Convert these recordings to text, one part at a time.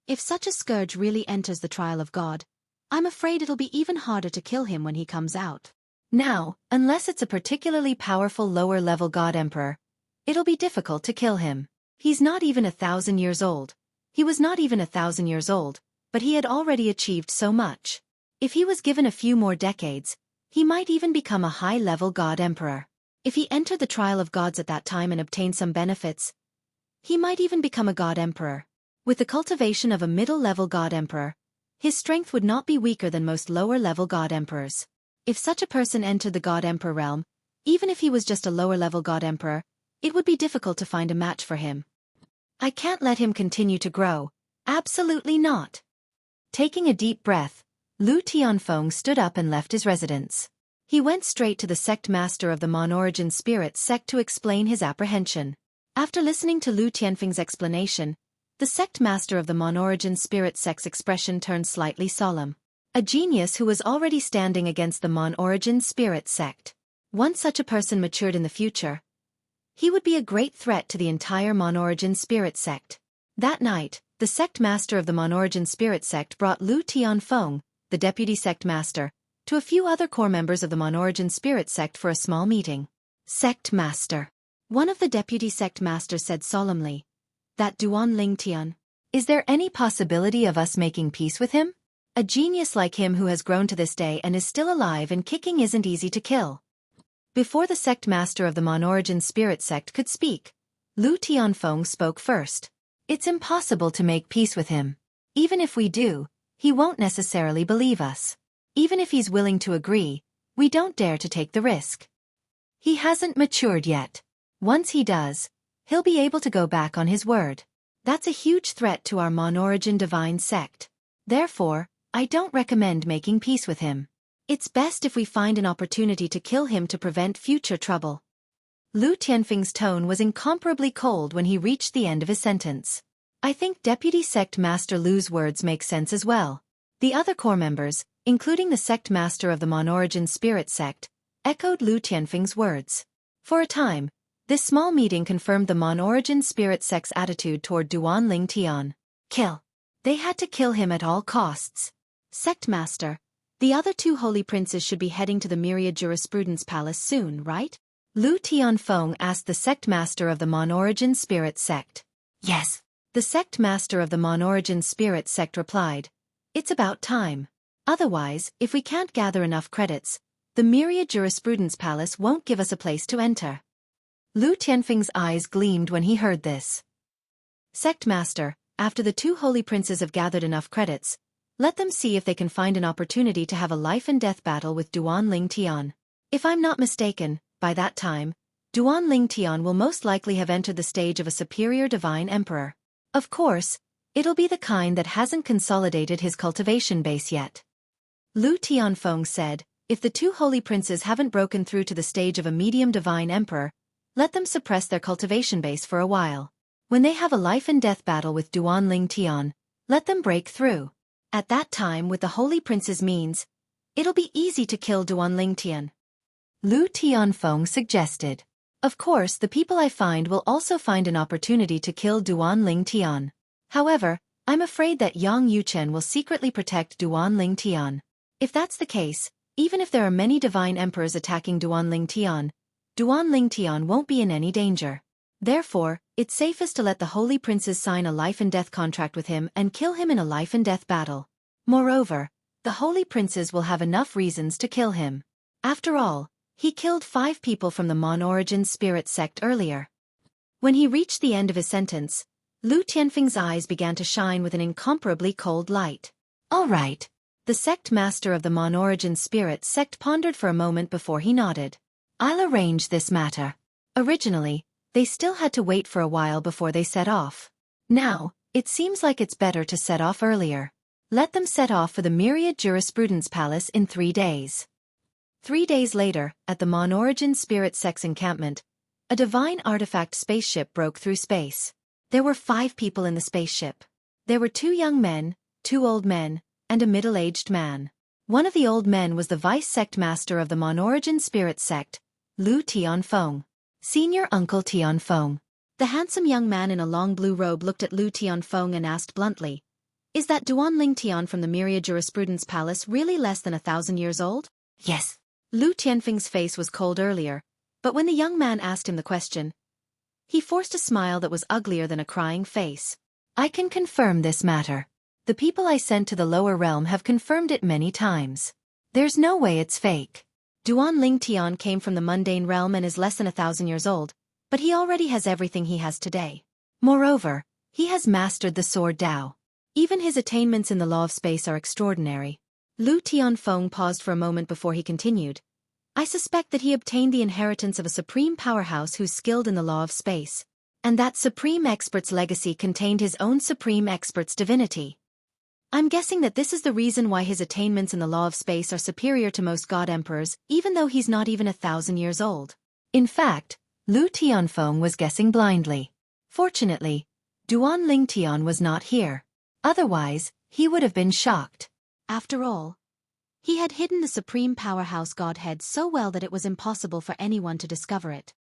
If such a scourge really enters the trial of God, I'm afraid it'll be even harder to kill him when he comes out. Now, unless it's a particularly powerful lower-level God Emperor, it'll be difficult to kill him. He's not even 1,000 years old. He was not even 1,000 years old, but he had already achieved so much. If he was given a few more decades, he might even become a high-level God Emperor. If he entered the trial of gods at that time and obtained some benefits, he might even become a God Emperor. With the cultivation of a middle-level God Emperor, his strength would not be weaker than most lower-level God Emperors. If such a person entered the God Emperor realm, even if he was just a lower-level God Emperor, it would be difficult to find a match for him. I can't let him continue to grow. Absolutely not. Taking a deep breath, Lu Tianfeng stood up and left his residence. He went straight to the sect master of the Mon-Origin Spirit sect to explain his apprehension. After listening to Lu Tianfeng's explanation, the sect master of the Mon-Origin Spirit sect's expression turned slightly solemn. A genius who was already standing against the Mon-Origin Spirit sect. Once such a person matured in the future, he would be a great threat to the entire Mon-Origin Spirit sect. That night, the sect master of the Mon-Origin Spirit sect brought Lu Tianfeng, the deputy sect master, to a few other core members of the Mon-Origin Spirit sect for a small meeting. Sect master. One of the deputy sect masters said solemnly, "That Duan Lingtian. Is there any possibility of us making peace with him? A genius like him who has grown to this day and is still alive and kicking isn't easy to kill." Before the sect master of the Mon-Origin Spirit sect could speak, Lu Tianfeng spoke first. "It's impossible to make peace with him. Even if we do, he won't necessarily believe us. Even if he's willing to agree, we don't dare to take the risk. He hasn't matured yet. Once he does, he'll be able to go back on his word. That's a huge threat to our Mon-Origin divine sect. Therefore, I don't recommend making peace with him. It's best if we find an opportunity to kill him to prevent future trouble." Lu Tianfeng's tone was incomparably cold when he reached the end of his sentence. I think Deputy Sect Master Lu's words make sense as well. The other core members, including the sect master of the Mon-Origin Spirit sect, echoed Lu Tianfeng's words. For a time, this small meeting confirmed the Mon-Origin Spirit sect's attitude toward Duan Lingtian. Kill. They had to kill him at all costs. Sect master, the other two holy princes should be heading to the Myriad Jurisprudence Palace soon, right? Lu Tianfeng asked the sect master of the Mon-Origin Spirit sect. Yes. The sect master of the Mon-Origin Spirit sect replied, "It's about time. Otherwise, if we can't gather enough credits, the Myriad Jurisprudence Palace won't give us a place to enter." Lu Tianfeng's eyes gleamed when he heard this. "Sect master, after the two holy princes have gathered enough credits, let them see if they can find an opportunity to have a life-and-death battle with Duan Lingtian. If I'm not mistaken, by that time, Duan Lingtian will most likely have entered the stage of a superior divine emperor. Of course, it'll be the kind that hasn't consolidated his cultivation base yet." Lu Tianfeng said, "If the two holy princes haven't broken through to the stage of a medium divine emperor, let them suppress their cultivation base for a while. When they have a life-and-death battle with Duan Lingtian, let them break through. At that time, with the holy prince's means, it'll be easy to kill Duan Lingtian." Lu Tianfeng suggested. "Of course, the people I find will also find an opportunity to kill Duan Lingtian. However, I'm afraid that Yang Yuchen will secretly protect Duan Lingtian. If that's the case, even if there are many divine emperors attacking Duan Lingtian won't be in any danger. Therefore, it's safest to let the holy princes sign a life-and-death contract with him and kill him in a life-and-death battle. Moreover, the holy princes will have enough reasons to kill him. After all, he killed 5 people from the Mon-Origin Spirit sect earlier." When he reached the end of his sentence, Lu Tianfeng's eyes began to shine with an incomparably cold light. "All right." The sect master of the Mon-Origin Spirit sect pondered for a moment before he nodded. "I'll arrange this matter." Originally, they still had to wait for a while before they set off. Now, it seems like it's better to set off earlier. Let them set off for the Myriad Jurisprudence Palace in 3 days. 3 days later, at the Mon-Origin Spirit sect's encampment, a divine artifact spaceship broke through space. There were 5 people in the spaceship. There were 2 young men, 2 old men, and a middle-aged man. One of the old men was the vice sect master of the Mon-Origin Spirit sect, Lu Tianfeng. "Senior Uncle Tianfeng." The handsome young man in a long blue robe looked at Lu Tianfeng and asked bluntly, Is that Duan Tian from the Myriad Jurisprudence Palace really less than 1,000 years old? Yes. Lu Tianfeng's face was cold earlier, but when the young man asked him the question, he forced a smile that was uglier than a crying face. I can confirm this matter. The people I sent to the lower realm have confirmed it many times. There's no way it's fake. Duan Tian came from the mundane realm and is less than 1,000 years old, but he already has everything he has today. Moreover, he has mastered the sword Dao. Even his attainments in the law of space are extraordinary. Lu Tianfeng paused for a moment before he continued. I suspect that he obtained the inheritance of a supreme powerhouse who's skilled in the law of space. And that supreme expert's legacy contained his own supreme expert's divinity. I'm guessing that this is the reason why his attainments in the law of space are superior to most god emperors, even though he's not even 1,000 years old. In fact, Lu Tianfeng was guessing blindly. Fortunately, Duan Tian was not here. Otherwise, he would have been shocked. After all, he had hidden the supreme powerhouse godhead so well that it was impossible for anyone to discover it.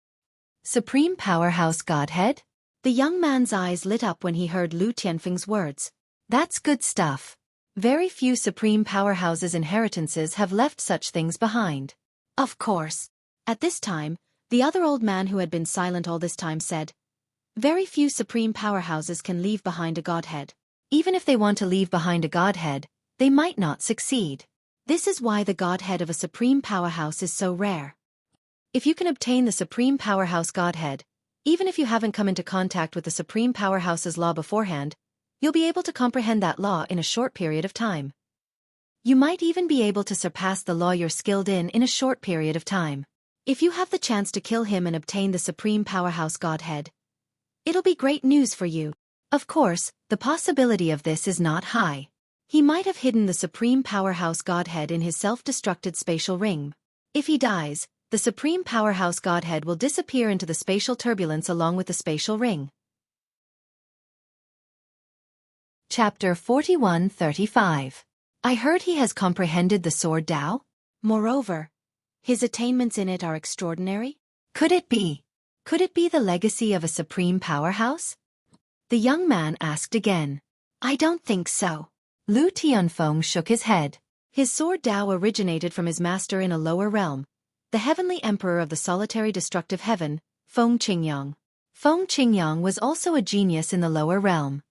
Supreme powerhouse godhead? The young man's eyes lit up when he heard Lu Tianfeng's words. That's good stuff. Very few supreme powerhouses' inheritances have left such things behind. Of course. At this time, the other old man who had been silent all this time said, very few supreme powerhouses can leave behind a godhead. Even if they want to leave behind a godhead, they might not succeed. This is why the godhead of a supreme powerhouse is so rare. If you can obtain the supreme powerhouse godhead, even if you haven't come into contact with the supreme powerhouse's law beforehand, you'll be able to comprehend that law in a short period of time. You might even be able to surpass the law you're skilled in a short period of time. If you have the chance to kill him and obtain the supreme powerhouse godhead, it'll be great news for you. Of course, the possibility of this is not high. He might have hidden the supreme powerhouse godhead in his self-destructed spatial ring. If he dies, the supreme powerhouse godhead will disappear into the spatial turbulence along with the spatial ring. Chapter 41-35. I heard he has comprehended the sword Dao. Moreover, his attainments in it are extraordinary. Could it be? Could it be the legacy of a supreme powerhouse? The young man asked again. I don't think so. Lu Tianfeng shook his head. His sword Dao originated from his master in a lower realm, the heavenly emperor of the solitary destructive heaven, Feng Qingyang. Feng Qingyang was also a genius in the lower realm.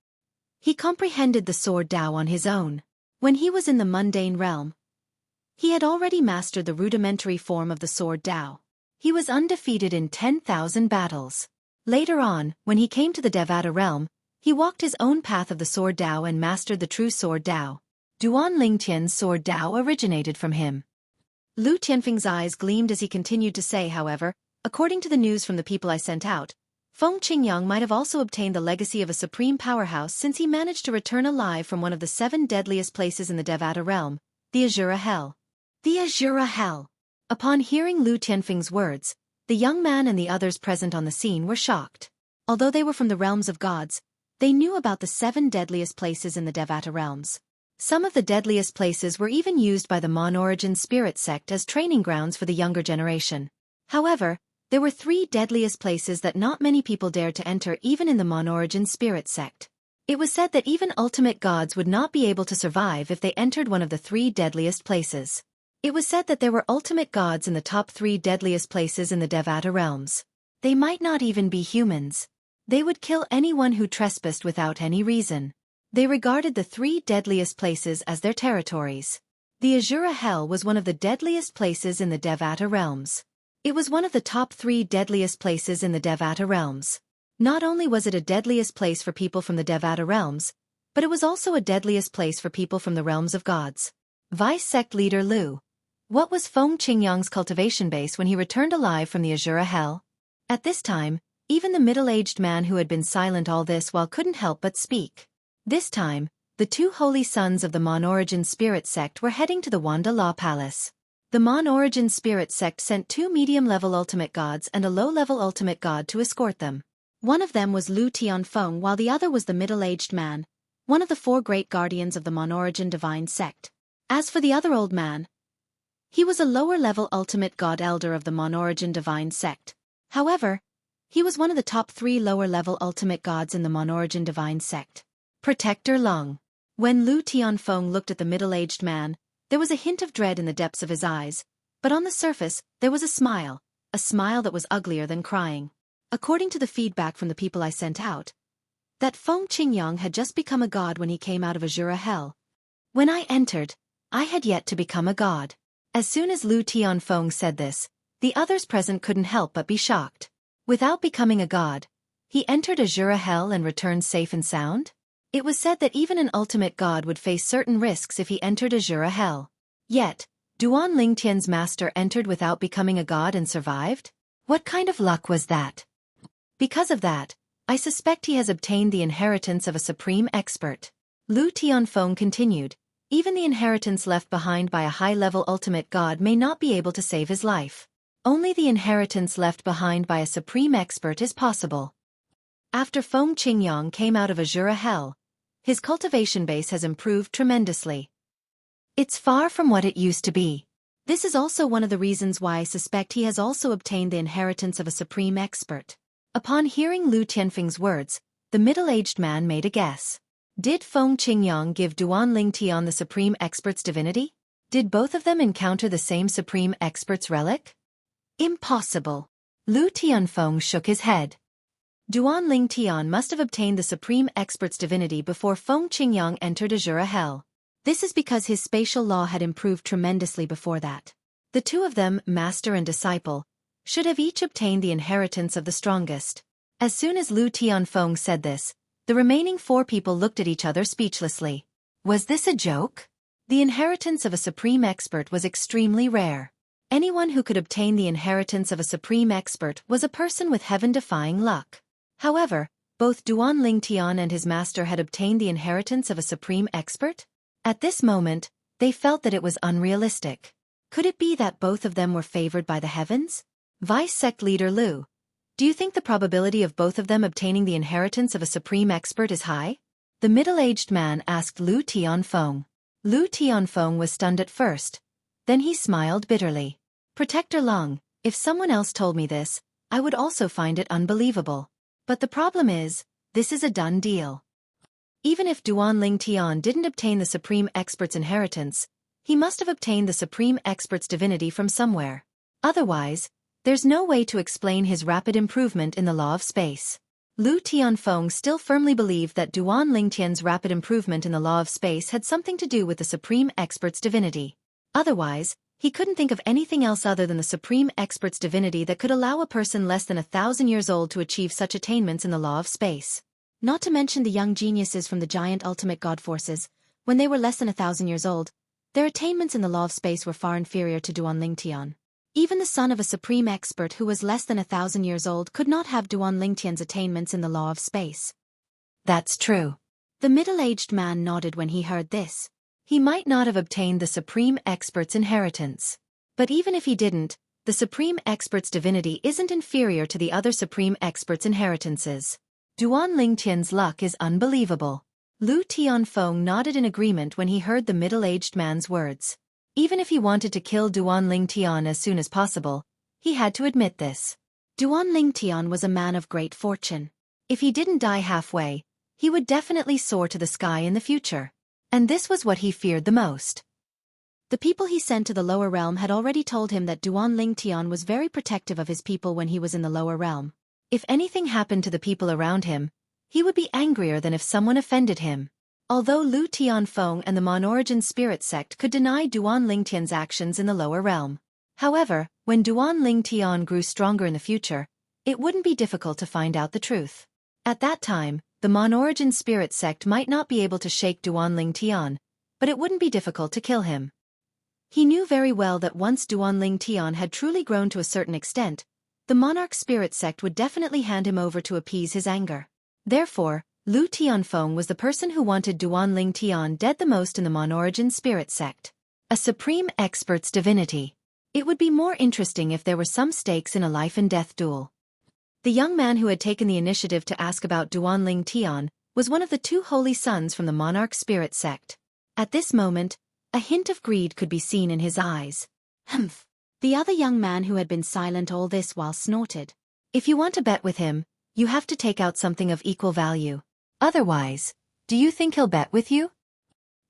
He comprehended the sword Dao on his own. When he was in the mundane realm, he had already mastered the rudimentary form of the sword Dao. He was undefeated in 10,000 battles. Later on, when he came to the Devata realm, he walked his own path of the sword Dao and mastered the true sword Dao. Duan Tian's sword Dao originated from him. Lu Tianfeng's eyes gleamed as he continued to say, however, according to the news from the people I sent out, Feng Qingyang might have also obtained the legacy of a supreme powerhouse since he managed to return alive from one of the 7 deadliest places in the Devata realm, the Azura Hell. The Azura Hell. Upon hearing Lu Tianfeng's words, the young man and the others present on the scene were shocked. Although they were from the realms of gods, they knew about the 7 deadliest places in the Devata realms. Some of the deadliest places were even used by the Mon-origin spirit sect as training grounds for the younger generation. However, there were 3 deadliest places that not many people dared to enter even in the Mon-origin spirit sect. It was said that even ultimate gods would not be able to survive if they entered one of the 3 deadliest places. It was said that there were ultimate gods in the top 3 deadliest places in the Devata realms. They might not even be humans. They would kill anyone who trespassed without any reason. They regarded the 3 deadliest places as their territories. The Azura Hell was one of the deadliest places in the Devata realms. It was one of the top 3 deadliest places in the Devata realms. Not only was it a deadliest place for people from the Devata realms, but it was also a deadliest place for people from the realms of gods. Vice Sect Leader Lu. What was Feng Qingyang's cultivation base when he returned alive from the Azura Hell? At this time, even the middle-aged man who had been silent all this while couldn't help but speak. This time, the 2 holy sons of the Mon-origin spirit sect were heading to the Wanda Law Palace. The Mon-origin spirit sect sent 2 medium-level ultimate gods and a low-level ultimate god to escort them. One of them was Lu Tianfeng while the other was the middle-aged man, one of the 4 great guardians of the Mon-origin divine sect. As for the other old man, he was a lower-level ultimate god elder of the Mon-origin divine sect. However, he was one of the top 3 lower-level ultimate gods in the Mon-origin divine sect. Protector Long. When Lu Tianfeng looked at the middle-aged man, there was a hint of dread in the depths of his eyes, but on the surface, there was a smile that was uglier than crying. According to the feedback from the people I sent out, that Feng Qingyang had just become a god when he came out of Azura hell. When I entered, I had yet to become a god. As soon as Lu Tianfeng said this, the others present couldn't help but be shocked. Without becoming a god, he entered Azura hell and returned safe and sound? It was said that even an ultimate god would face certain risks if he entered Azura hell. Yet, Duan Lingtian's master entered without becoming a god and survived? What kind of luck was that? Because of that, I suspect he has obtained the inheritance of a supreme expert. Lu Tianfeng continued, even the inheritance left behind by a high-level ultimate god may not be able to save his life. Only the inheritance left behind by a supreme expert is possible. After Feng Qingyang came out of Azura hell, his cultivation base has improved tremendously. It's far from what it used to be. This is also one of the reasons why I suspect he has also obtained the inheritance of a supreme expert. Upon hearing Lu Tianfeng's words, the middle-aged man made a guess. Did Feng Qingyang give Duan Lingtian the supreme expert's divinity? Did both of them encounter the same supreme expert's relic? Impossible. Lu Tianfeng shook his head. Duan Lingtian must have obtained the supreme expert's divinity before Feng Qingyang entered Azura hell. This is because his spatial law had improved tremendously before that. The two of them, master and disciple, should have each obtained the inheritance of the strongest. As soon as Lu Tianfeng said this, the remaining four people looked at each other speechlessly. Was this a joke? The inheritance of a supreme expert was extremely rare. Anyone who could obtain the inheritance of a supreme expert was a person with heaven-defying luck. However, both Duan Lingtian and his master had obtained the inheritance of a supreme expert? At this moment, they felt that it was unrealistic. Could it be that both of them were favored by the heavens? Vice Sect Leader Lu, do you think the probability of both of them obtaining the inheritance of a supreme expert is high? The middle-aged man asked Lu Tianfeng. Lu Tianfeng was stunned at first. Then he smiled bitterly. Protector Lung, if someone else told me this, I would also find it unbelievable. But the problem is, this is a done deal. Even if Duan Lingtian didn't obtain the supreme expert's inheritance, he must have obtained the supreme expert's divinity from somewhere. Otherwise, there's no way to explain his rapid improvement in the law of space. Lu Tianfeng still firmly believed that Duan Lingtian's rapid improvement in the law of space had something to do with the supreme expert's divinity. Otherwise, he couldn't think of anything else other than the supreme expert's divinity that could allow a person less than 1,000 years old to achieve such attainments in the law of space. Not to mention the young geniuses from the giant ultimate god forces, when they were less than 1,000 years old, their attainments in the law of space were far inferior to Duan Lingtian. Even the son of a supreme expert who was less than 1,000 years old could not have Duan Lingtian's attainments in the law of space. That's true. The middle-aged man nodded when he heard this. He might not have obtained the supreme expert's inheritance. But even if he didn't, the supreme expert's divinity isn't inferior to the other supreme expert's inheritances. Duan Lingtian's luck is unbelievable. Lu Tianfeng nodded in agreement when he heard the middle-aged man's words. Even if he wanted to kill Duan Lingtian as soon as possible, he had to admit this. Duan Lingtian was a man of great fortune. If he didn't die halfway, he would definitely soar to the sky in the future. And this was what he feared the most. The people he sent to the lower realm had already told him that Duan Lingtian was very protective of his people when he was in the lower realm. If anything happened to the people around him, he would be angrier than if someone offended him. Although Lu Tianfeng and the Mon-Origin spirit sect could deny Duan Lingtian's actions in the lower realm. However, when Duan Lingtian grew stronger in the future, it wouldn't be difficult to find out the truth. At that time, the Mon-Origin spirit sect might not be able to shake Duan Lingtian, but it wouldn't be difficult to kill him. He knew very well that once Duan Lingtian had truly grown to a certain extent, the monarch spirit sect would definitely hand him over to appease his anger. Therefore, Lu Tianfeng was the person who wanted Duan Lingtian dead the most in the Mon-Origin spirit sect. A supreme expert's divinity. It would be more interesting if there were some stakes in a life-and-death duel. The young man who had taken the initiative to ask about Duan Lingtian was one of the two holy sons from the monarch spirit sect. At this moment, a hint of greed could be seen in his eyes. Humph. The other young man who had been silent all this while snorted. If you want to bet with him, you have to take out something of equal value. Otherwise, do you think he'll bet with you?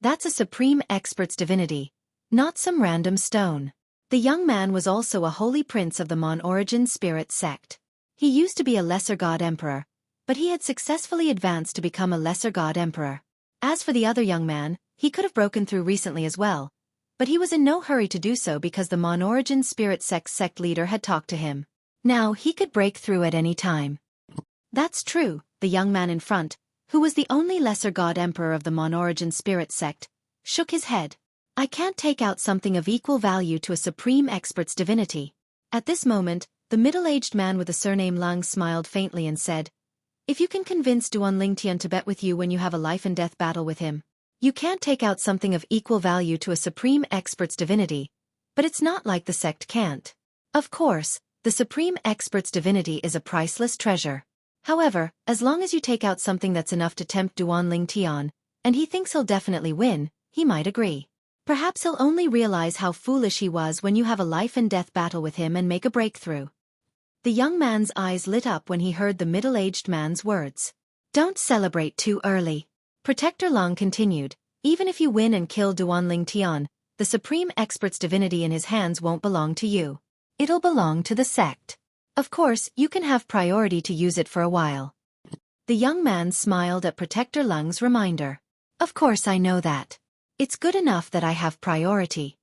That's a supreme expert's divinity, not some random stone. The young man was also a holy prince of the Mon-Origin spirit sect. He used to be a lesser god emperor, but he had successfully advanced to become a lesser god emperor. As for the other young man, he could have broken through recently as well, but he was in no hurry to do so because the Mon-Origin spirit sect leader had talked to him. Now he could break through at any time. That's true, the young man in front, who was the only lesser god emperor of the Mon-Origin spirit sect, shook his head. I can't take out something of equal value to a supreme expert's divinity. At this moment, the middle-aged man with the surname Lang smiled faintly and said, if you can convince Duan Lingtian to bet with you when you have a life-and-death battle with him, you can't take out something of equal value to a supreme expert's divinity, but it's not like the sect can't. Of course, the supreme expert's divinity is a priceless treasure. However, as long as you take out something that's enough to tempt Duan Lingtian, and he thinks he'll definitely win, he might agree. Perhaps he'll only realize how foolish he was when you have a life-and-death battle with him and make a breakthrough. The young man's eyes lit up when he heard the middle-aged man's words. Don't celebrate too early. Protector Lang continued, even if you win and kill Duan Lingtian, the supreme expert's divinity in his hands won't belong to you. It'll belong to the sect. Of course, you can have priority to use it for a while. The young man smiled at Protector Lang's reminder. Of course I know that. It's good enough that I have priority.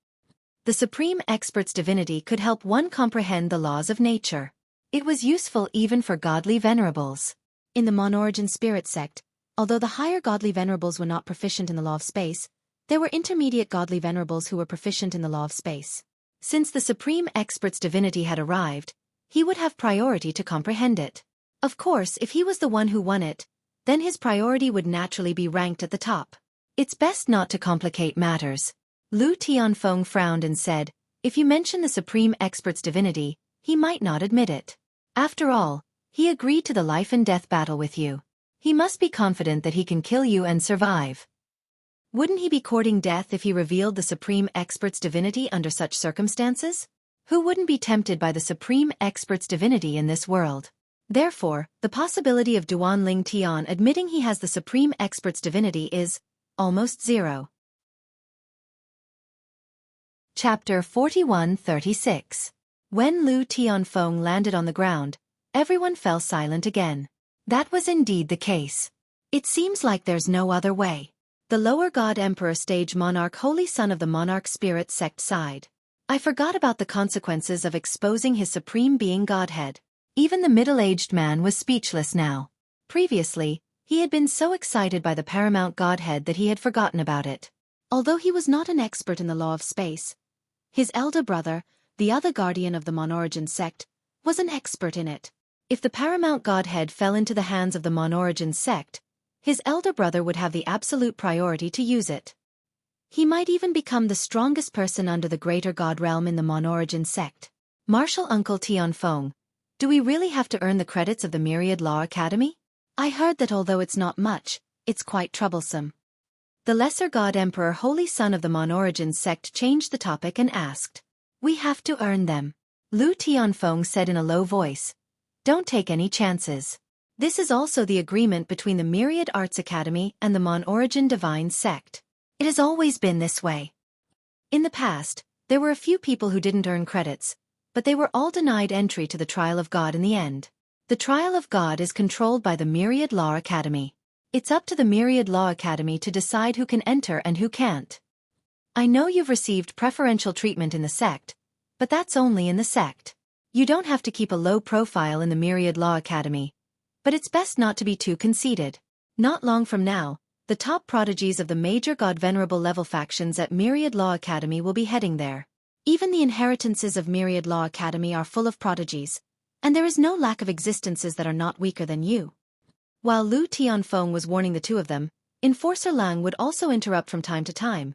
The supreme expert's divinity could help one comprehend the laws of nature. It was useful even for godly venerables. In the Mon-Origin spirit sect, although the higher godly venerables were not proficient in the law of space, there were intermediate godly venerables who were proficient in the law of space. Since the supreme expert's divinity had arrived, he would have priority to comprehend it. Of course, if he was the one who won it, then his priority would naturally be ranked at the top. It's best not to complicate matters. Lu Tianfeng frowned and said, if you mention the supreme expert's divinity, he might not admit it. After all, he agreed to the life-and-death battle with you. He must be confident that he can kill you and survive. Wouldn't he be courting death if he revealed the supreme expert's divinity under such circumstances? Who wouldn't be tempted by the supreme expert's divinity in this world? Therefore, the possibility of Duan Lingtian admitting he has the supreme expert's divinity is almost zero. Chapter 41-36. When Lu Tianfeng landed on the ground, everyone fell silent again. That was indeed the case. It seems like there's no other way. The lower god emperor stage monarch holy son of the monarch spirit sect sighed. I forgot about the consequences of exposing his supreme being godhead. Even the middle-aged man was speechless now. Previously, he had been so excited by the paramount godhead that he had forgotten about it. Although he was not an expert in the law of space, his elder brother, the other guardian of the Mon-Origin sect, was an expert in it. If the paramount godhead fell into the hands of the Mon-Origin sect, his elder brother would have the absolute priority to use it. He might even become the strongest person under the greater god realm in the Mon-Origin sect. Martial Uncle Tianfeng, do we really have to earn the credits of the Myriad Law Academy? I heard that although it's not much, it's quite troublesome. The lesser god emperor holy son of the Mon-Origin sect changed the topic and asked. We have to earn them. Lu Tianfeng said in a low voice. Don't take any chances. This is also the agreement between the Myriad Arts Academy and the Mon-Origin Divine Sect. It has always been this way. In the past, there were a few people who didn't earn credits, but they were all denied entry to the Trial of God in the end. The Trial of God is controlled by the Myriad Law Academy. It's up to the Myriad Law Academy to decide who can enter and who can't. I know you've received preferential treatment in the sect, but that's only in the sect. You don't have to keep a low profile in the Myriad Law Academy, but it's best not to be too conceited. Not long from now, the top prodigies of the major god venerable level factions at Myriad Law Academy will be heading there. Even the inheritances of Myriad Law Academy are full of prodigies, and there is no lack of existences that are not weaker than you. While Lu Tianfeng was warning the two of them, Enforcer Lang would also interrupt from time to time,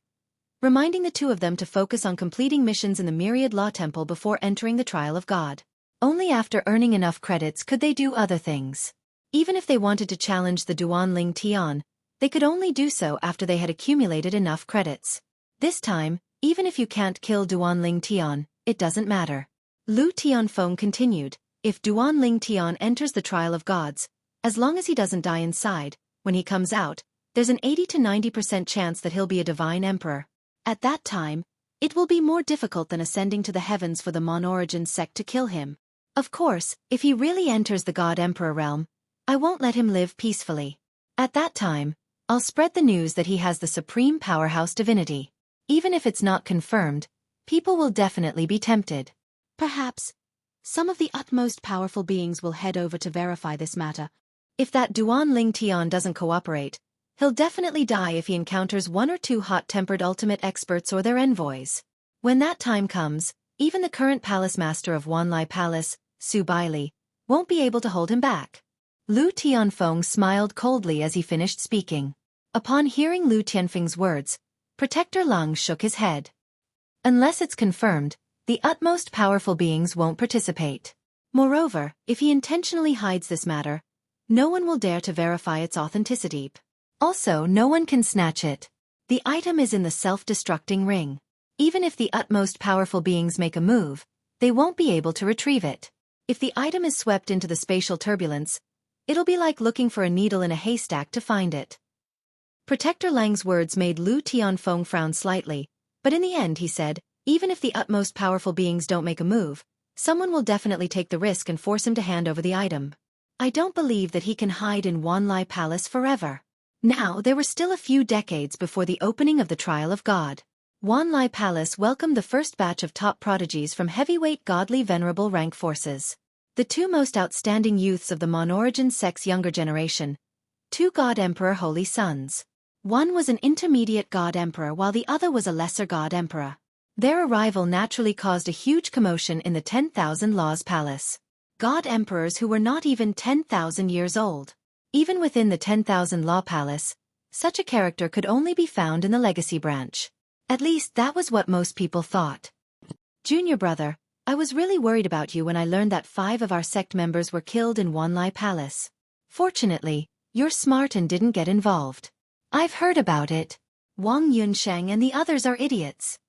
reminding the two of them to focus on completing missions in the Myriad Law Temple before entering the Trial of God. Only after earning enough credits could they do other things. Even if they wanted to challenge the Duan Lingtian, they could only do so after they had accumulated enough credits. This time, even if you can't kill Duan Lingtian, it doesn't matter. Lu Tianfeng continued, if Duan Lingtian enters the Trial of Gods, as long as he doesn't die inside, when he comes out, there's an 80 to 90% chance that he'll be a divine emperor. At that time, it will be more difficult than ascending to the heavens for the Mon-Origin sect to kill him. Of course, if he really enters the God-Emperor realm, I won't let him live peacefully. At that time, I'll spread the news that he has the supreme powerhouse divinity. Even if it's not confirmed, people will definitely be tempted. Perhaps, some of the utmost powerful beings will head over to verify this matter. If that Duan Ling Tian doesn't cooperate, he'll definitely die if he encounters one or two hot-tempered ultimate experts or their envoys. When that time comes, even the current palace master of Wanlai Palace, Su Baili, won't be able to hold him back. Lu Tianfeng smiled coldly as he finished speaking. Upon hearing Lu Tianfeng's words, Protector Lung shook his head. Unless it's confirmed, the utmost powerful beings won't participate. Moreover, if he intentionally hides this matter, no one will dare to verify its authenticity. Also, no one can snatch it. The item is in the self-destructing ring. Even if the utmost powerful beings make a move, they won't be able to retrieve it. If the item is swept into the spatial turbulence, it'll be like looking for a needle in a haystack to find it. Protector Lang's words made Lu Tianfeng frown slightly, but in the end he said, even if the utmost powerful beings don't make a move, someone will definitely take the risk and force him to hand over the item. I don't believe that he can hide in Wanlai Palace forever. Now, there were still a few decades before the opening of the Trial of God. Wanlai Palace welcomed the first batch of top prodigies from heavyweight godly venerable rank forces. The two most outstanding youths of the Mon-Origin sect's younger generation. Two God Emperor holy sons. One was an intermediate God Emperor while the other was a lesser God Emperor. Their arrival naturally caused a huge commotion in the 10,000 Laws Palace. God Emperors who were not even 10,000 years old. Even within the 10,000 Law Palace, such a character could only be found in the Legacy branch. At least that was what most people thought. Junior brother, I was really worried about you when I learned that 5 of our sect members were killed in Wanlai Palace. Fortunately, you're smart and didn't get involved. I've heard about it. Wang Yunsheng and the others are idiots.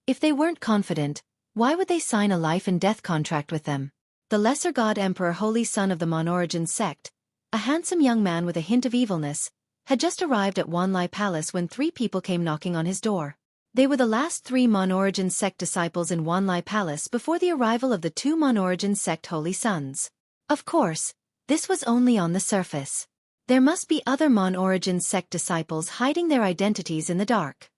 If they weren't confident, why would they sign a life and death contract with them? The lesser God Emperor holy son of the Mon-Origin sect, a handsome young man with a hint of evilness, had just arrived at Wanlai Palace when 3 people came knocking on his door. They were the last 3 Mon-Origin sect disciples in Wanlai Palace before the arrival of the 2 Mon-Origin sect holy sons. Of course, this was only on the surface. There must be other Mon-Origin sect disciples hiding their identities in the dark.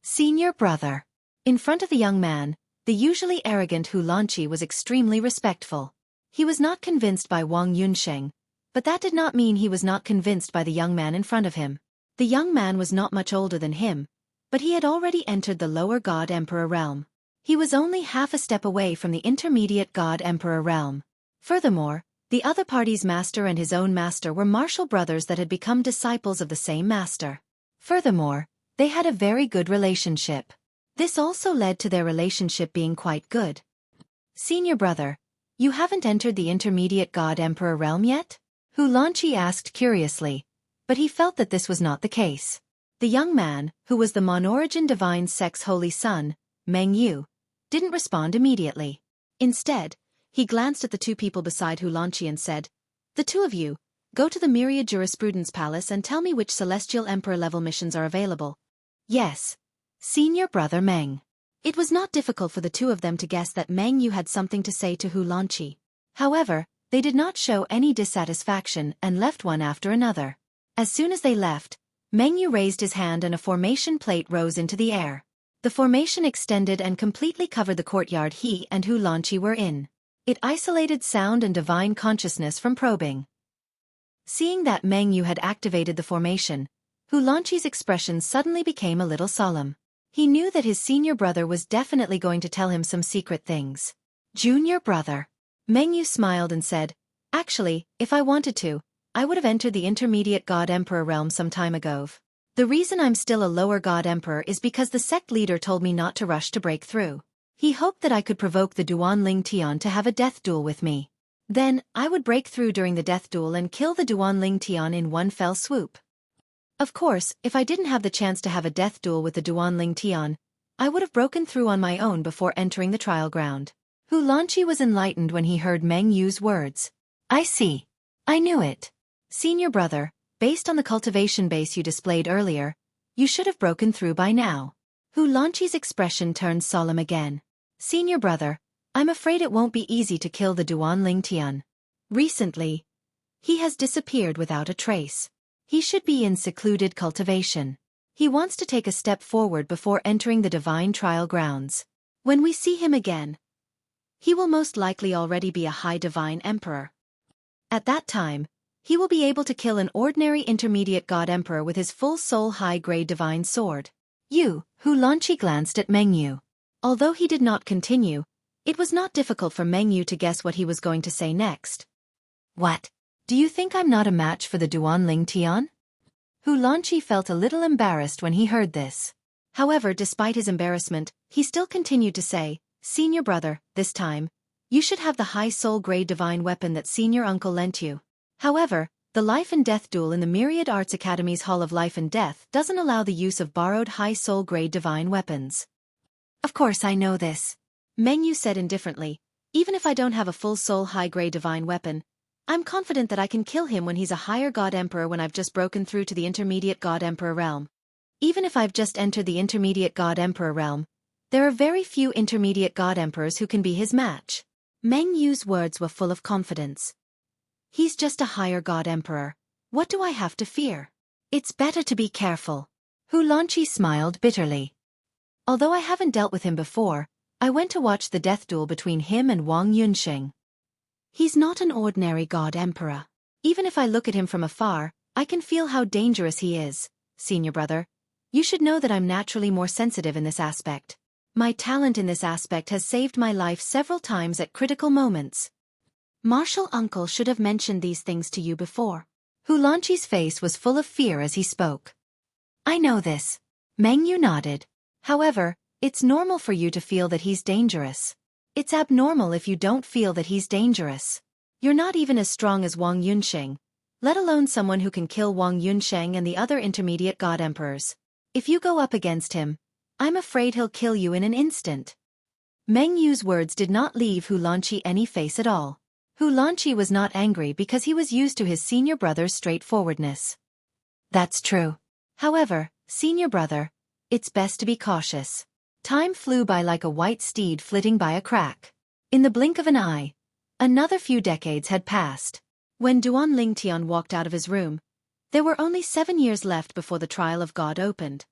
Senior brother. In front of the young man, the usually arrogant Hu Lanqi was extremely respectful. He was not convinced by Wang Yunsheng, but that did not mean he was not convinced by the young man in front of him. The young man was not much older than him, but he had already entered the lower God Emperor realm. He was only half a step away from the intermediate God Emperor realm. Furthermore, the other party's master and his own master were martial brothers that had become disciples of the same master. Furthermore, they had a very good relationship. This also led to their relationship being quite good. Senior brother, you haven't entered the intermediate God Emperor realm yet? Hu Lanqi asked curiously, but he felt that this was not the case. The young man, who was the Mon-Origin divine sect's holy son, Meng Yu, didn't respond immediately. Instead, he glanced at the 2 people beside Hu Lanqi and said, "The 2 of you, go to the Myriad Jurisprudence Palace and tell me which Celestial Emperor level missions are available." Yes. Senior brother Meng. It was not difficult for the 2 of them to guess that Meng Yu had something to say to Hu Lanqi. However, they did not show any dissatisfaction and left one after another. As soon as they left, Meng Yu raised his hand and a formation plate rose into the air. The formation extended and completely covered the courtyard he and Hu Lanqi were in. It isolated sound and divine consciousness from probing. Seeing that Meng Yu had activated the formation, Hu Lanqi's expression suddenly became a little solemn. He knew that his senior brother was definitely going to tell him some secret things. Junior brother. Meng Yu smiled and said, "Actually, if I wanted to, I would have entered the intermediate God Emperor realm some time ago. The reason I'm still a lower God Emperor is because the sect leader told me not to rush to break through. He hoped that I could provoke the Duan Ling Tian to have a death duel with me. Then, I would break through during the death duel and kill the Duan Ling Tian in one fell swoop. Of course, if I didn't have the chance to have a death duel with the Duan Ling Tian, I would have broken through on my own before entering the trial ground." Hu Lanqi was enlightened when he heard Meng Yu's words. "I see. I knew it. Senior brother, Based on the cultivation base you displayed earlier, you should have broken through by now. Xueqi's expression turned solemn again. Senior brother, I'm afraid it won't be easy to kill the Duanling Tian. Recently, he has disappeared without a trace. He should be in secluded cultivation. He wants to take a step forward before entering the divine trial grounds. When we see him again, he will most likely already be a high divine emperor. At that time, he will be able to kill an ordinary intermediate god emperor with his full soul high-grade divine sword. Xueqi glanced at Mengyu. Although he did not continue, it was not difficult for Mengyu to guess what he was going to say next. What? Do you think I'm not a match for the Duanling Tian? Xueqi felt a little embarrassed when he heard this. However, despite his embarrassment, he still continued to say, Senior brother, this time, you should have the high soul-grade divine weapon that senior uncle lent you. However, the Life and Death duel in the Myriad Arts Academy's Hall of Life and Death doesn't allow the use of borrowed high soul-grade divine weapons. Of course I know this. Mengyu said indifferently, even if I don't have a full soul high-grade divine weapon, I'm confident that I can kill him when he's a higher god emperor when I've just broken through to the intermediate god emperor realm. Even if I've just entered the intermediate god emperor realm, there are very few intermediate god emperors who can be his match. Mengyu's words were full of confidence. He's just a higher god emperor. What do I have to fear? It's better to be careful. Xueqi smiled bitterly. Although I haven't dealt with him before, I went to watch the death duel between him and Wang Yunsheng. He's not an ordinary god emperor. Even if I look at him from afar, I can feel how dangerous he is. Senior brother, you should know that I'm naturally more sensitive in this aspect. My talent in this aspect has saved my life several times at critical moments. Martial uncle should have mentioned these things to you before. Xueqi's face was full of fear as he spoke. I know this. Mengyu nodded. However, it's normal for you to feel that he's dangerous. It's abnormal if you don't feel that he's dangerous. You're not even as strong as Wang Yunsheng, let alone someone who can kill Wang Yunsheng and the other intermediate god emperors. If you go up against him, I'm afraid he'll kill you in an instant. Mengyu's words did not leave Xueqi any face at all. Xueqi was not angry because he was used to his senior brother's straightforwardness. That's true. However, senior brother, it's best to be cautious. Time flew by like a white steed flitting by a crack. In the blink of an eye, another few decades had passed. When Duanling Tian walked out of his room, there were only 7 years left before the trial of God opened.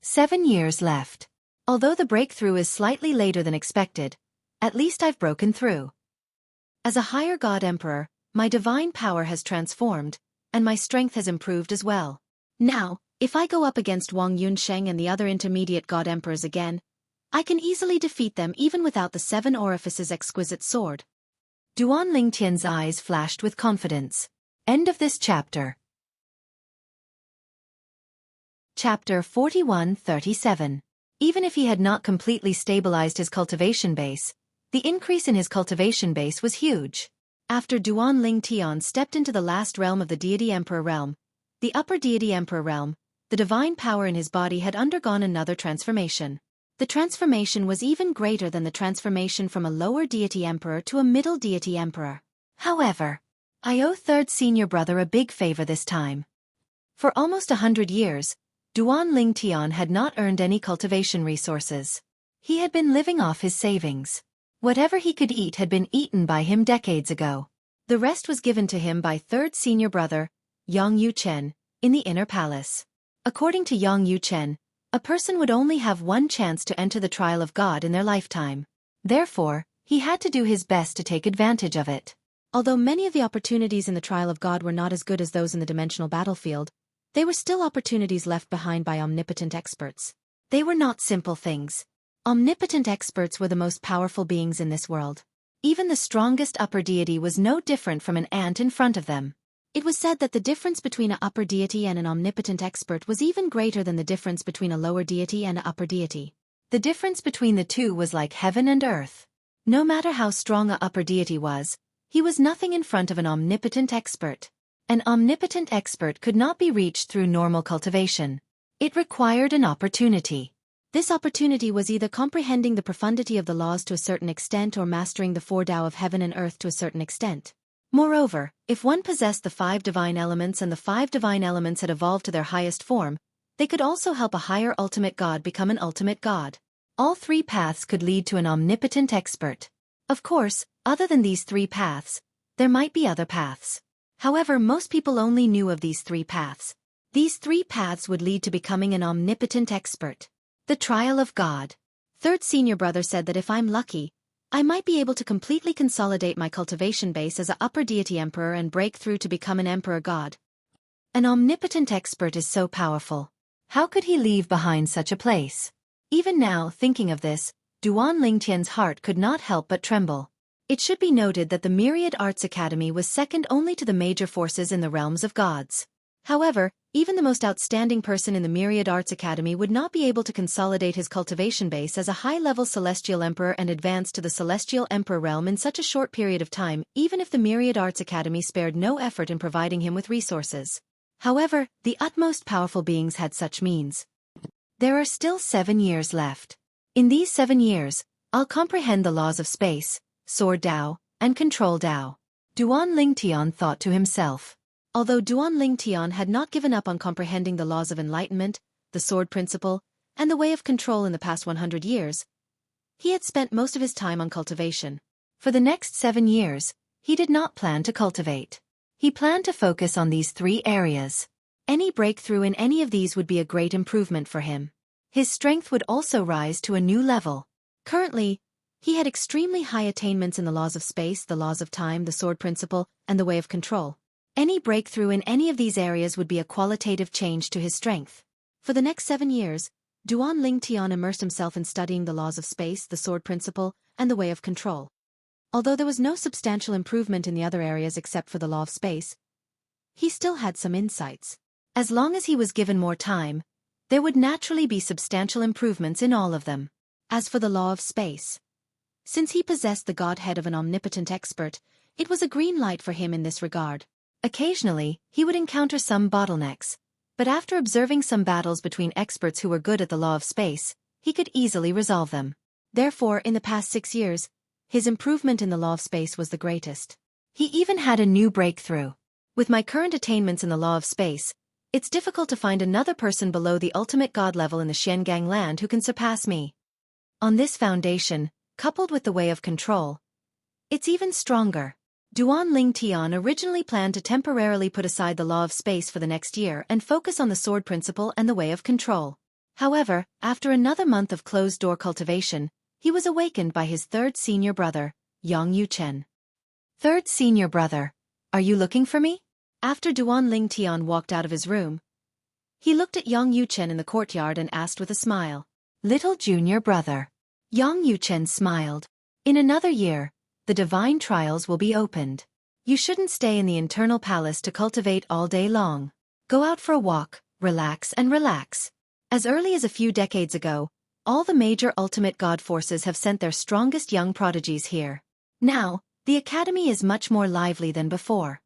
7 years left. Although the breakthrough is slightly later than expected, at least I've broken through. As a higher god emperor, my divine power has transformed, and my strength has improved as well. Now, if I go up against Wang Yunsheng and the other intermediate god emperors again, I can easily defeat them even without the 7 orifices exquisite sword. Duanling Tian's eyes flashed with confidence. End of this chapter. Chapter 41-37. Even if he had not completely stabilized his cultivation base, the increase in his cultivation base was huge. After Duanling Tian stepped into the last realm of the Deity Emperor realm, the Upper Deity Emperor realm, the divine power in his body had undergone another transformation. The transformation was even greater than the transformation from a lower Deity Emperor to a middle Deity Emperor. However, I owe third senior brother a big favor this time. For almost 100 years, Duanling Tian had not earned any cultivation resources. He had been living off his savings. Whatever he could eat had been eaten by him decades ago. The rest was given to him by third senior brother, Yang Yuchen, in the inner palace. According to Yang Yuchen, a person would only have one chance to enter the trial of God in their lifetime. Therefore, he had to do his best to take advantage of it. Although many of the opportunities in the trial of God were not as good as those in the dimensional battlefield, they were still opportunities left behind by omnipotent experts. They were not simple things. Omnipotent experts were the most powerful beings in this world. Even the strongest upper deity was no different from an ant in front of them. It was said that the difference between an upper deity and an omnipotent expert was even greater than the difference between a lower deity and an upper deity. The difference between the two was like heaven and earth. No matter how strong an upper deity was, he was nothing in front of an omnipotent expert. An omnipotent expert could not be reached through normal cultivation. It required an opportunity. This opportunity was either comprehending the profundity of the laws to a certain extent or mastering the 4 Tao of heaven and earth to a certain extent. Moreover, if one possessed the 5 divine elements and the 5 divine elements had evolved to their highest form, they could also help a higher ultimate god become an ultimate god. All 3 paths could lead to an omnipotent expert. Of course, other than these 3 paths, there might be other paths. However, most people only knew of these 3 paths. These 3 paths would lead to becoming an omnipotent expert. The trial of God. Third senior brother said that if I'm lucky, I might be able to completely consolidate my cultivation base as a upper deity emperor and break through to become an emperor god. An omnipotent expert is so powerful. How could he leave behind such a place? Even now, thinking of this, Duan Lingtian's heart could not help but tremble. It should be noted that the Myriad Arts Academy was second only to the major forces in the realms of gods. However, even the most outstanding person in the Myriad Arts Academy would not be able to consolidate his cultivation base as a high-level celestial emperor and advance to the celestial emperor realm in such a short period of time, even if the Myriad Arts Academy spared no effort in providing him with resources. However, the utmost powerful beings had such means. There are still 7 years left. In these 7 years, I'll comprehend the laws of space, Sword Dao, and Control Dao. Duan Lingtian thought to himself. Although Duan Lingtian had not given up on comprehending the laws of enlightenment, the sword principle, and the way of control in the past 100 years, he had spent most of his time on cultivation. For the next 7 years, he did not plan to cultivate. He planned to focus on these 3 areas. Any breakthrough in any of these would be a great improvement for him. His strength would also rise to a new level. Currently, he had extremely high attainments in the laws of space, the laws of time, the sword principle, and the way of control. Any breakthrough in any of these areas would be a qualitative change to his strength. For the next 7 years, Duan Lingtian immersed himself in studying the laws of space, the sword principle, and the way of control. Although there was no substantial improvement in the other areas except for the law of space, he still had some insights. As long as he was given more time, there would naturally be substantial improvements in all of them. As for the law of space, since he possessed the godhead of an omnipotent expert, it was a green light for him in this regard. Occasionally, he would encounter some bottlenecks, but after observing some battles between experts who were good at the law of space, he could easily resolve them. Therefore, in the past 6 years, his improvement in the law of space was the greatest. He even had a new breakthrough. With my current attainments in the law of space, it's difficult to find another person below the ultimate god level in the Xiangang land who can surpass me. On this foundation, coupled with the way of control, it's even stronger. Duan Lingtian originally planned to temporarily put aside the law of space for the next year and focus on the sword principle and the way of control. However, after another month of closed-door cultivation, he was awakened by his 3rd senior brother, Yang Yuchen. 3rd senior brother, are you looking for me? After Duan Lingtian walked out of his room, he looked at Yang Yuchen in the courtyard and asked with a smile. Little junior brother. Yang Yuchen smiled. In another year, the divine trials will be opened. You shouldn't stay in the internal palace to cultivate all day long. Go out for a walk, relax and relax. As early as a few decades ago, all the major ultimate god forces have sent their strongest young prodigies here. Now, the academy is much more lively than before.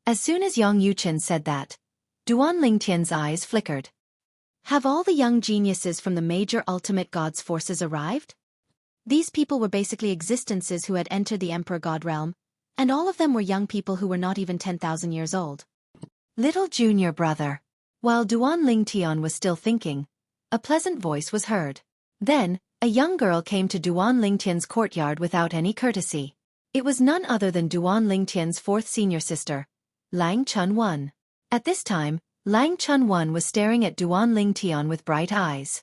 As soon as Yang Yuchen said that, Duan Lingtian's eyes flickered. Have all the young geniuses from the major ultimate gods forces arrived? These people were basically existences who had entered the Emperor God realm, and all of them were young people who were not even 10,000 years old. Little junior brother. While Duan Lingtian was still thinking, a pleasant voice was heard. Then, a young girl came to Duan Lingtian's courtyard without any courtesy. It was none other than Duan Lingtian's 4th senior sister, Lang Chun-Wan. At this time, Lang Chun-Wan was staring at Duan Lingtian with bright eyes.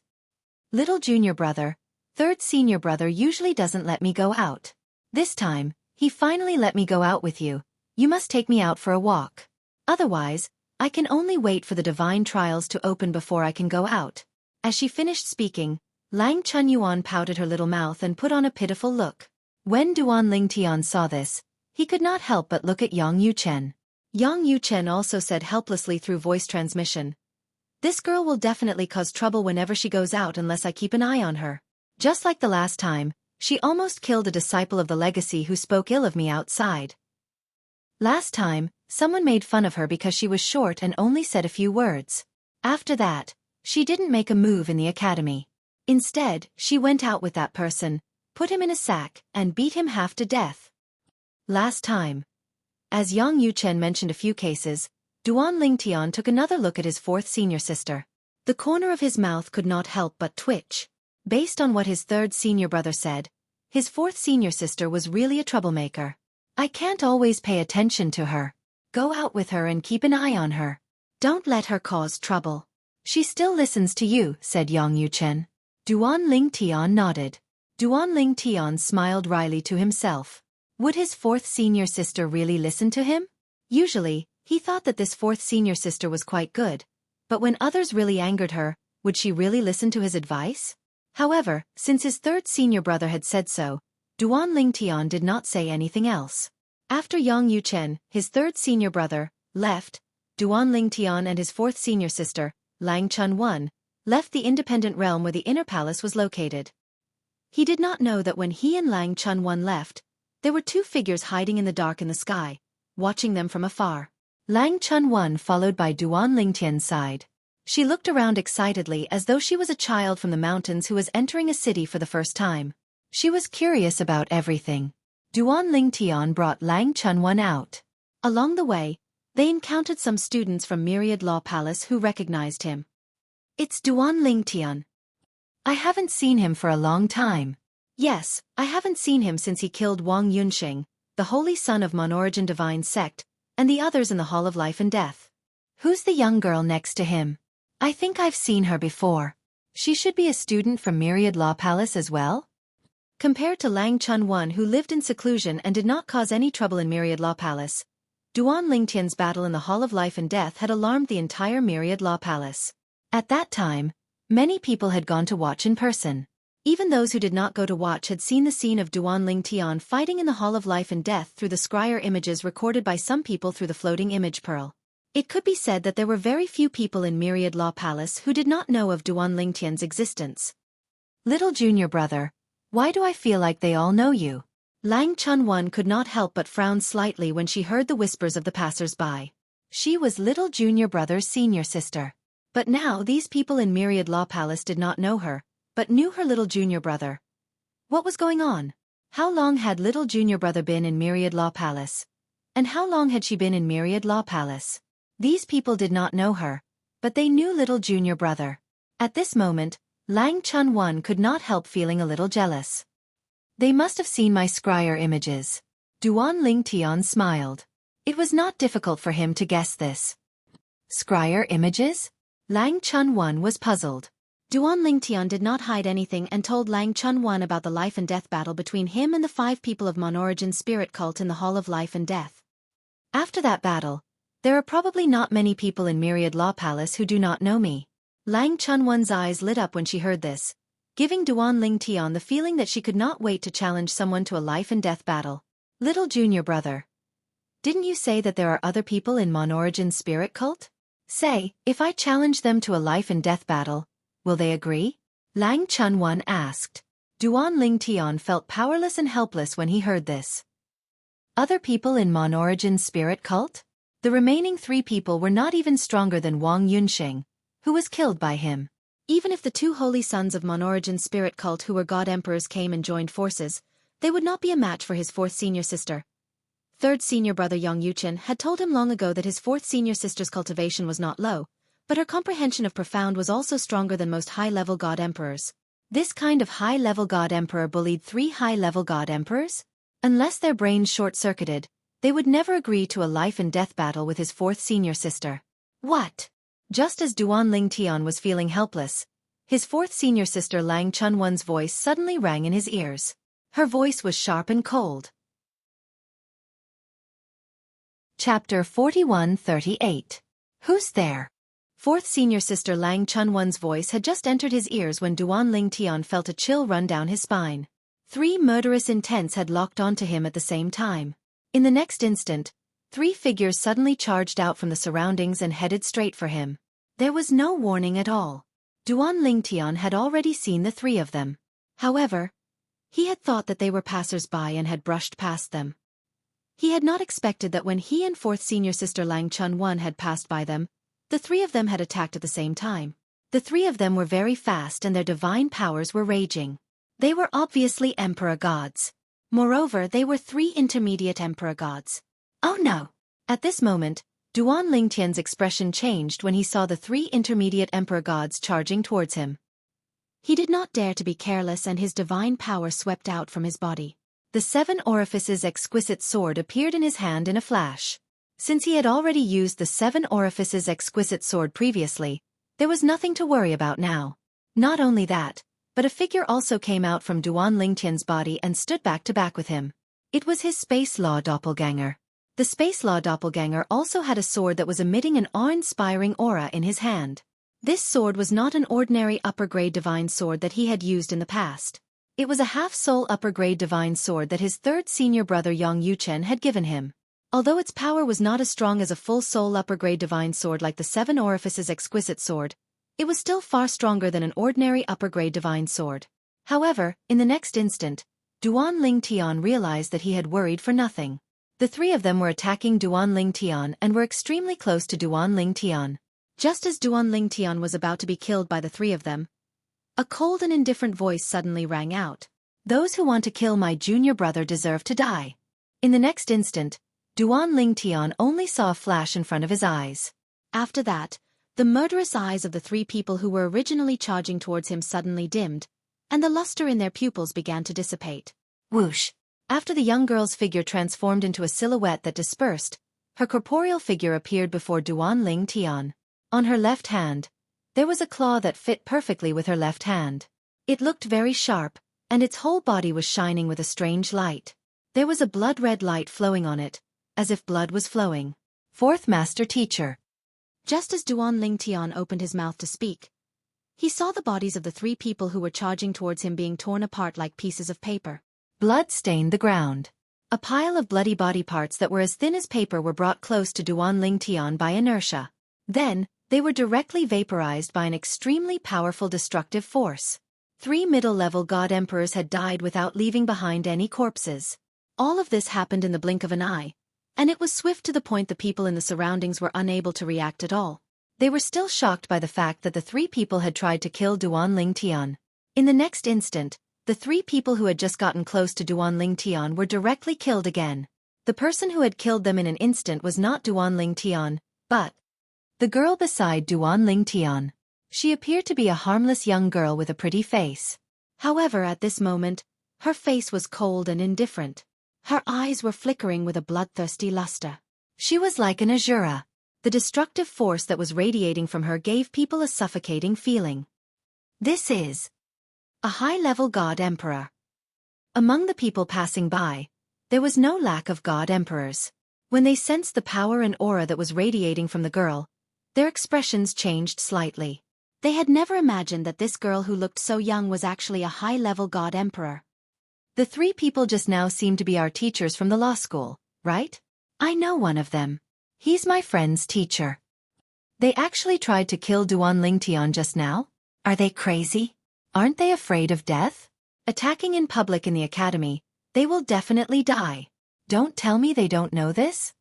Little junior brother, 3rd senior brother usually doesn't let me go out. This time, he finally let me go out with you. You must take me out for a walk. Otherwise, I can only wait for the divine trials to open before I can go out. As she finished speaking, Lang Chun-Yuan pouted her little mouth and put on a pitiful look. When Duan Lingtian saw this, he could not help but look at Yang Yuchen. Yang Yuchen also said helplessly through voice transmission, "This girl will definitely cause trouble whenever she goes out unless I keep an eye on her. Just like the last time, she almost killed a disciple of the legacy who spoke ill of me outside. Last time, someone made fun of her because she was short and only said a few words. After that, she didn't make a move in the academy. Instead, she went out with that person, put him in a sack, and beat him half to death. Last time." As Yang Yuchen mentioned a few cases, Duan Lingtian took another look at his fourth senior sister. The corner of his mouth could not help but twitch. Based on what his third senior brother said, his fourth senior sister was really a troublemaker. I can't always pay attention to her. Go out with her and keep an eye on her. Don't let her cause trouble. She still listens to you, said Yang Yuchen. Duan Lingtian nodded. Duan Lingtian smiled wryly to himself. Would his fourth senior sister really listen to him? Usually, he thought that this fourth senior sister was quite good. But when others really angered her, would she really listen to his advice? However, since his third senior brother had said so, Duan Lingtian did not say anything else. After Yang Yuchen, his third senior brother, left, Duan Lingtian and his fourth senior sister, Lang Chunwan, left the independent realm where the inner palace was located. He did not know that when he and Lang Chunwan left, there were two figures hiding in the dark in the sky, watching them from afar. Lang Chunwan followed by Duan Lingtian's side. She looked around excitedly as though she was a child from the mountains who was entering a city for the first time. She was curious about everything. Duan Lingtian brought Lang Chunwan out. Along the way, they encountered some students from Myriad Law Palace who recognized him. It's Duan Lingtian. I haven't seen him for a long time. Yes, I haven't seen him since he killed Wang Yunxing, the holy son of Monorigin Divine Sect, and the others in the Hall of Life and Death. Who's the young girl next to him? I think I've seen her before. She should be a student from Myriad Law Palace as well? Compared to Lang Chunwan, who lived in seclusion and did not cause any trouble in Myriad Law Palace, Duan Lingtian's battle in the Hall of Life and Death had alarmed the entire Myriad Law Palace. At that time, many people had gone to watch in person. Even those who did not go to watch had seen the scene of Duan Lingtian fighting in the Hall of Life and Death through the scryer images recorded by some people through the floating image pearl. It could be said that there were very few people in Myriad Law Palace who did not know of Duan Lingtian's existence. Little junior brother, why do I feel like they all know you? Lang Chunwan could not help but frown slightly when she heard the whispers of the passers-by. She was little junior brother's senior sister. But now these people in Myriad Law Palace did not know her, but knew her little junior brother. What was going on? How long had little junior brother been in Myriad Law Palace? And how long had she been in Myriad Law Palace? These people did not know her, but they knew little junior brother. At this moment, Lang Chunwan could not help feeling a little jealous. They must have seen my scryer images. Duan Lingtian smiled. It was not difficult for him to guess this. Scryer images? Lang Chunwan was puzzled. Duan Lingtian did not hide anything and told Lang Chunwan about the life and death battle between him and the 5 people of Monorigin's spirit cult in the Hall of Life and Death. After that battle, there are probably not many people in Myriad Law Palace who do not know me. Lang Chunwan's eyes lit up when she heard this, giving Duan Lingtian the feeling that she could not wait to challenge someone to a life and death battle. Little junior brother, didn't you say that there are other people in Monorigin's spirit cult? Say, if I challenge them to a life and death battle, will they agree? Lang Chunwan asked. Duan Lingtian felt powerless and helpless when he heard this. Other people in Monorigin's spirit cult? The remaining 3 people were not even stronger than Wang Yunxing, who was killed by him. Even if the 2 holy sons of Monorigin's spirit cult who were god emperors came and joined forces, they would not be a match for his 4th senior sister. Third senior brother Yang Yuchen had told him long ago that his 4th senior sister's cultivation was not low, but her comprehension of profound was also stronger than most high-level god emperors. This kind of high-level god emperor bullied 3 high-level god emperors? Unless their brains short-circuited, they would never agree to a life and death battle with his 4th senior sister. What? Just as Duan Lingtian was feeling helpless, his 4th senior sister Lang Chunwan's voice suddenly rang in his ears. Her voice was sharp and cold. Chapter 41-38. Who's there? 4th senior sister Lang Chunwan's voice had just entered his ears when Duan Lingtian felt a chill run down his spine. 3 murderous intents had locked onto him at the same time. In the next instant, 3 figures suddenly charged out from the surroundings and headed straight for him. There was no warning at all. Duan Lingtian had already seen the 3 of them. However, he had thought that they were passers-by and had brushed past them. He had not expected that when he and 4th senior sister Lang Chunwan had passed by them, the 3 of them had attacked at the same time. The 3 of them were very fast and their divine powers were raging. They were obviously emperor gods. Moreover, they were 3 intermediate emperor gods. Oh no! At this moment, Duan Lingtian's expression changed when he saw the 3 intermediate emperor gods charging towards him. He did not dare to be careless and his divine power swept out from his body. The 7 orifices exquisite sword appeared in his hand in a flash. Since he had already used the 7 orifices exquisite sword previously, there was nothing to worry about now. Not only that, but a figure also came out from Duan Lingtian's body and stood back to back with him. It was his Space Law doppelganger. The Space Law doppelganger also had a sword that was emitting an awe-inspiring aura in his hand. This sword was not an ordinary upper-grade divine sword that he had used in the past. It was a half-soul upper-grade divine sword that his 3rd senior brother Yang Yuchen had given him. Although its power was not as strong as a full-soul upper-grade divine sword like the 7 orifices exquisite sword, it was still far stronger than an ordinary upper-grade divine sword. However, in the next instant, Duan Lingtian realized that he had worried for nothing. The 3 of them were attacking Duan Lingtian and were extremely close to Duan Lingtian. Just as Duan Lingtian was about to be killed by the 3 of them, a cold and indifferent voice suddenly rang out. Those who want to kill my junior brother deserve to die. In the next instant, Duan Lingtian only saw a flash in front of his eyes. After that, the murderous eyes of the 3 people who were originally charging towards him suddenly dimmed, and the luster in their pupils began to dissipate. Whoosh! After the young girl's figure transformed into a silhouette that dispersed, her corporeal figure appeared before Duan Lingtian. On her left hand, there was a claw that fit perfectly with her left hand. It looked very sharp, and its whole body was shining with a strange light. There was a blood-red light flowing on it, as if blood was flowing. 4th Master Teacher. Just as Duan Lingtian opened his mouth to speak, he saw the bodies of the 3 people who were charging towards him being torn apart like pieces of paper. Blood stained the ground. A pile of bloody body parts that were as thin as paper were brought close to Duan Lingtian by inertia. Then, they were directly vaporized by an extremely powerful destructive force. 3 middle-level god emperors had died without leaving behind any corpses. All of this happened in the blink of an eye, and it was swift to the point the people in the surroundings were unable to react at all. They were still shocked by the fact that the 3 people had tried to kill Duan Lingtian. In the next instant, the 3 people who had just gotten close to Duan Lingtian were directly killed again. The person who had killed them in an instant was not Duan Lingtian, but the girl beside Duan Lingtian. She appeared to be a harmless young girl with a pretty face. However, at this moment, her face was cold and indifferent. Her eyes were flickering with a bloodthirsty luster. She was like an Azura. The destructive force that was radiating from her gave people a suffocating feeling. This is a high-level god emperor. Among the people passing by, there was no lack of god emperors. When they sensed the power and aura that was radiating from the girl, their expressions changed slightly. They had never imagined that this girl who looked so young was actually a high-level god emperor. The 3 people just now seem to be our teachers from the law school, right? I know one of them. He's my friend's teacher. They actually tried to kill Duan Lingtian just now? Are they crazy? Aren't they afraid of death? Attacking in public in the academy, they will definitely die. Don't tell me they don't know this?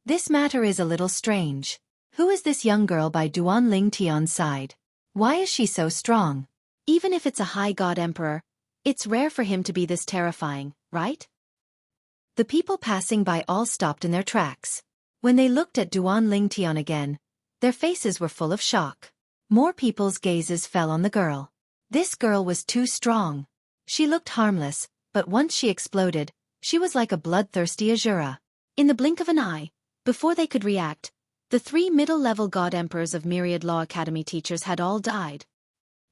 This matter is a little strange. Who is this young girl by Duan Lingtian's side? Why is she so strong? Even if it's a high god emperor, it's rare for him to be this terrifying, right? The people passing by all stopped in their tracks. When they looked at Duan Lingtian again, their faces were full of shock. More people's gazes fell on the girl. This girl was too strong. She looked harmless, but once she exploded, she was like a bloodthirsty Azura. In the blink of an eye, before they could react, the 3 middle-level god emperors of Myriad Law Academy teachers had all died.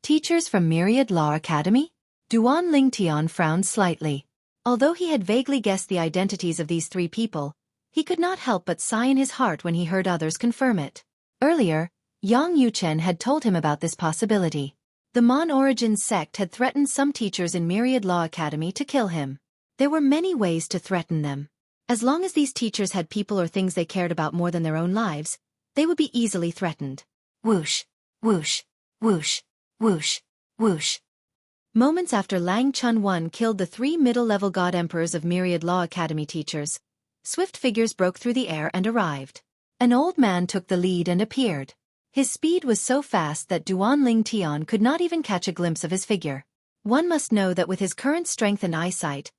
Teachers from Myriad Law Academy? Duan Lingtian frowned slightly. Although he had vaguely guessed the identities of these 3 people, he could not help but sigh in his heart when he heard others confirm it. Earlier, Yang Yuchen had told him about this possibility. The Mon Origins sect had threatened some teachers in Myriad Law Academy to kill him. There were many ways to threaten them. As long as these teachers had people or things they cared about more than their own lives, they would be easily threatened. Whoosh, whoosh, whoosh, whoosh, whoosh. Moments after Lang Chun-Wan killed the 3 middle-level god emperors of Myriad Law Academy teachers, swift figures broke through the air and arrived. An old man took the lead and appeared. His speed was so fast that Duan Lingtian could not even catch a glimpse of his figure. One must know that with his current strength and eyesight,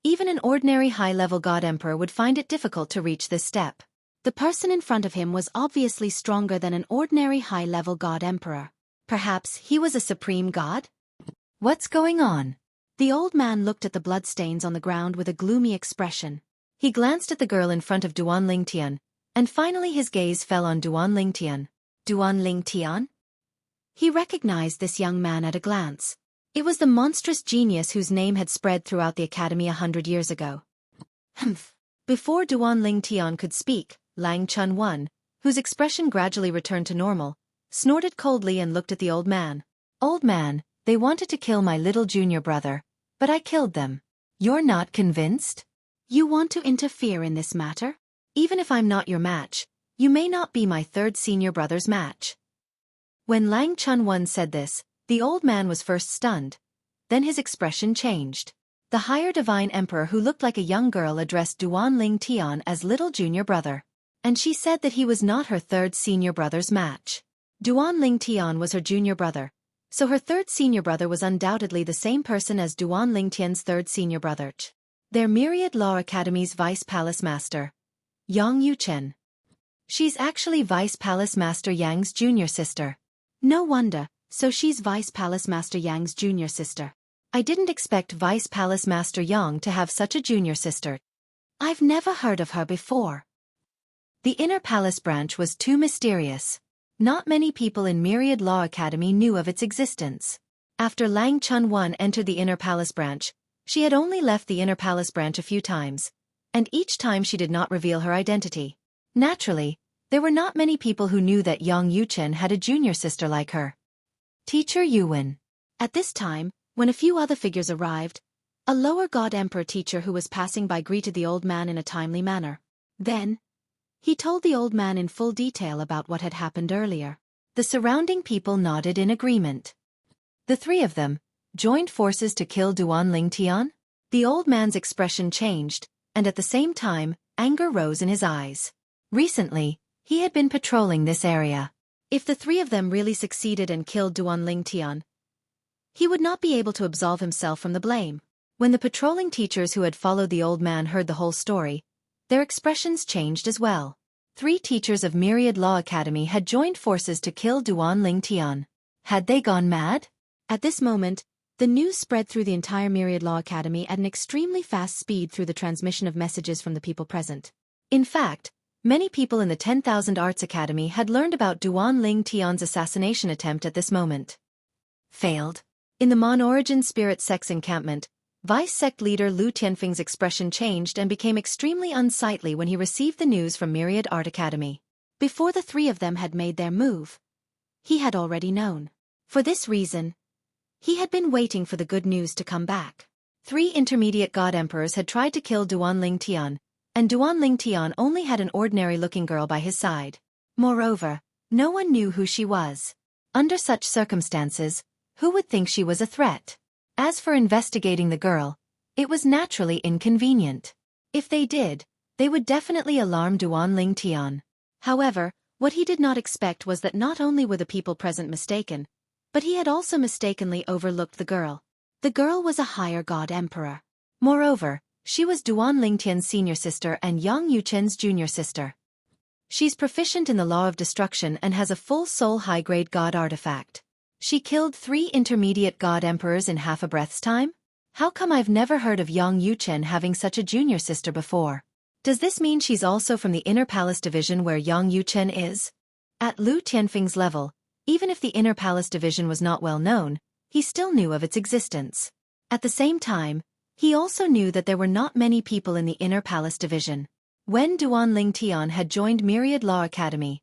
Even an ordinary high-level God Emperor would find it difficult to reach this step. The person in front of him was obviously stronger than an ordinary high-level God Emperor. Perhaps he was a supreme god? What's going on? The old man looked at the bloodstains on the ground with a gloomy expression. He glanced at the girl in front of Duan Lingtian, and finally his gaze fell on Duan Lingtian. Duan Lingtian? He recognized this young man at a glance. It was the monstrous genius whose name had spread throughout the academy 100 years ago. Humph. Before Duan Lingtian could speak, Lang Chun-Wan, whose expression gradually returned to normal, snorted coldly and looked at the old man. Old man, they wanted to kill my little junior brother, but I killed them. You're not convinced? You want to interfere in this matter? Even if I'm not your match, you may not be my third senior brother's match. When Lang Chun-Wan said this, the old man was first stunned. Then his expression changed. The higher divine emperor who looked like a young girl addressed Duan Lingtian as little junior brother. And she said that he was not her third senior brother's match. Duan Lingtian was her junior brother, so her third senior brother was undoubtedly the same person as Duan Lingtian's third senior brother. Their Myriad Law Academy's Vice Palace Master, Yang Yuchen. She's actually Vice Palace Master Yang's junior sister. No wonder, so she's Vice Palace Master Yang's junior sister. I didn't expect Vice Palace Master Yang to have such a junior sister. I've never heard of her before. The Inner Palace branch was too mysterious. Not many people in Myriad Law Academy knew of its existence. After Lang Chun-Wan entered the Inner Palace branch, she had only left the Inner Palace branch a few times, and each time she did not reveal her identity. Naturally, there were not many people who knew that Yang Yuchen had a junior sister like her. Teacher Yuwen. At this time, when a few other figures arrived, a lower God Emperor teacher who was passing by greeted the old man in a timely manner. Then, he told the old man in full detail about what had happened earlier. The surrounding people nodded in agreement. The three of them joined forces to kill Duan Lingtian? The old man's expression changed, and at the same time, anger rose in his eyes. Recently, he had been patrolling this area. If the three of them really succeeded and killed Duan Lingtian, he would not be able to absolve himself from the blame. When the patrolling teachers who had followed the old man heard the whole story, their expressions changed as well. 3 teachers of Myriad Law Academy had joined forces to kill Duan Lingtian. Had they gone mad? At this moment, the news spread through the entire Myriad Law Academy at an extremely fast speed through the transmission of messages from the people present. In fact, many people in the 10,000 Arts Academy had learned about Duan Lingtian's assassination attempt at this moment. Failed. In the Mon-Origin Spirit Sect's encampment, Vice Sect leader Lu Tianfeng's expression changed and became extremely unsightly when he received the news from Myriad Art Academy. Before the 3 of them had made their move, he had already known. For this reason, he had been waiting for the good news to come back. 3 intermediate God Emperors had tried to kill Duan Lingtian, and Duan Lingtian only had an ordinary-looking girl by his side. Moreover, no one knew who she was. Under such circumstances, who would think she was a threat? As for investigating the girl, it was naturally inconvenient. If they did, they would definitely alarm Duan Lingtian. However, what he did not expect was that not only were the people present mistaken, but he had also mistakenly overlooked the girl. The girl was a higher God Emperor. Moreover, she was Duan Lingtian's senior sister and Yang Yuchen's junior sister. She's proficient in the law of destruction and has a full soul high-grade God artifact. She killed 3 intermediate God Emperors in half a breath's time? How come I've never heard of Yang Yuchen having such a junior sister before? Does this mean she's also from the Inner Palace Division where Yang Yuchen is? At Lu Tianfeng's level, even if the Inner Palace Division was not well known, he still knew of its existence. At the same time, he also knew that there were not many people in the Inner Palace Division. When Duan Lingtian had joined Myriad Law Academy,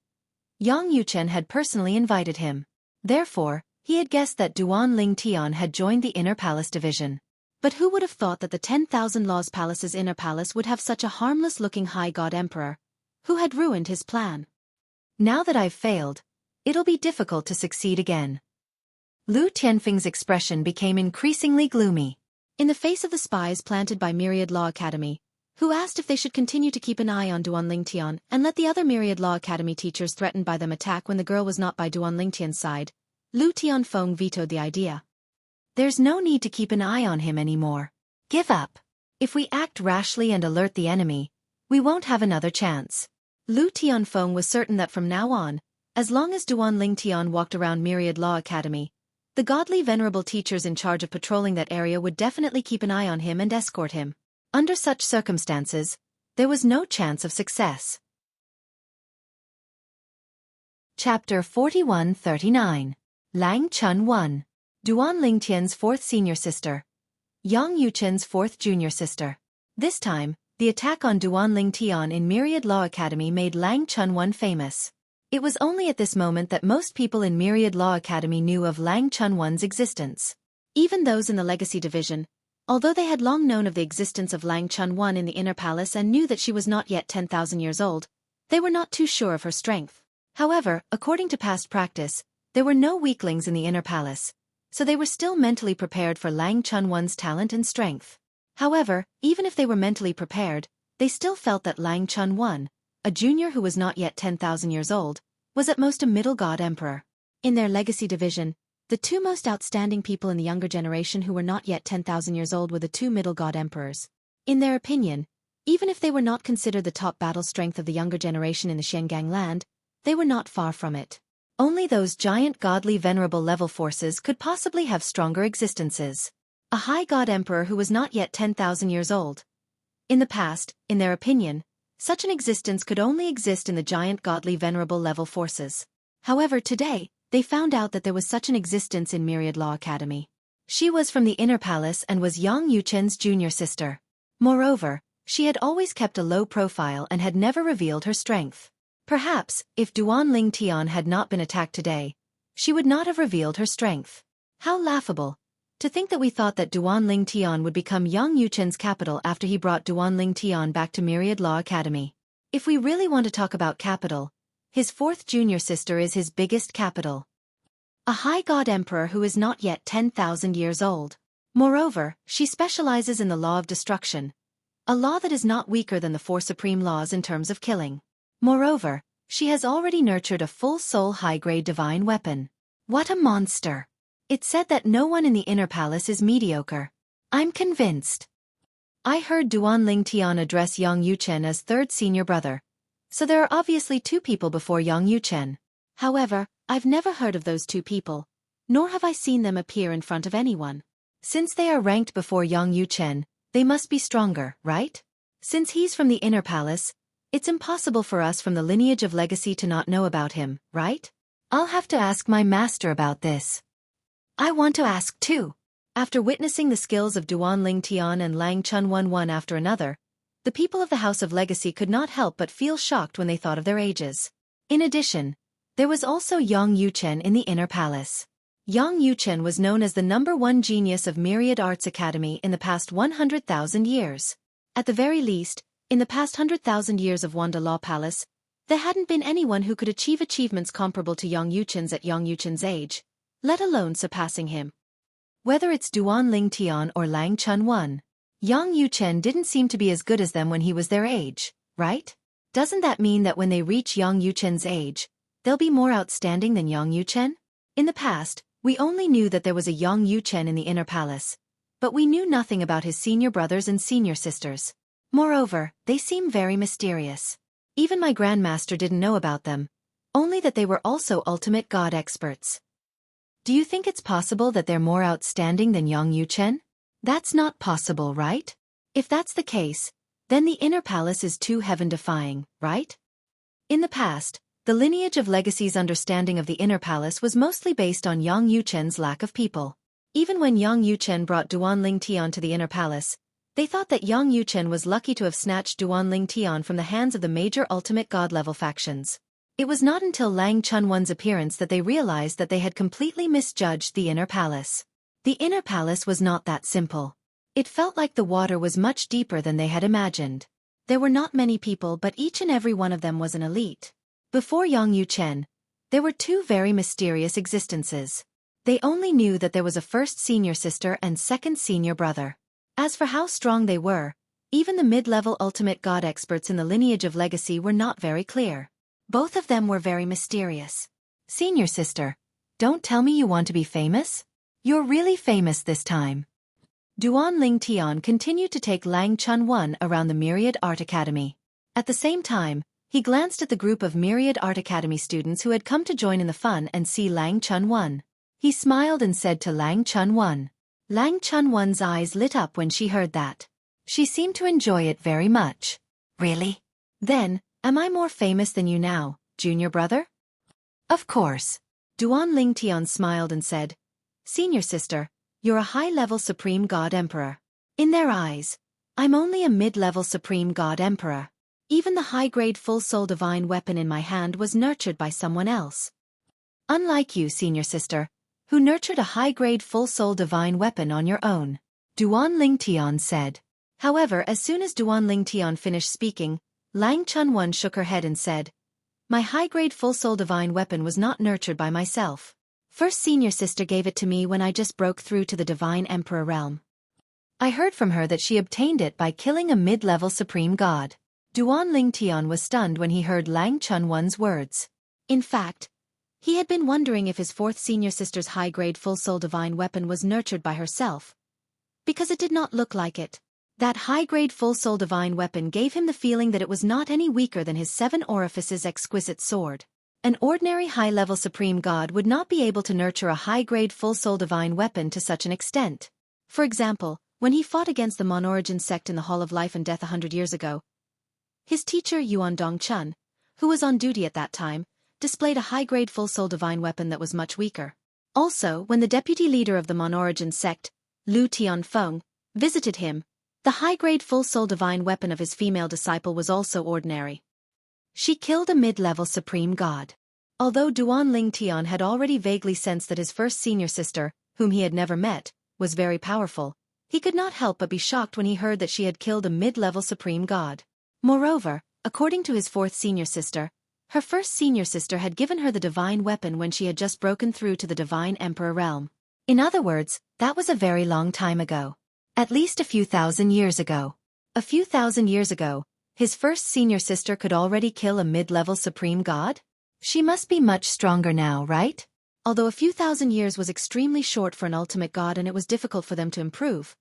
Yang Yuchen had personally invited him. Therefore, he had guessed that Duan Lingtian had joined the Inner Palace Division. But who would have thought that the 10,000 Laws Palace's Inner Palace would have such a harmless-looking High God Emperor, who had ruined his plan? Now that I've failed, it'll be difficult to succeed again. Lu Tianfeng's expression became increasingly gloomy. In the face of the spies planted by Myriad Law Academy, who asked if they should continue to keep an eye on Duan Lingtian and let the other Myriad Law Academy teachers threatened by them attack when the girl was not by Duan Lingtian's side, Lu Tianfeng vetoed the idea. There's no need to keep an eye on him anymore. Give up. If we act rashly and alert the enemy, we won't have another chance. Lu Tianfeng was certain that from now on, as long as Duan Ling Tian walked around Myriad Law Academy, the godly venerable teachers in charge of patrolling that area would definitely keep an eye on him and escort him. Under such circumstances, there was no chance of success. Chapter 41-39. Lang Chun 1. Duan Ling Tian's fourth senior sister. Yang Yuchen's fourth junior sister. This time, the attack on Duan Ling Tian in Myriad Law Academy made Lang Chun 1 famous. It was only at this moment that most people in Myriad Law Academy knew of Lang Chun 1's existence. Even those in the Legacy Division, although they had long known of the existence of Lang Chun 1 in the Inner Palace and knew that she was not yet 10,000 years old, they were not too sure of her strength. However, according to past practice, there were no weaklings in the Inner Palace, so they were still mentally prepared for Lang Chun 1's talent and strength. However, even if they were mentally prepared, they still felt that Lang Chun 1, a junior who was not yet 10,000 years old, was at most a middle god emperor. In their Legacy Division, the two most outstanding people in the younger generation who were not yet 10,000 years old were the two middle god emperors. In their opinion, even if they were not considered the top battle strength of the younger generation in the Xiangang land, they were not far from it. Only those giant godly venerable level forces could possibly have stronger existences. A high god emperor who was not yet 10,000 years old. In the past, in their opinion, such an existence could only exist in the giant godly venerable level forces. However, today, they found out that there was such an existence in Myriad Law Academy. She was from the Inner Palace and was Yang Yuchen's junior sister. Moreover, she had always kept a low profile and had never revealed her strength. Perhaps, if Duan Ling Tian had not been attacked today, she would not have revealed her strength. How laughable! To think that we thought that Duan Ling Tian would become Yang Yuchen's capital after he brought Duan Ling Tian back to Myriad Law Academy. If we really want to talk about capital, his fourth junior sister is his biggest capital. A high god emperor who is not yet 10,000 years old. Moreover, she specializes in the law of destruction, a law that is not weaker than the four supreme laws in terms of killing. Moreover, she has already nurtured a full-soul high-grade divine weapon. What a monster! It's said that no one in the Inner Palace is mediocre. I'm convinced. I heard Duan Ling Tian address Yang Yuchen as third senior brother, so there are obviously two people before Yang Yuchen. However, I've never heard of those two people, nor have I seen them appear in front of anyone. Since they are ranked before Yang Yuchen, they must be stronger, right? Since he's from the Inner Palace, it's impossible for us from the lineage of legacy to not know about him, right? I'll have to ask my master about this. I want to ask too. After witnessing the skills of Duan Ling Tian and Lang Chun one after another, the people of the House of Legacy could not help but feel shocked when they thought of their ages. In addition, there was also Yang Yuchen in the Inner Palace. Yang Yuchen was known as the #1 genius of Myriad Arts Academy in the past 100,000 years. At the very least, in the past 100,000 years of Wanda Law Palace, there hadn't been anyone who could achieve achievements comparable to Yang Yuchen's at Yang Yuchen's age, let alone surpassing him. Whether it's Duan Ling Tian or Lang Chun 1, Yang Yuchen didn't seem to be as good as them when he was their age, right? Doesn't that mean that when they reach Yang Yuchen's age, they'll be more outstanding than Yang Yuchen? In the past, we only knew that there was a Yang Yuchen in the Inner Palace, but we knew nothing about his senior brothers and senior sisters. Moreover, they seem very mysterious. Even my grandmaster didn't know about them, only that they were also ultimate god experts. Do you think it's possible that they're more outstanding than Yang Yuchen? That's not possible, right? If that's the case, then the Inner Palace is too heaven-defying, right? In the past, the lineage of Legacy's understanding of the Inner Palace was mostly based on Yang Yuchen's lack of people. Even when Yang Yuchen brought Duan Ling Tian to the Inner Palace, they thought that Yang Yuchen was lucky to have snatched Duan Ling Tian from the hands of the major ultimate god-level factions. It was not until Lang Chun 1's appearance that they realized that they had completely misjudged the Inner Palace. The Inner Palace was not that simple. It felt like the water was much deeper than they had imagined. There were not many people, but each and every one of them was an elite. Before Yang Yuchen, there were two very mysterious existences. They only knew that there was a first senior sister and second senior brother. As for how strong they were, even the mid-level ultimate god experts in the lineage of Legacy were not very clear. Both of them were very mysterious. Senior sister, don't tell me you want to be famous? You're really famous this time. Duan Ling Tian continued to take Lang Chun-Wan around the Myriad Art Academy. At the same time, he glanced at the group of Myriad Art Academy students who had come to join in the fun and see Lang Chun-Wan. He smiled and said to Lang Chun-Wan. Lang Chun-Wan's eyes lit up when she heard that. She seemed to enjoy it very much. Really? Then, am I more famous than you now, junior brother? Of course. Duan Ling Tian smiled and said, Senior sister, you're a high-level Supreme God Emperor. In their eyes, I'm only a mid-level Supreme God Emperor. Even the high-grade full-soul divine weapon in my hand was nurtured by someone else. Unlike you, senior sister, who nurtured a high-grade full-soul divine weapon on your own. Duan Ling Tian said. However, as soon as Duan Ling Tian finished speaking, Lang Chun-Wan shook her head and said, My high-grade full-soul divine weapon was not nurtured by myself. First senior sister gave it to me when I just broke through to the divine emperor realm. I heard from her that she obtained it by killing a mid-level supreme god. Duan Ling Tian was stunned when he heard Lang Chun-Wan's words. In fact, he had been wondering if his fourth senior sister's high-grade full-soul divine weapon was nurtured by herself, because it did not look like it. That high-grade full-soul divine weapon gave him the feeling that it was not any weaker than his 7 orifices exquisite sword. An ordinary high-level supreme god would not be able to nurture a high-grade full-soul divine weapon to such an extent. For example, when he fought against the Mon-Origin sect in the Hall of Life and Death 100 years ago, his teacher Yuan Dongchun, who was on duty at that time, displayed a high-grade full-soul divine weapon that was much weaker. Also, when the deputy leader of the Mon-Origin sect, Lu Tianfeng, visited him, the high-grade full-soul divine weapon of his female disciple was also ordinary. She killed a mid-level supreme god. Although Duan Ling Tian had already vaguely sensed that his first senior sister, whom he had never met, was very powerful, he could not help but be shocked when he heard that she had killed a mid-level supreme god. Moreover, according to his fourth senior sister, her first senior sister had given her the divine weapon when she had just broken through to the divine emperor realm. In other words, that was a very long time ago. At least a few thousand years ago. A few thousand years ago, his first senior sister could already kill a mid-level supreme god? She must be much stronger now, right? Although a few thousand years was extremely short for an ultimate god and it was difficult for them to improve,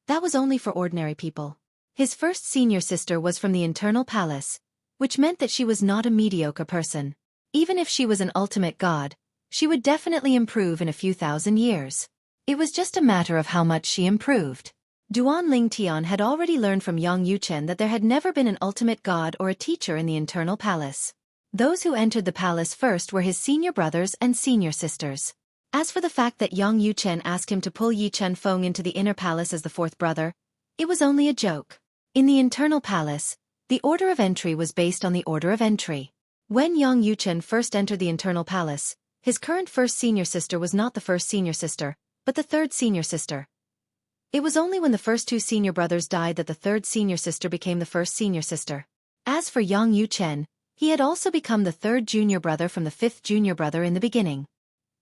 that was only for ordinary people. His first senior sister was from the internal palace, which meant that she was not a mediocre person. Even if she was an ultimate god, she would definitely improve in a few thousand years. It was just a matter of how much she improved. Duan Ling Tian had already learned from Yang Yuchen that there had never been an ultimate god or a teacher in the internal palace. Those who entered the palace first were his senior brothers and senior sisters. As for the fact that Yang Yuchen asked him to pull Yi Chen-Feng into the inner palace as the fourth brother, it was only a joke. In the internal palace, the order of entry was based on the order of entry. When Yang Yuchen first entered the internal palace, his current first senior sister was not the first senior sister, but the third senior sister. It was only when the first two senior brothers died that the third senior sister became the first senior sister. As for Yang Yuchen, he had also become the third junior brother from the fifth junior brother in the beginning.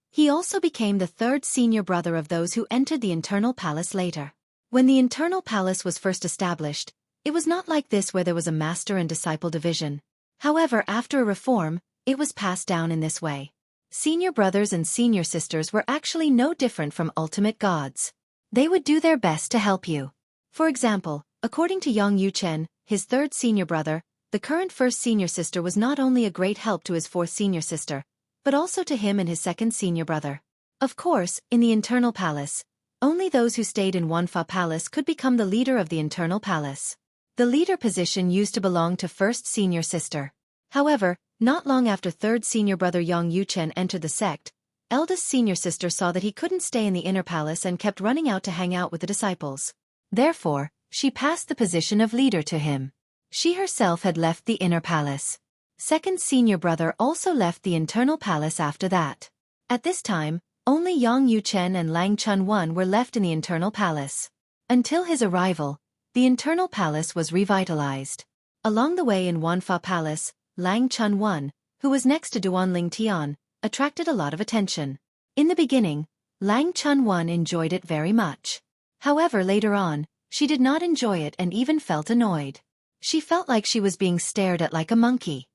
He also became the third senior brother of those who entered the internal palace later. When the internal palace was first established, it was not like this where there was a master and disciple division. However, after a reform, it was passed down in this way. Senior brothers and senior sisters were actually no different from ultimate gods. They would do their best to help you. For example, according to Yang Yuchen, his third senior brother, the current first senior sister was not only a great help to his fourth senior sister, but also to him and his second senior brother. Of course, in the internal palace, only those who stayed in Wanfa Palace could become the leader of the internal palace. The leader position used to belong to first senior sister. However, not long after third senior brother Yang Yuchen entered the sect, eldest senior sister saw that he couldn't stay in the inner palace and kept running out to hang out with the disciples. Therefore, she passed the position of leader to him. She herself had left the inner palace. Second senior brother also left the internal palace after that. At this time, only Yang Yuchen and Lang Chun-Wan were left in the internal palace. Until his arrival, the internal palace was revitalized. Along the way in Wanfa Palace, Lang Chun-Wan, who was next to Duan Ling Tian, attracted a lot of attention. In the beginning, Lang Chun-Wan enjoyed it very much. However, later on, she did not enjoy it and even felt annoyed. She felt like she was being stared at like a monkey.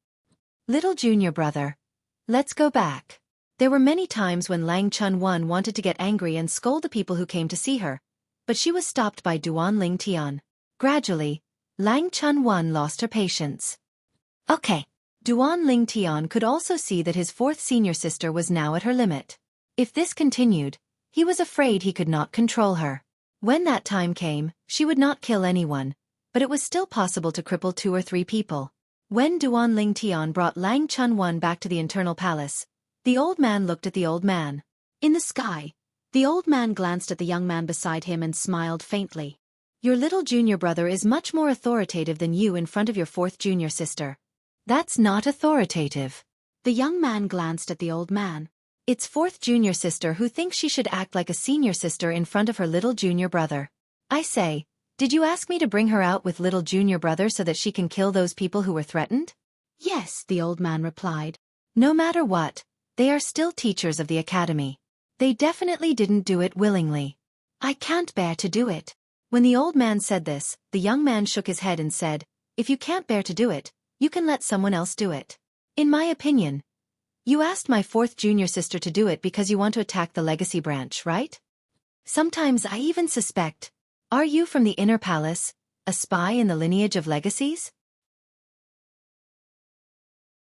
Little junior brother, let's go back. There were many times when Lang Chun-Wan wanted to get angry and scold the people who came to see her, but she was stopped by Duan Ling Tian. Gradually, Lang Chun-wan lost her patience. Okay. Duan Ling Tian could also see that his fourth senior sister was now at her limit. If this continued, he was afraid he could not control her. When that time came, she would not kill anyone, but it was still possible to cripple 2 or 3 people. When Duan Ling Tian brought Lang Chun-wan back to the internal palace, the old man looked at the old man. In the sky, the old man glanced at the young man beside him and smiled faintly. Your little junior brother is much more authoritative than you in front of your fourth junior sister. That's not authoritative. The young man glanced at the old man. It's fourth junior sister who thinks she should act like a senior sister in front of her little junior brother. I say, did you ask me to bring her out with little junior brother so that she can kill those people who were threatened? Yes, the old man replied. No matter what, they are still teachers of the academy. They definitely didn't do it willingly. I can't bear to do it. When the old man said this, the young man shook his head and said, if you can't bear to do it, you can let someone else do it. In my opinion, you asked my fourth junior sister to do it because you want to attack the legacy branch, right? Sometimes I even suspect, are you from the inner palace, a spy in the lineage of legacies?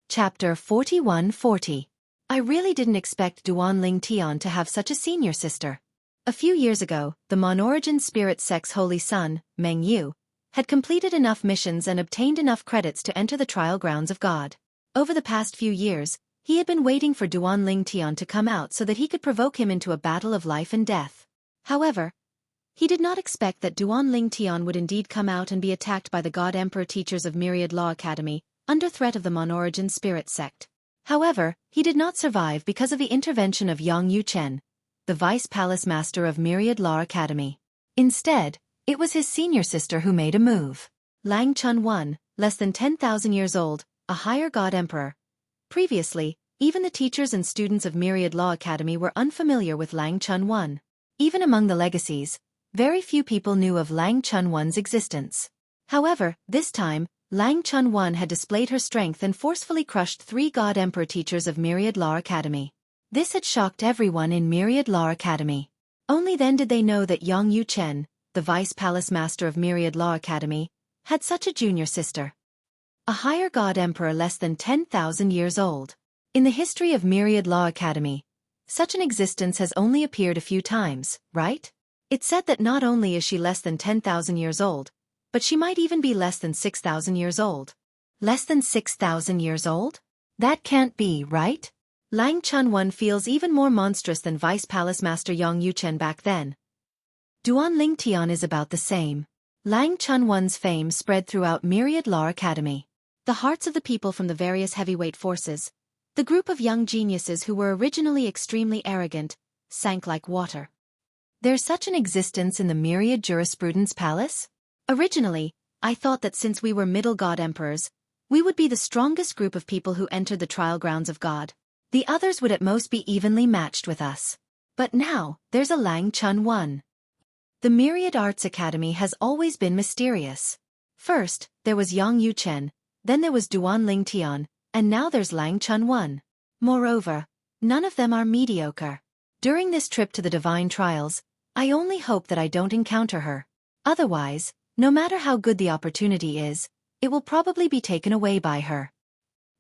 Chapter 4140. I really didn't expect Duan Ling Tian to have such a senior sister. A few years ago, the Monorigin Spirit Sect's holy son, Meng Yu, had completed enough missions and obtained enough credits to enter the trial grounds of God. Over the past few years, he had been waiting for Duan Ling Tian to come out so that he could provoke him into a battle of life and death. However, he did not expect that Duan Ling Tian would indeed come out and be attacked by the God Emperor teachers of Myriad Law Academy, under threat of the Monorigin Spirit Sect. However, he did not survive because of the intervention of Yang Yu Chen, the Vice Palace Master of Myriad Law Academy. Instead, it was his senior sister who made a move. Lang Chun-wan, less than 10,000 years old, a higher God Emperor. Previously, even the teachers and students of Myriad Law Academy were unfamiliar with Lang Chun-wan. Even among the legacies, very few people knew of Lang Chun-wan's existence. However, this time, Lang Chun-wan had displayed her strength and forcefully crushed 3 God Emperor teachers of Myriad Law Academy. This had shocked everyone in Myriad Law Academy. Only then did they know that Yang Yu Chen, the Vice Palace Master of Myriad Law Academy, had such a junior sister. A higher God Emperor less than 10,000 years old. In the history of Myriad Law Academy, such an existence has only appeared a few times, right? It's said that not only is she less than 10,000 years old, but she might even be less than 6,000 years old. Less than 6,000 years old? That can't be, right? Lang Chun-wan feels even more monstrous than Vice Palace Master Yang Yu Chen back then. Duan Ling Tian is about the same. Lang Chun-wan's fame spread throughout Myriad Law Academy. The hearts of the people from the various heavyweight forces, the group of young geniuses who were originally extremely arrogant, sank like water. There's such an existence in the Myriad Jurisprudence Palace? Originally, I thought that since we were middle God Emperors, we would be the strongest group of people who entered the trial grounds of God. The others would at most be evenly matched with us. But now, there's a Lang Chun-wan. The Myriad Arts Academy has always been mysterious. First, there was Yang Yu Chen, then there was Duan Ling Tian, and now there's Lang Chun-wan. Moreover, none of them are mediocre. During this trip to the Divine Trials, I only hope that I don't encounter her. Otherwise, no matter how good the opportunity is, it will probably be taken away by her.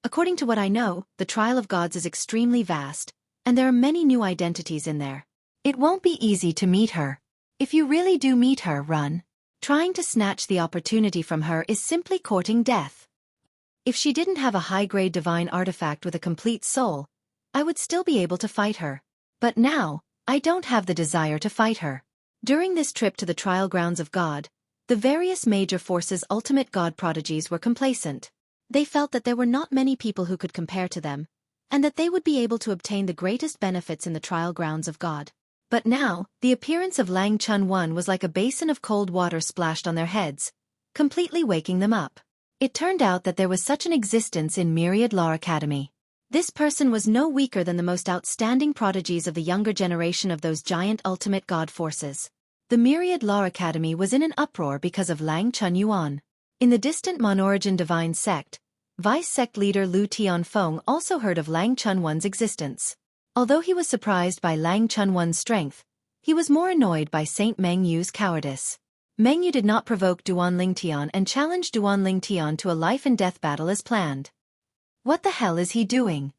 According to what I know, the Trial of Gods is extremely vast, and there are many new identities in there. It won't be easy to meet her. If you really do meet her, run. Trying to snatch the opportunity from her is simply courting death. If she didn't have a high-grade divine artifact with a complete soul, I would still be able to fight her. But now, I don't have the desire to fight her. During this trip to the trial grounds of God, the various major forces' ultimate God prodigies were complacent. They felt that there were not many people who could compare to them, and that they would be able to obtain the greatest benefits in the trial grounds of God. But now, the appearance of Lang Chun-wan was like a basin of cold water splashed on their heads, completely waking them up. It turned out that there was such an existence in Myriad Law Academy. This person was no weaker than the most outstanding prodigies of the younger generation of those giant ultimate God forces. The Myriad Law Academy was in an uproar because of Lang Chun-yuan. In the distant Monorigin Divine Sect, Vice Sect leader Lu Tianfeng also heard of Lang Chun-wan's existence. Although he was surprised by Lang Chun-wan's strength, He was more annoyed by Saint Meng Yu's cowardice. Meng Yu did not provoke Duan Lingtian and challenged Duan Lingtian to a life-and-death battle as planned. What the hell is he doing?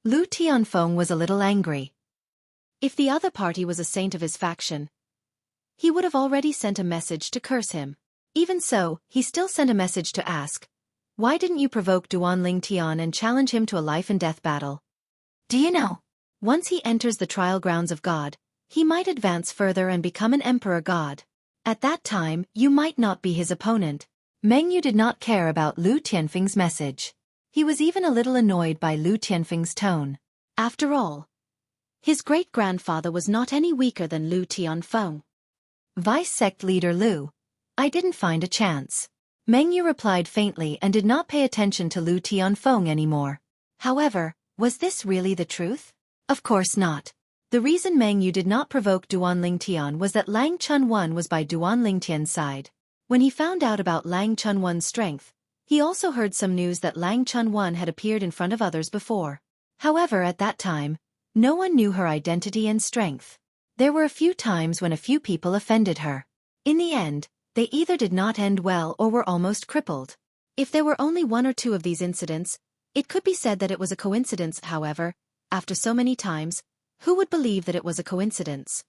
Lu Tianfeng was a little angry. If the other party was a saint of his faction, he would have already sent a message to curse him. Even so, he still sent a message to ask, why didn't you provoke Duan Lingtian and challenge him to a life-and-death battle? Do you know? Once he enters the trial grounds of God, he might advance further and become an emperor god. At that time, you might not be his opponent. Meng Yu did not care about Lu Tianfeng's message. He was even a little annoyed by Lu Tianfeng's tone. After all, his great-grandfather was not any weaker than Lu Tianfeng. Vice sect leader Lu, I didn't find a chance. Meng Yu replied faintly and did not pay attention to Lu Tianfeng anymore. However, was this really the truth? Of course not. The reason Meng Yu did not provoke Duan Lingtian was that Lang Chunwan was by Duan Lingtian's side. When he found out about Lang Chunwan's strength, he also heard some news that Lang Chunwan had appeared in front of others before. However, at that time, no one knew her identity and strength. There were a few times when a few people offended her. In the end, they either did not end well or were almost crippled. If there were only one or two of these incidents, it could be said that it was a coincidence. However, after so many times, who would believe that it was a coincidence?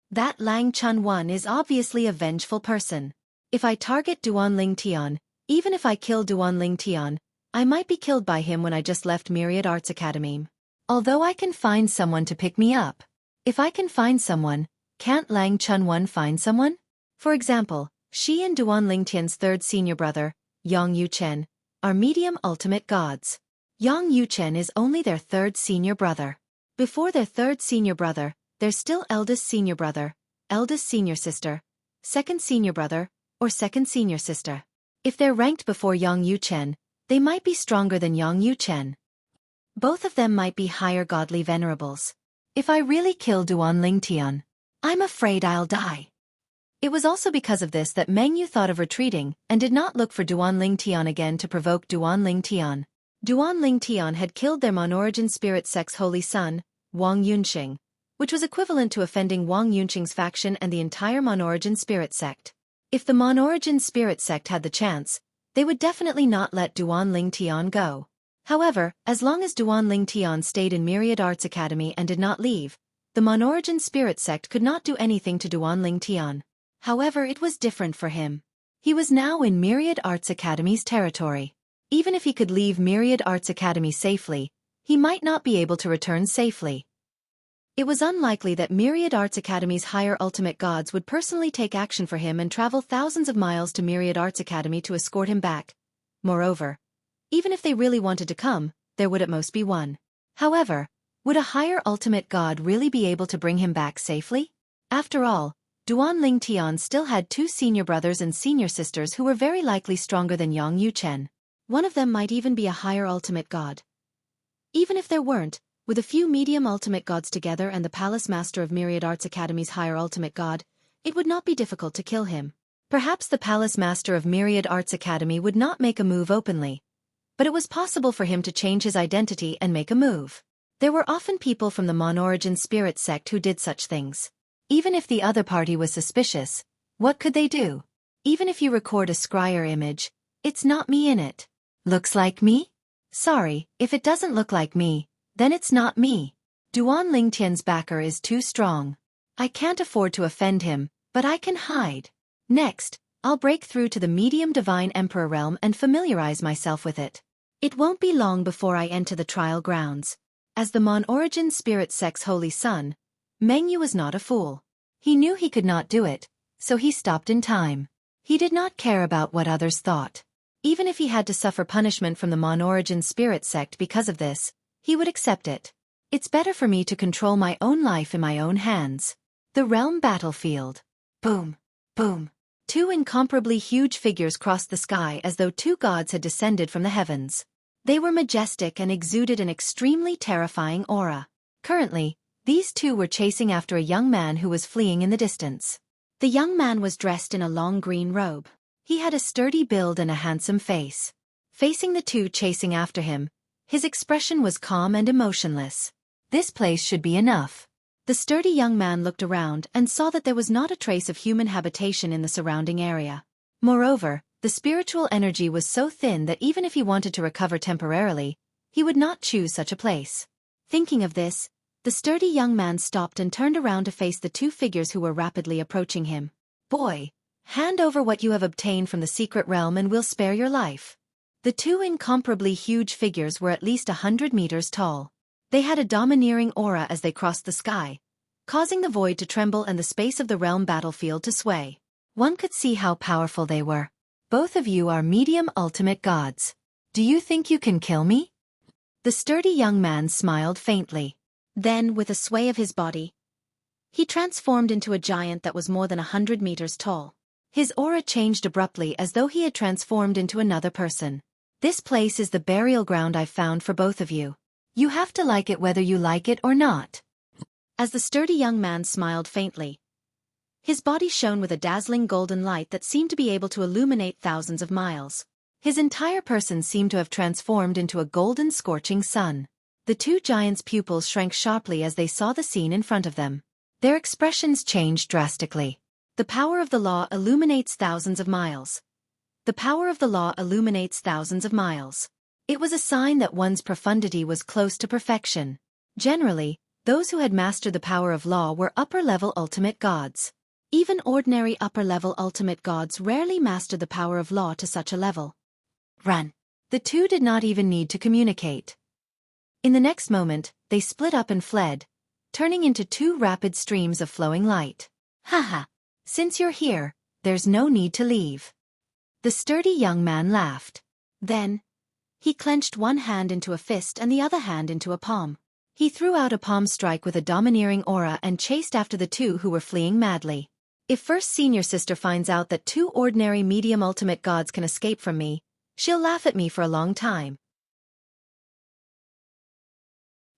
That Lang Chunwan is obviously a vengeful person. If I target Duan Lingtian, even if I kill Duan Lingtian, I might be killed by him when I just left Myriad Arts Academy. Although I can find someone to pick me up. If I can find someone, can't Lang Chunwan find someone? For example, she and Duan Lingtian's third senior brother, Yang Yuchen, are medium ultimate gods. Yang Yuchen is only their third senior brother. Before their third senior brother, there's still eldest senior brother, eldest senior sister, second senior brother, or second senior sister. If they're ranked before Yang Yuchen, they might be stronger than Yang Yuchen. Both of them might be higher godly venerables. If I really kill Duan Lingtian, I'm afraid I'll die. It was also because of this that Meng Yu thought of retreating and did not look for Duan Lingtian again to provoke Duan Lingtian. Duan Lingtian had killed their Monorigin spirit sect's holy son, Wang Yunxing, which was equivalent to offending Wang Yunxing's faction and the entire Monorigin spirit sect. If the Monorigin spirit sect had the chance, they would definitely not let Duan Lingtian go. However, as long as Duan Lingtian stayed in Myriad Arts Academy and did not leave, the Monorigin spirit sect could not do anything to Duan Lingtian. However, it was different for him. He was now in Myriad Arts Academy's territory. Even if he could leave Myriad Arts Academy safely, he might not be able to return safely. It was unlikely that Myriad Arts Academy's higher ultimate gods would personally take action for him and travel thousands of miles to Myriad Arts Academy to escort him back. Moreover, even if they really wanted to come, there would at most be one. However, would a higher ultimate god really be able to bring him back safely? After all, Duan Lingtian still had two senior brothers and senior sisters who were very likely stronger than Yang Yuchen. One of them might even be a higher ultimate god. Even if there weren't, with a few medium ultimate gods together and the Palace Master of Myriad Arts Academy's higher ultimate god, it would not be difficult to kill him. Perhaps the Palace Master of Myriad Arts Academy would not make a move openly, but it was possible for him to change his identity and make a move. There were often people from the Monorigin spirit sect who did such things. Even if the other party was suspicious, what could they do? Even if you record a scryer image, it's not me in it. Looks like me? Sorry, if it doesn't look like me, then it's not me. Duan Lingtian's backer is too strong. I can't afford to offend him, but I can hide. Next, I'll break through to the medium divine emperor realm and familiarize myself with it. It won't be long before I enter the trial grounds. As the Monorigin spirit sect's holy son, Meng Yu was not a fool. He knew he could not do it, so he stopped in time. He did not care about what others thought. Even if he had to suffer punishment from the Monorigin spirit sect because of this, he would accept it. It's better for me to control my own life in my own hands. The realm battlefield. Boom, boom. Two incomparably huge figures crossed the sky as though two gods had descended from the heavens. They were majestic and exuded an extremely terrifying aura. Currently, these two were chasing after a young man who was fleeing in the distance. The young man was dressed in a long green robe. He had a sturdy build and a handsome face. Facing the two chasing after him, his expression was calm and emotionless. This place should be enough. The sturdy young man looked around and saw that there was not a trace of human habitation in the surrounding area. Moreover, the spiritual energy was so thin that even if he wanted to recover temporarily, he would not choose such a place. Thinking of this, the sturdy young man stopped and turned around to face the two figures who were rapidly approaching him. "Boy, hand over what you have obtained from the secret realm and we'll spare your life." The two incomparably huge figures were at least 100 meters tall. They had a domineering aura as they crossed the sky, causing the void to tremble and the space of the realm battlefield to sway. One could see how powerful they were. "Both of you are medium ultimate gods. Do you think you can kill me?" The sturdy young man smiled faintly. Then, with a sway of his body, he transformed into a giant that was more than 100 meters tall. His aura changed abruptly as though he had transformed into another person. "This place is the burial ground I've found for both of you. You have to like it whether you like it or not." As the sturdy young man smiled faintly, his body shone with a dazzling golden light that seemed to be able to illuminate thousands of miles. His entire person seemed to have transformed into a golden scorching sun. The two giants' pupils shrank sharply as they saw the scene in front of them. Their expressions changed drastically. The power of the law illuminates thousands of miles. The power of the law illuminates thousands of miles. It was a sign that one's profundity was close to perfection. Generally, those who had mastered the power of law were upper-level ultimate gods. Even ordinary upper-level ultimate gods rarely mastered the power of law to such a level. "Run." The two did not even need to communicate. In the next moment, they split up and fled, turning into two rapid streams of flowing light. "Haha. Since you're here, there's no need to leave." The sturdy young man laughed. Then, he clenched one hand into a fist and the other hand into a palm. He threw out a palm strike with a domineering aura and chased after the two who were fleeing madly. "If first senior sister finds out that two ordinary medium ultimate gods can escape from me, she'll laugh at me for a long time."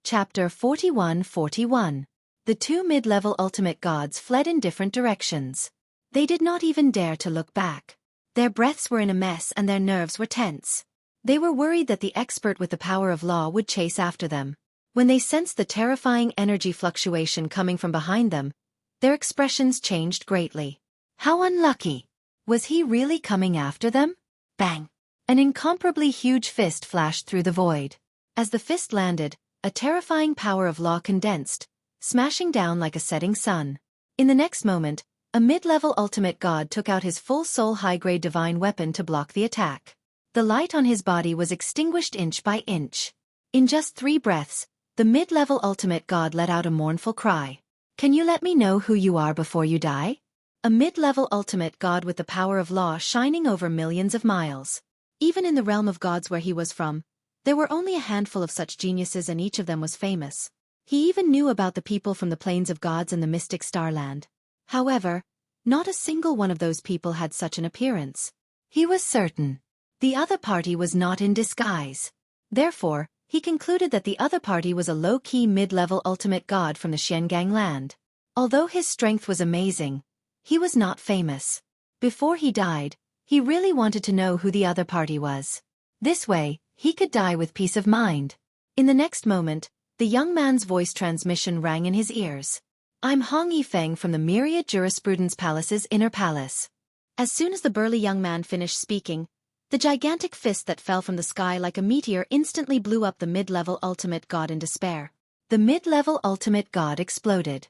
Chapter 41-41. The two mid-level ultimate gods fled in different directions. They did not even dare to look back. Their breaths were in a mess and their nerves were tense. They were worried that the expert with the power of law would chase after them. When they sensed the terrifying energy fluctuation coming from behind them, their expressions changed greatly. How unlucky! Was he really coming after them? Bang! An incomparably huge fist flashed through the void. As the fist landed, a terrifying power of law condensed, smashing down like a setting sun. In the next moment, a mid-level ultimate god took out his full soul high-grade divine weapon to block the attack. The light on his body was extinguished inch by inch. In just 3 breaths, the mid-level ultimate god let out a mournful cry. "Can you let me know who you are before you die?" A mid-level ultimate god with the power of law shining over millions of miles. Even in the realm of gods where he was from, there were only a handful of such geniuses and each of them was famous. He even knew about the people from the plains of gods and the mystic starland. However, not a single one of those people had such an appearance. He was certain the other party was not in disguise. Therefore, he concluded that the other party was a low-key mid-level ultimate god from the Xiangang land. Although his strength was amazing, he was not famous. Before he died, he really wanted to know who the other party was. This way, he could die with peace of mind. In the next moment, the young man's voice transmission rang in his ears. "I'm Hong Yifeng from the Myriad Jurisprudence Palace's inner palace." As soon as the burly young man finished speaking, the gigantic fist that fell from the sky like a meteor instantly blew up the mid-level ultimate god in despair. The mid-level ultimate god exploded.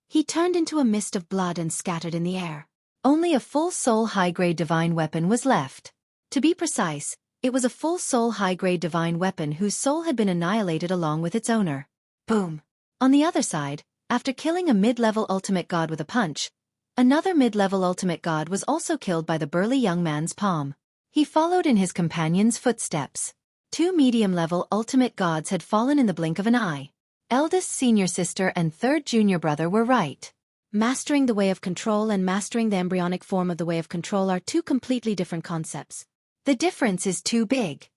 He turned into a mist of blood and scattered in the air. Only a full soul high-grade divine weapon was left. To be precise, it was a full soul high-grade divine weapon whose soul had been annihilated along with its owner. Boom! On the other side, after killing a mid-level ultimate god with a punch, another mid-level ultimate god was also killed by the burly young man's palm. He followed in his companion's footsteps. 2 medium-level ultimate gods had fallen in the blink of an eye. Eldest senior sister and third junior brother were right. Mastering the way of control and mastering the embryonic form of the way of control are 2 completely different concepts. The difference is too big.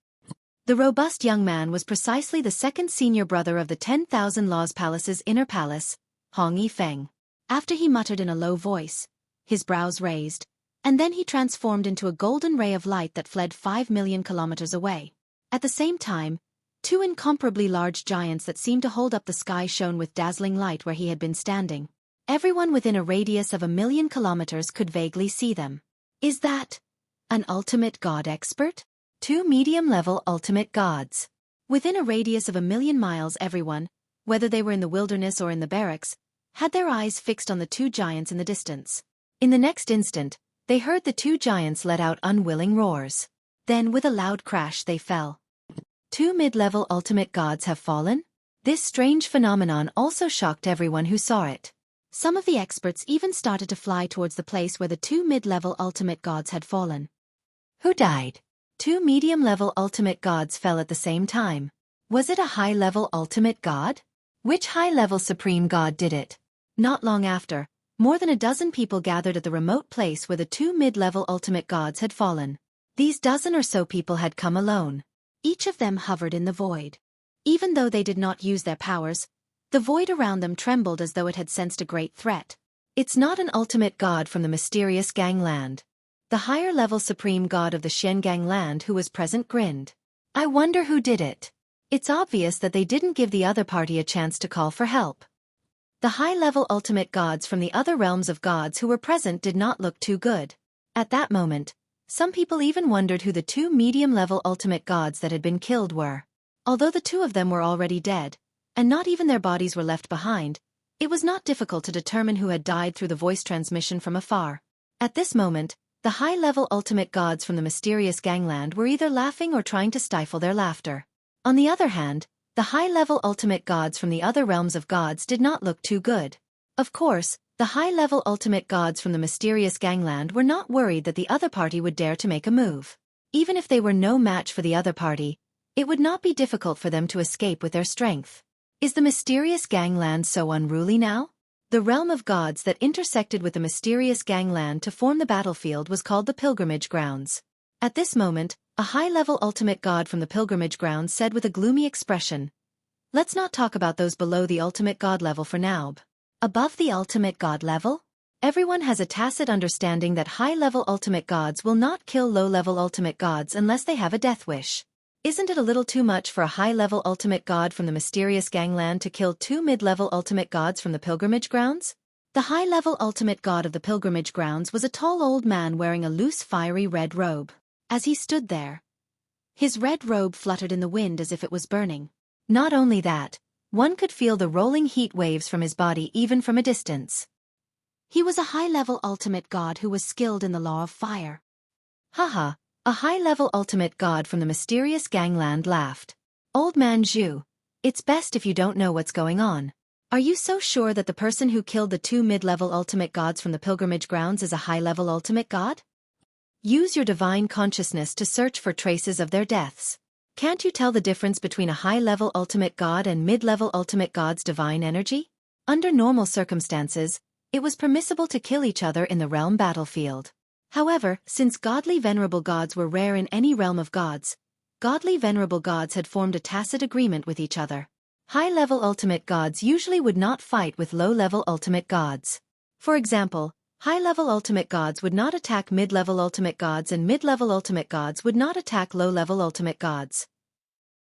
The robust young man was precisely the second senior brother of the 10,000 Laws Palace's inner palace, Hong Yifeng. After he muttered in a low voice, his brows raised, and then he transformed into a golden ray of light that fled 5 million kilometers away. At the same time, Two incomparably large giants that seemed to hold up the sky shone with dazzling light where he had been standing. Everyone within a radius of 1,000,000 kilometers could vaguely see them. Is that an ultimate god expert? Two medium-level ultimate gods. Within a radius of 1,000,000 miles, everyone, whether they were in the wilderness or in the barracks, had their eyes fixed on the two giants in the distance. In the next instant, they heard the two giants let out unwilling roars. Then with a loud crash they fell. Two mid-level ultimate gods have fallen? This strange phenomenon also shocked everyone who saw it. Some of the experts even started to fly towards the place where the two mid-level ultimate gods had fallen. Who died? Two medium-level ultimate gods fell at the same time. Was it a high-level ultimate god? Which high-level supreme god did it? Not long after, more than a dozen people gathered at the remote place where the two mid-level ultimate gods had fallen. These dozen or so people had come alone. Each of them hovered in the void. Even though they did not use their powers, the void around them trembled as though it had sensed a great threat. It's not an ultimate god from the mysterious gangland. The higher-level supreme god of the Xueqi land who was present grinned. I wonder who did it. It's obvious that they didn't give the other party a chance to call for help. The high-level ultimate gods from the other realms of gods who were present did not look too good. At that moment, some people even wondered who the two medium-level ultimate gods that had been killed were. Although the two of them were already dead, and not even their bodies were left behind, it was not difficult to determine who had died through the voice transmission from afar. At this moment, the high-level ultimate gods from the mysterious gangland were either laughing or trying to stifle their laughter. On the other hand, the high-level ultimate gods from the other realms of gods did not look too good. Of course, the high-level ultimate gods from the mysterious gangland were not worried that the other party would dare to make a move. Even if they were no match for the other party, it would not be difficult for them to escape with their strength. Is the mysterious gangland so unruly now? The realm of gods that intersected with the mysterious gangland to form the battlefield was called the pilgrimage grounds. At this moment, a high-level ultimate god from the pilgrimage grounds said with a gloomy expression, "Let's not talk about those below the ultimate god level for now. Above the ultimate god level? Everyone has a tacit understanding that high-level ultimate gods will not kill low-level ultimate gods unless they have a death wish. Isn't it a little too much for a high-level ultimate god from the mysterious gangland to kill two mid-level ultimate gods from the pilgrimage grounds?" The high-level ultimate god of the pilgrimage grounds was a tall old man wearing a loose fiery red robe. As he stood there, his red robe fluttered in the wind as if it was burning. Not only that, one could feel the rolling heat waves from his body even from a distance. He was a high-level ultimate god who was skilled in the law of fire. Haha, a high-level ultimate god from the mysterious gangland laughed. Old man Zhu, it's best if you don't know what's going on. Are you so sure that the person who killed the two mid-level ultimate gods from the pilgrimage grounds is a high-level ultimate god? Use your divine consciousness to search for traces of their deaths. Can't you tell the difference between a high-level ultimate god and mid-level ultimate god's divine energy? Under normal circumstances, it was permissible to kill each other in the realm battlefield. However, since godly venerable gods were rare in any realm of gods, godly venerable gods had formed a tacit agreement with each other. High-level ultimate gods usually would not fight with low-level ultimate gods. For example, high-level ultimate gods would not attack mid-level ultimate gods and mid-level ultimate gods would not attack low-level ultimate gods.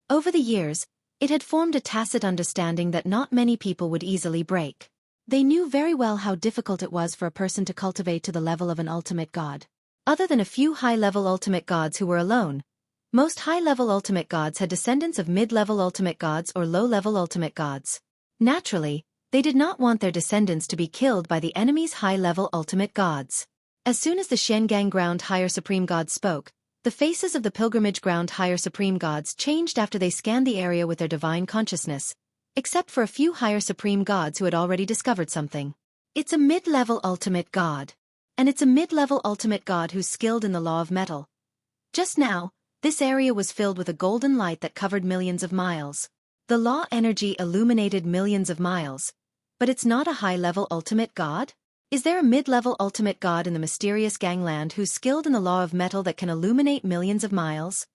Over the years, it had formed a tacit understanding that not many people would easily break. They knew very well how difficult it was for a person to cultivate to the level of an ultimate god. Other than a few high-level ultimate gods who were alone, most high-level ultimate gods had descendants of mid-level ultimate gods or low-level ultimate gods. Naturally, they did not want their descendants to be killed by the enemy's high-level ultimate gods. As soon as the Xueqi ground higher supreme gods spoke, the faces of the pilgrimage ground higher supreme gods changed after they scanned the area with their divine consciousness, except for a few higher supreme gods who had already discovered something. It's a mid-level ultimate god. And it's a mid-level ultimate god who's skilled in the law of metal. Just now, this area was filled with a golden light that covered millions of miles. The law energy illuminated millions of miles. But it's not a high-level ultimate god? Is there a mid-level ultimate god in the mysterious gangland who's skilled in the law of metal that can illuminate millions of miles?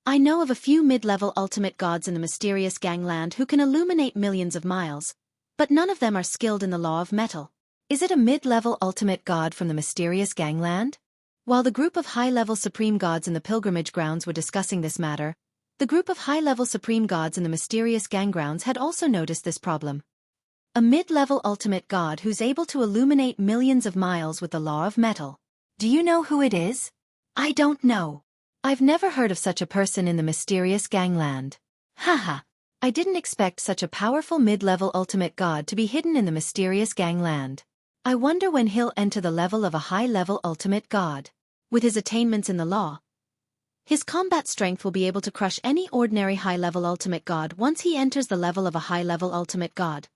I know of a few mid-level ultimate gods in the mysterious gangland who can illuminate millions of miles, but none of them are skilled in the law of metal. Is it a mid-level ultimate god from the mysterious gangland? While the group of high-level supreme gods in the pilgrimage grounds were discussing this matter, The group of high-level supreme gods in the mysterious gang grounds had also noticed this problem. A mid-level ultimate god who's able to illuminate millions of miles with the law of metal. Do you know who it is? I don't know. I've never heard of such a person in the mysterious gangland. Haha. I didn't expect such a powerful mid-level ultimate god to be hidden in the mysterious gangland. I wonder when he'll enter the level of a high-level ultimate god. With his attainments in the law, his combat strength will be able to crush any ordinary high-level ultimate god once he enters the level of a high-level ultimate god.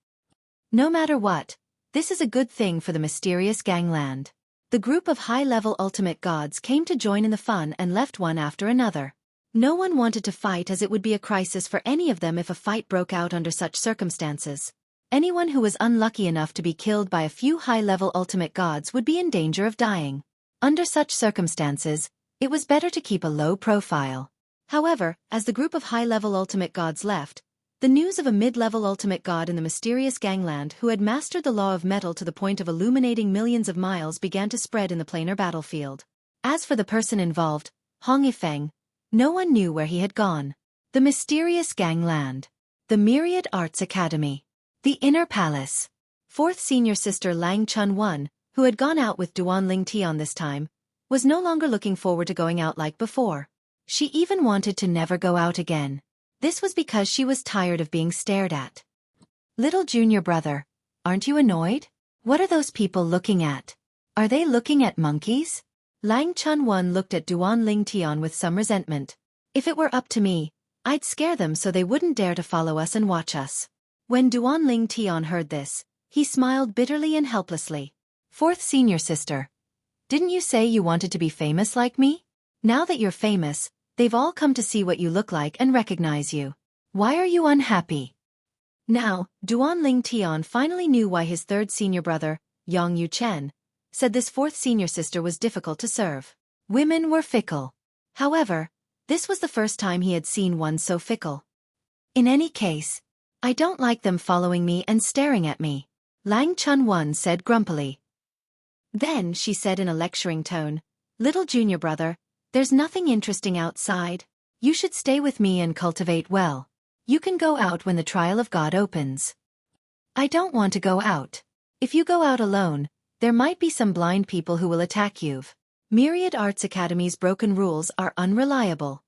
No matter what, this is a good thing for the mysterious gangland. The group of high-level ultimate gods came to join in the fun and left one after another. No one wanted to fight as it would be a crisis for any of them if a fight broke out under such circumstances. Anyone who was unlucky enough to be killed by a few high-level ultimate gods would be in danger of dying. Under such circumstances, it was better to keep a low profile. However, as the group of high-level ultimate gods left, the news of a mid-level ultimate god in the mysterious gangland who had mastered the law of metal to the point of illuminating millions of miles began to spread in the planar battlefield. As for the person involved, Hong Yifeng, no one knew where he had gone. The mysterious gangland. The Myriad Arts Academy. The Inner Palace. Fourth senior sister Lang Chun-won, who had gone out with Duan Ling Tian this time, was no longer looking forward to going out like before. She even wanted to never go out again. This was because she was tired of being stared at. Little junior brother, aren't you annoyed? What are those people looking at? Are they looking at monkeys? Lang Chun-won looked at Duan Ling Tian with some resentment. If it were up to me, I'd scare them so they wouldn't dare to follow us and watch us. When Duan Ling Tian heard this, he smiled bitterly and helplessly. Fourth senior sister, didn't you say you wanted to be famous like me? Now that you're famous, they've all come to see what you look like and recognize you. Why are you unhappy? Now, Duan Ling Tian finally knew why his third senior brother, Yang Yu Chen, said this fourth senior sister was difficult to serve. Women were fickle. However, this was the first time he had seen one so fickle. In any case, I don't like them following me and staring at me, Lang Chun-won said grumpily. Then she said in a lecturing tone, little junior brother, there's nothing interesting outside. You should stay with me and cultivate well. You can go out when the trial of God opens. I don't want to go out. If you go out alone, there might be some blind people who will attack you. Myriad Arts Academy's broken rules are unreliable.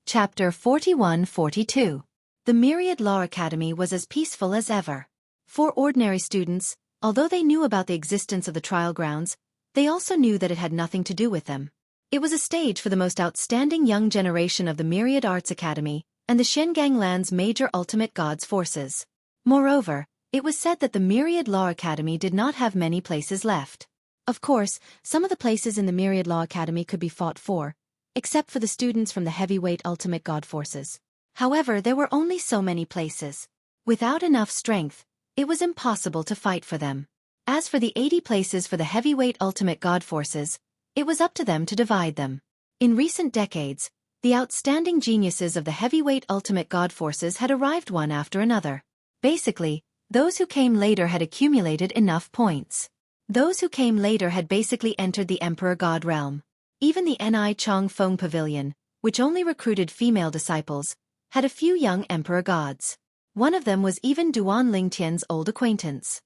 Chapter 41-42. The Myriad Law Academy was as peaceful as ever. For ordinary students, although they knew about the existence of the trial grounds, they also knew that it had nothing to do with them. It was a stage for the most outstanding young generation of the Myriad Arts Academy and the Shengangland's major ultimate gods forces. Moreover, it was said that the Myriad Law Academy did not have many places left. Of course, some of the places in the Myriad Law Academy could be fought for, except for the students from the heavyweight ultimate god forces. However, there were only so many places. Without enough strength, it was impossible to fight for them. As for the 80 places for the heavyweight ultimate god forces, it was up to them to divide them. In recent decades, the outstanding geniuses of the heavyweight ultimate god forces had arrived one after another. Basically, those who came later had accumulated enough points. Those who came later had basically entered the Emperor God realm. Even the Ni Chong Feng Pavilion, which only recruited female disciples, had a few young Emperor gods. One of them was even Duan Ling Tian's old acquaintance,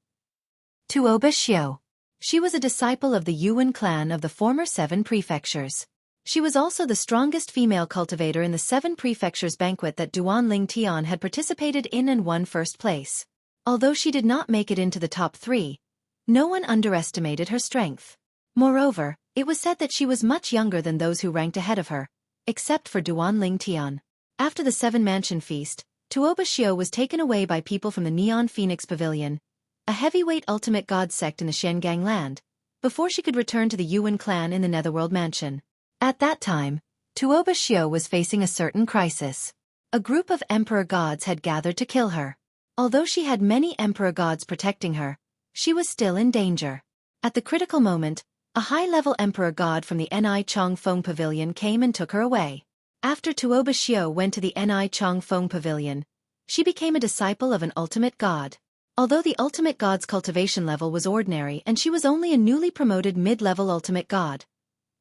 Tuoba Xiu. She was a disciple of the Yuan clan of the former 7 prefectures. She was also the strongest female cultivator in the 7 prefectures banquet that Duan Ling Tian had participated in and won first place. Although she did not make it into the top 3, no one underestimated her strength. Moreover, it was said that she was much younger than those who ranked ahead of her, except for Duan Ling Tian. After the 7-mansion feast, Tuoba Xiu was taken away by people from the Neon Phoenix Pavilion, a heavyweight ultimate god sect in the Shengang land, before she could return to the Yuan clan in the Netherworld Mansion. At that time, Tuoba Xiu was facing a certain crisis. A group of emperor gods had gathered to kill her. Although she had many emperor gods protecting her, she was still in danger. At the critical moment, a high-level emperor god from the Ni Chong Feng Pavilion came and took her away. After Tuoba Xiu went to the Ni Chong Feng Pavilion, she became a disciple of an ultimate god. Although the ultimate god's cultivation level was ordinary and she was only a newly promoted mid-level ultimate god,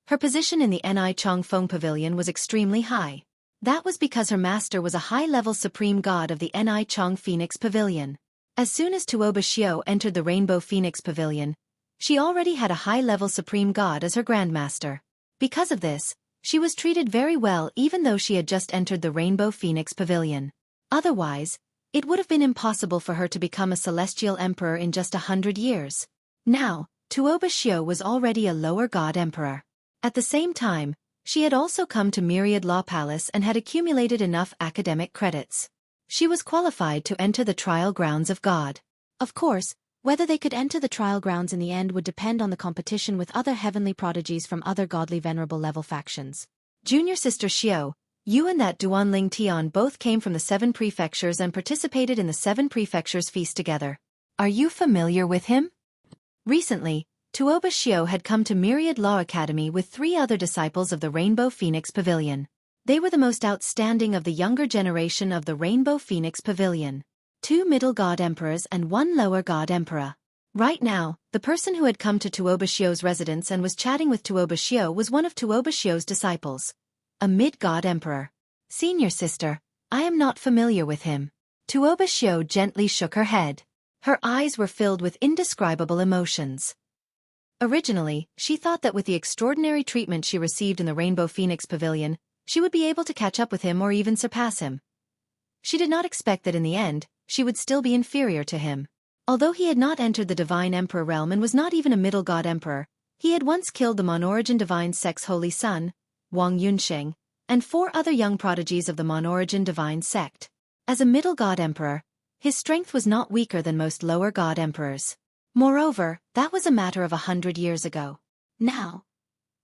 Her position in the Ni Chongfeng Pavilion was extremely high. That was because her master was a high-level supreme god of the Ni Chong Phoenix Pavilion. As soon as Tuoba Xiu entered the Rainbow Phoenix Pavilion, she already had a high-level supreme god as her grandmaster. Because of this, she was treated very well even though she had just entered the Rainbow Phoenix Pavilion. Otherwise, it would have been impossible for her to become a celestial emperor in just 100 years. Now, Tuoba Xiu was already a lower god emperor. At the same time, she had also come to Myriad Law Palace and had accumulated enough academic credits. She was qualified to enter the trial grounds of God. Of course, whether they could enter the trial grounds in the end would depend on the competition with other heavenly prodigies from other godly venerable level factions. Junior sister Xiu, you and that Duanling Tian both came from the 7 prefectures and participated in the 7 prefectures feast together. Are you familiar with him? Recently, Tuoba Xiu had come to Myriad Law Academy with 3 other disciples of the Rainbow Phoenix Pavilion. They were the most outstanding of the younger generation of the Rainbow Phoenix Pavilion. 2 middle god emperors and 1 lower god emperor. Right now, the person who had come to Tuoba Xiu's residence and was chatting with Tuoba Xiu was one of Tuoba Xiu's disciples. A mid-god emperor. Senior sister, I am not familiar with him. Tuoba Xiu gently shook her head. Her eyes were filled with indescribable emotions. Originally, she thought that with the extraordinary treatment she received in the Rainbow Phoenix Pavilion, she would be able to catch up with him or even surpass him. She did not expect that in the end, she would still be inferior to him. Although he had not entered the Divine Emperor realm and was not even a middle god emperor, he had once killed the Monorigin Divine Sect's holy son, Wang Yunsheng, and 4 other young prodigies of the Monorigin Divine Sect. As a middle god emperor, his strength was not weaker than most lower god emperors. Moreover, that was a matter of 100 years ago. Now,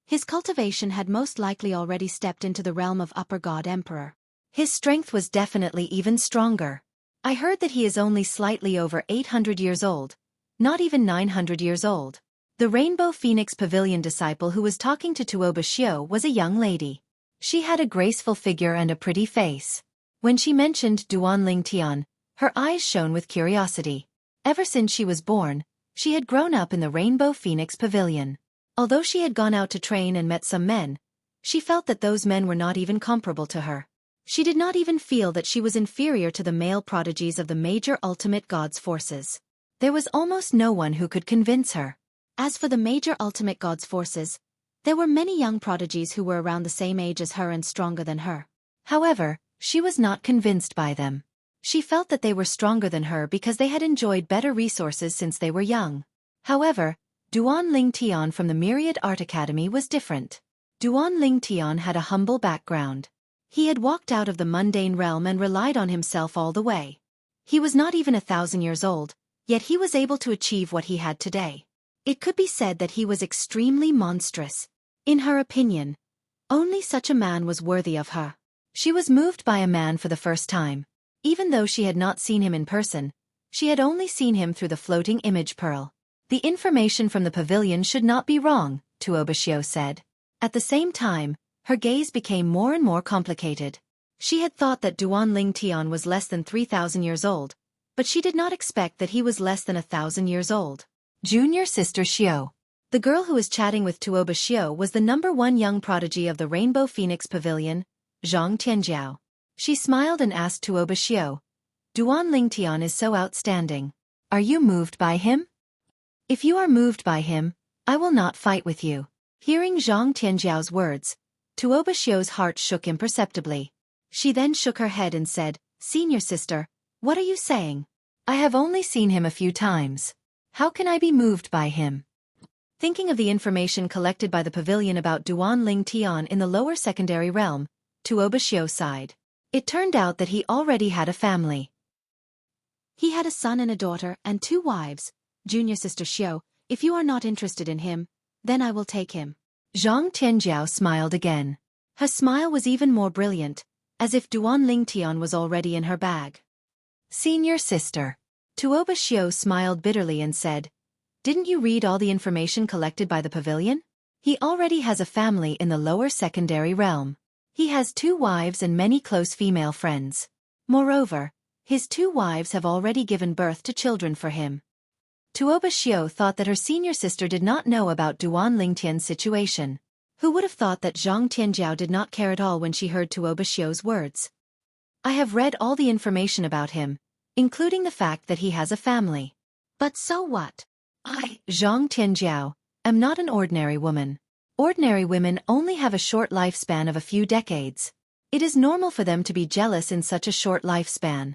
his cultivation had most likely already stepped into the realm of upper god emperor. His strength was definitely even stronger. I heard that he is only slightly over 800 years old, not even 900 years old. The Rainbow Phoenix Pavilion disciple who was talking to Tuoba Xiu was a young lady. She had a graceful figure and a pretty face. When she mentioned Duanling Tian, her eyes shone with curiosity. Ever since she was born, she had grown up in the Rainbow Phoenix Pavilion. Although she had gone out to train and met some men, she felt that those men were not even comparable to her. She did not even feel that she was inferior to the male prodigies of the major ultimate gods' forces. There was almost no one who could convince her. As for the major ultimate gods' forces, there were many young prodigies who were around the same age as her and stronger than her. However, she was not convinced by them. She felt that they were stronger than her because they had enjoyed better resources since they were young. However, Duanling Tian from the Myriad Art Academy was different. Duanling Tian had a humble background. He had walked out of the mundane realm and relied on himself all the way. He was not even 1,000 years old, yet he was able to achieve what he had today. It could be said that he was extremely monstrous. In her opinion, only such a man was worthy of her. She was moved by a man for the first time. Even though she had not seen him in person, she had only seen him through the floating image pearl. The information from the pavilion should not be wrong, Tuoba Xiu said. At the same time, her gaze became more and more complicated. She had thought that Duanling Tian was less than 3,000 years old, but she did not expect that he was less than 1,000 years old. Junior sister Xiu. The girl who was chatting with Tuoba Xiu was the #1 young prodigy of the Rainbow Phoenix Pavilion, Zhang Tianjiao. She smiled and asked Tuoba Xiu, Duanling Tian is so outstanding. Are you moved by him? If you are moved by him, I will not fight with you. Hearing Zhang Tianjiao's words, Tuoba Xiu's heart shook imperceptibly. She then shook her head and said, Senior sister, what are you saying? I have only seen him a few times. How can I be moved by him? Thinking of the information collected by the pavilion about Duanling Tian in the lower secondary realm, Tuoba Xiu sighed. It turned out that he already had a family. He had a son and a daughter and 2 wives. Junior sister Xiu, if you are not interested in him, then I will take him. Zhang Tianjiao smiled again. Her smile was even more brilliant, as if Duanling Tian was already in her bag. Senior sister. Tuoba Xiu smiled bitterly and said, Didn't you read all the information collected by the pavilion? He already has a family in the lower secondary realm. He has 2 wives and many close female friends. Moreover, his 2 wives have already given birth to children for him. Tuoba Xiu thought that her senior sister did not know about Duanling Tian's situation. Who would have thought that Zhang Tianjiao did not care at all when she heard Tuoba Xiu's words? I have read all the information about him, including the fact that he has a family. But so what? I, Zhang Tianjiao, am not an ordinary woman. Ordinary women only have a short lifespan of a few decades. It is normal for them to be jealous in such a short lifespan.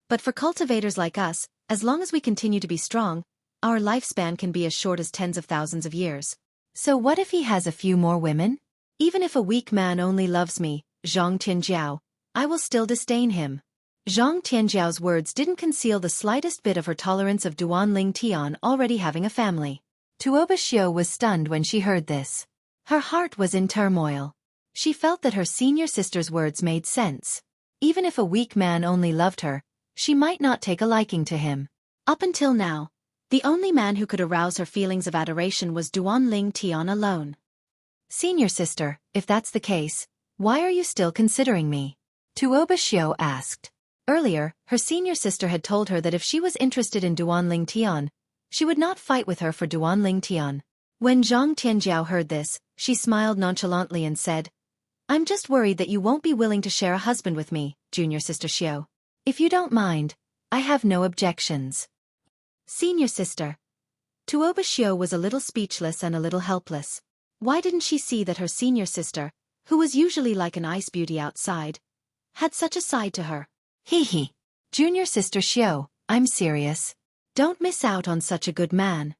But for cultivators like us, as long as we continue to be strong, our lifespan can be as short as tens of thousands of years. So what if he has a few more women? Even if a weak man only loves me, Zhang Tianjiao, I will still disdain him. Zhang Tianjiao's words didn't conceal the slightest bit of her tolerance of Duanling Tian already having a family. Tuoba Xiu was stunned when she heard this. Her heart was in turmoil. She felt that her senior sister's words made sense. Even if a weak man only loved her, she might not take a liking to him. Up until now, the only man who could arouse her feelings of adoration was Duanling Tian alone. Senior sister, if that's the case, why are you still considering me? Tuoba Xiu asked. Earlier, her senior sister had told her that if she was interested in Duanling Tian, she would not fight with her for Duanling Tian. When Zhang Tianjiao heard this, she smiled nonchalantly and said, I'm just worried that you won't be willing to share a husband with me, junior sister Xiu. If you don't mind, I have no objections. Senior sister. Tuoba Xiu was a little speechless and a little helpless. Why didn't she see that her senior sister, who was usually like an ice beauty outside, had such a side to her? Hee. Junior sister Xiu, I'm serious. Don't miss out on such a good man.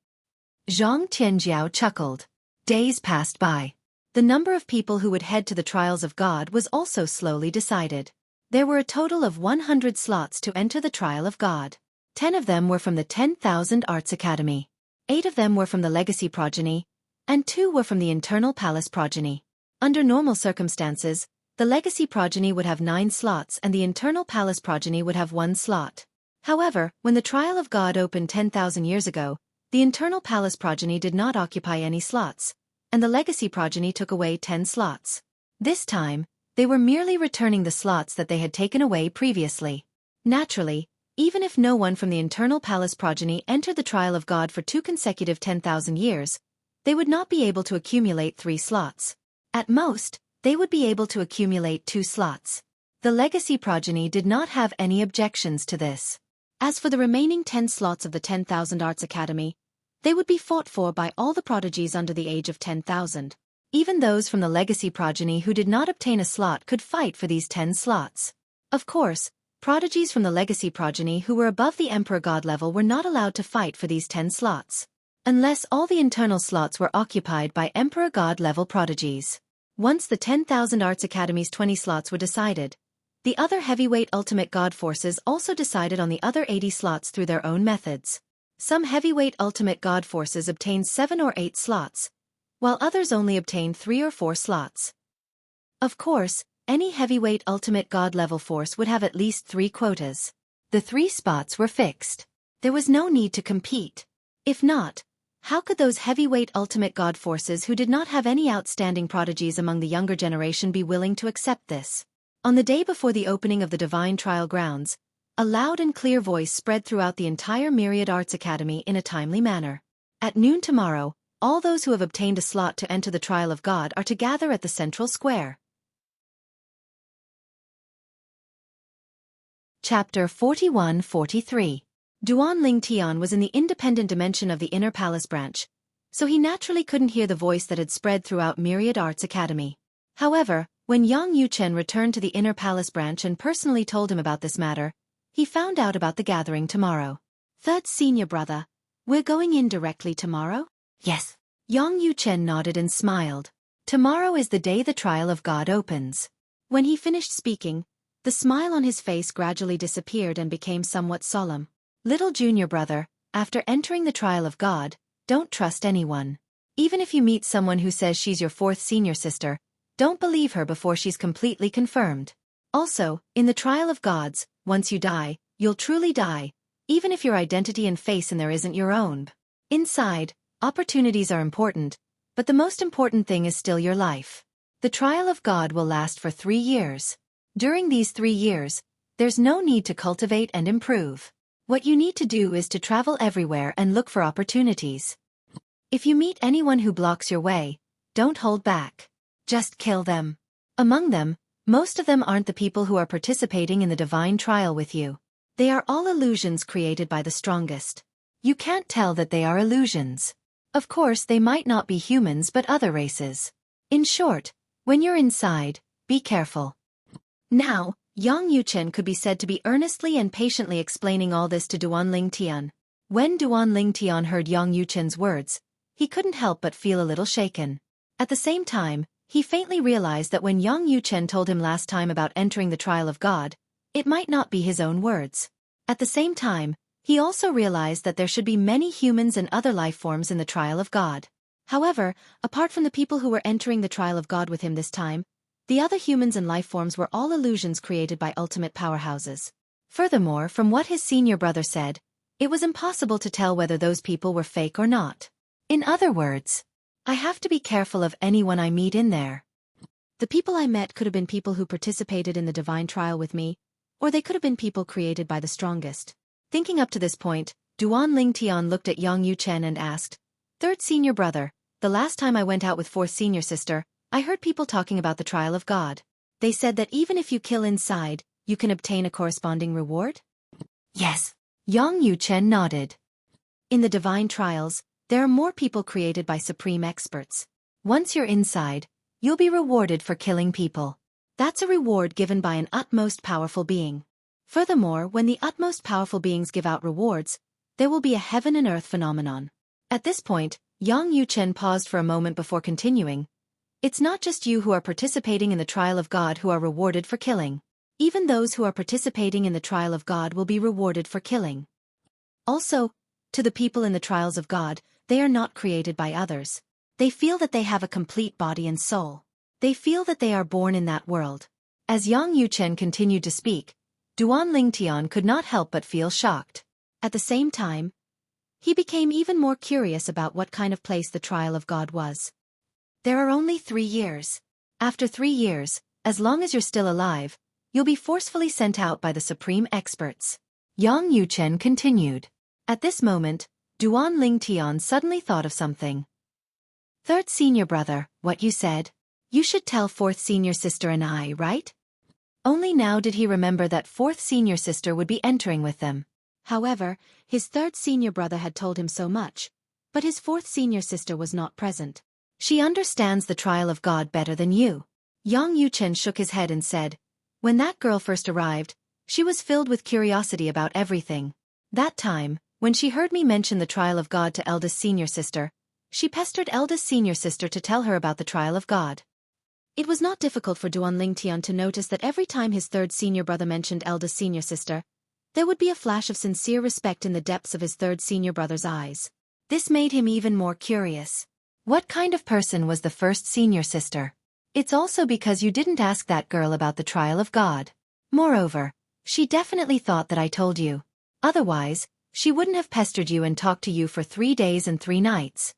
Zhang Tianjiao chuckled. Days passed by. The number of people who would head to the trials of God was also slowly decided. There were a total of 100 slots to enter the trial of God. 10 of them were from the 10,000 Arts Academy. 8 of them were from the Legacy Progeny, and 2 were from the Internal Palace Progeny. Under normal circumstances, the Legacy Progeny would have 9 slots and the Internal Palace Progeny would have 1 slot. However, when the Trial of God opened 10,000 years ago, the Internal Palace Progeny did not occupy any slots, and the Legacy Progeny took away 10 slots. This time, they were merely returning the slots that they had taken away previously. Naturally, even if no one from the Internal Palace Progeny entered the Trial of God for 2 consecutive 10,000 years, they would not be able to accumulate 3 slots. At most, they would be able to accumulate 2 slots. The Legacy Progeny did not have any objections to this. As for the remaining 10 slots of the 10,000 Arts Academy, they would be fought for by all the prodigies under the age of 10,000. Even those from the Legacy Progeny who did not obtain a slot could fight for these 10 slots. Of course, prodigies from the Legacy Progeny who were above the Emperor God level were not allowed to fight for these 10 slots, unless all the internal slots were occupied by Emperor God level prodigies. Once the 10,000 Arts Academy's 20 slots were decided, the other heavyweight ultimate god forces also decided on the other 80 slots through their own methods. Some heavyweight ultimate god forces obtained 7 or 8 slots, while others only obtained 3 or 4 slots. Of course, any heavyweight ultimate god level force would have at least 3 quotas. The 3 spots were fixed. There was no need to compete. If not, how could those heavyweight ultimate god forces who did not have any outstanding prodigies among the younger generation be willing to accept this? On the day before the opening of the Divine Trial Grounds, a loud and clear voice spread throughout the entire Myriad Arts Academy in a timely manner. At noon tomorrow, all those who have obtained a slot to enter the Trial of God are to gather at the central square. Chapter 41-43. Duanling Tian was in the independent dimension of the Inner Palace branch, so he naturally couldn't hear the voice that had spread throughout Myriad Arts Academy. However, when Yang Yuchen returned to the Inner Palace branch and personally told him about this matter, he found out about the gathering tomorrow. Third senior brother, we're going in directly tomorrow? Yes. Yang Yuchen nodded and smiled. Tomorrow is the day the Trial of God opens. When he finished speaking, the smile on his face gradually disappeared and became somewhat solemn. Little junior brother, after entering the Trial of God, don't trust anyone. Even if you meet someone who says she's your 4th senior sister, don't believe her before she's completely confirmed. Also, in the Trial of Gods, once you die, you'll truly die, even if your identity and face in there isn't your own. Inside, opportunities are important, but the most important thing is still your life. The Trial of God will last for 3 years. During these 3 years, there's no need to cultivate and improve. What you need to do is to travel everywhere and look for opportunities. If you meet anyone who blocks your way, Don't hold back. Just kill them. Among them, most of them aren't the people who are participating in the divine trial with you. They are all illusions created by the strongest. You can't tell that they are illusions. Of course, they might not be humans but other races. In short, when you're inside, be careful. Now, Yang Yuchen could be said to be earnestly and patiently explaining all this to Duan Lingtian. When Duan Lingtian heard Yang Yuchen's words, he couldn't help but feel a little shaken. At the same time, he faintly realized that when Yang Yuchen told him last time about entering the trial of God, it might not be his own words. At the same time, he also realized that there should be many humans and other life forms in the trial of God. However, apart from the people who were entering the trial of God with him this time, the other humans and life forms were all illusions created by ultimate powerhouses. Furthermore, from what his senior brother said, it was impossible to tell whether those people were fake or not. In other words, I have to be careful of anyone I meet in there. The people I met could have been people who participated in the divine trial with me, or they could have been people created by the strongest. Thinking up to this point, Duan Lingtian looked at Yang Yuchen and asked, "Third senior brother, the last time I went out with fourth senior sister, I heard people talking about the trial of God. They said that even if you kill inside, you can obtain a corresponding reward?" "Yes." Yang Yuchen nodded. In the divine trials, there are more people created by supreme experts. Once you're inside, you'll be rewarded for killing people. That's a reward given by an utmost powerful being. Furthermore, when the utmost powerful beings give out rewards, there will be a heaven and earth phenomenon. At this point, Yang Yuchen paused for a moment before continuing. It's not just you who are participating in the trial of God who are rewarded for killing. Even those who are participating in the trial of God will be rewarded for killing. Also, to the people in the trials of God, they are not created by others. They feel that they have a complete body and soul. They feel that they are born in that world. As Yang Yuchen continued to speak, Duan Lingtian could not help but feel shocked. At the same time, he became even more curious about what kind of place the trial of God was. There are only 3 years. After 3 years, as long as you're still alive, you'll be forcefully sent out by the supreme experts. Yang Yuchen continued. At this moment, Duan Lingtian suddenly thought of something. "Third senior brother, what you said? You should tell fourth senior sister and I, right?" Only now did he remember that fourth senior sister would be entering with them. However, his third senior brother had told him so much, but his fourth senior sister was not present. "She understands the trial of God better than you." Yang Yuchen shook his head and said, "When that girl first arrived, she was filled with curiosity about everything. That time, when she heard me mention the trial of God to eldest senior sister, she pestered eldest senior sister to tell her about the trial of God." It was not difficult for Duan Lingtian to notice that every time his third senior brother mentioned eldest senior sister, there would be a flash of sincere respect in the depths of his third senior brother's eyes. This made him even more curious. What kind of person was the first senior sister? It's also because you didn't ask that girl about the trial of God. Moreover, she definitely thought that I told you. Otherwise, she wouldn't have pestered you and talked to you for 3 days and 3 nights.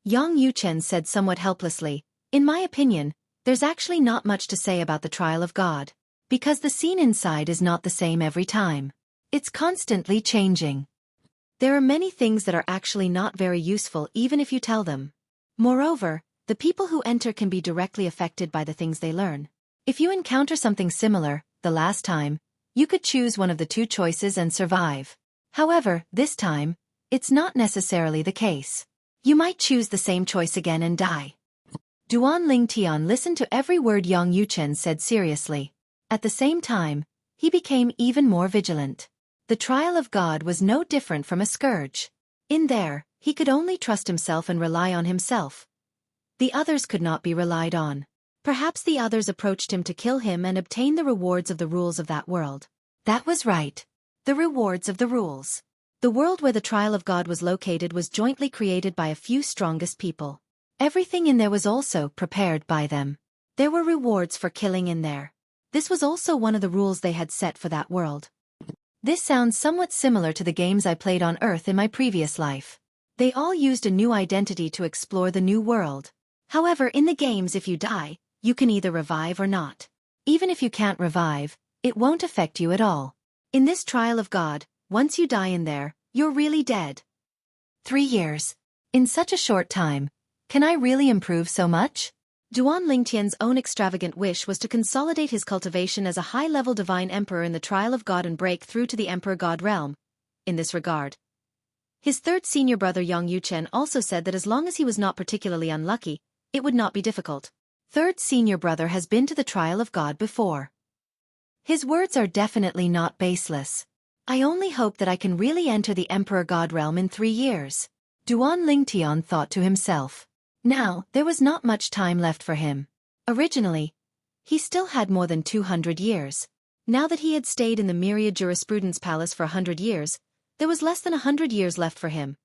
Yang Yuchen said somewhat helplessly, "In my opinion, there's actually not much to say about the trial of God, because the scene inside is not the same every time. It's constantly changing. There are many things that are actually not very useful even if you tell them. Moreover, the people who enter can be directly affected by the things they learn. If you encounter something similar, the last time, you could choose one of the 2 choices and survive. However, this time, it's not necessarily the case. You might choose the same choice again and die." Duan Lingtian listened to every word Yang Yuchen said seriously. At the same time, he became even more vigilant. The trial of God was no different from a scourge. In there, he could only trust himself and rely on himself. The others could not be relied on. Perhaps the others approached him to kill him and obtain the rewards of the rules of that world. That was right. The rewards of the rules. The world where the trial of God was located was jointly created by a few strongest people. Everything in there was also prepared by them. There were rewards for killing in there. This was also one of the rules they had set for that world. This sounds somewhat similar to the games I played on Earth in my previous life. They all used a new identity to explore the new world. However, in the games if you die, you can either revive or not. Even if you can't revive, it won't affect you at all. In this trial of God, once you die in there, you're really dead. 3 years. In such a short time, Can I really improve so much? Duan Lingtian's own extravagant wish was to consolidate his cultivation as a high-level divine emperor in the trial of God and break through to the emperor-god realm. In this regard, his third senior brother Yang Yuchen also said that as long as he was not particularly unlucky, it would not be difficult. Third senior brother has been to the trial of God before. His words are definitely not baseless. I only hope that I can really enter the emperor-god realm in 3 years. Duan Lingtian thought to himself. Now, there was not much time left for him. Originally, he still had more than 200 years. Now that he had stayed in the Myriad Jurisprudence Palace for 100 years, there was less than 100 years left for him.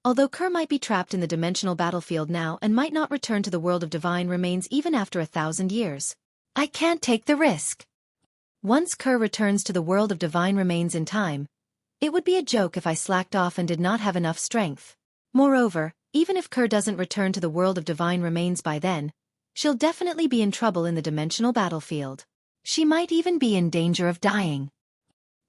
Although Kerr might be trapped in the dimensional battlefield now and might not return to the world of divine remains even after 1,000 years. I can't take the risk. Once Kerr returns to the world of divine remains in time, it would be a joke if I slacked off and did not have enough strength. Moreover, even if Kerr doesn't return to the world of divine remains by then, she'll definitely be in trouble in the dimensional battlefield. She might even be in danger of dying.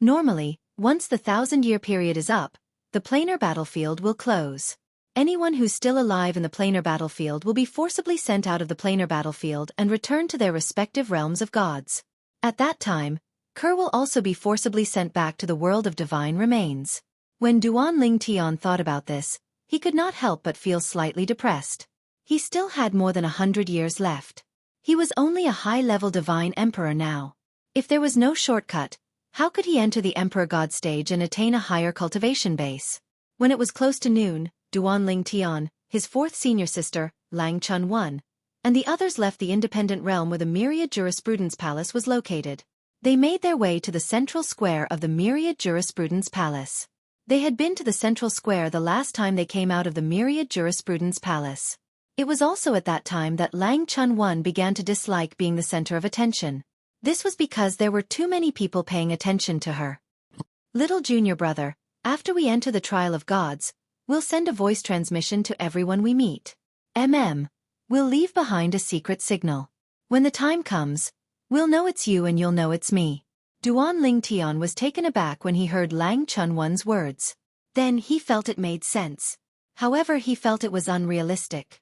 Normally, once the 1,000-year period is up, the planar battlefield will close. Anyone who's still alive in the planar battlefield will be forcibly sent out of the planar battlefield and return to their respective realms of gods. At that time, Kerr will also be forcibly sent back to the world of divine remains. When Duan Lingtian thought about this, he could not help but feel slightly depressed. He still had more than 100 years left. He was only a high-level divine emperor now. If there was no shortcut, how could he enter the emperor god stage and attain a higher cultivation base? When it was close to noon, Duan Lingtian, his fourth senior sister, Lang Chun-Wan, and the others left the independent realm where the Myriad Jurisprudence Palace was located. They made their way to the central square of the Myriad Jurisprudence Palace. They had been to the central square the last time they came out of the Myriad Jurisprudence Palace. It was also at that time that Lang Chun-Wan began to dislike being the center of attention. This was because there were too many people paying attention to her. Little junior brother, after we enter the trial of gods, we'll send a voice transmission to everyone we meet. We'll leave behind a secret signal. When the time comes, we'll know it's you and you'll know it's me. Duan Lingtian was taken aback when he heard Lang Chun-Wan's words. Then he felt it made sense. However, he felt it was unrealistic.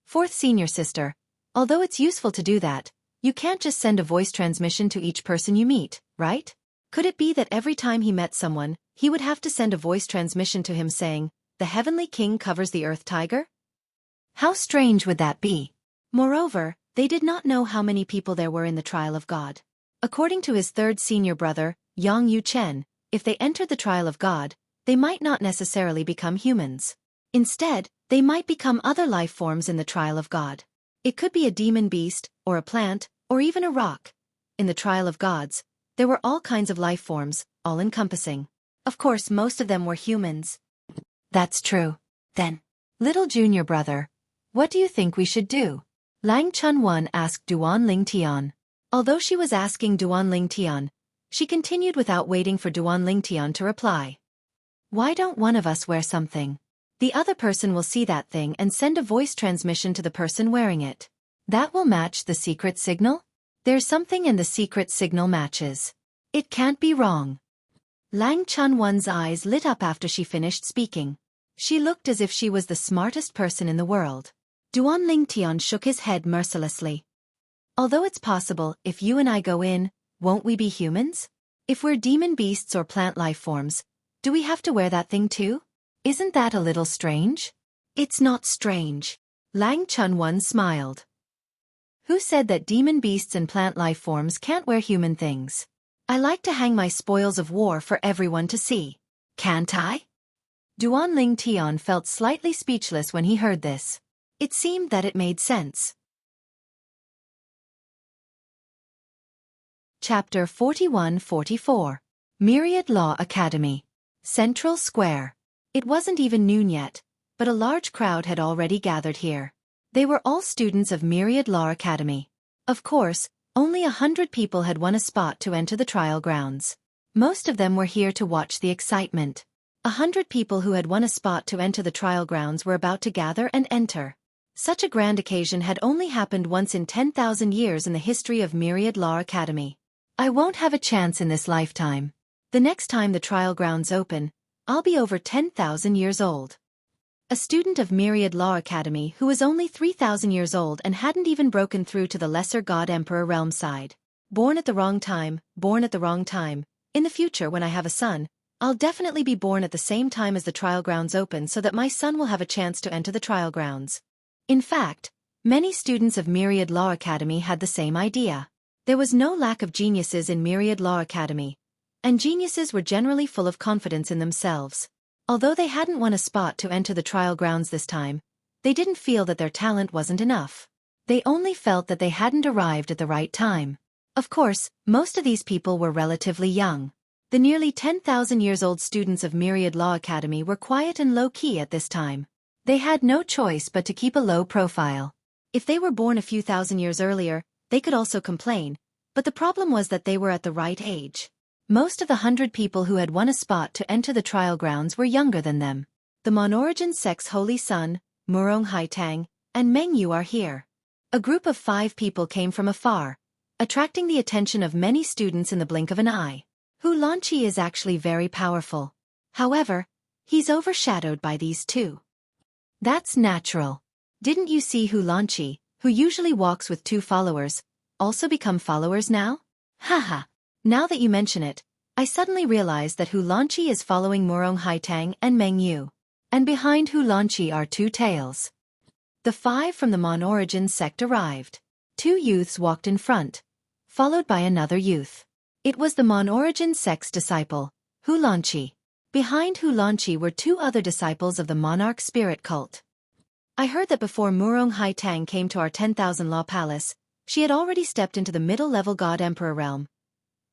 Fourth senior sister, although it's useful to do that, you can't just send a voice transmission to each person you meet, right? Could it be that every time he met someone, he would have to send a voice transmission to him saying, "The Heavenly King covers the Earth Tiger"? How strange would that be? Moreover, they did not know how many people there were in the trial of God. According to his third senior brother, Yang Yuchen, if they entered the trial of God, they might not necessarily become humans. Instead, they might become other life forms in the trial of God. It could be a demon beast, or a plant, or even a rock. In the trial of gods, there were all kinds of life forms, all-encompassing. Of course, most of them were humans. That's true. Then, little junior brother, what do you think we should do? Lang Chun-Wan asked Duan Lingtian. Although she was asking Duan Lingtian, she continued without waiting for Duan Lingtian to reply. Why don't one of us wear something? The other person will see that thing and send a voice transmission to the person wearing it. That will match the secret signal? There's something in the secret signal matches. It can't be wrong. Lang Chun-Wan's eyes lit up after she finished speaking. She looked as if she was the smartest person in the world. Duan Lingtian shook his head mercilessly. Although it's possible, if you and I go in, won't we be humans? If we're demon beasts or plant life forms, do we have to wear that thing too? Isn't that a little strange? It's not strange. Lang Chun-Wan smiled. Who said that demon beasts and plant life forms can't wear human things? I like to hang my spoils of war for everyone to see. Can't I? Duan Lingtian felt slightly speechless when he heard this. It seemed that it made sense. Chapter 41-44. Myriad Law Academy. Central Square. It wasn't even noon yet, but a large crowd had already gathered here. They were all students of Myriad Law Academy. Of course, only 100 people had won a spot to enter the trial grounds. Most of them were here to watch the excitement. 100 people who had won a spot to enter the trial grounds were about to gather and enter. Such a grand occasion had only happened once in 10,000 years in the history of Myriad Law Academy. I won't have a chance in this lifetime. The next time the trial grounds open, I'll be over 10,000 years old. a student of Myriad Law Academy who was only 3,000 years old and hadn't even broken through to the lesser God Emperor realm side. Born at the wrong time, born at the wrong time. In the future when I have a son, I'll definitely be born at the same time as the trial grounds open so that my son will have a chance to enter the trial grounds. In fact, many students of Myriad Law Academy had the same idea. There was no lack of geniuses in Myriad Law Academy, and geniuses were generally full of confidence in themselves. Although they hadn't won a spot to enter the trial grounds this time, they didn't feel that their talent wasn't enough. They only felt that they hadn't arrived at the right time. Of course, most of these people were relatively young. The nearly 10,000 years old students of Myriad Law Academy were quiet and low-key at this time. They had no choice but to keep a low profile. If they were born a few thousand years earlier, they could also complain, but the problem was that they were at the right age. Most of the 100 people who had won a spot to enter the trial grounds were younger than them. The Monorigin sect's Holy Son, Murong Haitang, and Meng Yu are here. A group of 5 people came from afar, attracting the attention of many students in the blink of an eye. Hu Lanqi is actually very powerful. However, he's overshadowed by these two. That's natural. Didn't you see Hu Lanqi, who usually walks with 2 followers, also become followers now? Haha. Now that you mention it, I suddenly realize that Hu Lanqi is following Murong Haitang and Meng Yu. And behind Hu Lanqi are 2 tails. The 5 from the Monorigin sect arrived. 2 youths walked in front, followed by another youth. It was the Monorigin sect's disciple, Hu Lanqi. Behind Hu Lanqi were 2 other disciples of the monarch spirit cult. I heard that before Murong Haitang came to our 10,000 Law Palace, she had already stepped into the middle-level God Emperor realm.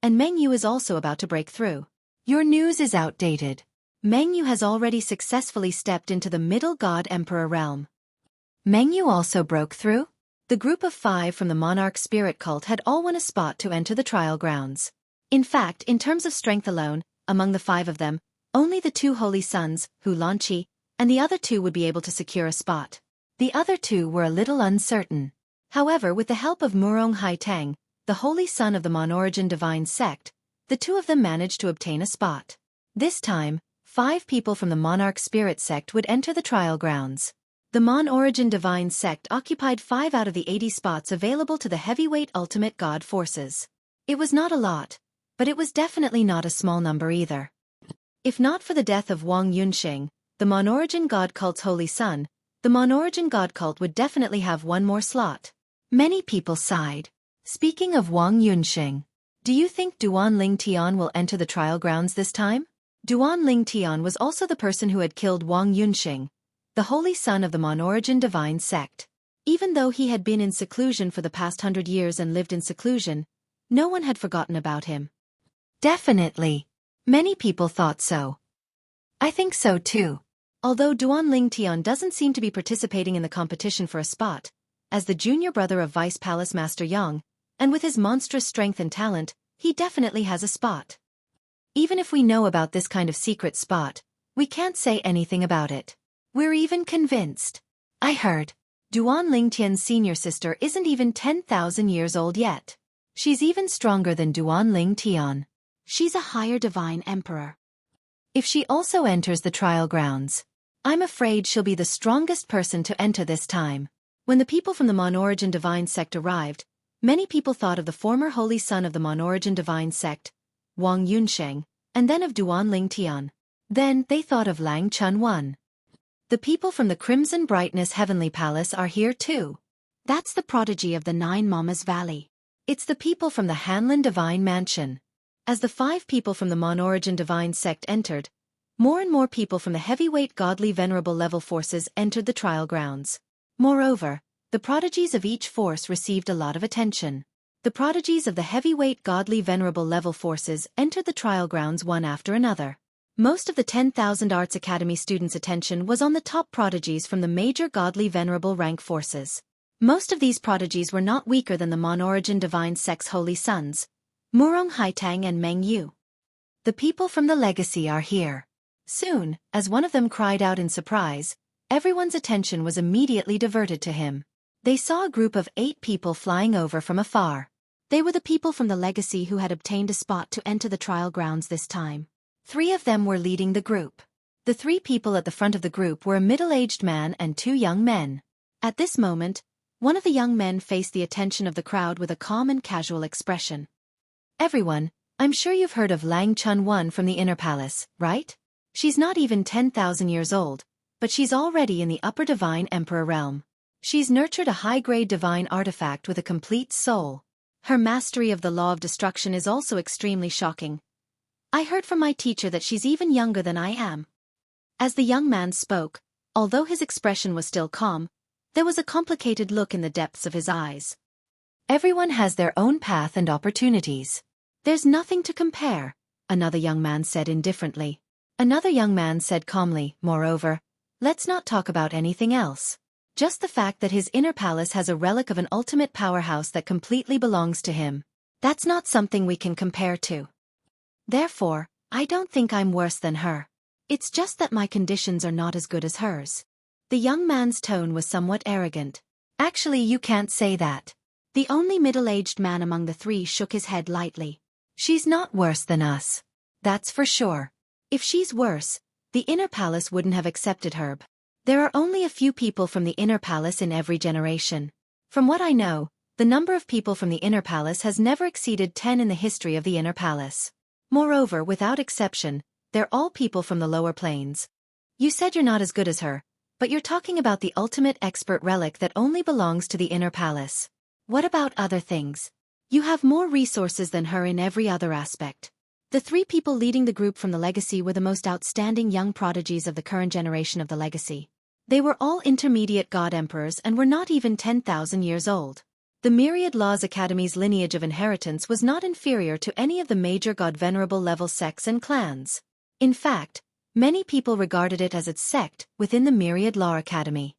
And Meng Yu is also about to break through. Your news is outdated. Meng Yu has already successfully stepped into the middle God Emperor realm. Meng Yu also broke through? The group of 5 from the monarch spirit cult had all won a spot to enter the trial grounds. In fact, in terms of strength alone, among the 5 of them, only the 2 holy sons, Hu Lanqi, and the other 2 would be able to secure a spot. The other 2 were a little uncertain. However, with the help of Murong Haitang, the holy son of the Monorigin divine sect, the 2 of them managed to obtain a spot. This time, 5 people from the monarch spirit sect would enter the trial grounds. The Monorigin divine sect occupied 5 out of the 80 spots available to the heavyweight ultimate god forces. It was not a lot, but it was definitely not a small number either. If not for the death of Wang Yunxing, the Monorigin god cult's holy son, the Monorigin god cult would definitely have 1 more slot. Many people sighed. Speaking of Wang Yunxing, do you think Duan Ling Tian will enter the trial grounds this time? Duan Ling Tian was also the person who had killed Wang Yunxing, the holy son of the Monorigin divine sect. Even though he had been in seclusion for the past 100 years and lived in seclusion, no one had forgotten about him. Definitely. Many people thought so. I think so too. Although Duan Ling Tian doesn't seem to be participating in the competition for a spot, as the junior brother of Vice Palace Master Yang, and with his monstrous strength and talent, he definitely has a spot. Even if we know about this kind of secret spot, we can't say anything about it. We're even convinced. I heard. Duan Ling Tian's senior sister isn't even 10,000 years old yet. She's even stronger than Duan Ling Tian. She's a higher divine emperor. If she also enters the trial grounds, I'm afraid she'll be the strongest person to enter this time. When the people from the Monorigin divine sect arrived, many people thought of the former holy son of the Monorigin divine sect, Wang Yunsheng, and then of Duan Ling Tian. Then they thought of Lang Chun-Wan. The people from the Crimson Brightness Heavenly Palace are here too. That's the prodigy of the 9 Mamas Valley. It's the people from the Hanlin Divine Mansion. As the 5 people from the Monorigin divine sect entered, more and more people from the heavyweight godly venerable level forces entered the trial grounds. Moreover, the prodigies of each force received a lot of attention. The prodigies of the heavyweight godly venerable level forces entered the trial grounds one after another. Most of the 10,000 Arts Academy students' attention was on the top prodigies from the major godly venerable rank forces. Most of these prodigies were not weaker than the Monorigin divine sect's holy sons, Murong Haitang and Meng Yu. The people from the legacy are here. Soon, as one of them cried out in surprise, everyone's attention was immediately diverted to him. They saw a group of 8 people flying over from afar. They were the people from the legacy who had obtained a spot to enter the trial grounds this time. 3 of them were leading the group. The three people at the front of the group were a middle-aged man and two young men. At this moment, one of the young men faced the attention of the crowd with a calm and casual expression. "Everyone, I'm sure you've heard of Lang Chun-Won from the Inner Palace, right? She's not even 10,000 years old, but she's already in the upper divine emperor realm. She's nurtured a high-grade divine artifact with a complete soul. Her mastery of the law of destruction is also extremely shocking. I heard from my teacher that she's even younger than I am." As the young man spoke, although his expression was still calm, there was a complicated look in the depths of his eyes. "Everyone has their own path and opportunities. There's nothing to compare," another young man said indifferently. Another young man said calmly, "Moreover, let's not talk about anything else. Just the fact that his inner palace has a relic of an ultimate powerhouse that completely belongs to him. That's not something we can compare to. Therefore, I don't think I'm worse than her. It's just that my conditions are not as good as hers." The young man's tone was somewhat arrogant. "Actually, you can't say that." The only middle-aged man among the three shook his head lightly. "She's not worse than us. That's for sure. If she's worse, the inner palace wouldn't have accepted her. There are only a few people from the inner palace in every generation. From what I know, the number of people from the inner palace has never exceeded 10 in the history of the inner palace. Moreover, without exception, they're all people from the lower planes. You said you're not as good as her, but you're talking about the ultimate expert relic that only belongs to the inner palace. What about other things? You have more resources than her in every other aspect." The three people leading the group from the legacy were the most outstanding young prodigies of the current generation of the legacy. They were all intermediate god emperors and were not even 10,000 years old. The Myriad Laws Academy's lineage of inheritance was not inferior to any of the major god-venerable level sects and clans. In fact, many people regarded it as its sect within the Myriad Law Academy.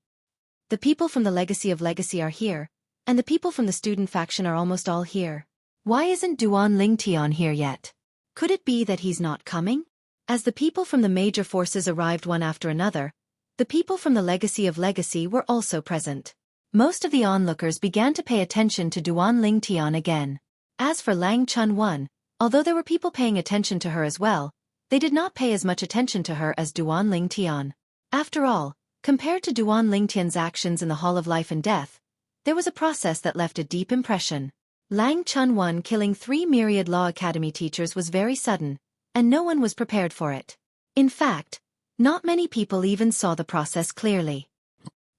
The people from the legacy of legacy are here, and the people from the student faction are almost all here. Why isn't Duan Lingtian here yet? Could it be that he's not coming? As the people from the major forces arrived one after another, the people from the legacy of legacy were also present. Most of the onlookers began to pay attention to Duan Lingtian again. As for Lang Chun-Won, although there were people paying attention to her as well, they did not pay as much attention to her as Duan Lingtian. After all, compared to Duan Lingtian's actions in the Hall of Life and Death, there was a process that left a deep impression. Lang Chun-Won killing 3 Myriad Law Academy teachers was very sudden, and no one was prepared for it. In fact, not many people even saw the process clearly.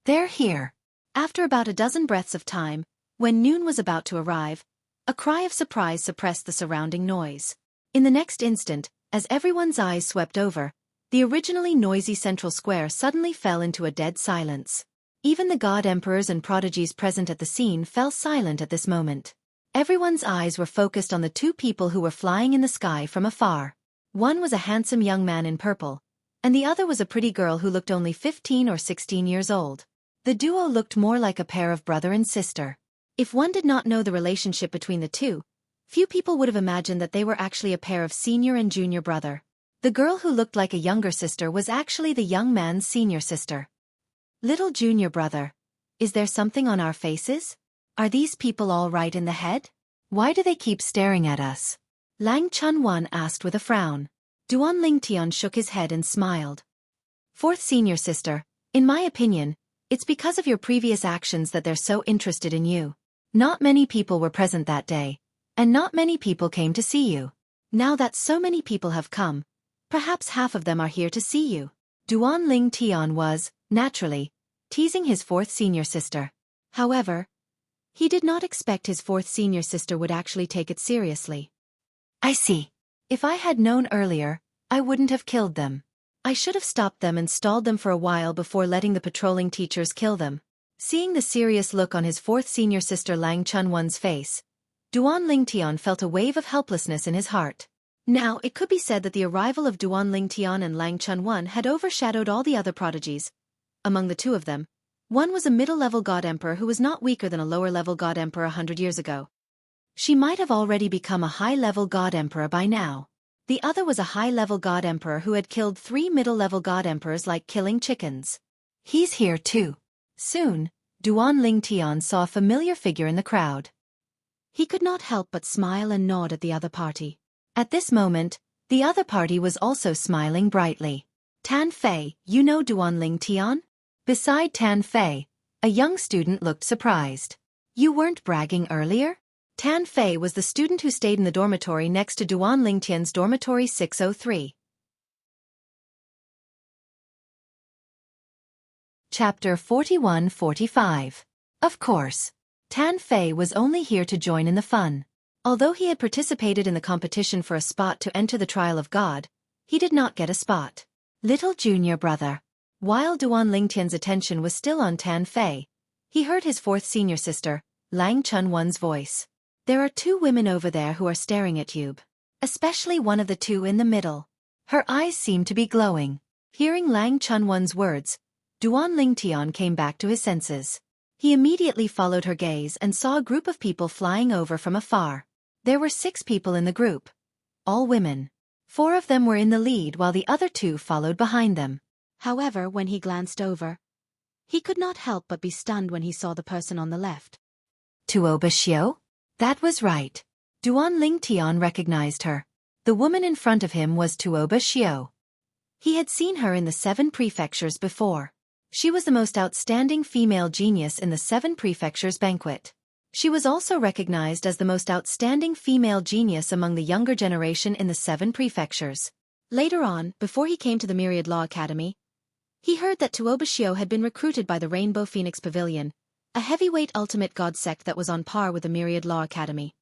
"They're here." After about a dozen breaths of time, when noon was about to arrive, a cry of surprise suppressed the surrounding noise. In the next instant, as everyone's eyes swept over, the originally noisy central square suddenly fell into a dead silence. Even the god emperors and prodigies present at the scene fell silent at this moment. Everyone's eyes were focused on the two people who were flying in the sky from afar. One was a handsome young man in purple, and the other was a pretty girl who looked only 15 or 16 years old. The duo looked more like a pair of brother and sister. If one did not know the relationship between the two, few people would have imagined that they were actually a pair of senior and junior brother. The girl who looked like a younger sister was actually the young man's senior sister. "Little junior brother, is there something on our faces? Are these people all right in the head? Why do they keep staring at us?" Lang Chun-Won asked with a frown. Duan Lingtian shook his head and smiled. "Fourth senior sister, in my opinion, it's because of your previous actions that they're so interested in you. Not many people were present that day, and not many people came to see you. Now that so many people have come, perhaps half of them are here to see you." Duan Lingtian was, naturally, teasing his fourth senior sister. However, he did not expect his fourth senior sister would actually take it seriously. "I see. If I had known earlier, I wouldn't have killed them. I should have stopped them and stalled them for a while before letting the patrolling teachers kill them." Seeing the serious look on his fourth senior sister Lang Chun-Won's face, Duan Lingtian felt a wave of helplessness in his heart. Now, it could be said that the arrival of Duan Lingtian and Lang Chun-Won had overshadowed all the other prodigies. Among the two of them, one was a middle-level god emperor who was not weaker than a lower-level god emperor 100 years ago. She might have already become a high-level god emperor by now. The other was a high-level god emperor who had killed 3 middle-level god emperors like killing chickens. He's here too. Soon, Duan Lingtian saw a familiar figure in the crowd. He could not help but smile and nod at the other party. At this moment, the other party was also smiling brightly. Tan Fei, you know Duanling Tian? Beside Tan Fei, a young student looked surprised. You weren't bragging earlier? Tan Fei was the student who stayed in the dormitory next to Duanling Tian's dormitory 603. Chapter 41-45. Of course. Tan Fei was only here to join in the fun. Although he had participated in the competition for a spot to enter the trial of God, he did not get a spot. Little junior brother. While Duanling Tian's attention was still on Tan Fei, he heard his fourth senior sister, Lang Chunwan's voice. There are two women over there who are staring at you. Especially one of the two in the middle. Her eyes seemed to be glowing. Hearing Lang Chunwan's words, Duanling Tian came back to his senses. He immediately followed her gaze and saw a group of people flying over from afar. There were 6 people in the group. All women. 4 of them were in the lead while the other 2 followed behind them. However, when he glanced over, he could not help but be stunned when he saw the person on the left. Tuoba Xiu? That was right. Duanling Tian recognized her. The woman in front of him was Tuoba Xiu. He had seen her in the 7 prefectures before. She was the most outstanding female genius in the 7 prefectures banquet. She was also recognized as the most outstanding female genius among the younger generation in the 7 prefectures. Later on, before he came to the Myriad Law Academy, he heard that Tuoba Xiu had been recruited by the Rainbow Phoenix Pavilion, a heavyweight ultimate god sect that was on par with the Myriad Law Academy.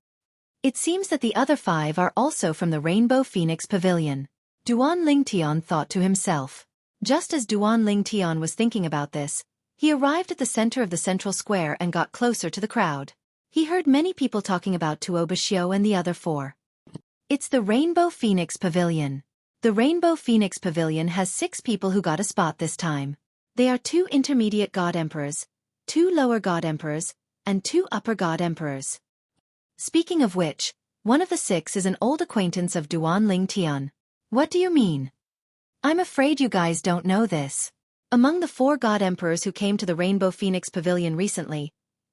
It seems that the other 5 are also from the Rainbow Phoenix Pavilion. Duanling Tian thought to himself. Just as Duanling Tian was thinking about this, he arrived at the center of the central square and got closer to the crowd. He heard many people talking about Tuoba Xiu and the other 4. It's the Rainbow Phoenix Pavilion. The Rainbow Phoenix Pavilion has 6 people who got a spot this time. They are 2 intermediate god emperors, 2 lower god emperors, and 2 upper god emperors. Speaking of which, one of the 6 is an old acquaintance of Duanling Tian. What do you mean? I'm afraid you guys don't know this. Among the 4 god emperors who came to the Rainbow Phoenix Pavilion recently,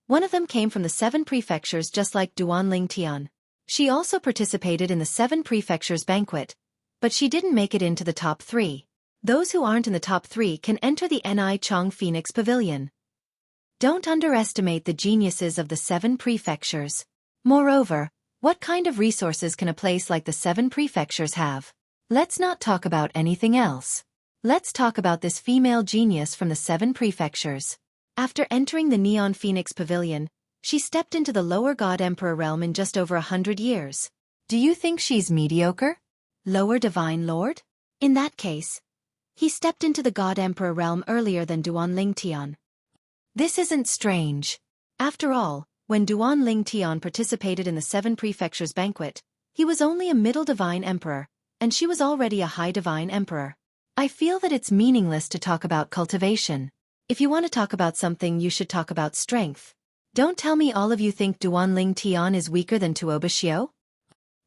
one of them came from the 7 prefectures just like Duanling Tian. She also participated in the 7 prefectures banquet, but she didn't make it into the top 3. Those who aren't in the top 3 can enter the Ni Chong Phoenix Pavilion. Don't underestimate the geniuses of the 7 prefectures. Moreover, what kind of resources can a place like the 7 prefectures have? Let's not talk about anything else. Let's talk about this female genius from the 7 prefectures. After entering the Neon Phoenix Pavilion, she stepped into the lower God Emperor realm in just over 100 years. Do you think she's mediocre? Lower Divine Lord? In that case, he stepped into the God Emperor realm earlier than Duanling Tian. This isn't strange. After all, when Duanling Tian participated in the 7 prefectures banquet, he was only a middle Divine Emperor, and she was already a high Divine Emperor. I feel that it's meaningless to talk about cultivation. If you want to talk about something, you should talk about strength. Don't tell me all of you think Duanling Tian is weaker than Tuoba Xiu?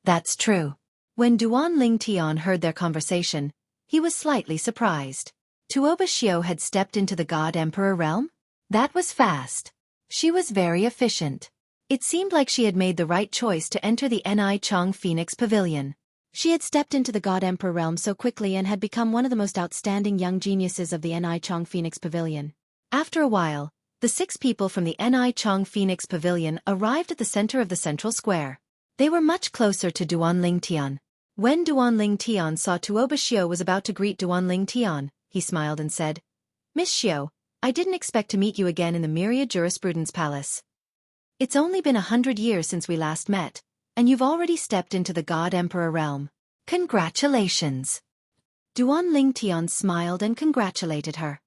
That's true. When Duanling Tian heard their conversation, he was slightly surprised. Tuoba Xiu had stepped into the God Emperor realm? That was fast. She was very efficient. It seemed like she had made the right choice to enter the Ni Chong Phoenix Pavilion. She had stepped into the God Emperor realm so quickly and had become one of the most outstanding young geniuses of the Ni Chong Phoenix Pavilion. After a while, the 6 people from the Ni Chong Phoenix Pavilion arrived at the center of the central square. They were much closer to Duanling Tian. When Duanling Tian saw Tuoba Xiu was about to greet Duanling Tian, he smiled and said, "Miss Xiu, I didn't expect to meet you again in the Myriad Jurisprudence Palace. It's only been 100 years since we last met, and you've already stepped into the God Emperor realm. Congratulations." Duanling Tian smiled and congratulated her.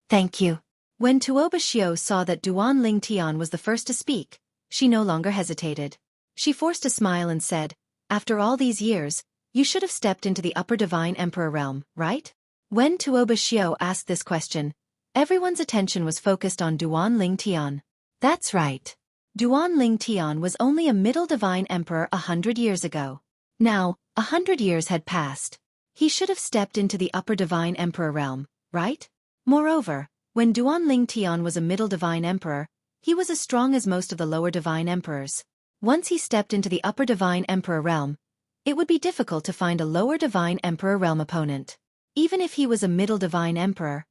Thank you. When Tuoba Xiu saw that Duanling Tian was the first to speak, she no longer hesitated. She forced a smile and said, "After all these years, you should have stepped into the upper Divine Emperor realm, right?" When Tuoba Xiu asked this question, everyone's attention was focused on Duanling Tian. That's right. Duanling Tian was only a middle Divine Emperor 100 years ago. Now, 100 years had passed. He should have stepped into the upper Divine Emperor realm, right? Moreover, when Duanling Tian was a middle Divine Emperor, he was as strong as most of the lower Divine Emperors. Once he stepped into the upper Divine Emperor realm, it would be difficult to find a lower Divine Emperor realm opponent. Even if he was a middle divine emperor,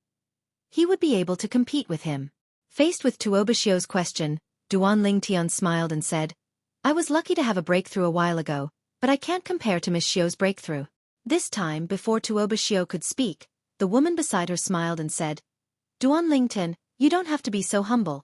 he would be able to compete with him. Faced with Tuoba Xiu's question, Duan Lingtian smiled and said, I was lucky to have a breakthrough a while ago, but I can't compare to Miss Xiu's breakthrough. This time, before Tuoba Xiu could speak, the woman beside her smiled and said, Duan Lingtian, you don't have to be so humble.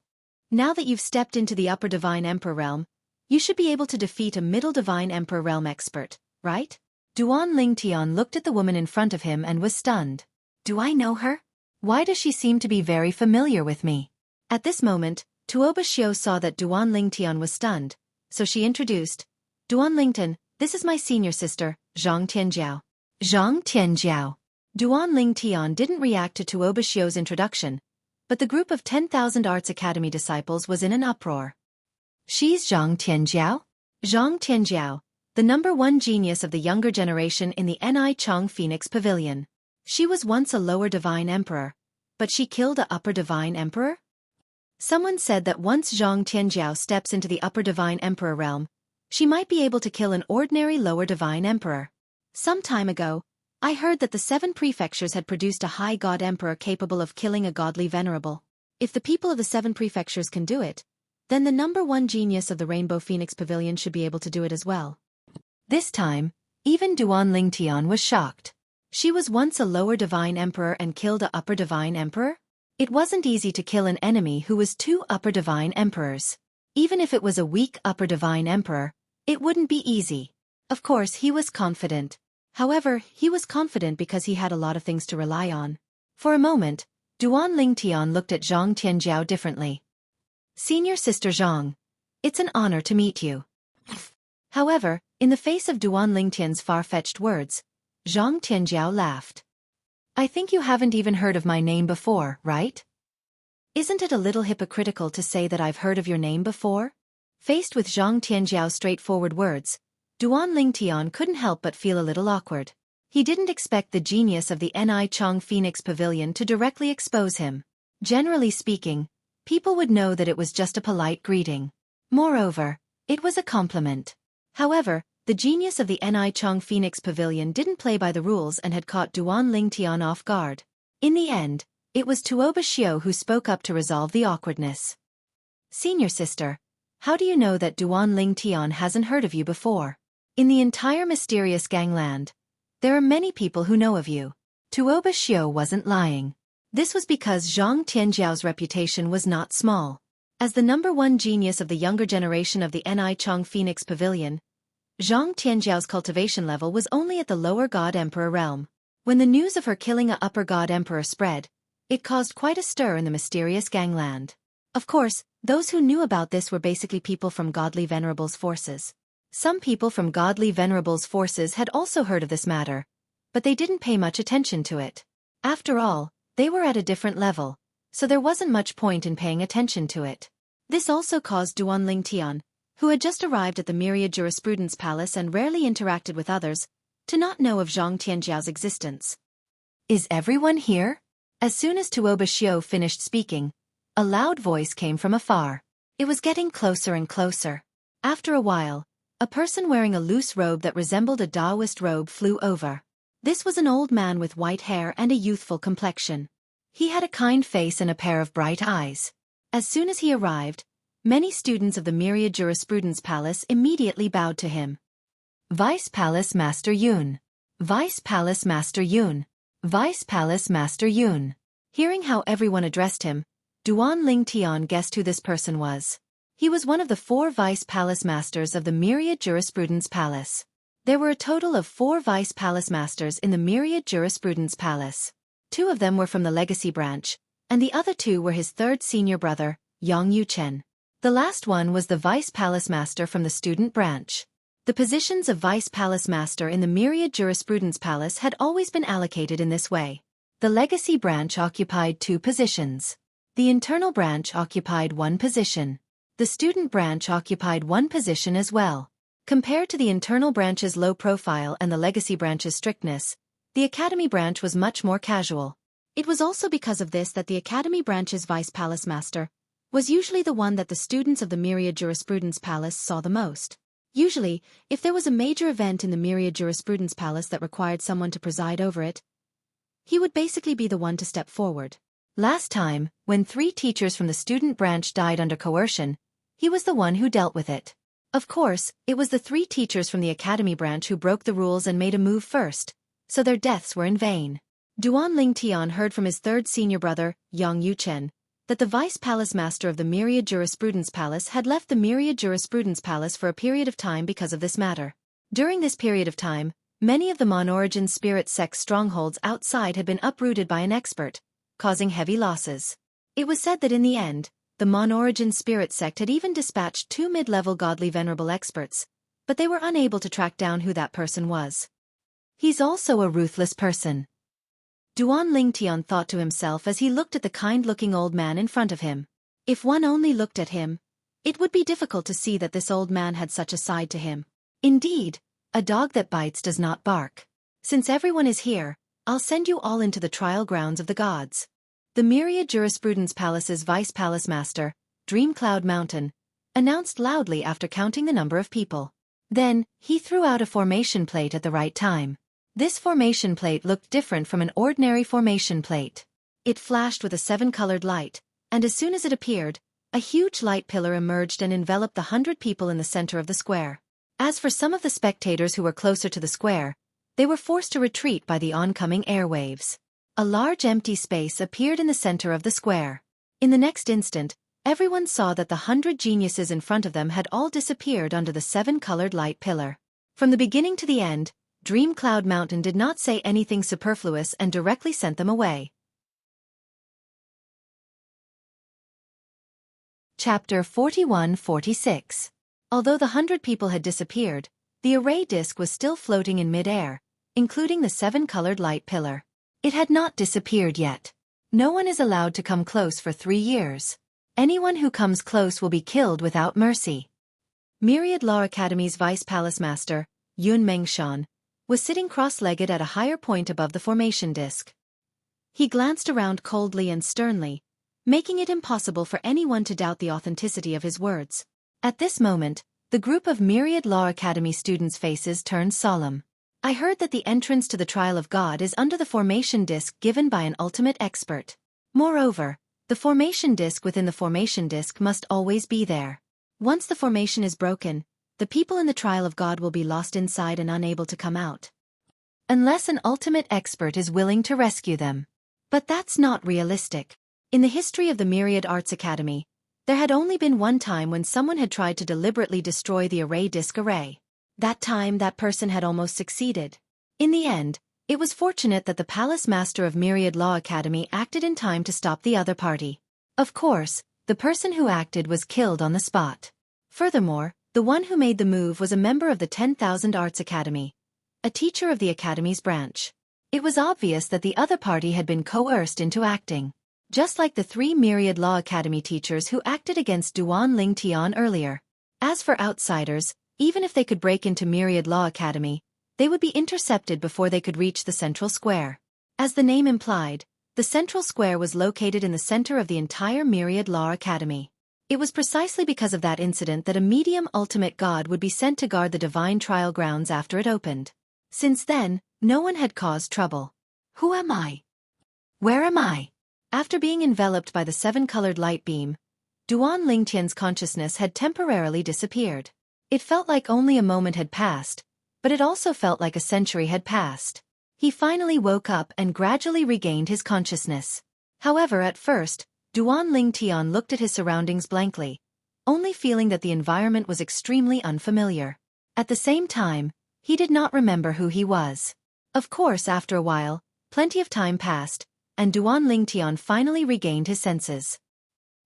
Now that you've stepped into the upper divine emperor realm, you should be able to defeat a middle divine emperor realm expert, right? Duan Lingtian looked at the woman in front of him and was stunned. Do I know her? Why does she seem to be very familiar with me? At this moment, Tuoba Xiu saw that Duan Lingtian was stunned, so she introduced, Duan Lingtian, this is my senior sister, Zhang Tianjiao. Zhang Tianjiao. Duan Lingtian didn't react to Tuoba Xiu's introduction, but the group of 10,000 Arts Academy disciples was in an uproar. She's Zhang Tianjiao? Zhang Tianjiao, the #1 genius of the younger generation in the Ni Chong Phoenix Pavilion. She was once a lower divine emperor, but she killed a upper divine emperor? Someone said that once Zhang Tianjiao steps into the upper divine emperor realm, she might be able to kill an ordinary lower divine emperor. Some time ago, I heard that the 7 prefectures had produced a high god emperor capable of killing a godly venerable. If the people of the 7 prefectures can do it, then the #1 genius of the Rainbow Phoenix Pavilion should be able to do it as well. This time, even Duan Lingtian was shocked. She was once a lower divine emperor and killed a upper divine emperor? It wasn't easy to kill an enemy who was 2 upper divine emperors. Even if it was a weak upper divine emperor, it wouldn't be easy. Of course, he was confident. However, he was confident because he had a lot of things to rely on. For a moment, Duan Lingtian looked at Zhang Tianjiao differently. Senior Sister Zhang, it's an honor to meet you. However, in the face of Duan Lingtian's far-fetched words, Zhang Tianjiao laughed. I think you haven't even heard of my name before, right? Isn't it a little hypocritical to say that I've heard of your name before? Faced with Zhang Tianjiao's straightforward words, Duan Lingtian couldn't help but feel a little awkward. He didn't expect the genius of the Ni Chong Phoenix Pavilion to directly expose him. Generally speaking, people would know that it was just a polite greeting. Moreover, it was a compliment. However, the genius of the Ni Chong Phoenix Pavilion didn't play by the rules and had caught Duan Lingtian off guard. In the end, it was Tuoba Xiu who spoke up to resolve the awkwardness. Senior sister, how do you know that Duan Lingtian hasn't heard of you before? In the entire mysterious gangland, there are many people who know of you. Tuoba Xiu wasn't lying. This was because Zhang Tianjiao's reputation was not small. As the #1 genius of the younger generation of the Ni Chong Phoenix Pavilion, Zhang Tianjiao's cultivation level was only at the lower god emperor realm. When the news of her killing a upper god emperor spread, it caused quite a stir in the mysterious gangland. Of course, those who knew about this were basically people from Godly Venerable's forces. Some people from Godly Venerable's forces had also heard of this matter, but they didn't pay much attention to it. After all, they were at a different level, so there wasn't much point in paying attention to it. This also caused Duan Lingtian, who had just arrived at the Myriad Jurisprudence Palace and rarely interacted with others, to not know of Zhang Tianjiao's existence. Is everyone here? As soon as Tuoba Xiu finished speaking, a loud voice came from afar. It was getting closer and closer. After a while, a person wearing a loose robe that resembled a Taoist robe flew over. This was an old man with white hair and a youthful complexion. He had a kind face and a pair of bright eyes. As soon as he arrived, many students of the Myriad Jurisprudence Palace immediately bowed to him. Vice Palace Master Yun. Vice Palace Master Yun. Vice Palace Master Yun. Hearing how everyone addressed him, Duan Lingtian guessed who this person was. He was one of the 4 Vice Palace Masters of the Myriad Jurisprudence Palace. There were a total of 4 Vice Palace Masters in the Myriad Jurisprudence Palace. 2 of them were from the Legacy Branch, and the other 2 were his 3rd senior brother, Yang Yuchen. The last one was the Vice Palace Master from the Student Branch. The positions of Vice Palace Master in the Myriad Jurisprudence Palace had always been allocated in this way. The Legacy Branch occupied 2 positions. The Internal Branch occupied 1 position. The Student Branch occupied 1 position as well. Compared to the Internal Branch's low profile and the Legacy Branch's strictness, the Academy Branch was much more casual. It was also because of this that the Academy Branch's Vice Palace Master was usually the one that the students of the Myriad Jurisprudence Palace saw the most. Usually, if there was a major event in the Myriad Jurisprudence Palace that required someone to preside over it, He would basically be the one to step forward. Last time, when 3 teachers from the student branch died under coercion, he was the one who dealt with it. Of course, it was the 3 teachers from the academy branch who broke the rules and made a move first, so their deaths were in vain. Duan Lingtian heard from his 3rd senior brother, Yang Yuchen, that the vice palace master of the Myriad Jurisprudence Palace had left the Myriad Jurisprudence Palace for a period of time because of this matter. During this period of time, many of the Mon-Origin spirit sect strongholds outside had been uprooted by an expert, causing heavy losses. It was said that in the end, the Mon-Origin spirit sect had even dispatched 2 mid-level godly venerable experts, but they were unable to track down who that person was. He's also a ruthless person. Duan Lingtian thought to himself as he looked at the kind-looking old man in front of him. If one only looked at him, it would be difficult to see that this old man had such a side to him. Indeed, a dog that bites does not bark. Since everyone is here, I'll send you all into the trial grounds of the gods. The Myriad Jurisprudence Palace's Vice Palace Master, Dream Cloud Mountain, announced loudly after counting the number of people. Then, he threw out a formation plate at the right time. This formation plate looked different from an ordinary formation plate. It flashed with a 7-colored light, and as soon as it appeared, a huge light pillar emerged and enveloped the 100 people in the center of the square. As for some of the spectators who were closer to the square, they were forced to retreat by the oncoming airwaves. A large empty space appeared in the center of the square. In the next instant, everyone saw that the 100 geniuses in front of them had all disappeared under the 7-colored light pillar. From the beginning to the end, Dream Cloud Mountain did not say anything superfluous and directly sent them away. Chapter 41-46. Although the 100 people had disappeared, the array disk was still floating in mid-air, including the 7-colored light pillar. It had not disappeared yet. No one is allowed to come close for 3 years. Anyone who comes close will be killed without mercy. Myriad Law Academy's Vice Palace Master, Yun Mengshan, was sitting cross-legged at a higher point above the formation disk. He glanced around coldly and sternly, making it impossible for anyone to doubt the authenticity of his words. At this moment, the group of Myriad Law Academy students' faces turned solemn. I heard that the entrance to the trial of God is under the formation disk given by an ultimate expert. Moreover, the formation disk within the formation disk must always be there. Once the formation is broken, the people in the trial of God will be lost inside and unable to come out. Unless an ultimate expert is willing to rescue them. But that's not realistic. In the history of the Myriad Arts Academy, there had only been one time when someone had tried to deliberately destroy the array disk array. That time that person had almost succeeded. In the end, it was fortunate that the Palace Master of Myriad Law Academy acted in time to stop the other party. Of course, the person who acted was killed on the spot. Furthermore, the one who made the move was a member of the 10,000 Arts Academy, a teacher of the Academy's branch. It was obvious that the other party had been coerced into acting. Just like the 3 Myriad Law Academy teachers who acted against Duan Lingtian earlier. As for outsiders, even if they could break into Myriad Law Academy, they would be intercepted before they could reach the central square. As the name implied, the central square was located in the center of the entire Myriad Law Academy. It was precisely because of that incident that a medium ultimate god would be sent to guard the divine trial grounds after it opened. Since then, no one had caused trouble. Who am I? Where am I? After being enveloped by the 7-colored light beam, Duan Lingtian's consciousness had temporarily disappeared. It felt like only a moment had passed, but it also felt like a century had passed. He finally woke up and gradually regained his consciousness. However, at first, Duan Lingtian looked at his surroundings blankly, only feeling that the environment was extremely unfamiliar. At the same time, he did not remember who he was. Of course, after a while, plenty of time passed, and Duan Lingtian finally regained his senses.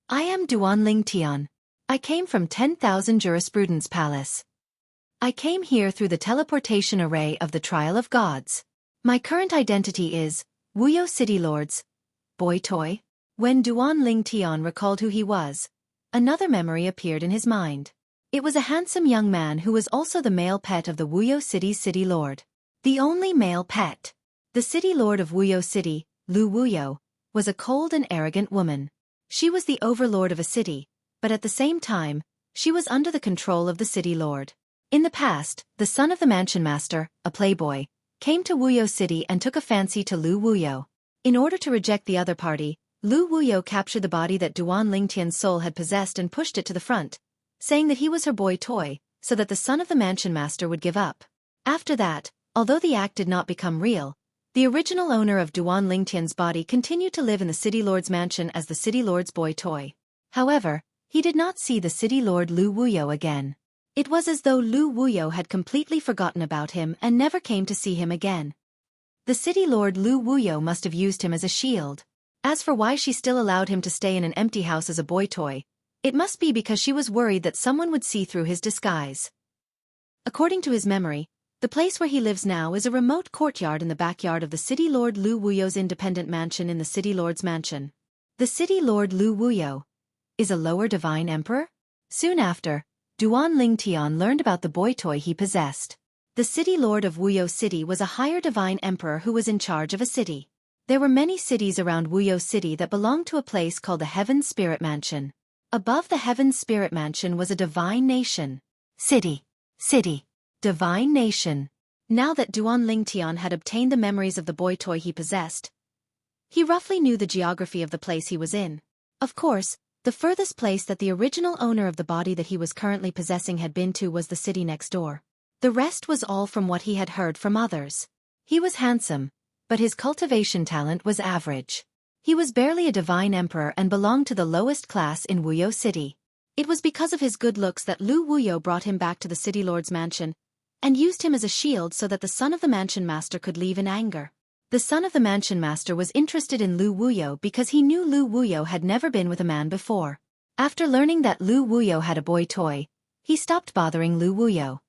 I am Duan Lingtian. I came from 10,000 Jurisprudence Palace. I came here through the teleportation array of the Trial of Gods. My current identity is Wuyo City Lords. Boy toy. When Duan Lingtian recalled who he was, another memory appeared in his mind. It was a handsome young man who was also the male pet of the Wuyo City's City Lord. The only male pet. The City Lord of Wuyo City, Lu Wuyo, was a cold and arrogant woman. She was the overlord of a city, but at the same time, she was under the control of the City Lord. In the past, the son of the mansion master, a playboy, came to Wuyo City and took a fancy to Lu Wuyo. In order to reject the other party, Lu Wuyo captured the body that Duan Lingtian's soul had possessed and pushed it to the front, saying that he was her boy toy, so that the son of the mansion master would give up. After that, although the act did not become real, the original owner of Duan Lingtian's body continued to live in the city lord's mansion as the city lord's boy toy. However, he did not see the city lord Lu Wuyo again. It was as though Lu Wuyo had completely forgotten about him and never came to see him again. The city lord Lu Wuyo must have used him as a shield. As for why she still allowed him to stay in an empty house as a boy toy, it must be because she was worried that someone would see through his disguise. According to his memory, the place where he lives now is a remote courtyard in the backyard of the city lord Lu Wuyo's independent mansion in the city lord's mansion. The city lord Lu Wuyo is a lower divine emperor? Soon after, Duan Lingtian learned about the boy toy he possessed. The city lord of Wuyo City was a higher divine emperor who was in charge of a city. There were many cities around Wuyo City that belonged to a place called the Heaven Spirit Mansion. Above the Heaven Spirit Mansion was a divine nation. City. Divine nation. Now that Duan Lingtian had obtained the memories of the boy toy he possessed, he roughly knew the geography of the place he was in. Of course, the furthest place that the original owner of the body that he was currently possessing had been to was the city next door. The rest was all from what he had heard from others. He was handsome, but his cultivation talent was average. He was barely a divine emperor and belonged to the lowest class in Wuyo City. It was because of his good looks that Lu Wuyo brought him back to the city lord's mansion and used him as a shield so that the son of the mansion master could leave in anger. The son of the mansion master was interested in Lu Wuyo because he knew Lu Wuyo had never been with a man before. After learning that Lu Wuyo had a boy toy, he stopped bothering Lu Wuyo.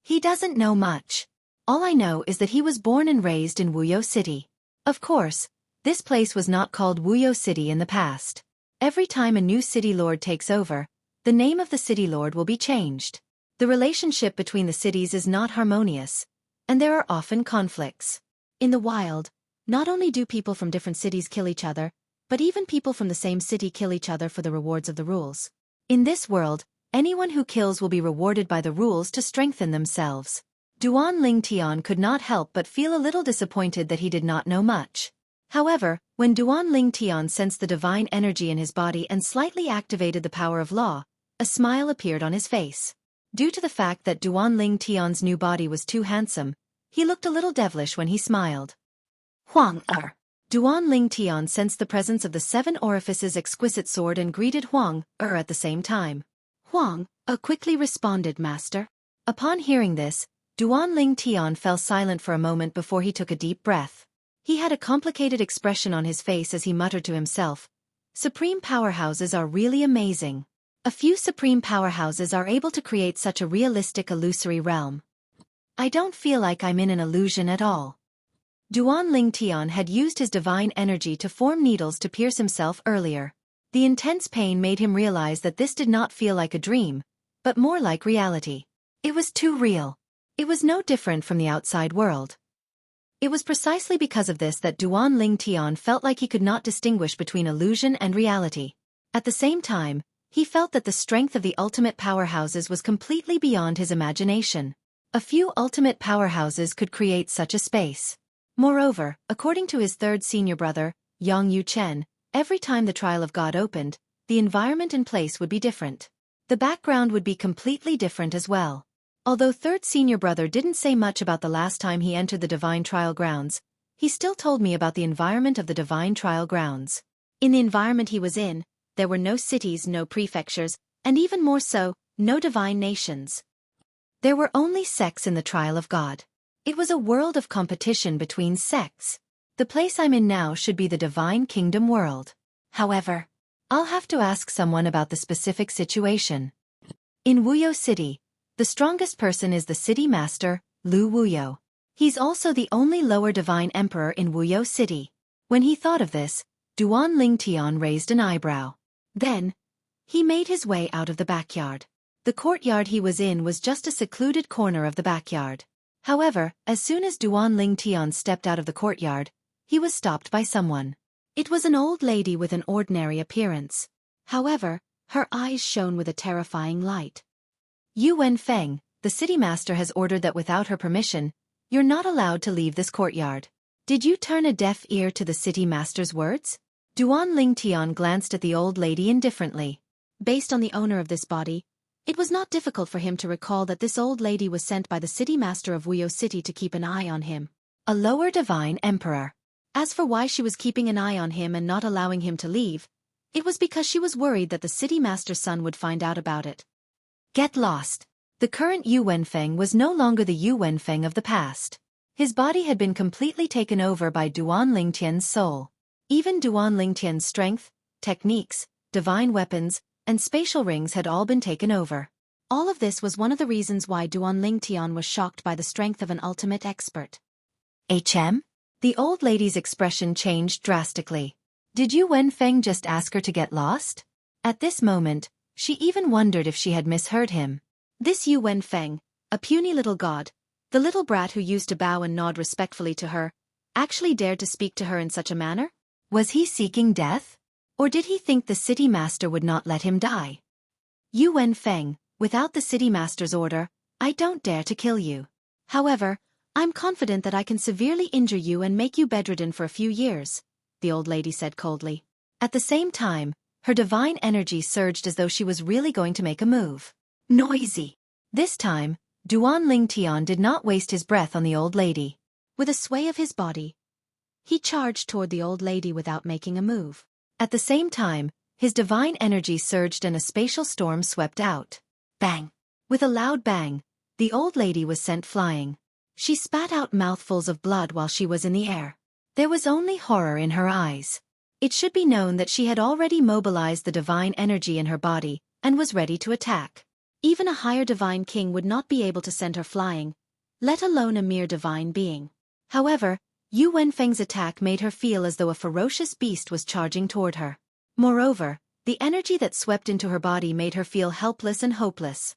He doesn't know much. All I know is that he was born and raised in Wuyo City. Of course, this place was not called Wuyo City in the past. Every time a new city lord takes over, the name of the city lord will be changed. The relationship between the cities is not harmonious, and there are often conflicts. In the wild, not only do people from different cities kill each other, but even people from the same city kill each other for the rewards of the rules. In this world, anyone who kills will be rewarded by the rules to strengthen themselves. Duan Lingtian could not help but feel a little disappointed that he did not know much. However, when Duan Lingtian sensed the divine energy in his body and slightly activated the power of law, a smile appeared on his face. Due to the fact that Duan Lingtian's new body was too handsome, he looked a little devilish when he smiled. Huang-er. Duan Lingtian sensed the presence of the 7 orifices exquisite sword and greeted Huang-er at the same time. Huang-er quickly responded, Master. Upon hearing this, Duan Lingtian fell silent for a moment before he took a deep breath. He had a complicated expression on his face as he muttered to himself. Supreme powerhouses are really amazing. A few supreme powerhouses are able to create such a realistic illusory realm. I don't feel like I'm in an illusion at all. Duan Lingtian had used his divine energy to form needles to pierce himself earlier. The intense pain made him realize that this did not feel like a dream, but more like reality. It was too real. It was no different from the outside world. It was precisely because of this that Duan Lingtian felt like he could not distinguish between illusion and reality. At the same time, he felt that the strength of the ultimate powerhouses was completely beyond his imagination. A few ultimate powerhouses could create such a space. Moreover, according to his third senior brother, Yang Yu-chen, every time the Trial of God opened, the environment and place would be different. The background would be completely different as well. Although third senior brother didn't say much about the last time he entered the Divine Trial Grounds, he still told me about the environment of the Divine Trial Grounds. In the environment he was in, there were no cities, no prefectures, and even more so, no divine nations. There were only sects in the Trial of God. It was a world of competition between sects. The place I'm in now should be the Divine Kingdom world. However, I'll have to ask someone about the specific situation. In Wuyo City, the strongest person is the city master, Lu Wuyo. He's also the only lower divine emperor in Wuyo City. When he thought of this, Duan Lingtian raised an eyebrow. Then, he made his way out of the backyard. The courtyard he was in was just a secluded corner of the backyard. However, as soon as Duan Lingtian stepped out of the courtyard, he was stopped by someone. It was an old lady with an ordinary appearance. However, her eyes shone with a terrifying light. Yu Wenfeng, the city master has ordered that without her permission, you're not allowed to leave this courtyard. Did you turn a deaf ear to the city master's words? Duan Lingtian glanced at the old lady indifferently. Based on the owner of this body, it was not difficult for him to recall that this old lady was sent by the city master of Wuyo City to keep an eye on him. A lower divine emperor. As for why she was keeping an eye on him and not allowing him to leave, it was because she was worried that the city master's son would find out about it. Get lost. The current Yu Wenfeng was no longer the Yu Wenfeng of the past. His body had been completely taken over by Duan Lingtian's soul. Even Duan Lingtian's strength, techniques, divine weapons, and spatial rings had all been taken over. All of this was one of the reasons why Duan Lingtian was shocked by the strength of an ultimate expert. HM? The old lady's expression changed drastically. Did Yu Wenfeng just ask her to get lost? At this moment, she even wondered if she had misheard him. This Yu Wenfeng, a puny little god, the little brat who used to bow and nod respectfully to her, actually dared to speak to her in such a manner? Was he seeking death? Or did he think the city master would not let him die? Yu Wenfeng, without the city master's order, I don't dare to kill you. However, I'm confident that I can severely injure you and make you bedridden for a few years, the old lady said coldly. At the same time, her divine energy surged as though she was really going to make a move. Noisy. This time, Duan Lingtian did not waste his breath on the old lady. With a sway of his body, he charged toward the old lady without making a move. At the same time, his divine energy surged and a spatial storm swept out. Bang! With a loud bang, the old lady was sent flying. She spat out mouthfuls of blood while she was in the air. There was only horror in her eyes. It should be known that she had already mobilized the divine energy in her body and was ready to attack. Even a higher divine king would not be able to send her flying, let alone a mere divine being. However, Yu Wenfeng's attack made her feel as though a ferocious beast was charging toward her. Moreover, the energy that swept into her body made her feel helpless and hopeless.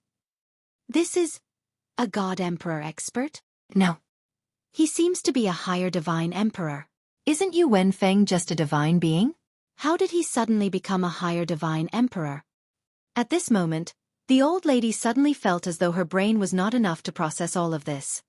This is a god emperor expert? No. He seems to be a higher divine emperor. Isn't Yu Wenfeng just a divine being? How did he suddenly become a higher divine emperor? At this moment, the old lady suddenly felt as though her brain was not enough to process all of this.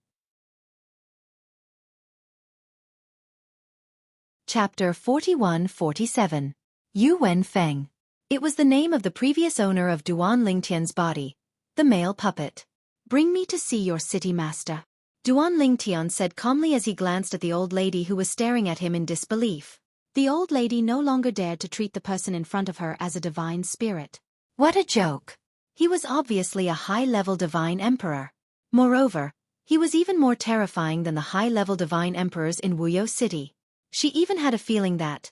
Chapter 41-47. Yu Wenfeng. It was the name of the previous owner of Duan Lingtian's body, the male puppet. Bring me to see your city master, Duan Lingtian said calmly as he glanced at the old lady who was staring at him in disbelief. The old lady no longer dared to treat the person in front of her as a divine spirit. What a joke! He was obviously a high-level divine emperor. Moreover, he was even more terrifying than the high-level divine emperors in Wuyo City. She even had a feeling that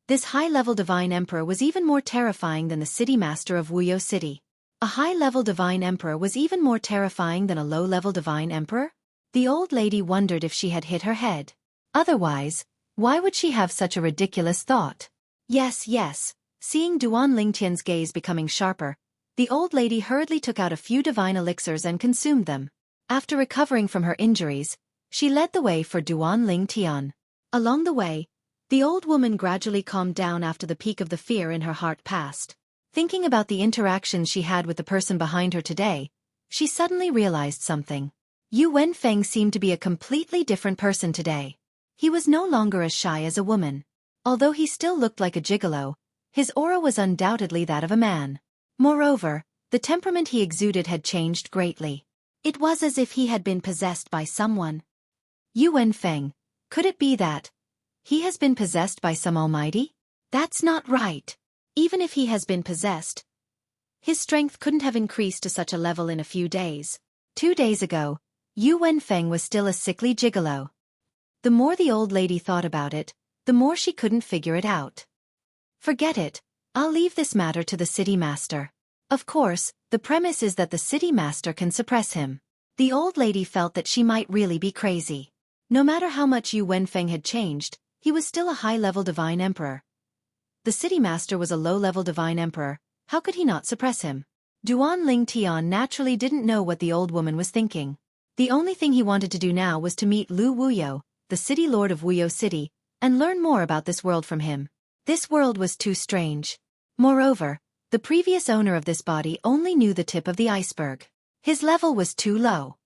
this high-level divine emperor was even more terrifying than the city master of Wuyo City. A high-level divine emperor was even more terrifying than a low-level divine emperor? The old lady wondered if she had hit her head. Otherwise, why would she have such a ridiculous thought? Yes. Seeing Duan Lingtian's gaze becoming sharper, the old lady hurriedly took out a few divine elixirs and consumed them. After recovering from her injuries, she led the way for Duan Lingtian. Along the way, the old woman gradually calmed down after the peak of the fear in her heart passed. Thinking about the interactions she had with the person behind her today, she suddenly realized something. Yu Wenfeng seemed to be a completely different person today. He was no longer as shy as a woman. Although he still looked like a gigolo, his aura was undoubtedly that of a man. Moreover, the temperament he exuded had changed greatly. It was as if he had been possessed by someone. Yu Wenfeng, could it be that he has been possessed by some almighty? That's not right. Even if he has been possessed, his strength couldn't have increased to such a level in a few days. 2 days ago, Yu Wenfeng was still a sickly gigolo. The more the old lady thought about it, the more she couldn't figure it out. Forget it, I'll leave this matter to the city master. Of course, the premise is that the city master can suppress him. The old lady felt that she might really be crazy. No matter how much Yu Wenfeng had changed, he was still a high-level divine emperor. The city master was a low-level divine emperor. How could he not suppress him? Duan Lingtian naturally didn't know what the old woman was thinking. The only thing he wanted to do now was to meet Lu Wuyo, the city lord of Wuyo City, and learn more about this world from him. This world was too strange. Moreover, the previous owner of this body only knew the tip of the iceberg. His level was too low.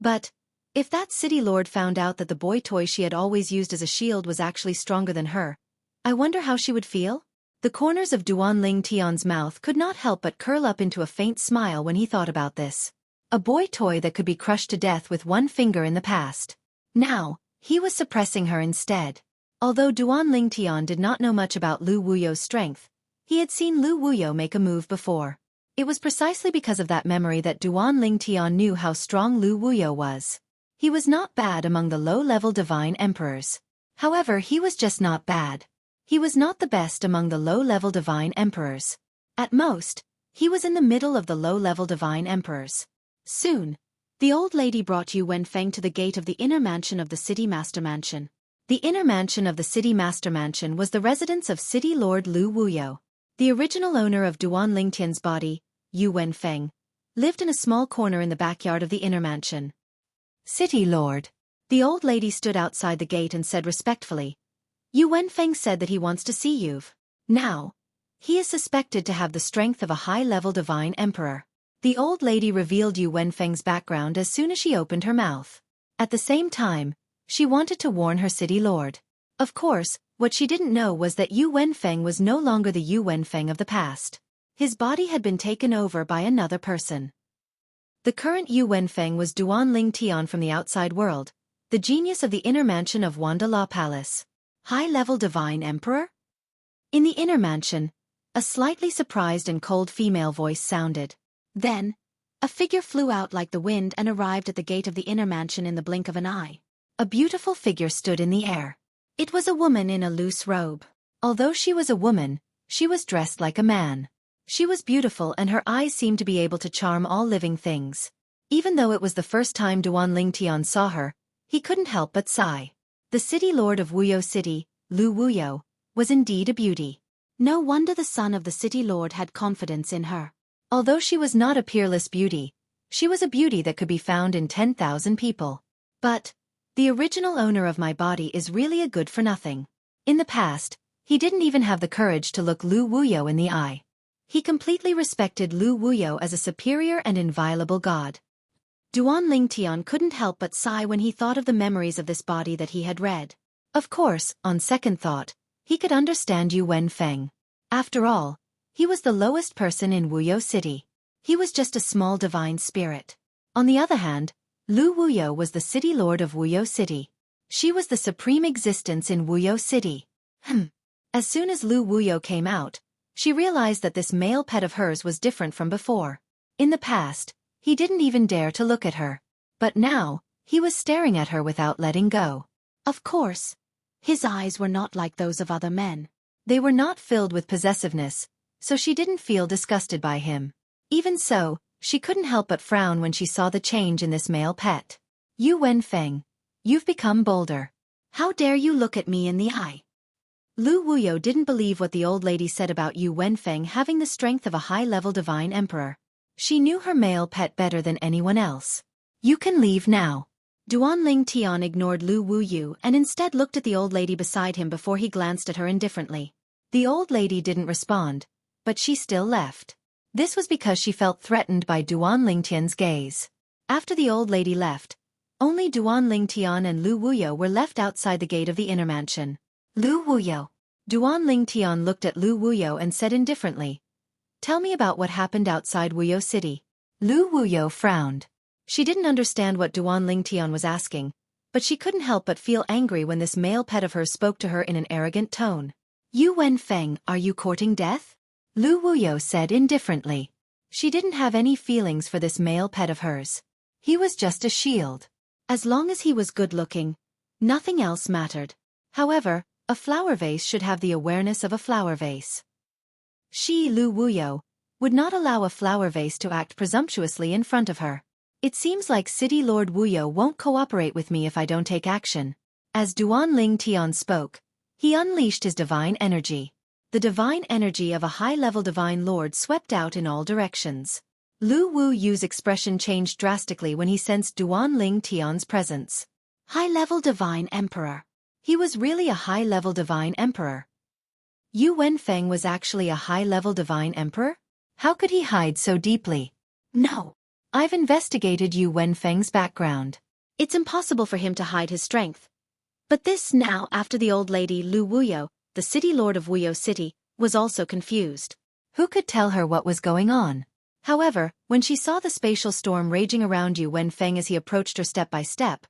But If that city lord found out that the boy toy she had always used as a shield was actually stronger than her, I wonder how she would feel? The corners of Duan Ling Tian's mouth could not help but curl up into a faint smile when he thought about this. A boy toy that could be crushed to death with one finger in the past. Now, he was suppressing her instead. Although Duan Ling Tian did not know much about Lu Wuyo's strength, he had seen Lu Wuyo make a move before. It was precisely because of that memory that Duan Ling Tian knew how strong Lu Wuyo was. He was not bad among the low-level divine emperors. However, he was just not bad. He was not the best among the low-level divine emperors. At most, he was in the middle of the low-level divine emperors. Soon, the old lady brought Yu Wenfeng to the gate of the inner mansion of the city master mansion. The inner mansion of the city master mansion was the residence of city lord Lu Wuyo. The original owner of Duan Lingtian's body, Yu Wenfeng, lived in a small corner in the backyard of the inner mansion. City lord. The old lady stood outside the gate and said respectfully, Yu Wenfeng said that he wants to see you. Now, he is suspected to have the strength of a high-level divine emperor. The old lady revealed Yu Wenfeng's background as soon as she opened her mouth. At the same time, she wanted to warn her city lord. Of course, what she didn't know was that Yu Wenfeng was no longer the Yu Wenfeng of the past. His body had been taken over by another person. The current Yu Wenfeng was Duan Ling Tian from the outside world, the genius of the inner mansion of Wanda Law Palace. High-level divine emperor? In the inner mansion, a slightly surprised and cold female voice sounded. Then, a figure flew out like the wind and arrived at the gate of the inner mansion in the blink of an eye. A beautiful figure stood in the air. It was a woman in a loose robe. Although she was a woman, she was dressed like a man. She was beautiful and her eyes seemed to be able to charm all living things. Even though it was the first time Duan Ling Tian saw her, he couldn't help but sigh. The city lord of Wuyo City, Lu Wuyo, was indeed a beauty. No wonder the son of the city lord had confidence in her. Although she was not a peerless beauty, she was a beauty that could be found in 10,000 people. But, the original owner of my body is really a good-for-nothing. In the past, he didn't even have the courage to look Lu Wuyo in the eye. He completely respected Lu Wuyo as a superior and inviolable god. Duan Ling Tian couldn't help but sigh when he thought of the memories of this body that he had read. Of course, on second thought, he could understand Yu Wenfeng. After all, he was the lowest person in Wuyo City. He was just a small divine spirit. On the other hand, Lu Wuyo was the city lord of Wuyo City. She was the supreme existence in Wuyo City. As soon as Lu Wuyo came out, she realized that this male pet of hers was different from before. In the past, he didn't even dare to look at her. But now, he was staring at her without letting go. Of course, his eyes were not like those of other men. They were not filled with possessiveness, so she didn't feel disgusted by him. Even so, she couldn't help but frown when she saw the change in this male pet. Yu Wenfeng, you've become bolder. How dare you look at me in the eye? Lu Wuyo didn't believe what the old lady said about Yu Wenfeng having the strength of a high-level divine emperor. She knew her male pet better than anyone else. You can leave now. Duan Ling Tian ignored Lu Wuyo and instead looked at the old lady beside him before he glanced at her indifferently. The old lady didn't respond, but she still left. This was because she felt threatened by Duan Ling Tian's gaze. After the old lady left, only Duan Ling Tian and Lu Wuyo were left outside the gate of the inner mansion. Lu Wuyo. Duan Ling Tian looked at Lu Wuyo and said indifferently, "Tell me about what happened outside Wuyo City." Lu Wuyo frowned. She didn't understand what Duan Ling Tian was asking, but she couldn't help but feel angry when this male pet of hers spoke to her in an arrogant tone. Yu Wenfeng, are you courting death? Lu Wuyo said indifferently. She didn't have any feelings for this male pet of hers. He was just a shield. As long as he was good-looking, nothing else mattered. However, a flower vase should have the awareness of a flower vase. She, Lu Wuyo, would not allow a flower vase to act presumptuously in front of her. It seems like City Lord Wuyo won't cooperate with me if I don't take action. As Duan Ling Tian spoke, he unleashed his divine energy. The divine energy of a high-level divine lord swept out in all directions. Lu Wuyu's expression changed drastically when he sensed Duan Ling Tian's presence. High-level divine emperor. He was really a high-level divine emperor. Yu Wenfeng was actually a high-level divine emperor? How could he hide so deeply? No. I've investigated Yu Wenfeng's background. It's impossible for him to hide his strength. But this now after the old lady Lu Wuyo, the city lord of Wuyo City, was also confused. Who could tell her what was going on? However, when she saw the spatial storm raging around Yu Wenfeng as he approached her step by step,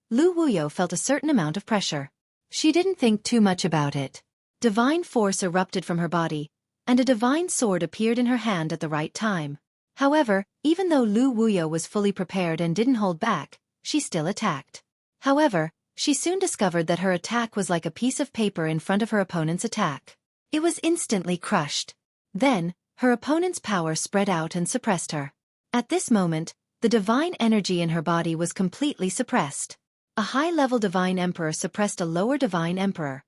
Lu Wuyo felt a certain amount of pressure. She didn't think too much about it. Divine force erupted from her body, and a divine sword appeared in her hand at the right time. However, even though Lu Wuyo was fully prepared and didn't hold back, she still attacked. However, she soon discovered that her attack was like a piece of paper in front of her opponent's attack. It was instantly crushed. Then, her opponent's power spread out and suppressed her. At this moment, the divine energy in her body was completely suppressed. A high-level divine emperor suppressed a lower divine emperor.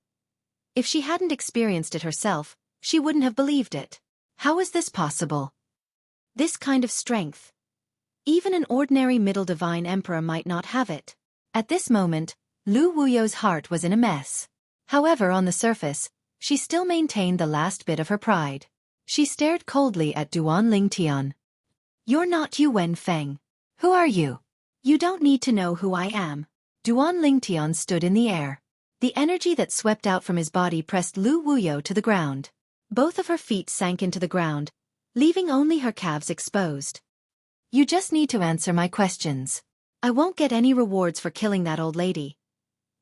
If she hadn't experienced it herself, she wouldn't have believed it. How is this possible? This kind of strength. Even an ordinary middle divine emperor might not have it. At this moment, Lu Wuyo's heart was in a mess. However, on the surface, she still maintained the last bit of her pride. She stared coldly at Duan Lingtian. You're not Yu Wenfeng. Who are you? You don't need to know who I am. Duan Lingtian stood in the air. The energy that swept out from his body pressed Lu Wuyo to the ground. Both of her feet sank into the ground, leaving only her calves exposed. You just need to answer my questions. I won't get any rewards for killing that old lady.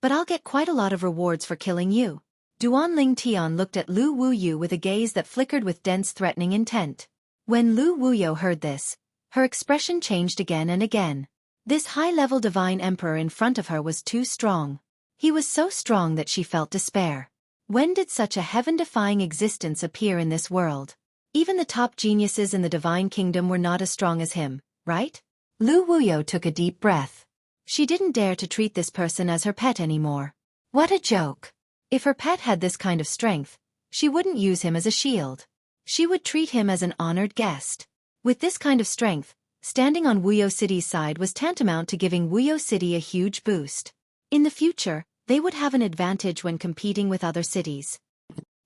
But I'll get quite a lot of rewards for killing you. Duan Lingtian looked at Lu Wuyo with a gaze that flickered with dense threatening intent. When Lu Wuyo heard this, her expression changed again and again. This high-level divine emperor in front of her was too strong. He was so strong that she felt despair. When did such a heaven-defying existence appear in this world? Even the top geniuses in the divine kingdom were not as strong as him, right? Lu Wuyo took a deep breath. She didn't dare to treat this person as her pet anymore. What a joke. If her pet had this kind of strength, she wouldn't use him as a shield. She would treat him as an honored guest. With this kind of strength, standing on Wuyo City's side was tantamount to giving Wuyo City a huge boost. In the future, they would have an advantage when competing with other cities.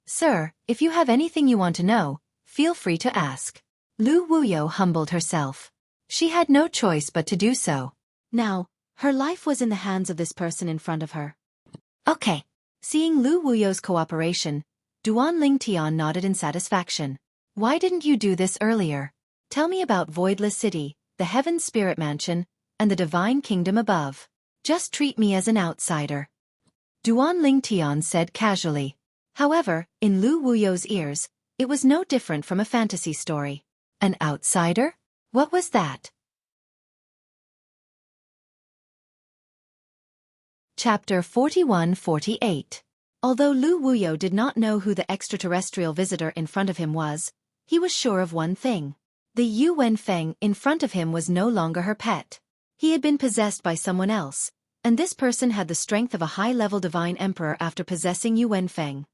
Sir, if you have anything you want to know, feel free to ask. Lu Wuyo humbled herself. She had no choice but to do so. Now, her life was in the hands of this person in front of her. Okay. Seeing Lu Wuyo's cooperation, Duan Lingtian nodded in satisfaction. Why didn't you do this earlier? Tell me about Voidless City, the Heaven Spirit Mansion, and the Divine Kingdom above. Just treat me as an outsider. Duan Lingtian said casually. However, in Lu Wuyo's ears, it was no different from a fantasy story. An outsider? What was that? Chapter 41-48. Although Lu Wuyo did not know who the extraterrestrial visitor in front of him was, he was sure of one thing. The Yu Wenfeng in front of him was no longer her pet. He had been possessed by someone else, and this person had the strength of a high-level divine emperor after possessing Yu Wenfeng.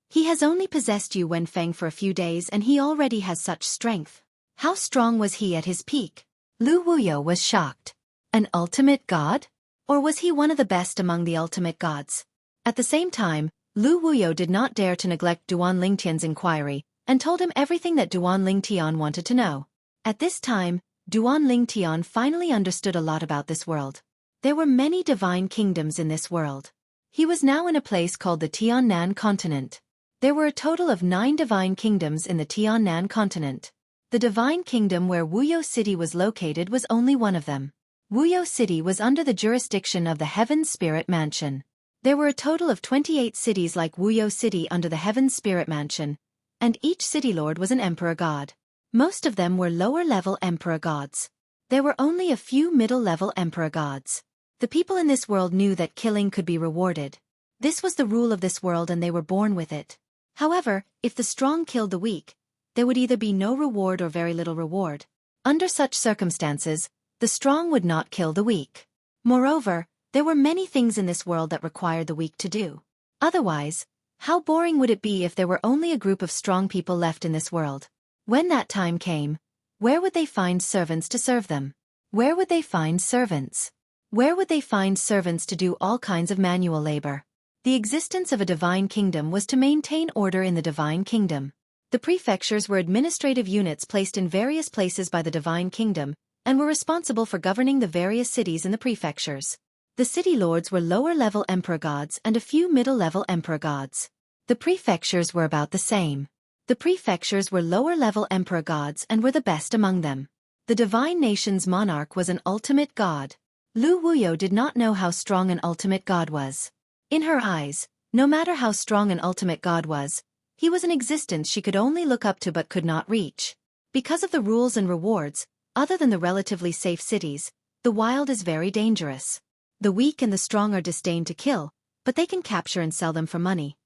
He has only possessed Yu Wenfeng for a few days and he already has such strength. How strong was he at his peak? Lu Wuyo was shocked. An ultimate god? Or was he one of the best among the ultimate gods? At the same time, Lu Wuyo did not dare to neglect Duan Lingtian's inquiry, and told him everything that Duan Lingtian wanted to know. At this time, Duan Lingtian finally understood a lot about this world. There were many divine kingdoms in this world. He was now in a place called the Tiannan continent. There were a total of 9 divine kingdoms in the Tiannan continent. The divine kingdom where Wuyo City was located was only one of them. Wuyo City was under the jurisdiction of the Heaven Spirit Mansion. There were a total of 28 cities like Wuyo City under the Heaven Spirit Mansion, and each city lord was an emperor god. Most of them were lower-level emperor gods. There were only a few middle-level emperor gods. The people in this world knew that killing could be rewarded. This was the rule of this world and they were born with it. However, if the strong killed the weak, there would either be no reward or very little reward. Under such circumstances, the strong would not kill the weak. Moreover, there were many things in this world that required the weak to do. Otherwise, how boring would it be if there were only a group of strong people left in this world? When that time came, where would they find servants to serve them? Where would they find servants? Where would they find servants to do all kinds of manual labor? The existence of a divine kingdom was to maintain order in the divine kingdom. The prefectures were administrative units placed in various places by the divine kingdom, and were responsible for governing the various cities in the prefectures. The city lords were lower-level emperor gods and a few middle-level emperor gods. The prefectures were about the same. The prefectures were lower-level emperor gods and were the best among them. The divine nation's monarch was an ultimate god. Lu Wuyo did not know how strong an ultimate god was. In her eyes, no matter how strong an ultimate god was, he was an existence she could only look up to but could not reach. Because of the rules and rewards, other than the relatively safe cities, the wild is very dangerous. The weak and the strong are disdained to kill, but they can capture and sell them for money.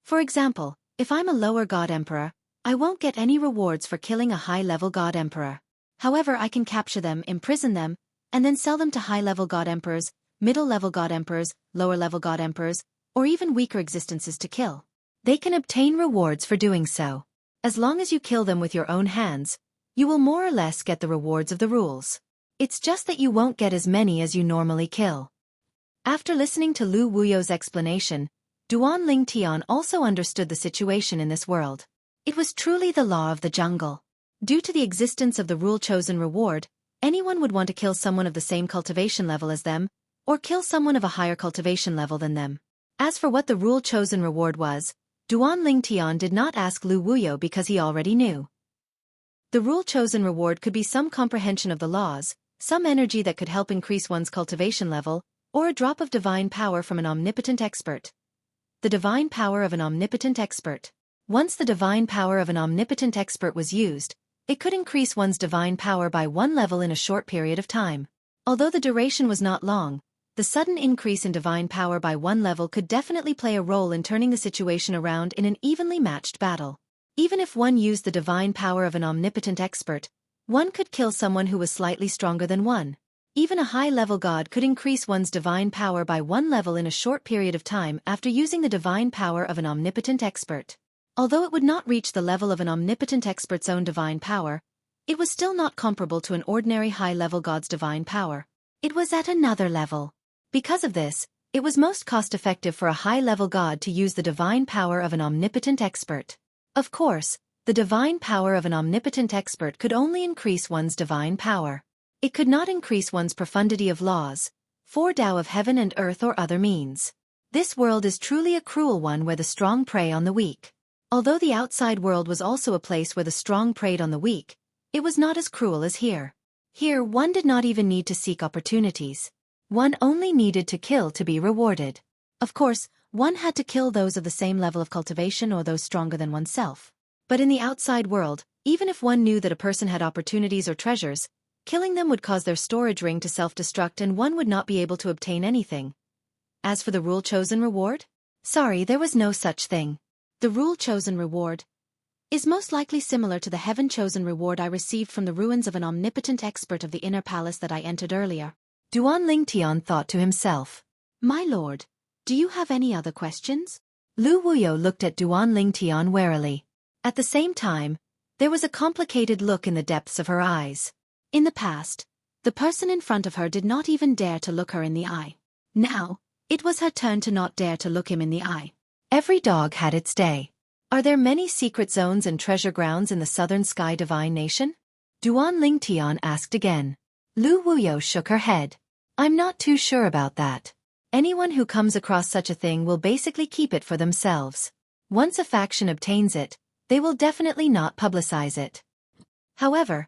For example, if I'm a lower god emperor, I won't get any rewards for killing a high-level god emperor. However, I can capture them, imprison them, and then sell them to high-level god emperors, middle-level god emperors, lower-level god emperors, or even weaker existences to kill. They can obtain rewards for doing so. As long as you kill them with your own hands, you will more or less get the rewards of the rules. It's just that you won't get as many as you normally kill. After listening to Lu Wuyo's explanation, Duan Ling Tian also understood the situation in this world. It was truly the law of the jungle. Due to the existence of the rule-chosen reward, anyone would want to kill someone of the same cultivation level as them, or kill someone of a higher cultivation level than them. As for what the rule-chosen reward was, Duan Ling Tian did not ask Lu Wuyo because he already knew. The rule-chosen reward could be some comprehension of the laws, some energy that could help increase one's cultivation level, or a drop of divine power from an omnipotent expert. The divine power of an omnipotent expert. Once the divine power of an omnipotent expert was used, it could increase one's divine power by one level in a short period of time. Although the duration was not long, the sudden increase in divine power by one level could definitely play a role in turning the situation around in an evenly matched battle. Even if one used the divine power of an omnipotent expert, one could kill someone who was slightly stronger than one. Even a high-level god could increase one's divine power by one level in a short period of time after using the divine power of an omnipotent expert. Although it would not reach the level of an omnipotent expert's own divine power, it was still not comparable to an ordinary high-level god's divine power. It was at another level. Because of this, it was most cost-effective for a high-level god to use the divine power of an omnipotent expert. Of course, the divine power of an omnipotent expert could only increase one's divine power. It could not increase one's profundity of laws, Tao of heaven and earth or other means. This world is truly a cruel one where the strong prey on the weak. Although the outside world was also a place where the strong preyed on the weak, it was not as cruel as here. Here one did not even need to seek opportunities. One only needed to kill to be rewarded. Of course, one had to kill those of the same level of cultivation or those stronger than oneself. But in the outside world, even if one knew that a person had opportunities or treasures, killing them would cause their storage ring to self-destruct and one would not be able to obtain anything. As for the rule-chosen reward? Sorry, there was no such thing. The rule-chosen reward is most likely similar to the heaven-chosen reward I received from the ruins of an omnipotent expert of the inner palace that I entered earlier. Duan Ling Tian thought to himself. My lord, do you have any other questions? Lu Wuyo looked at Duan Ling Tian warily. At the same time, there was a complicated look in the depths of her eyes. In the past, the person in front of her did not even dare to look her in the eye. Now, it was her turn to not dare to look him in the eye. Every dog had its day. Are there many secret zones and treasure grounds in the southern sky divine nation? Duan Ling Tian asked again. Lu Wuyo shook her head. I'm not too sure about that. Anyone who comes across such a thing will basically keep it for themselves. Once a faction obtains it, they will definitely not publicize it. However,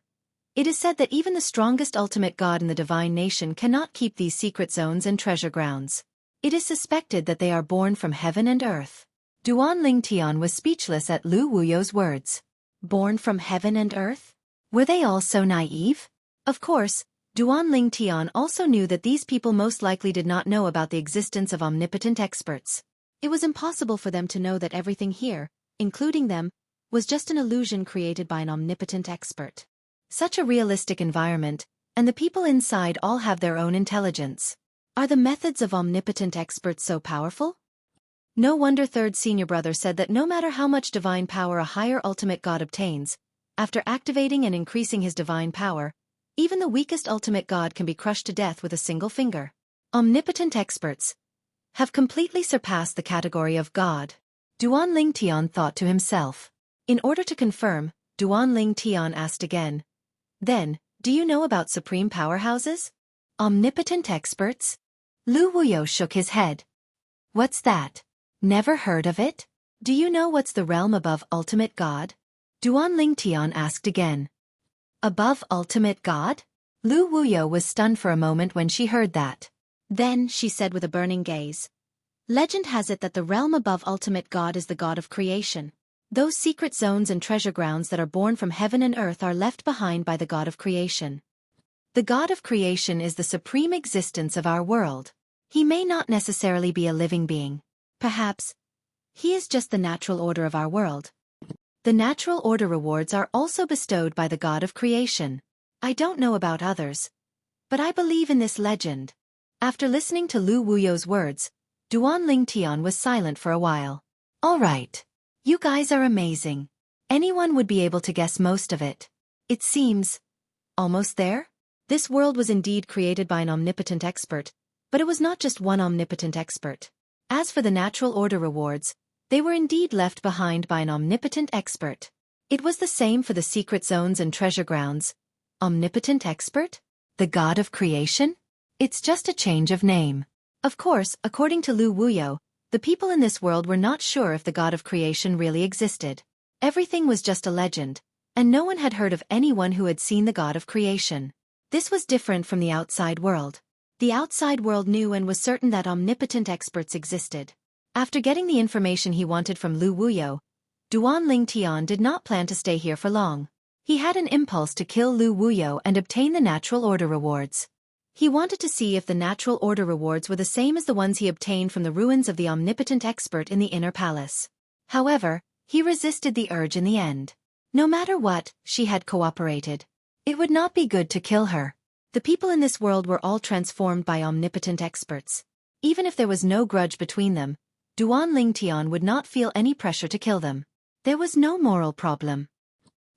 it is said that even the strongest ultimate god in the divine nation cannot keep these secret zones and treasure grounds. It is suspected that they are born from heaven and earth. Duan Ling Tian was speechless at Lu Wuyo's words. Born from heaven and earth? Were they all so naive? Of course, Duan Ling Tian also knew that these people most likely did not know about the existence of omnipotent experts. It was impossible for them to know that everything here, including them, was just an illusion created by an omnipotent expert. Such a realistic environment, and the people inside all have their own intelligence. Are the methods of omnipotent experts so powerful? No wonder third senior brother said that no matter how much divine power a higher ultimate god obtains, after activating and increasing his divine power, even the weakest ultimate god can be crushed to death with a single finger. Omnipotent experts have completely surpassed the category of god. Duan Ling Tian thought to himself. In order to confirm, Duan Ling Tian asked again. Then, Do you know about supreme powerhouses? Omnipotent experts? Lu Wuyo shook his head. What's that? Never heard of it? Do you know what's the realm above ultimate God? Duan Lingtian asked again. Above ultimate God? Lu Wuyo was stunned for a moment when she heard that. Then, she said with a burning gaze. Legend has it that the realm above ultimate God is the God of creation. Those secret zones and treasure grounds that are born from heaven and earth are left behind by the God of creation. The God of creation is the supreme existence of our world. He may not necessarily be a living being. Perhaps, he is just the natural order of our world. The natural order rewards are also bestowed by the God of creation. I don't know about others, but I believe in this legend. After listening to Lu Wuyo's words, Duan Lingtian was silent for a while. All right. You guys are amazing. Anyone would be able to guess most of it. It seems almost there? This world was indeed created by an omnipotent expert, but it was not just one omnipotent expert. As for the natural order rewards, they were indeed left behind by an omnipotent expert. It was the same for the secret zones and treasure grounds. Omnipotent expert? The God of creation? It's just a change of name. Of course, according to Lu Wuyo, the people in this world were not sure if the God of creation really existed. Everything was just a legend, and no one had heard of anyone who had seen the God of creation. This was different from the outside world. The outside world knew and was certain that omnipotent experts existed. After getting the information he wanted from Lu Wuyo, Duan Lingtian did not plan to stay here for long. He had an impulse to kill Lu Wuyo and obtain the natural order rewards. He wanted to see if the natural order rewards were the same as the ones he obtained from the ruins of the omnipotent expert in the inner palace. However, he resisted the urge in the end. No matter what, she had cooperated. It would not be good to kill her. The people in this world were all transformed by omnipotent experts. Even if there was no grudge between them, Duan Lingtian would not feel any pressure to kill them. There was no moral problem.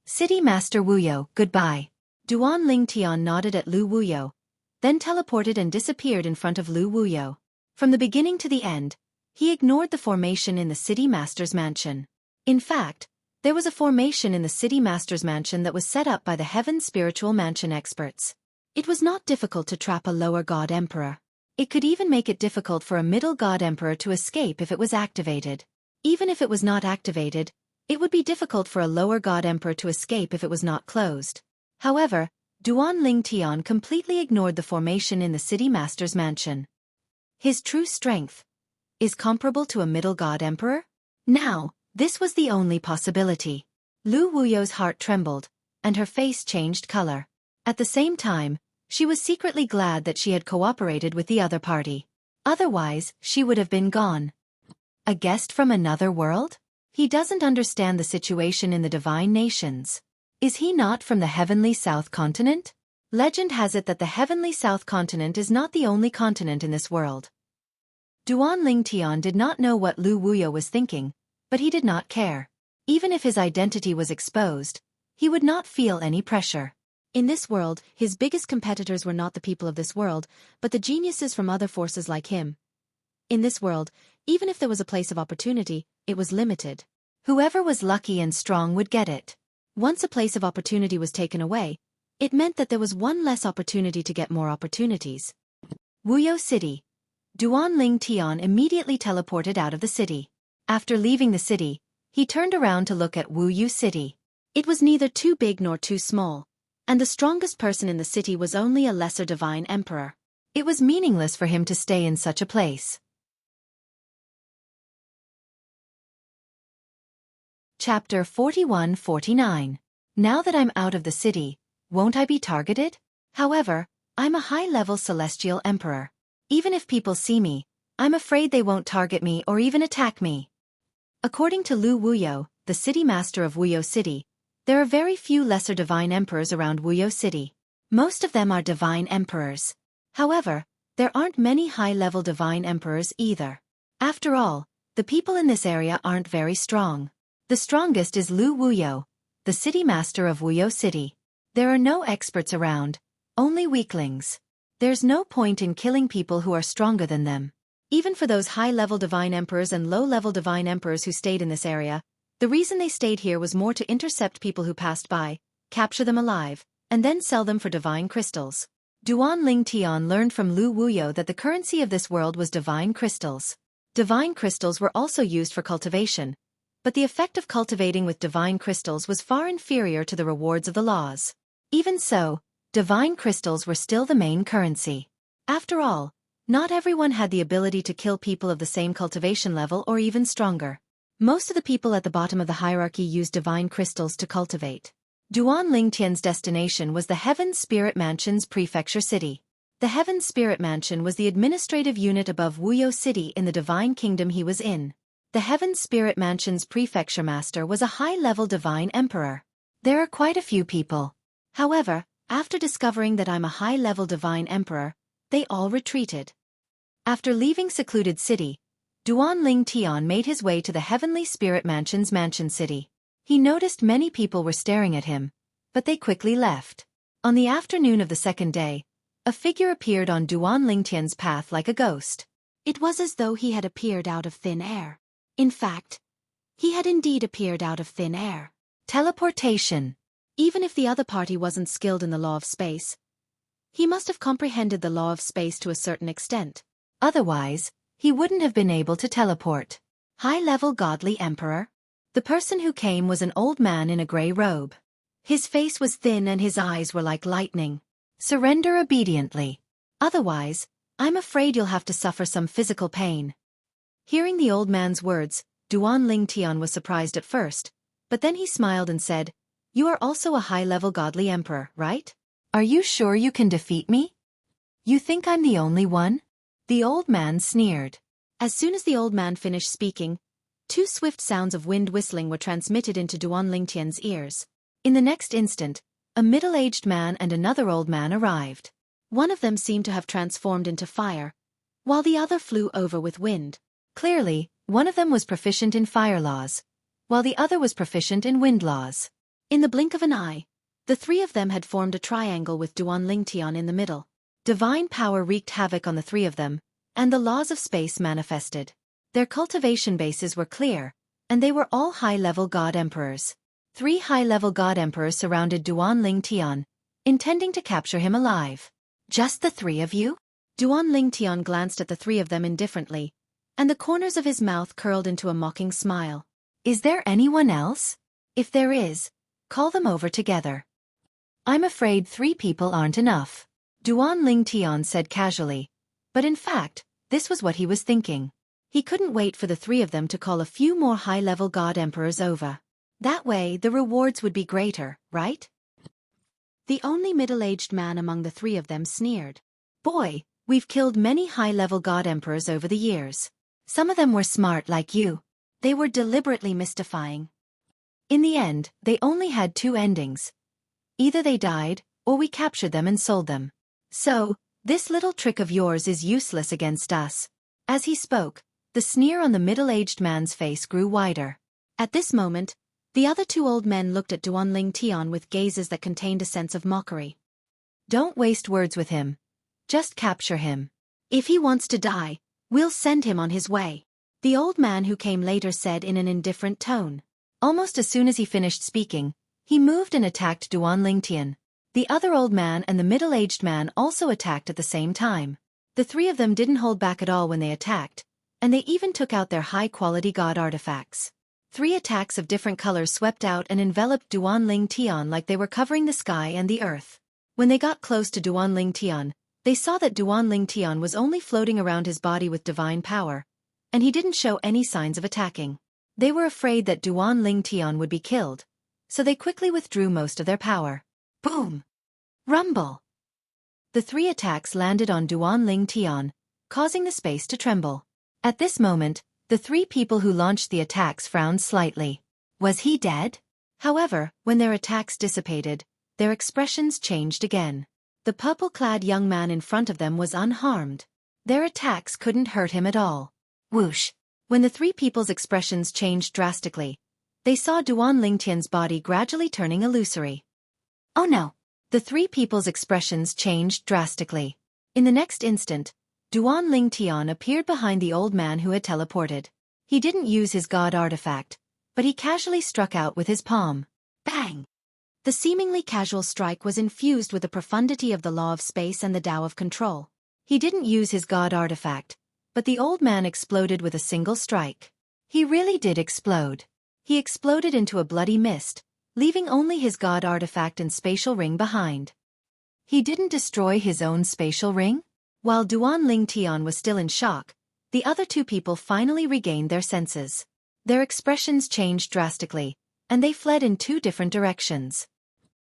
City Master Wuyo, goodbye. Duan Lingtian nodded at Lu Wuyo, then teleported and disappeared in front of Lu Wuyo. From the beginning to the end, he ignored the formation in the City Master's mansion. In fact, there was a formation in the City Master's mansion that was set up by the Heaven Spiritual Mansion experts. It was not difficult to trap a lower God Emperor. It could even make it difficult for a middle God Emperor to escape if it was activated. Even if it was not activated, it would be difficult for a lower God Emperor to escape if it was not closed. However, Duan Lingtian completely ignored the formation in the City Master's mansion. His true strength is comparable to a middle God Emperor? Now, this was the only possibility. Lu Wuyo's heart trembled, and her face changed color. At the same time, she was secretly glad that she had cooperated with the other party. Otherwise, she would have been gone. A guest from another world? He doesn't understand the situation in the divine nations. Is he not from the heavenly South Continent? Legend has it that the heavenly South Continent is not the only continent in this world. Duan Lingtian did not know what Lu Wuyo was thinking, but he did not care. Even if his identity was exposed, he would not feel any pressure. In this world, his biggest competitors were not the people of this world, but the geniuses from other forces like him. In this world, even if there was a place of opportunity, it was limited. Whoever was lucky and strong would get it. Once a place of opportunity was taken away, it meant that there was one less opportunity to get more opportunities. Wuyo City. Duan Lingtian immediately teleported out of the city. After leaving the city, he turned around to look at Wuyo City. It was neither too big nor too small, and the strongest person in the city was only a lesser divine emperor. It was meaningless for him to stay in such a place. Chapter 41-49. Now that I'm out of the city, won't I be targeted? However, I'm a high-level celestial emperor. Even if people see me, I'm afraid they won't target me or even attack me. According to Lu Wuyo, the city master of Wuyo City, there are very few lesser divine emperors around Wuyo City. Most of them are divine emperors. However, there aren't many high-level divine emperors either. After all, the people in this area aren't very strong. The strongest is Lu Wuyo, the city master of Wuyo City. There are no experts around, only weaklings. There's no point in killing people who are stronger than them. Even for those high-level divine emperors and low-level divine emperors who stayed in this area, the reason they stayed here was more to intercept people who passed by, capture them alive, and then sell them for divine crystals. Duan Ling Tian learned from Lu Wuyo that the currency of this world was divine crystals. Divine crystals were also used for cultivation, but the effect of cultivating with divine crystals was far inferior to the rewards of the laws. Even so, divine crystals were still the main currency. After all, not everyone had the ability to kill people of the same cultivation level or even stronger. Most of the people at the bottom of the hierarchy used divine crystals to cultivate. Duan Lingtian's destination was the Heaven Spirit Mansion's prefecture city. The Heaven Spirit Mansion was the administrative unit above Wuyo City in the divine kingdom he was in. The Heaven Spirit Mansion's prefecture master was a high-level divine emperor. There are quite a few people. However, after discovering that I'm a high-level divine emperor, they all retreated. After leaving secluded city, Duan Ling Tian made his way to the Heavenly Spirit Mansion's mansion city. He noticed many people were staring at him, but they quickly left. On the afternoon of the second day, a figure appeared on Duan Lingtian's path like a ghost. It was as though he had appeared out of thin air. In fact, he had indeed appeared out of thin air. Teleportation. Even if the other party wasn't skilled in the law of space, he must have comprehended the law of space to a certain extent. Otherwise, he wouldn't have been able to teleport. High-level godly emperor? The person who came was an old man in a gray robe. His face was thin and his eyes were like lightning. Surrender obediently. Otherwise, I'm afraid you'll have to suffer some physical pain. Hearing the old man's words, Duan Ling Tian was surprised at first, but then he smiled and said, "You are also a high-level godly emperor, right? Are you sure you can defeat me? You think I'm the only one?" The old man sneered. As soon as the old man finished speaking, two swift sounds of wind whistling were transmitted into Duan Lingtian's ears. In the next instant, a middle-aged man and another old man arrived. One of them seemed to have transformed into fire, while the other flew over with wind. Clearly, one of them was proficient in fire laws, while the other was proficient in wind laws. In the blink of an eye, the three of them had formed a triangle with Duan Lingtian in the middle. Divine power wreaked havoc on the three of them, and the laws of space manifested. Their cultivation bases were clear, and they were all high-level god emperors. 3 high-level god emperors surrounded Duan Lingtian, intending to capture him alive. "Just the 3 of you?" Duan Lingtian glanced at the 3 of them indifferently, and the corners of his mouth curled into a mocking smile. "Is there anyone else? If there is, call them over together." "I'm afraid 3 people aren't enough," Duan Lingtian said casually, but in fact, this was what he was thinking. He couldn't wait for the 3 of them to call a few more high-level god emperors over. That way, the rewards would be greater, right? The only middle-aged man among the 3 of them sneered. "Boy, we've killed many high-level god emperors over the years. Some of them were smart like you. They were deliberately mystifying. In the end, they only had 2 endings. Either they died, or we captured them and sold them. So, this little trick of yours is useless against us." As he spoke, the sneer on the middle-aged man's face grew wider. At this moment, the other 2 old men looked at Duan Lingtian with gazes that contained a sense of mockery. "Don't waste words with him. Just capture him. If he wants to die, we'll send him on his way," the old man who came later said in an indifferent tone. Almost as soon as he finished speaking, he moved and attacked Duan Lingtian. The other old man and the middle-aged man also attacked at the same time. The 3 of them didn't hold back at all when they attacked, and they even took out their high-quality god artifacts. 3 attacks of different colors swept out and enveloped Duan Lingtian like they were covering the sky and the earth. When they got close to Duan Lingtian, they saw that Duan Lingtian was only floating around his body with divine power, and he didn't show any signs of attacking. They were afraid that Duan Lingtian would be killed, so they quickly withdrew most of their power. Boom! Rumble! The 3 attacks landed on Duan Lingtian, causing the space to tremble. At this moment, the 3 people who launched the attacks frowned slightly. Was he dead? However, when their attacks dissipated, their expressions changed again. The purple-clad young man in front of them was unharmed. Their attacks couldn't hurt him at all. Whoosh! When the 3 people's expressions changed drastically, they saw Duan Lingtian's body gradually turning illusory. Oh no! The 3 people's expressions changed drastically. In the next instant, Duan Lingtian appeared behind the old man who had teleported. He didn't use his god artifact, but he casually struck out with his palm. Bang! The seemingly casual strike was infused with the profundity of the law of space and the Tao of control. He didn't use his god artifact, but the old man exploded with a single strike. He really did explode. He exploded into a bloody mist, leaving only his god artifact and spatial ring behind. He didn't destroy his own spatial ring? While Duan Ling Tian was still in shock, the other two people finally regained their senses. Their expressions changed drastically, and they fled in two different directions.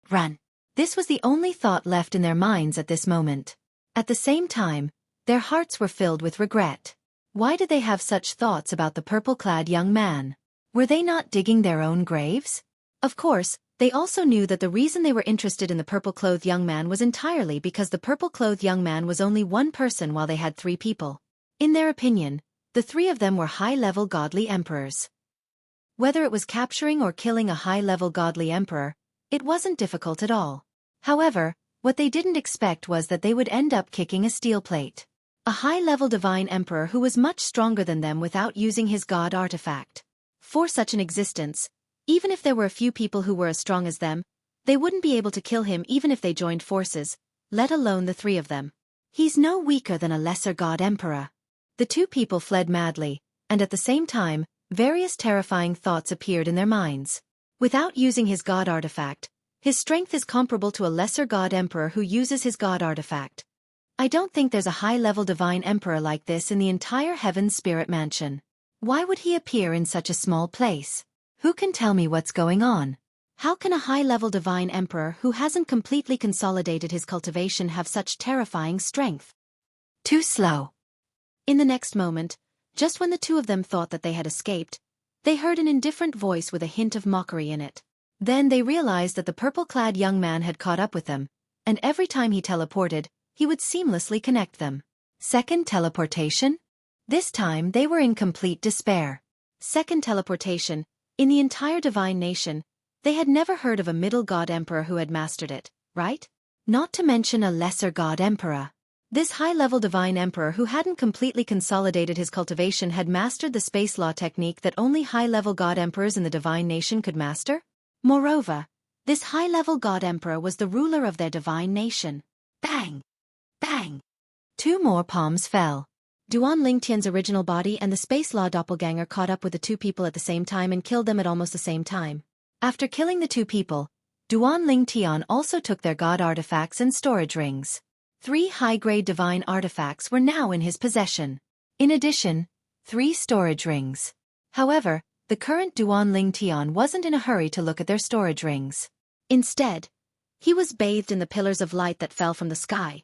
Run! This was the only thought left in their minds at this moment. At the same time, their hearts were filled with regret. Why did they have such thoughts about the purple-clad young man? Were they not digging their own graves? Of course, they also knew that the reason they were interested in the purple-clothed young man was entirely because the purple-clothed young man was only one person while they had three people. In their opinion, the three of them were high-level godly emperors. Whether it was capturing or killing a high-level godly emperor, it wasn't difficult at all. However, what they didn't expect was that they would end up kicking a steel plate. A high-level divine emperor who was much stronger than them without using his god artifact. For such an existence, even if there were a few people who were as strong as them, they wouldn't be able to kill him even if they joined forces, let alone the three of them. He's no weaker than a lesser god emperor. The two people fled madly, and at the same time, various terrifying thoughts appeared in their minds. Without using his god artifact, his strength is comparable to a lesser god emperor who uses his god artifact. I don't think there's a high-level divine emperor like this in the entire Heaven Spirit Mansion. Why would he appear in such a small place? Who can tell me what's going on? How can a high-level divine emperor who hasn't completely consolidated his cultivation have such terrifying strength? Too slow. In the next moment, just when the two of them thought that they had escaped, they heard an indifferent voice with a hint of mockery in it. Then they realized that the purple-clad young man had caught up with them, and every time he teleported, he would seamlessly connect them. Second teleportation? This time they were in complete despair. Second teleportation, in the entire divine nation, they had never heard of a middle god emperor who had mastered it, right? Not to mention a lesser god emperor. This high-level divine emperor who hadn't completely consolidated his cultivation had mastered the space law technique that only high-level god emperors in the divine nation could master? Moreover, this high-level god emperor was the ruler of their divine nation. Bang! Bang! Two more palms fell. Duan Lingtian's original body and the space law doppelganger caught up with the two people at the same time and killed them at almost the same time. After killing the two people, Duan Lingtian also took their god artifacts and storage rings. 3 high-grade divine artifacts were now in his possession. In addition, 3 storage rings. However, the current Duan Lingtian wasn't in a hurry to look at their storage rings. Instead, he was bathed in the pillars of light that fell from the sky.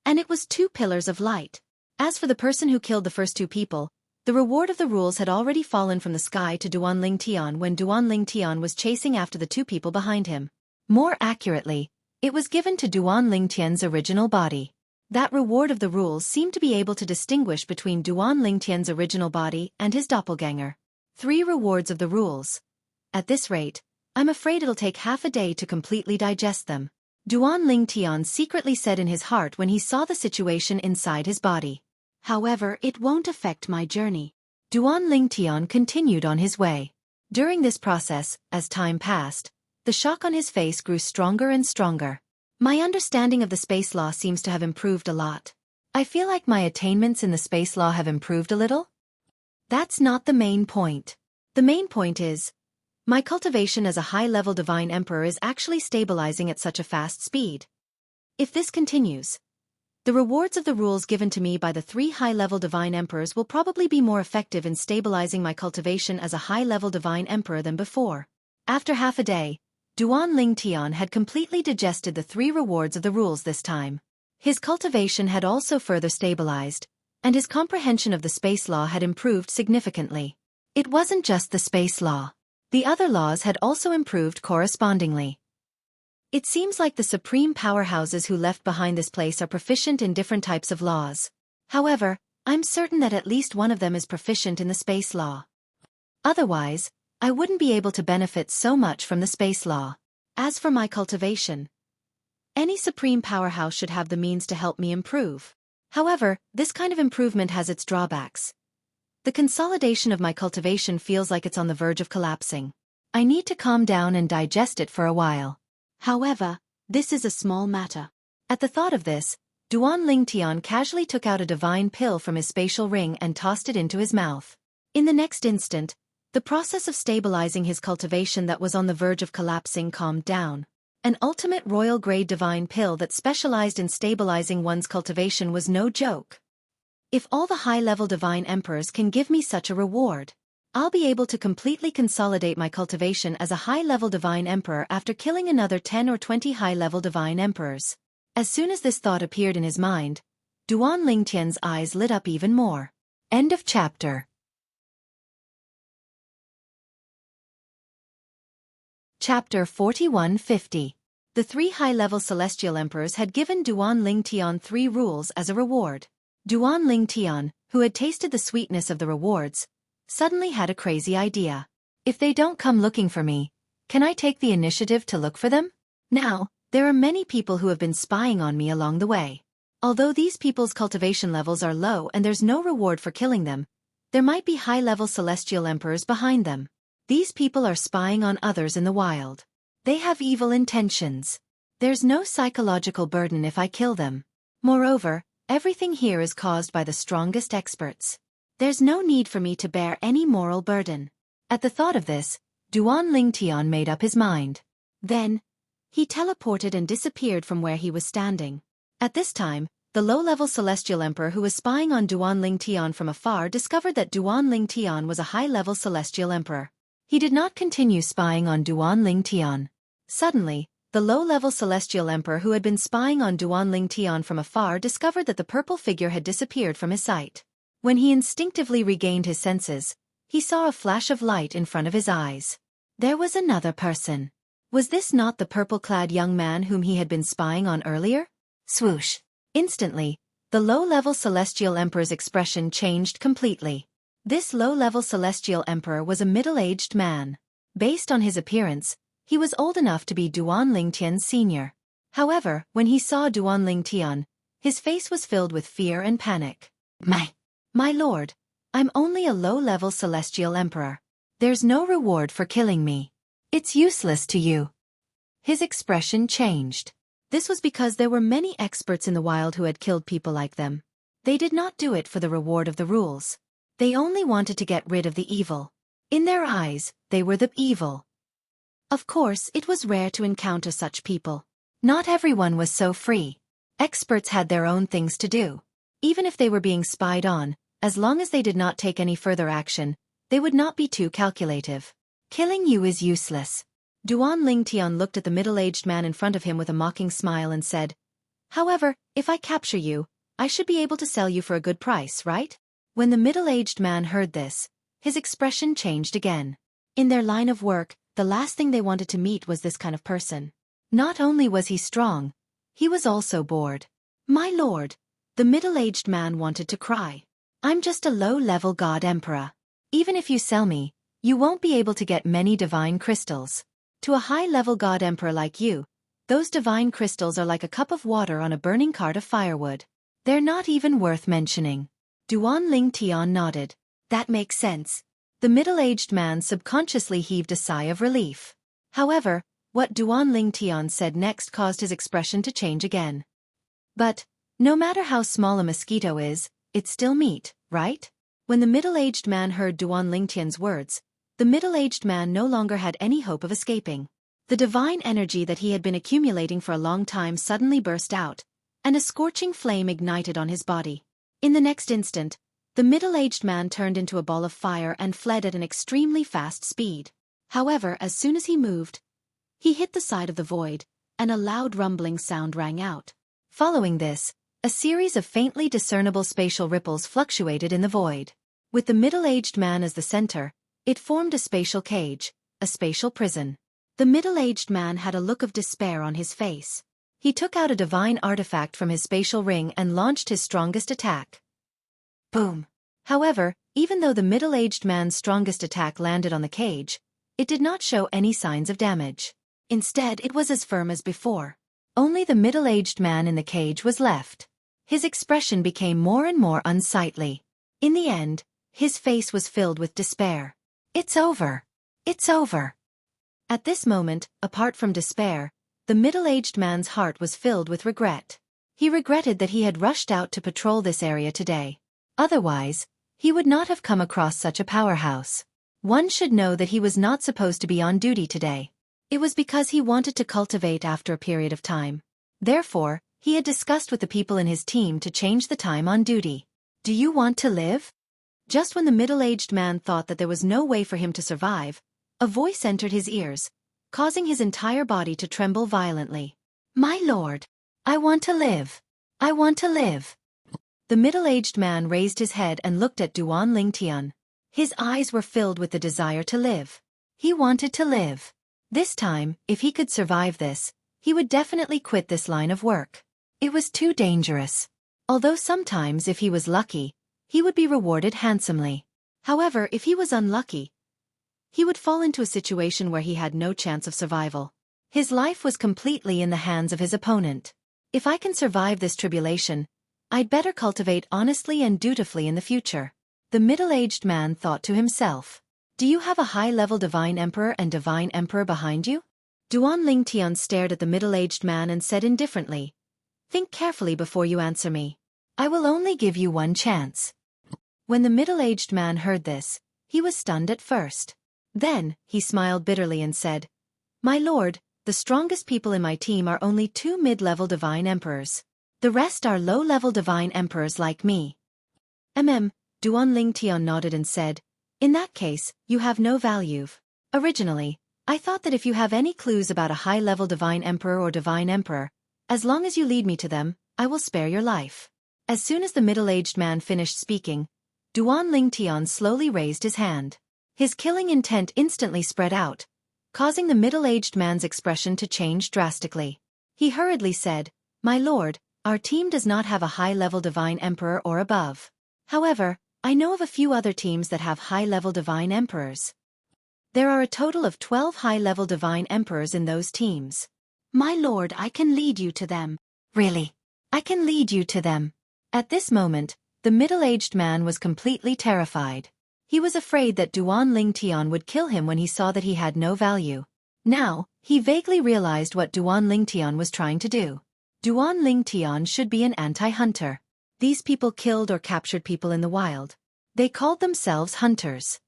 And it was 2 pillars of light. As for the person who killed the first 2 people, the reward of the rules had already fallen from the sky to Duan Lingtian when Duan Lingtian was chasing after the 2 people behind him. More accurately, it was given to Duan Lingtian's original body. That reward of the rules seemed to be able to distinguish between Duan Lingtian's original body and his doppelganger. 3 rewards of the rules. At this rate, I'm afraid it'll take half a day to completely digest them. Duan Lingtian secretly said in his heart when he saw the situation inside his body. However, it won't affect my journey. Duan Lingtian continued on his way. During this process, as time passed, the shock on his face grew stronger and stronger. My understanding of the space law seems to have improved a lot. I feel like my attainments in the space law have improved a little. That's not the main point. The main point is, my cultivation as a high-level divine emperor is actually stabilizing at such a fast speed. If this continues, the rewards of the rules given to me by the 3 high-level divine emperors will probably be more effective in stabilizing my cultivation as a high-level divine emperor than before. After half a day, Duan Lingtian had completely digested the 3 rewards of the rules this time. His cultivation had also further stabilized, and his comprehension of the space law had improved significantly. It wasn't just the space law. The other laws had also improved correspondingly. It seems like the supreme powerhouses who left behind this place are proficient in different types of laws. However, I'm certain that at least one of them is proficient in the space law. Otherwise, I wouldn't be able to benefit so much from the space law. As for my cultivation, any supreme powerhouse should have the means to help me improve. However, this kind of improvement has its drawbacks. The consolidation of my cultivation feels like it's on the verge of collapsing. I need to calm down and digest it for a while. However, this is a small matter. At the thought of this, Duan Lingtian casually took out a divine pill from his spatial ring and tossed it into his mouth. In the next instant, the process of stabilizing his cultivation that was on the verge of collapsing calmed down. An ultimate royal-grade divine pill that specialized in stabilizing one's cultivation was no joke. If all the high-level divine emperors can give me such a reward, I'll be able to completely consolidate my cultivation as a high-level divine emperor after killing another 10 or 20 high-level divine emperors. As soon as this thought appeared in his mind, Duan Lingtian's eyes lit up even more. End of chapter. Chapter 4150. The 3 high-level celestial emperors had given Duan Lingtian 3 rules as a reward. Duan Lingtian, who had tasted the sweetness of the rewards, suddenly had a crazy idea. If they don't come looking for me, can I take the initiative to look for them? Now, there are many people who have been spying on me along the way. Although these people's cultivation levels are low and there's no reward for killing them, there might be high-level celestial emperors behind them. These people are spying on others in the wild. They have evil intentions. There's no psychological burden if I kill them. Moreover, everything here is caused by the strongest experts. There's no need for me to bear any moral burden. At the thought of this, Duan Lingtian made up his mind. Then, he teleported and disappeared from where he was standing. At this time, the low-level celestial emperor who was spying on Duan Lingtian from afar discovered that Duan Lingtian was a high-level celestial emperor. He did not continue spying on Duan Lingtian. Suddenly, the low-level celestial emperor who had been spying on Duan Lingtian from afar discovered that the purple figure had disappeared from his sight. When he instinctively regained his senses, he saw a flash of light in front of his eyes. There was another person. Was this not the purple-clad young man whom he had been spying on earlier? Swoosh! Instantly, the low-level celestial emperor's expression changed completely. This low-level celestial emperor was a middle-aged man. Based on his appearance, he was old enough to be Duan Lingtian's senior. However, when he saw Duan Lingtian, his face was filled with fear and panic. My lord, I'm only a low-level celestial emperor. There's no reward for killing me. It's useless to you. His expression changed. This was because there were many experts in the wild who had killed people like them. They did not do it for the reward of the rules. They only wanted to get rid of the evil. In their eyes, they were the evil. Of course, it was rare to encounter such people. Not everyone was so free. Experts had their own things to do. Even if they were being spied on, as long as they did not take any further action, they would not be too calculative. Killing you is useless. Duan Lingtian looked at the middle-aged man in front of him with a mocking smile and said, However, if I capture you, I should be able to sell you for a good price, right? When the middle-aged man heard this, his expression changed again. In their line of work, the last thing they wanted to meet was this kind of person. Not only was he strong, he was also bored. My lord, the middle-aged man wanted to cry. I'm just a low-level god emperor. Even if you sell me, you won't be able to get many divine crystals. To a high-level god emperor like you, those divine crystals are like a cup of water on a burning cart of firewood. They're not even worth mentioning. Duan Lingtian nodded. That makes sense. The middle-aged man subconsciously heaved a sigh of relief. However, what Duan Lingtian said next caused his expression to change again. But, no matter how small a mosquito is, it's still meat, right? When the middle-aged man heard Duan Lingtian's words, the middle-aged man no longer had any hope of escaping. The divine energy that he had been accumulating for a long time suddenly burst out, and a scorching flame ignited on his body. In the next instant, the middle-aged man turned into a ball of fire and fled at an extremely fast speed. However, as soon as he moved, he hit the side of the void, and a loud rumbling sound rang out. Following this, a series of faintly discernible spatial ripples fluctuated in the void. With the middle-aged man as the center, it formed a spatial cage, a spatial prison. The middle-aged man had a look of despair on his face. He took out a divine artifact from his spatial ring and launched his strongest attack. Boom! However, even though the middle-aged man's strongest attack landed on the cage, it did not show any signs of damage. Instead, it was as firm as before. Only the middle-aged man in the cage was left. His expression became more and more unsightly. In the end, his face was filled with despair. It's over. It's over. At this moment, apart from despair, The middle-aged man's heart was filled with regret. He regretted that he had rushed out to patrol this area today. Otherwise, he would not have come across such a powerhouse. One should know that he was not supposed to be on duty today. It was because he wanted to cultivate after a period of time. Therefore, he had discussed with the people in his team to change the time on duty. Do you want to live? Just when the middle-aged man thought that there was no way for him to survive, a voice entered his ears, causing his entire body to tremble violently. My lord, I want to live. I want to live. The middle-aged man raised his head and looked at Duan Lingtian. His eyes were filled with the desire to live. He wanted to live. This time, if he could survive this, he would definitely quit this line of work. It was too dangerous. Although sometimes if he was lucky, he would be rewarded handsomely. However, if he was unlucky, he would fall into a situation where he had no chance of survival. His life was completely in the hands of his opponent. If I can survive this tribulation, I'd better cultivate honestly and dutifully in the future. The middle-aged man thought to himself. Do you have a high-level Divine Emperor and Divine Emperor behind you? Duan Lingtian stared at the middle-aged man and said indifferently, Think carefully before you answer me. I will only give you one chance. When the middle-aged man heard this, he was stunned at first. Then, he smiled bitterly and said, My lord, the strongest people in my team are only 2 mid-level Divine Emperors. The rest are low-level Divine Emperors like me. Duan Lingtian nodded and said, In that case, you have no value. Originally, I thought that if you have any clues about a high-level Divine Emperor or Divine Emperor, as long as you lead me to them, I will spare your life. As soon as the middle-aged man finished speaking, Duan Lingtian slowly raised his hand. His killing intent instantly spread out, causing the middle-aged man's expression to change drastically. He hurriedly said, My lord, our team does not have a high-level Divine Emperor or above. However, I know of a few other teams that have high-level Divine Emperors. There are a total of 12 high-level Divine Emperors in those teams. My lord, I can lead you to them. Really? I can lead you to them. At this moment, the middle-aged man was completely terrified. He was afraid that Duan Lingtian would kill him when he saw that he had no value. Now, he vaguely realized what Duan Lingtian was trying to do. Duan Lingtian should be an anti-hunter. These people killed or captured people in the wild. They called themselves hunters.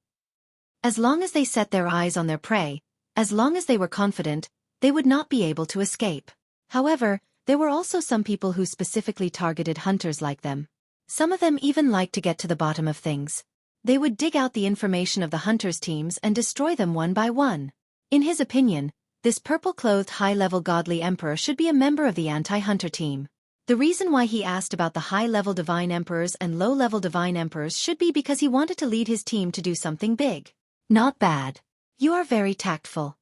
As long as they set their eyes on their prey, as long as they were confident, they would not be able to escape. However, there were also some people who specifically targeted hunters like them. Some of them even liked to get to the bottom of things. They would dig out the information of the hunters' teams and destroy them one by one. In his opinion, this purple-clothed high-level godly emperor should be a member of the anti-hunter team. The reason why he asked about the high-level divine emperors and low-level divine emperors should be because he wanted to lead his team to do something big. Not bad. You are very tactful.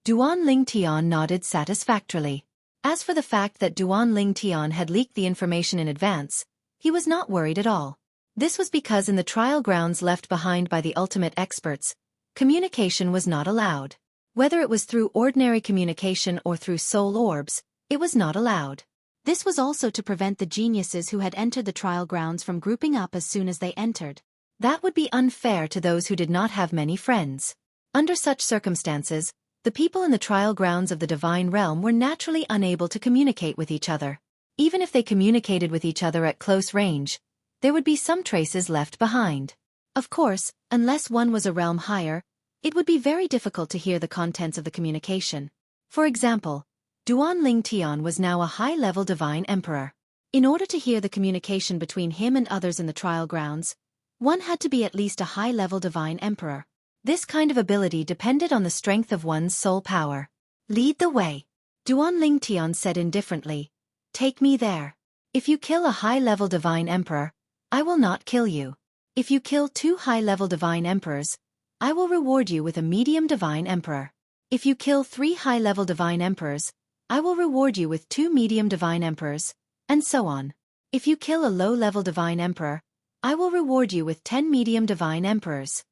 Duan Lingtian nodded satisfactorily. As for the fact that Duan Lingtian had leaked the information in advance, he was not worried at all. This was because in the trial grounds left behind by the ultimate experts, communication was not allowed. Whether it was through ordinary communication or through soul orbs, it was not allowed. This was also to prevent the geniuses who had entered the trial grounds from grouping up as soon as they entered. That would be unfair to those who did not have many friends. Under such circumstances, the people in the trial grounds of the divine realm were naturally unable to communicate with each other. Even if they communicated with each other at close range, there would be some traces left behind. Of course, unless one was a realm higher, it would be very difficult to hear the contents of the communication. For example, Duan Lingtian was now a high-level divine emperor. In order to hear the communication between him and others in the trial grounds, one had to be at least a high-level divine emperor. This kind of ability depended on the strength of one's soul power. Lead the way. Duan Lingtian said indifferently, Take me there. If you kill a high-level divine emperor, I will not kill you. If you kill 2 high-level divine emperors, I will reward you with a medium divine emperor. If you kill 3 high-level divine emperors, I will reward you with 2 medium divine emperors, and so on. If you kill a low-level divine emperor, I will reward you with 10 medium divine emperors.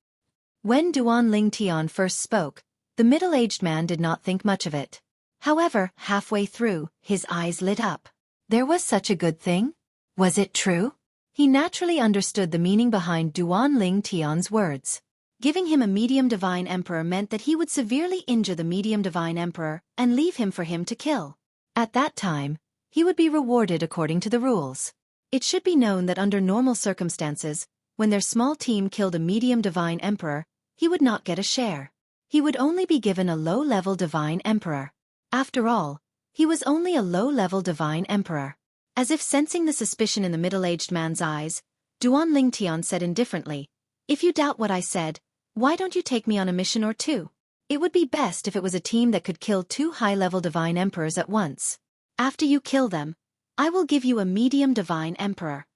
When Duan Lingtian first spoke, the middle-aged man did not think much of it. However, halfway through, his eyes lit up. There was such a good thing? Was it true? He naturally understood the meaning behind Duan Lingtian's words. Giving him a medium divine emperor meant that he would severely injure the medium divine emperor and leave him for him to kill. At that time, he would be rewarded according to the rules. It should be known that under normal circumstances, when their small team killed a medium divine emperor, he would not get a share. He would only be given a low-level divine emperor. After all, he was only a low-level divine emperor. As if sensing the suspicion in the middle-aged man's eyes, Duan Lingtian said indifferently, "If you doubt what I said, why don't you take me on a mission or two? It would be best if it was a team that could kill 2 high-level divine emperors at once. After you kill them, I will give you a medium divine emperor."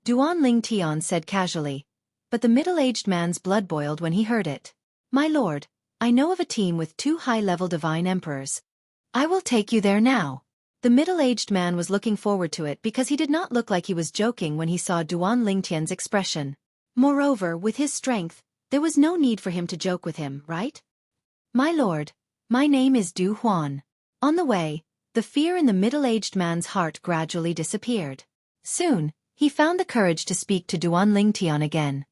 Duan Lingtian said casually, but the middle-aged man's blood boiled when he heard it. "My lord, I know of a team with 2 high-level divine emperors. I will take you there now." The middle-aged man was looking forward to it because he did not look like he was joking when he saw Duan Lingtian's expression. Moreover, with his strength, there was no need for him to joke with him, right? "My lord, my name is Du Huan." On the way, the fear in the middle-aged man's heart gradually disappeared. Soon, he found the courage to speak to Duan Lingtian again.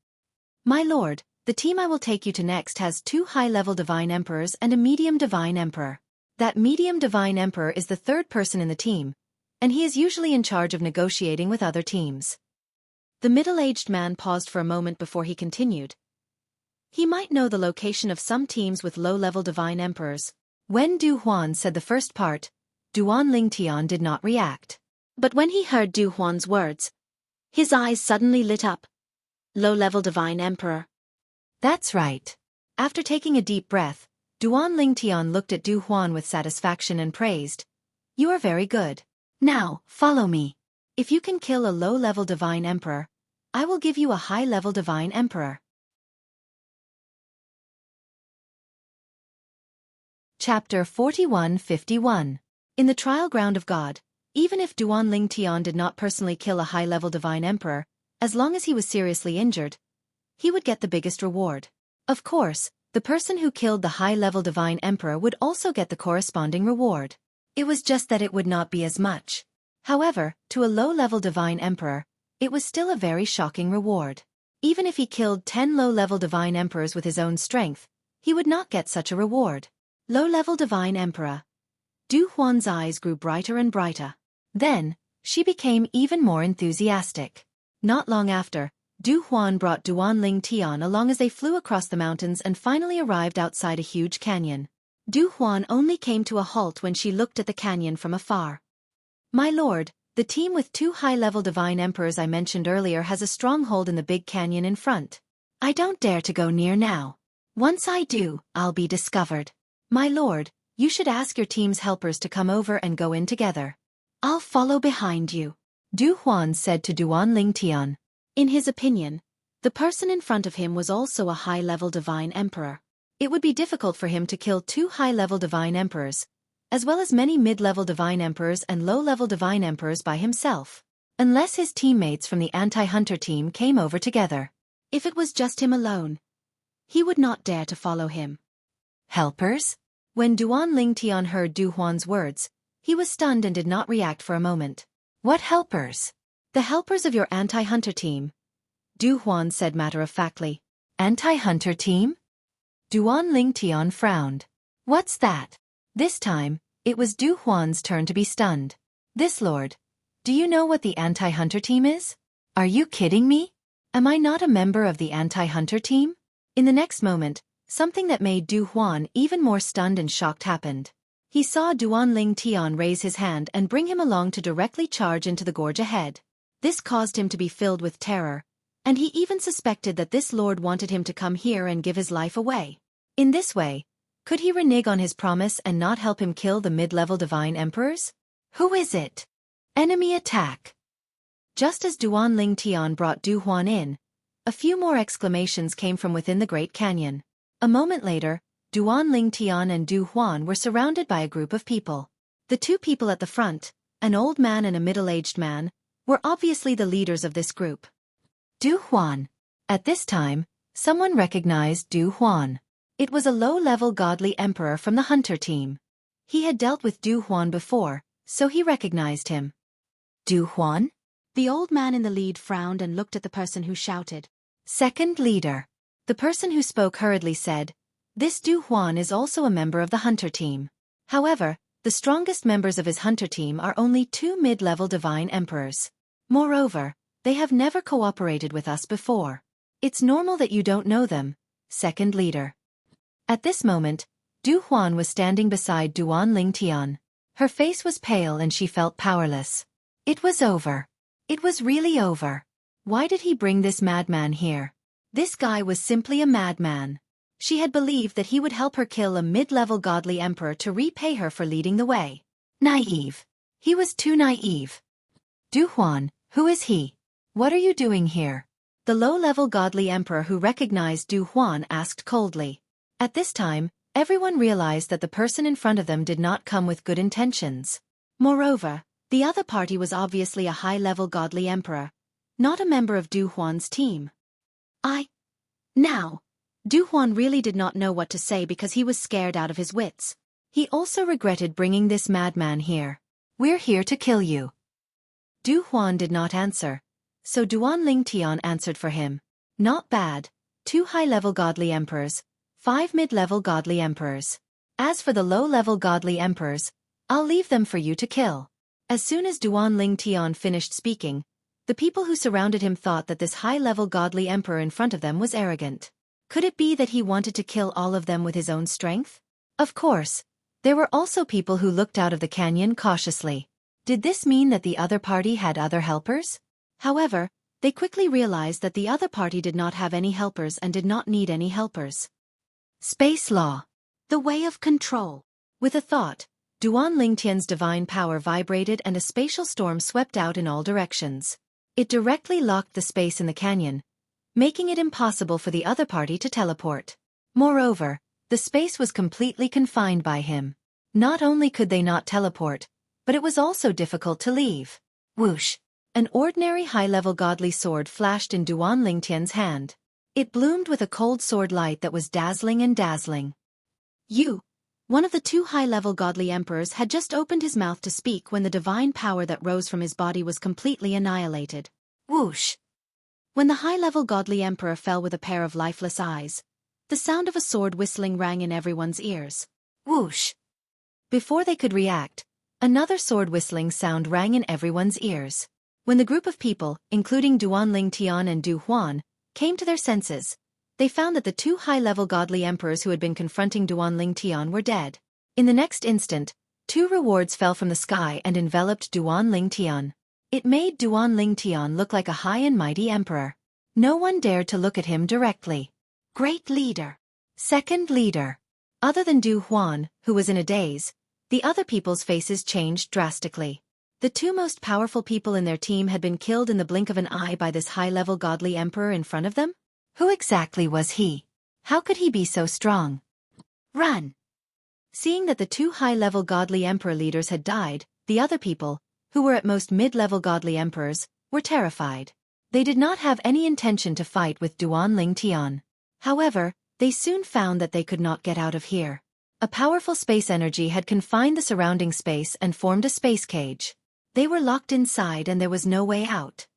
"My lord, the team I will take you to next has 2 high-level divine emperors and a medium divine emperor. That medium divine emperor is the 3rd person in the team, and he is usually in charge of negotiating with other teams." The middle-aged man paused for a moment before he continued. He might know the location of some teams with low-level divine emperors. When Du Huan said the first part, Duan Lingtian did not react. But when he heard Du Huan's words, his eyes suddenly lit up. "Low-level divine emperor." "That's right." After taking a deep breath, Duan Lingtian looked at Du Huan with satisfaction and praised, "You are very good. Now, follow me. If you can kill a low-level divine emperor, I will give you a high-level divine emperor." Chapter 41-51. In the trial ground of God, even if Duan Lingtian did not personally kill a high-level divine emperor, as long as he was seriously injured, he would get the biggest reward. Of course, the person who killed the high-level divine emperor would also get the corresponding reward. It was just that it would not be as much. However, to a low-level divine emperor, it was still a very shocking reward. Even if he killed 10 low-level divine emperors with his own strength, he would not get such a reward. Low-level divine emperor. Du Huan's eyes grew brighter and brighter. Then, she became even more enthusiastic. Not long after, Du Huan brought Duan Lingtian along as they flew across the mountains and finally arrived outside a huge canyon. Du Huan only came to a halt when she looked at the canyon from afar. "My lord, the team with 2 high-level divine emperors I mentioned earlier has a stronghold in the big canyon in front. I don't dare to go near now. Once I do, I'll be discovered. My lord, you should ask your team's helpers to come over and go in together. I'll follow behind you," Du Huan said to Duan Lingtian. In his opinion, the person in front of him was also a high-level divine emperor. It would be difficult for him to kill 2 high-level divine emperors, as well as many mid-level divine emperors and low-level divine emperors by himself, unless his teammates from the anti-hunter team came over together. If it was just him alone, he would not dare to follow him. "Helpers?" When Duan Lingtian heard Du Huan's words, he was stunned and did not react for a moment. "What helpers?" "The helpers of your anti-hunter team," Du Huan said matter-of-factly. "Anti-hunter team?" Duan Lingtian frowned. "What's that?" This time, it was Du Huan's turn to be stunned. "This lord, do you know what the anti-hunter team is? Are you kidding me? Am I not a member of the anti-hunter team?" In the next moment, something that made Du Huan even more stunned and shocked happened. He saw Duan Lingtian raise his hand and bring him along to directly charge into the gorge ahead. This caused him to be filled with terror, and he even suspected that this lord wanted him to come here and give his life away. In this way, could he renege on his promise and not help him kill the mid-level divine emperors? "Who is it? Enemy attack!" Just as Duan Lingtian brought Du Huan in, a few more exclamations came from within the Great Canyon. A moment later, Duan Lingtian and Du Huan were surrounded by a group of people. The 2 people at the front, an old man and a middle-aged man, were obviously the leaders of this group. Du Huan. At this time, someone recognized Du Huan. It was a low-level godly emperor from the hunter team. He had dealt with Du Huan before, so he recognized him. "Du Huan?" The old man in the lead frowned and looked at the person who shouted. "Second leader." The person who spoke hurriedly said, "This Du Huan is also a member of the hunter team. However, the strongest members of his hunter team are only 2 mid-level divine emperors. Moreover, they have never cooperated with us before. It's normal that you don't know them." Second leader. At this moment, Du Huan was standing beside Duan Lingtian. Her face was pale and she felt powerless. It was over. It was really over. Why did he bring this madman here? This guy was simply a madman. She had believed that he would help her kill a mid-level godly emperor to repay her for leading the way. Naive. He was too naive. Du Huan, who is he? What are you doing here? The low-level godly emperor who recognized Du Huan asked coldly. At this time, everyone realized that the person in front of them did not come with good intentions. Moreover, the other party was obviously a high-level godly emperor, not a member of Du Huan's team. Now, Du Huan really did not know what to say because he was scared out of his wits. He also regretted bringing this madman here. "We're here to kill you." Du Huan did not answer, so Duan Lingtian answered for him. Not bad. 2 high-level godly emperors, 5 mid-level godly emperors. As for the low-level godly emperors, I'll leave them for you to kill. As soon as Duan Lingtian finished speaking, the people who surrounded him thought that this high-level godly emperor in front of them was arrogant. Could it be that he wanted to kill all of them with his own strength? Of course, there were also people who looked out of the canyon cautiously. Did this mean that the other party had other helpers? However, they quickly realized that the other party did not have any helpers and did not need any helpers. Space law. The way of control. With a thought, Duan Lingtian's divine power vibrated and a spatial storm swept out in all directions. It directly locked the space in the canyon, making it impossible for the other party to teleport. Moreover, the space was completely confined by him. Not only could they not teleport, but it was also difficult to leave. Whoosh! An ordinary high-level godly sword flashed in Duan Lingtian's hand. It bloomed with a cold sword light that was dazzling and dazzling. One of the 2 high-level godly emperors had just opened his mouth to speak when the divine power that rose from his body was completely annihilated. Whoosh! When the high-level godly emperor fell with a pair of lifeless eyes, the sound of a sword whistling rang in everyone's ears. Whoosh! Before they could react, another sword whistling sound rang in everyone's ears. When the group of people, including Duan Lingtian and Du Huan, came to their senses, they found that the 2 high-level godly emperors who had been confronting Duan Lingtian were dead. In the next instant, 2 rewards fell from the sky and enveloped Duan Lingtian. It made Duan Lingtian look like a high and mighty emperor. No one dared to look at him directly. Great leader. Second leader. Other than Du Huan, who was in a daze, the other people's faces changed drastically. The 2 most powerful people in their team had been killed in the blink of an eye by this high-level godly emperor in front of them? Who exactly was he? How could he be so strong? Run! Seeing that the 2 high-level godly emperor leaders had died, the other people, who were at most mid-level godly emperors, were terrified. They did not have any intention to fight with Duan Lingtian. However, they soon found that they could not get out of here. A powerful space energy had confined the surrounding space and formed a space cage. They were locked inside and there was no way out.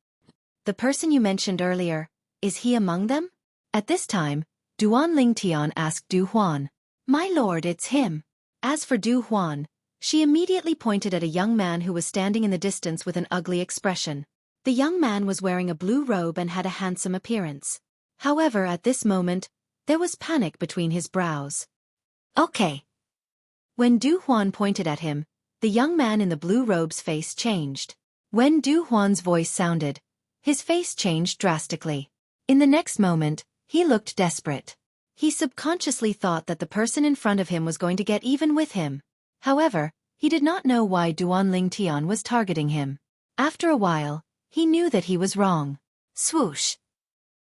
The person you mentioned earlier, is he among them? At this time, Duan Lingtian asked Du Huan. My lord, it's him. As for Du Huan, she immediately pointed at a young man who was standing in the distance with an ugly expression. The young man was wearing a blue robe and had a handsome appearance. However, at this moment, there was panic between his brows. Okay. When Du Huan pointed at him, the young man in the blue robe's face changed. When Du Huan's voice sounded, his face changed drastically. In the next moment, he looked desperate. He subconsciously thought that the person in front of him was going to get even with him. However, he did not know why Duan Lingtian was targeting him. After a while, he knew that he was wrong. Swoosh!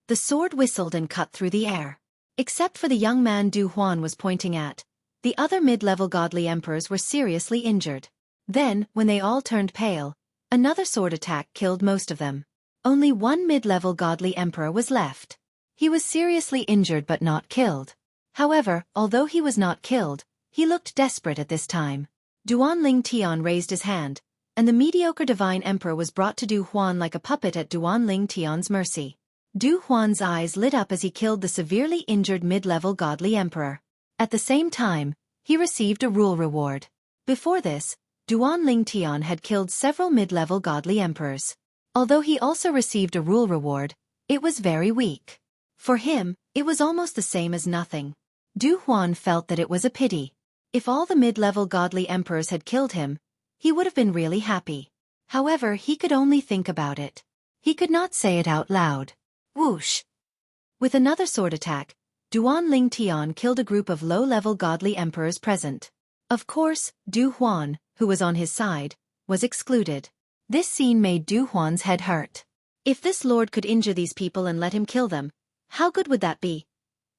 The sword whistled and cut through the air. Except for the young man Du Huan was pointing at, the other mid-level godly emperors were seriously injured. Then, when they all turned pale, another sword attack killed most of them. Only 1 mid-level godly emperor was left. He was seriously injured but not killed. However, although he was not killed, he looked desperate at this time. Duan Lingtian raised his hand, and the mediocre divine emperor was brought to Du Huan like a puppet at Duan Lingtian's mercy. Du Huan's eyes lit up as he killed the severely injured mid-level godly emperor. At the same time, he received a rule reward. Before this, Duan Lingtian had killed several mid-level godly emperors. Although he also received a rule reward, it was very weak. For him, it was almost the same as nothing. Du Huan felt that it was a pity. If all the mid-level godly emperors had killed him, he would have been really happy. However, he could only think about it. He could not say it out loud. Whoosh! With another sword attack, Duan Lingtian killed a group of low-level godly emperors present. Of course, Du Huan, who was on his side, was excluded. This scene made Du Huan's head hurt. If this lord could injure these people and let him kill them, how good would that be?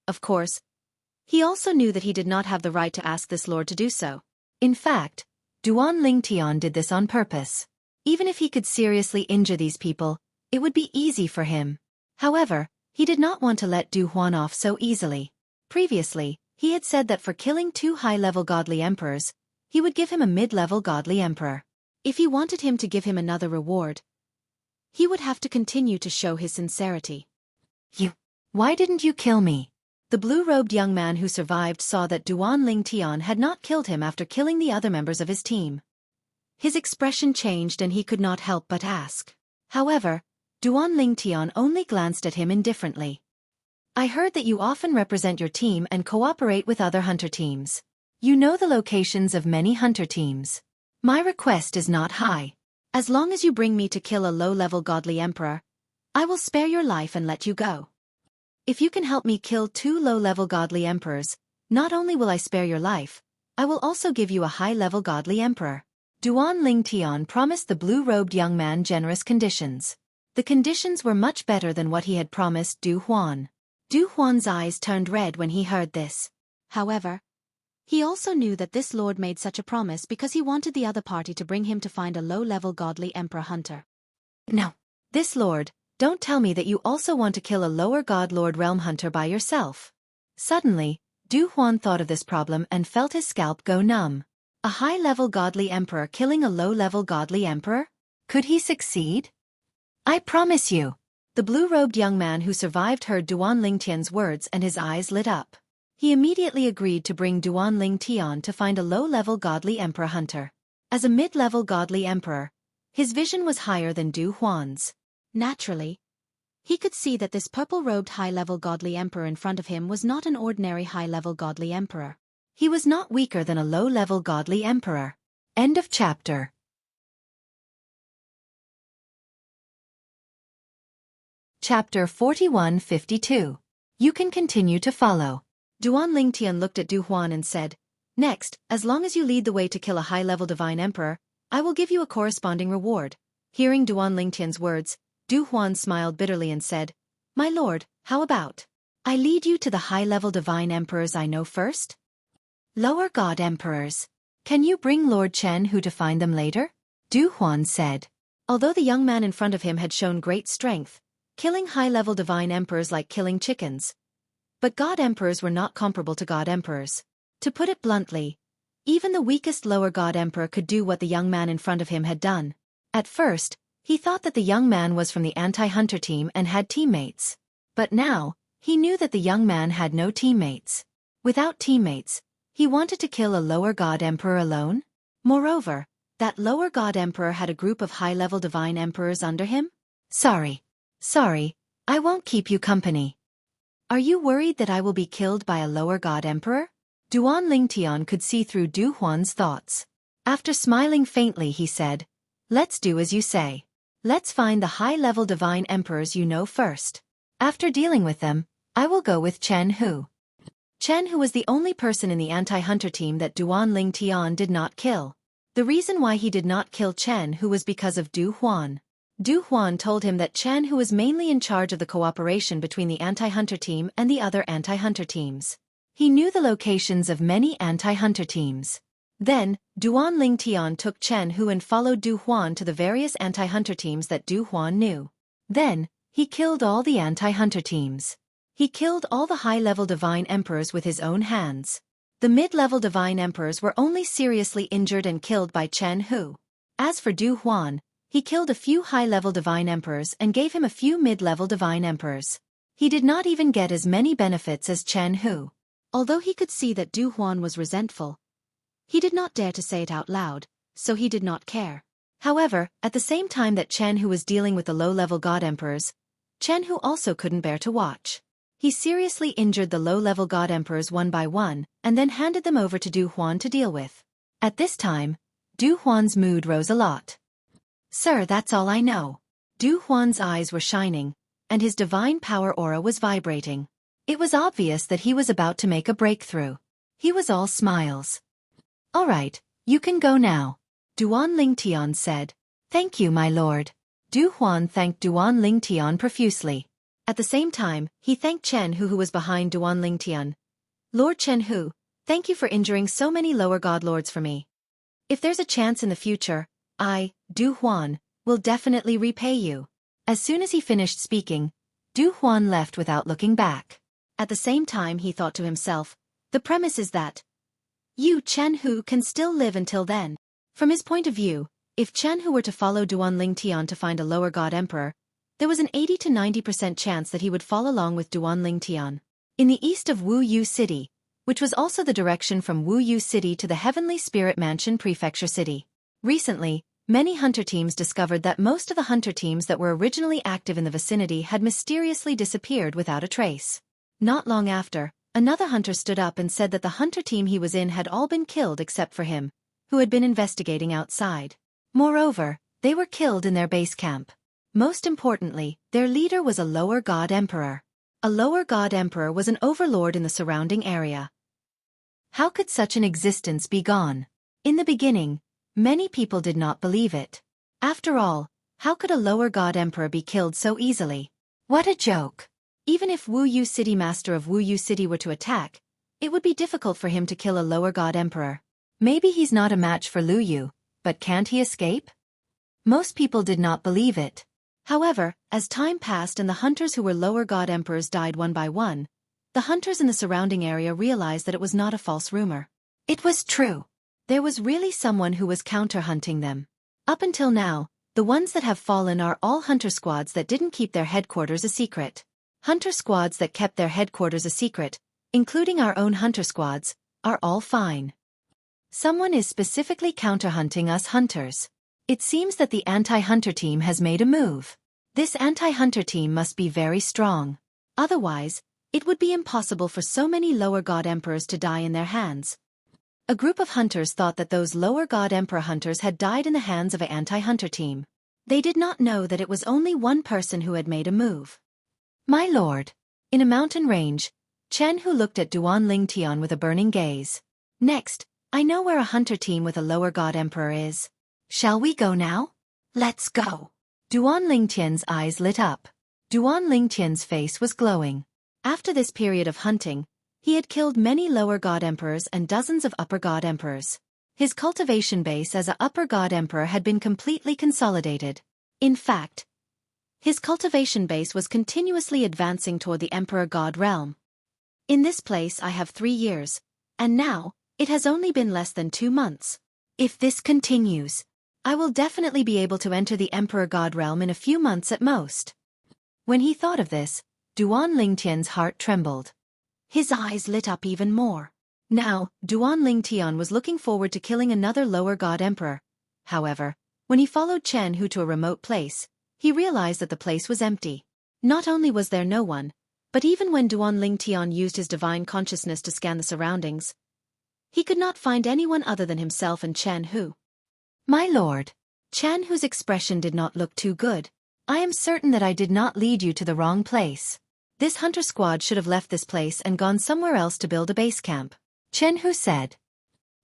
Of course, he also knew that he did not have the right to ask this lord to do so. In fact, Duan Lingtian did this on purpose. Even if he could seriously injure these people, it would be easy for him. However, he did not want to let Du Huan off so easily. Previously, he had said that for killing 2 high-level godly emperors, he would give him a mid-level godly emperor. If he wanted him to give him another reward, he would have to continue to show his sincerity. Why didn't you kill me? The blue-robed young man who survived saw that Duan Lingtian had not killed him after killing the other members of his team. His expression changed and he could not help but ask. However, Duan Lingtian only glanced at him indifferently. I heard that you often represent your team and cooperate with other hunter teams. You know the locations of many hunter teams. My request is not high. As long as you bring me to kill a low-level godly emperor, I will spare your life and let you go. If you can help me kill 2 low-level godly emperors, not only will I spare your life, I will also give you a high-level godly emperor. Duan Lingtian promised the blue-robed young man generous conditions. The conditions were much better than what he had promised Du Huan. Du Huan's eyes turned red when he heard this. However, he also knew that this lord made such a promise because he wanted the other party to bring him to find a low-level godly emperor hunter. No. This lord, don't tell me that you also want to kill a lower god lord realm hunter by yourself. Suddenly, Du Huan thought of this problem and felt his scalp go numb. A high-level godly emperor killing a low-level godly emperor? Could he succeed? I promise you. The blue-robed young man who survived heard Duan Lingtian's words and his eyes lit up. He immediately agreed to bring Duan Lingtian to find a low-level godly emperor hunter. As a mid-level godly emperor, his vision was higher than Du Huan's. Naturally, he could see that this purple-robed high-level godly emperor in front of him was not an ordinary high-level godly emperor. He was not weaker than a low-level godly emperor. End of chapter. Chapter 41-52. You can continue to follow. Duan Lingtian looked at Du Huan and said, Next, as long as you lead the way to kill a high-level divine emperor, I will give you a corresponding reward. Hearing Duan Lingtian's words, Du Huan smiled bitterly and said, My lord, how about I lead you to the high-level divine emperors I know first? Lower god emperors. Can you bring Lord Chen Hu to find them later? Du Huan said. Although the young man in front of him had shown great strength, killing high-level divine emperors like killing chickens. But god emperors were not comparable to god emperors. To put it bluntly, even the weakest lower god emperor could do what the young man in front of him had done. At first, he thought that the young man was from the anti-hunter team and had teammates. But now, he knew that the young man had no teammates. Without teammates, he wanted to kill a lower god emperor alone? Moreover, that lower god emperor had a group of high-level divine emperors under him? Sorry, I won't keep you company. Are you worried that I will be killed by a lower god emperor? Duan Lingtian could see through Du Huan's thoughts. After smiling faintly he said, Let's do as you say. Let's find the high-level divine emperors you know first. After dealing with them, I will go with Chen Hu. Chen Hu was the only person in the anti-hunter team that Duan Lingtian did not kill. The reason why he did not kill Chen Hu was because of Du Huan. Du Huan told him that Chen Hu was mainly in charge of the cooperation between the anti-hunter team and the other anti-hunter teams. He knew the locations of many anti-hunter teams. Then, Duan Lingtian took Chen Hu and followed Du Huan to the various anti-hunter teams that Du Huan knew. Then, he killed all the anti-hunter teams. He killed all the high-level divine emperors with his own hands. The mid-level divine emperors were only seriously injured and killed by Chen Hu. As for Du Huan, He killed a few high-level divine emperors and gave him a few mid-level divine emperors. He did not even get as many benefits as Chen Hu. Although he could see that Du Huan was resentful, he did not dare to say it out loud, so he did not care. However, at the same time that Chen Hu was dealing with the low-level god emperors, Chen Hu also couldn't bear to watch. He seriously injured the low-level god emperors one by one, and then handed them over to Du Huan to deal with. At this time, Du Huan's mood rose a lot. "Sir, that's all I know." Du Huan's eyes were shining, and his divine power aura was vibrating. It was obvious that he was about to make a breakthrough. He was all smiles. "All right, you can go now," Duan Lingtian said. "Thank you, my lord." Du Huan thanked Duan Lingtian profusely. At the same time, he thanked Chen Hu, who was behind Duan Lingtian. "Lord Chen Hu, thank you for injuring so many lower god lords for me. If there's a chance in the future, I, Du Huan, will definitely repay you." As soon as he finished speaking, Du Huan left without looking back. At the same time he thought to himself, the premise is that you, Chen Hu, can still live until then. From his point of view, if Chen Hu were to follow Duan Lingtian to find a lower god emperor, there was an 80 to 90% chance that he would fall along with Duan Lingtian. In the east of Wu Yu City, which was also the direction from Wu Yu City to the Heavenly Spirit Mansion Prefecture City. Recently, many hunter teams discovered that most of the hunter teams that were originally active in the vicinity had mysteriously disappeared without a trace. Not long after, another hunter stood up and said that the hunter team he was in had all been killed except for him, who had been investigating outside. Moreover, they were killed in their base camp. Most importantly, their leader was a lower god emperor. A lower god emperor was an overlord in the surrounding area. How could such an existence be gone? In the beginning, many people did not believe it. After all, how could a lower god emperor be killed so easily? What a joke! Even if Wu Yu City Master of Wu Yu City were to attack, it would be difficult for him to kill a lower god emperor. Maybe he's not a match for Lu Yu, but can't he escape? Most people did not believe it. However, as time passed and the hunters who were lower god emperors died one by one, the hunters in the surrounding area realized that it was not a false rumor. It was true. There was really someone who was counter-hunting them. Up until now, the ones that have fallen are all hunter squads that didn't keep their headquarters a secret. Hunter squads that kept their headquarters a secret, including our own hunter squads, are all fine. Someone is specifically counter-hunting us hunters. It seems that the anti-hunter team has made a move. This anti-hunter team must be very strong. Otherwise, it would be impossible for so many lower god emperors to die in their hands. A group of hunters thought that those lower god emperor hunters had died in the hands of an anti-hunter team. They did not know that it was only one person who had made a move. "My lord." In a mountain range, Chen Hu looked at Duan Lingtian with a burning gaze. "Next, I know where a hunter team with a lower god emperor is. Shall we go now?" "Let's go." Duan Lingtian's eyes lit up. Duan Lingtian's face was glowing. After this period of hunting, he had killed many lower god emperors and dozens of upper god emperors. His cultivation base as a upper god emperor had been completely consolidated. In fact, his cultivation base was continuously advancing toward the emperor god realm. "In this place I have 3 years, and now, it has only been less than 2 months. If this continues, I will definitely be able to enter the emperor god realm in a few months at most." When he thought of this, Duan Lingtian's heart trembled. His eyes lit up even more. Now, Duan Lingtian was looking forward to killing another lower god emperor. However, when he followed Chen Hu to a remote place, he realized that the place was empty. Not only was there no one, but even when Duan Lingtian used his divine consciousness to scan the surroundings, he could not find anyone other than himself and Chen Hu. "My lord." Chen Hu's expression did not look too good. "I am certain that I did not lead you to the wrong place. This hunter squad should have left this place and gone somewhere else to build a base camp," Chen Hu said.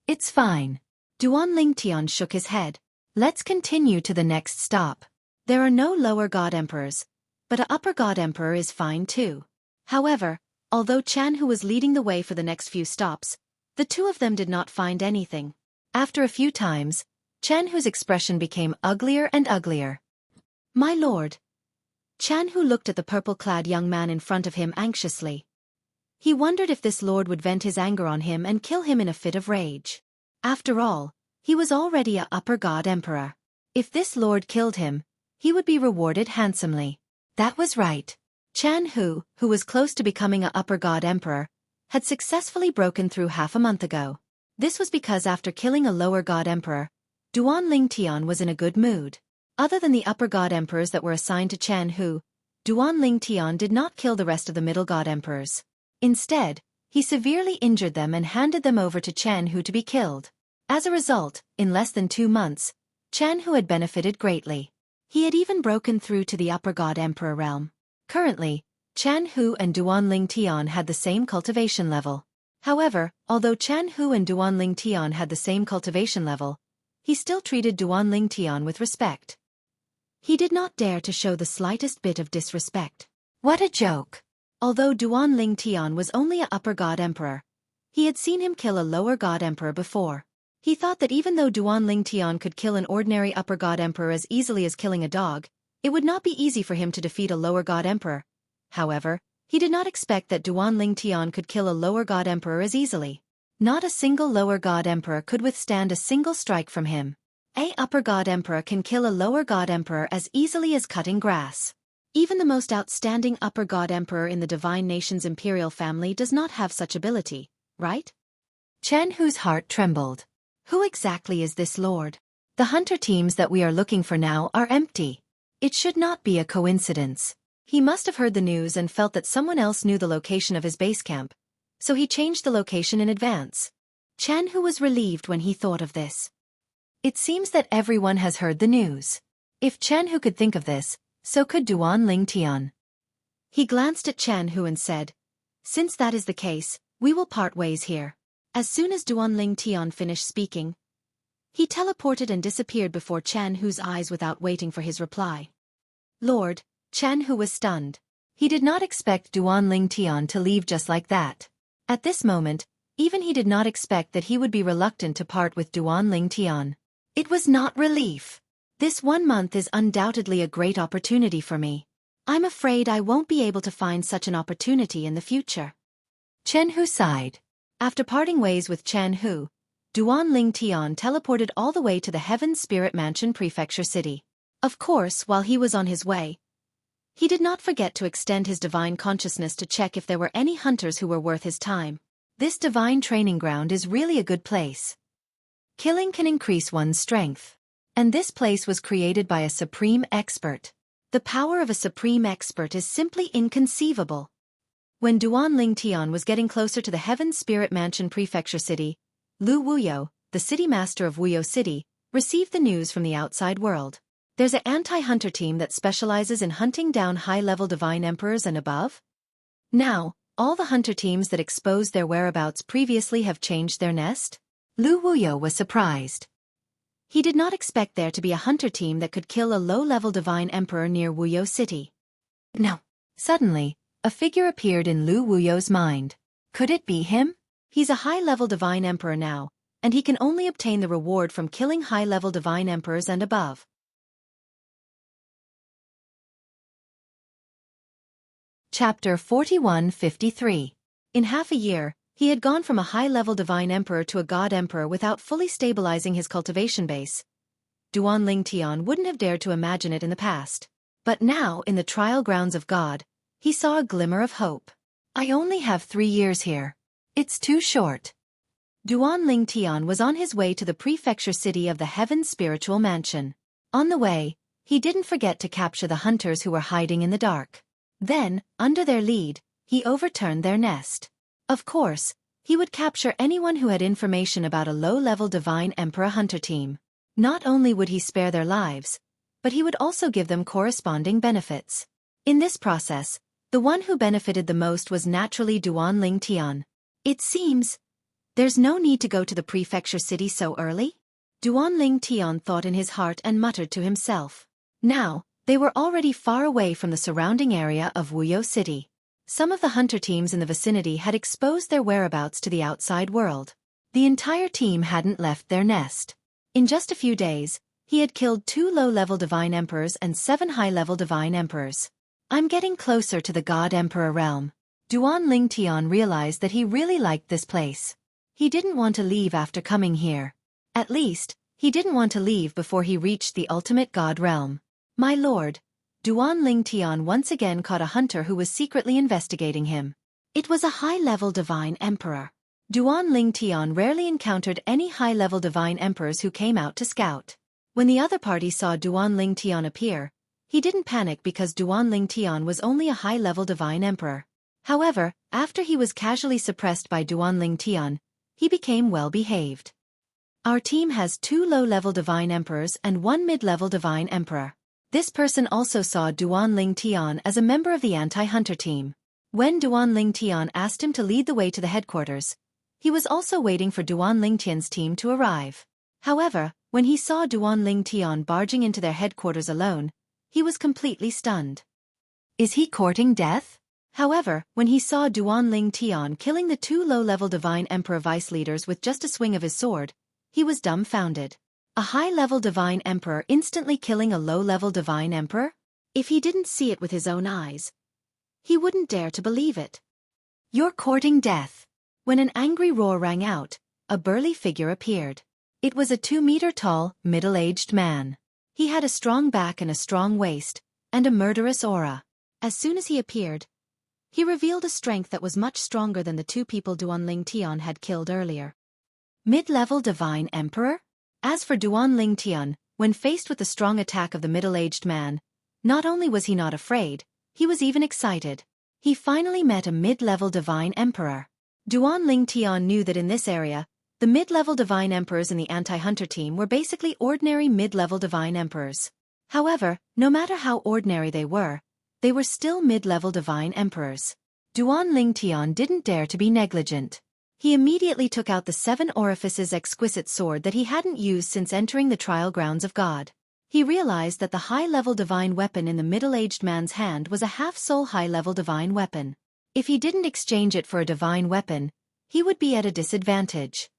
"It's fine." Duan Lingtian shook his head. "Let's continue to the next stop. There are no lower god emperors, but a upper god emperor is fine too." However, although Chen Hu was leading the way for the next few stops, the two of them did not find anything. After a few times, Chen Hu's expression became uglier and uglier. "My lord." Chen Hu looked at the purple-clad young man in front of him anxiously. He wondered if this lord would vent his anger on him and kill him in a fit of rage. After all, he was already a upper god emperor. If this lord killed him, he would be rewarded handsomely. That was right. Chan Hu, who was close to becoming a upper god emperor, had successfully broken through half a month ago. This was because after killing a lower god emperor, Duan Ling Tian was in a good mood. Other than the upper god emperors that were assigned to Chan Hu, Duan Ling Tian did not kill the rest of the middle god emperors. Instead, he severely injured them and handed them over to Chan Hu to be killed. As a result, in less than 2 months, Chan Hu had benefited greatly. He had even broken through to the upper god emperor realm. Currently, Chan Hu and Duan Ling Tian had the same cultivation level. However, although Chan Hu and Duan Ling Tian had the same cultivation level, he still treated Duan Ling Tian with respect. He did not dare to show the slightest bit of disrespect. What a joke! Although Duan Ling Tian was only a upper god emperor, he had seen him kill a lower god emperor before. He thought that even though Duan Ling Tian could kill an ordinary upper god emperor as easily as killing a dog, it would not be easy for him to defeat a lower god emperor. However, he did not expect that Duan Ling Tian could kill a lower god emperor as easily. Not a single lower god emperor could withstand a single strike from him. A upper god emperor can kill a lower god emperor as easily as cutting grass. Even the most outstanding upper god emperor in the divine nation's imperial family does not have such ability, right? Chan Hu's heart trembled. Who exactly is this lord? The hunter teams that we are looking for now are empty. It should not be a coincidence. He must have heard the news and felt that someone else knew the location of his base camp, so he changed the location in advance. Chan Hu was relieved when he thought of this. It seems that everyone has heard the news. If Chan Hu could think of this, so could Duan Ling Tian. He glanced at Chan Hu and said, "Since that is the case, we will part ways here." As soon as Duan Ling Tian finished speaking, he teleported and disappeared before Chan Hu's eyes without waiting for his reply. Lord, Chan Hu was stunned. He did not expect Duan Ling Tian to leave just like that. At this moment, even he did not expect that he would be reluctant to part with Duan Ling Tian. It was not relief. This 1 month is undoubtedly a great opportunity for me. I'm afraid I won't be able to find such an opportunity in the future. Chen Hu sighed. After parting ways with Chan Hu, Duan Ling Tian teleported all the way to the Heaven Spirit Mansion Prefecture City. Of course, while he was on his way, he did not forget to extend his divine consciousness to check if there were any hunters who were worth his time. This divine training ground is really a good place. Killing can increase one's strength. And this place was created by a supreme expert. The power of a supreme expert is simply inconceivable. When Duan Ling Tian was getting closer to the Heaven Spirit Mansion Prefecture City, Lu Wuyo, the city master of Wuyo City, received the news from the outside world. There's an anti-hunter team that specializes in hunting down high-level divine emperors and above. Now, all the hunter teams that exposed their whereabouts previously have changed their nest? Lu Wuyo was surprised. He did not expect there to be a hunter team that could kill a low-level divine emperor near Wuyo City. No. Suddenly, a figure appeared in Lu Wuyo's mind. Could it be him? He's a high-level divine emperor now, and he can only obtain the reward from killing high-level divine emperors and above. Chapter 41-53. In half a year, he had gone from a high-level divine emperor to a god emperor without fully stabilizing his cultivation base. Duan Ling Tian wouldn't have dared to imagine it in the past. But now, in the trial grounds of God, he saw a glimmer of hope. I only have 3 years here. It's too short. Duan Ling Tian was on his way to the prefecture city of the Heaven Spiritual Mansion. On the way, he didn't forget to capture the hunters who were hiding in the dark. Then, under their lead, he overturned their nest. Of course, he would capture anyone who had information about a low-level divine emperor hunter team. Not only would he spare their lives, but he would also give them corresponding benefits. In this process, the one who benefited the most was naturally Duan Ling Tian. It seems there's no need to go to the prefecture city so early? Duan Ling Tian thought in his heart and muttered to himself. Now, they were already far away from the surrounding area of Wuyo City. Some of the hunter teams in the vicinity had exposed their whereabouts to the outside world. The entire team hadn't left their nest. In just a few days, he had killed 2 low-level divine emperors and 7 high-level divine emperors. I'm getting closer to the god emperor realm. Duan Ling Tian realized that he really liked this place. He didn't want to leave after coming here. At least, He didn't want to leave before he reached the ultimate god realm. My lord, Duan Lingtian once again caught a hunter who was secretly investigating him. It was a high-level divine emperor. Duan Lingtian rarely encountered any high-level divine emperors who came out to scout. When the other party saw Duan Lingtian appear, he didn't panic because Duan Lingtian was only a high-level divine emperor. However, after he was casually suppressed by Duan Lingtian, he became well-behaved. Our team has 2 low-level divine emperors and 1 mid-level divine emperor. This person also saw Duan Lingtian as a member of the anti-hunter team. When Duan Lingtian asked him to lead the way to the headquarters, he was also waiting for Duan Lingtian's team to arrive. However, when he saw Duan Lingtian barging into their headquarters alone, he was completely stunned. Is he courting death? However, when he saw Duan Lingtian killing the 2 low-level divine emperor vice leaders with just a swing of his sword, he was dumbfounded. A high-level divine emperor instantly killing a low-level divine emperor? If he didn't see it with his own eyes, he wouldn't dare to believe it. You're courting death. When an angry roar rang out, a burly figure appeared. It was a 2-meter-tall, middle-aged man. He had a strong back and a strong waist, and a murderous aura. As soon as he appeared, he revealed a strength that was much stronger than the 2 people Duan Lingtian had killed earlier. Mid-level divine emperor? As for Duan Lingtian, when faced with the strong attack of the middle-aged man, not only was he not afraid, he was even excited. He finally met a mid-level divine emperor. Duan Lingtian knew that in this area, the mid-level divine emperors in the anti-hunter team were basically ordinary mid-level divine emperors. However, no matter how ordinary they were still mid-level divine emperors. Duan Lingtian didn't dare to be negligent. He immediately took out the 7 orifices exquisite sword that he hadn't used since entering the trial grounds of God. He realized that the high-level divine weapon in the middle-aged man's hand was a half-soul high-level divine weapon. If he didn't exchange it for a divine weapon, he would be at a disadvantage.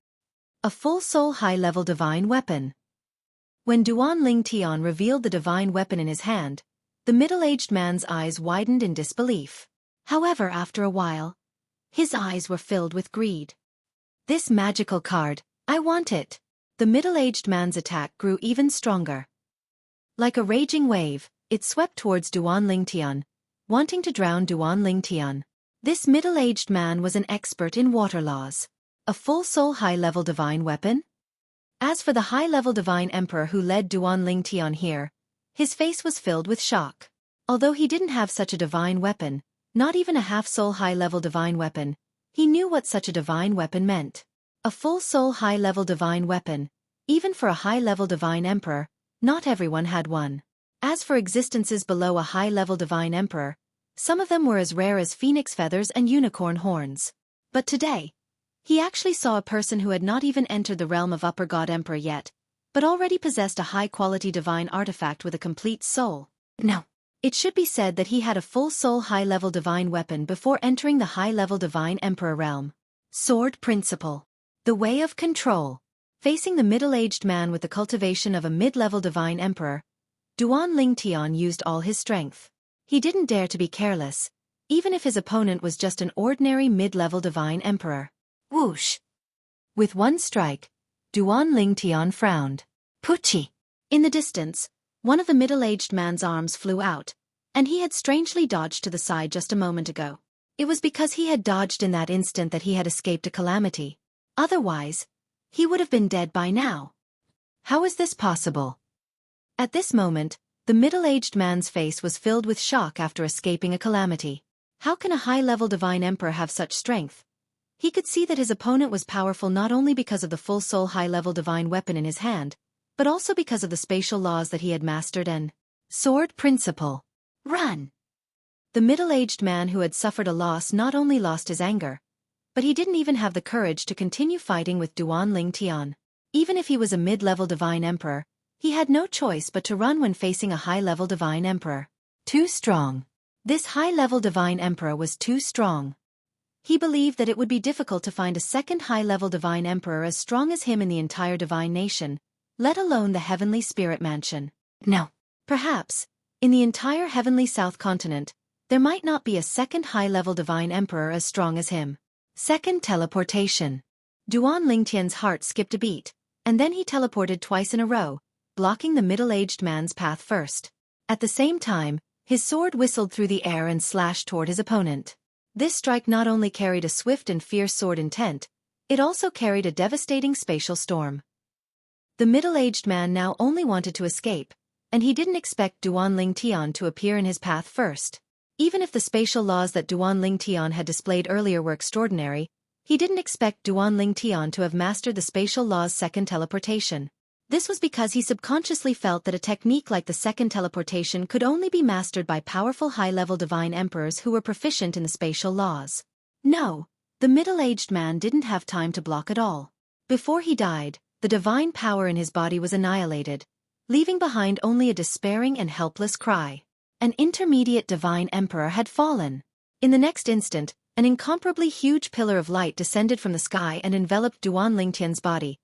A full-soul high-level divine weapon. When Duan Lingtian revealed the divine weapon in his hand, the middle-aged man's eyes widened in disbelief. However, after a while, his eyes were filled with greed. This magical card, I want it. The middle-aged man's attack grew even stronger. Like a raging wave, it swept towards Duan Lingtian, wanting to drown Duan Lingtian. This middle-aged man was an expert in water laws. A full-soul high-level divine weapon? As for the high-level divine emperor who led Duan Lingtian here, his face was filled with shock. Although he didn't have such a divine weapon, not even a half-soul high-level divine weapon, he knew what such a divine weapon meant. A full-soul high-level divine weapon, even for a high-level divine emperor, not everyone had one. As for existences below a high-level divine emperor, some of them were as rare as phoenix feathers and unicorn horns. But today, he actually saw a person who had not even entered the realm of Upper God Emperor yet, but already possessed a high-quality divine artifact with a complete soul. No. It should be said that he had a full-soul high-level divine weapon before entering the high-level divine emperor realm. Sword Principle. The Way of Control. Facing the middle-aged man with the cultivation of a mid-level divine emperor, Duan Lingtian used all his strength. He didn't dare to be careless, even if his opponent was just an ordinary mid-level divine emperor. Whoosh! With one strike, Duan Lingtian frowned. Puchi! In the distance, one of the middle-aged man's arms flew out, and he had strangely dodged to the side just a moment ago. It was because he had dodged in that instant that he had escaped a calamity. Otherwise, he would have been dead by now. How is this possible? At this moment, the middle-aged man's face was filled with shock after escaping a calamity. How can a high-level divine emperor have such strength? He could see that his opponent was powerful not only because of the full-soul high-level divine weapon in his hand, but also because of the spatial laws that he had mastered and sword principle. Run! The middle-aged man who had suffered a loss not only lost his anger, but he didn't even have the courage to continue fighting with Duan Lingtian. Even if he was a mid-level divine emperor, he had no choice but to run when facing a high-level divine emperor. Too strong. This high-level divine emperor was too strong. He believed that it would be difficult to find a second high-level divine emperor as strong as him in the entire divine nation, let alone the heavenly spirit mansion. No. Perhaps, in the entire heavenly south continent, there might not be a second high-level divine emperor as strong as him. Second teleportation. Duan Lingtian's heart skipped a beat, And then he teleported twice in a row, blocking the middle-aged man's path first. At the same time, his sword whistled through the air and slashed toward his opponent. This strike not only carried a swift and fierce sword intent, it also carried a devastating spatial storm. The middle-aged man now only wanted to escape, and he didn't expect Duan Ling Tian to appear in his path first. Even if the spatial laws that Duan Ling Tian had displayed earlier were extraordinary, he didn't expect Duan Ling Tian to have mastered the spatial law's second teleportation. This was because he subconsciously felt that a technique like the second teleportation could only be mastered by powerful high-level divine emperors who were proficient in the spatial laws. No, the middle-aged man didn't have time to block at all. Before he died, the divine power in his body was annihilated, leaving behind only a despairing and helpless cry. An intermediate divine emperor had fallen. In the next instant, an incomparably huge pillar of light descended from the sky and enveloped Duan Lingtian's body,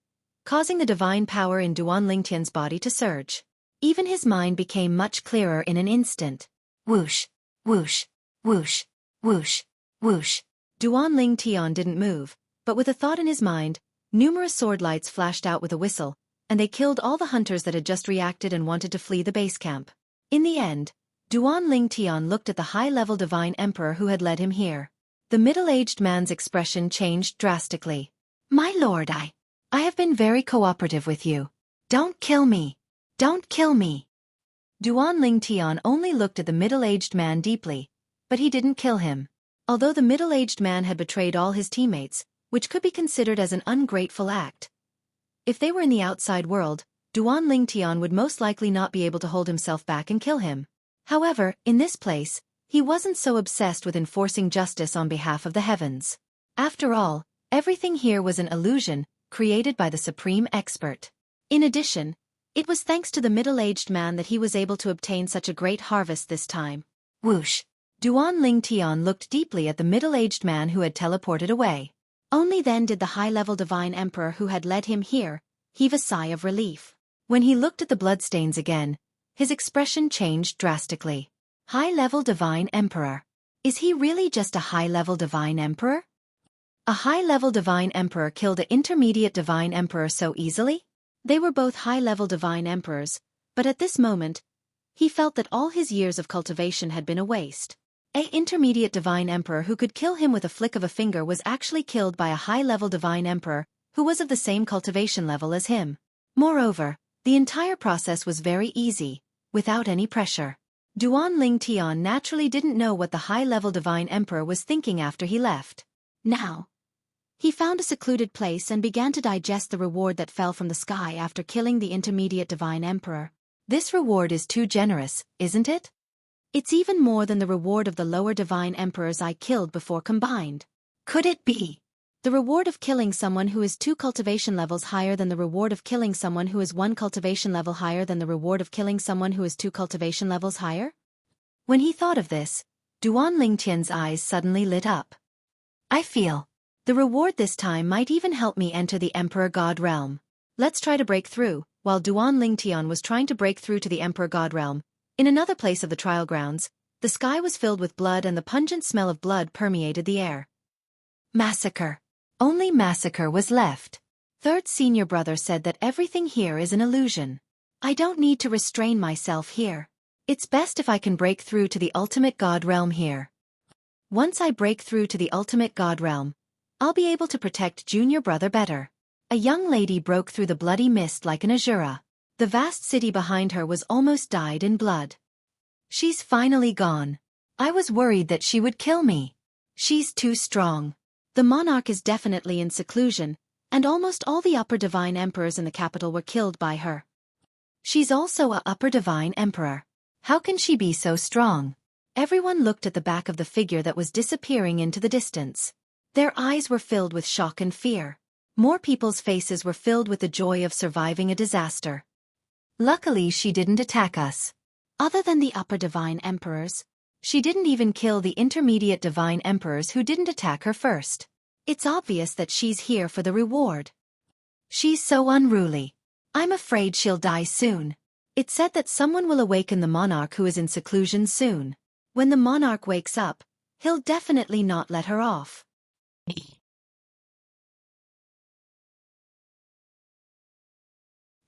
causing the divine power in Duan Lingtian's body to surge. Even his mind became much clearer in an instant. Whoosh, whoosh, whoosh, whoosh, whoosh. Duan Lingtian didn't move, but with a thought in his mind, numerous sword lights flashed out with a whistle, and they killed all the hunters that had just reacted and wanted to flee the base camp. In the end, Duan Lingtian looked at the high-level divine emperor who had led him here. The middle-aged man's expression changed drastically. My lord, I have been very cooperative with you. Don't kill me. Don't kill me. Duan Lingtian only looked at the middle-aged man deeply, but he didn't kill him. Although the middle-aged man had betrayed all his teammates, which could be considered as an ungrateful act. If they were in the outside world, Duan Lingtian would most likely not be able to hold himself back and kill him. However, in this place, he wasn't so obsessed with enforcing justice on behalf of the heavens. After all, everything here was an illusion, created by the supreme expert. In addition, it was thanks to the middle-aged man that he was able to obtain such a great harvest this time. Whoosh! Duan Lingtian looked deeply at the middle-aged man who had teleported away. Only then did the high-level divine emperor who had led him here heave a sigh of relief. When he looked at the bloodstains again, his expression changed drastically. High-level divine emperor. Is he really just a high-level divine emperor? A high-level divine emperor killed an intermediate divine emperor so easily? They were both high-level divine emperors, but at this moment, he felt that all his years of cultivation had been a waste. An intermediate divine emperor who could kill him with a flick of a finger was actually killed by a high-level divine emperor who was of the same cultivation level as him. Moreover, the entire process was very easy, without any pressure. Duan Lingtian naturally didn't know what the high-level divine emperor was thinking after he left. Now, he found a secluded place and began to digest the reward that fell from the sky after killing the intermediate divine emperor. This reward is too generous, isn't it? It's even more than the reward of the lower divine emperors I killed before combined. Could it be? The reward of killing someone who is 2 cultivation levels higher than the reward of killing someone who is 1 cultivation level higher than the reward of killing someone who is 2 cultivation levels higher? When he thought of this, Duan Lingtian's eyes suddenly lit up. I feel the reward this time might even help me enter the Emperor God realm. Let's try to break through. While Duan Lingtian was trying to break through to the Emperor God realm, in another place of the trial grounds, the sky was filled with blood and the pungent smell of blood permeated the air. Massacre. Only massacre was left. Third senior brother said that everything here is an illusion. I don't need to restrain myself here. It's best if I can break through to the ultimate God realm here. Once I break through to the ultimate God realm, I'll be able to protect junior brother better. A young lady broke through the bloody mist like an Azura. The vast city behind her was almost dyed in blood. She's finally gone. I was worried that she would kill me. She's too strong. The monarch is definitely in seclusion, and almost all the upper divine emperors in the capital were killed by her. She's also a upper divine emperor. How can she be so strong? Everyone looked at the back of the figure that was disappearing into the distance. Their eyes were filled with shock and fear. More people's faces were filled with the joy of surviving a disaster. Luckily she didn't attack us. Other than the upper divine emperors, she didn't even kill the intermediate divine emperors who didn't attack her first. It's obvious that she's here for the reward. She's so unruly. I'm afraid she'll die soon. It's said that someone will awaken the monarch who is in seclusion soon. When the monarch wakes up, he'll definitely not let her off.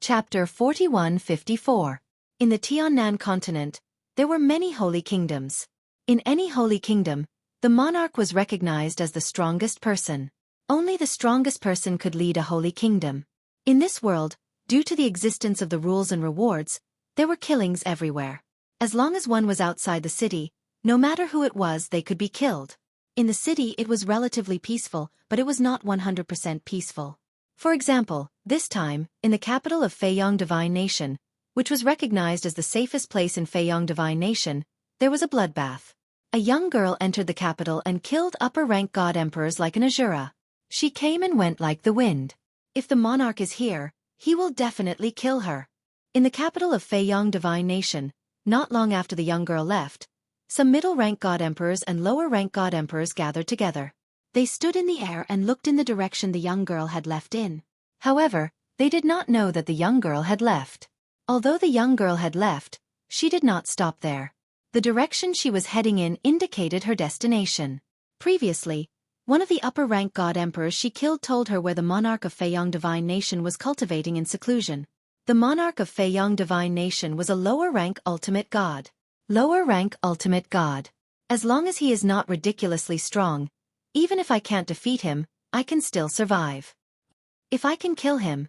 Chapter 4154. In the Tiannan continent, there were many holy kingdoms. In any holy kingdom, the monarch was recognized as the strongest person. Only the strongest person could lead a holy kingdom. In this world, due to the existence of the rules and rewards, there were killings everywhere. As long as one was outside the city, no matter who it was, they could be killed. In the city it was relatively peaceful, but it was not 100% peaceful. For example, this time, in the capital of Feiyang Divine Nation, which was recognized as the safest place in Feiyang Divine Nation, there was a bloodbath. A young girl entered the capital and killed upper-rank god emperors like an Azura. She came and went like the wind. If the monarch is here, he will definitely kill her. In the capital of Feiyang Divine Nation, not long after the young girl left, some middle-rank god emperors and lower-rank god emperors gathered together. They stood in the air and looked in the direction the young girl had left in. However, they did not know that the young girl had left. Although the young girl had left, she did not stop there. The direction she was heading in indicated her destination. Previously, one of the upper-rank god emperors she killed told her where the monarch of Feiyang Divine Nation was cultivating in seclusion. The monarch of Feiyang Divine Nation was a lower-rank ultimate god. Lower-rank ultimate god. As long as he is not ridiculously strong, even if I can't defeat him, I can still survive. If I can kill him,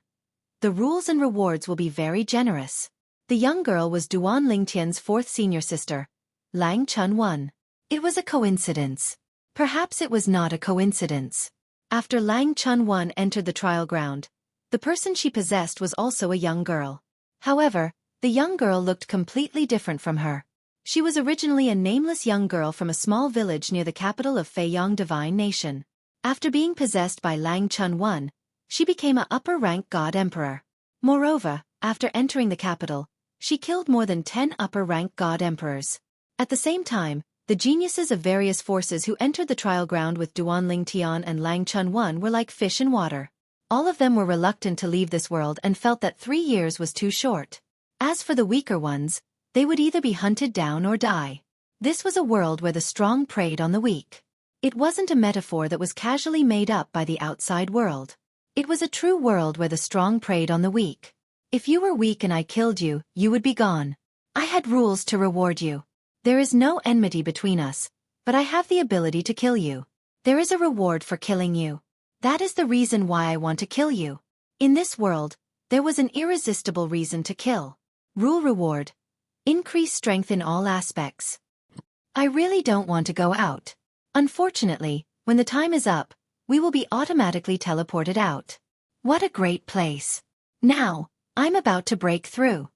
the rules and rewards will be very generous. The young girl was Duan Lingtian's fourth senior sister, Lang Chun-1. It was a coincidence. Perhaps it was not a coincidence. After Lang Chun-1 entered the trial ground, the person she possessed was also a young girl. However, the young girl looked completely different from her. She was originally a nameless young girl from a small village near the capital of Feiyang Divine Nation. After being possessed by Lang Chun-1, she became a upper-rank god emperor. Moreover, after entering the capital, she killed more than 10 upper-rank god emperors. At the same time, the geniuses of various forces who entered the trial ground with Duan Lingtian and Lang Chun-1 were like fish in water. All of them were reluctant to leave this world and felt that 3 years was too short. As for the weaker ones, they would either be hunted down or die. This was a world where the strong preyed on the weak. It wasn't a metaphor that was casually made up by the outside world. It was a true world where the strong preyed on the weak. If you were weak and I killed you, you would be gone. I had rules to reward you. There is no enmity between us, but I have the ability to kill you. There is a reward for killing you. That is the reason why I want to kill you. In this world, there was an irresistible reason to kill. Rule reward. Increase strength in all aspects. I really don't want to go out. Unfortunately, when the time is up, we will be automatically teleported out. What a great place. Now, I'm about to break through.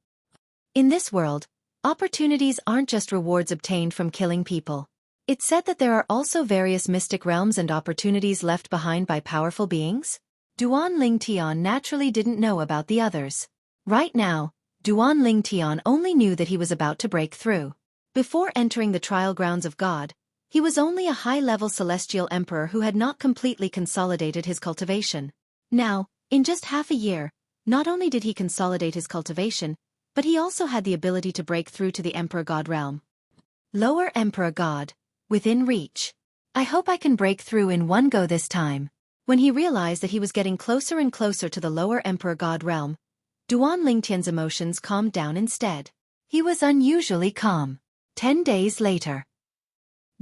In this world, opportunities aren't just rewards obtained from killing people. It's said that there are also various mystic realms and opportunities left behind by powerful beings. Duan Lingtian naturally didn't know about the others. Right now, Duan Lingtian only knew that he was about to break through. Before entering the trial grounds of God, he was only a high-level celestial emperor who had not completely consolidated his cultivation. Now, in just half a year, not only did he consolidate his cultivation, but he also had the ability to break through to the Emperor God realm. Lower Emperor God, within reach. I hope I can break through in one go this time. When he realized that he was getting closer and closer to the Lower Emperor God realm, Duan Lingtian's emotions calmed down instead. He was unusually calm. 10 days later,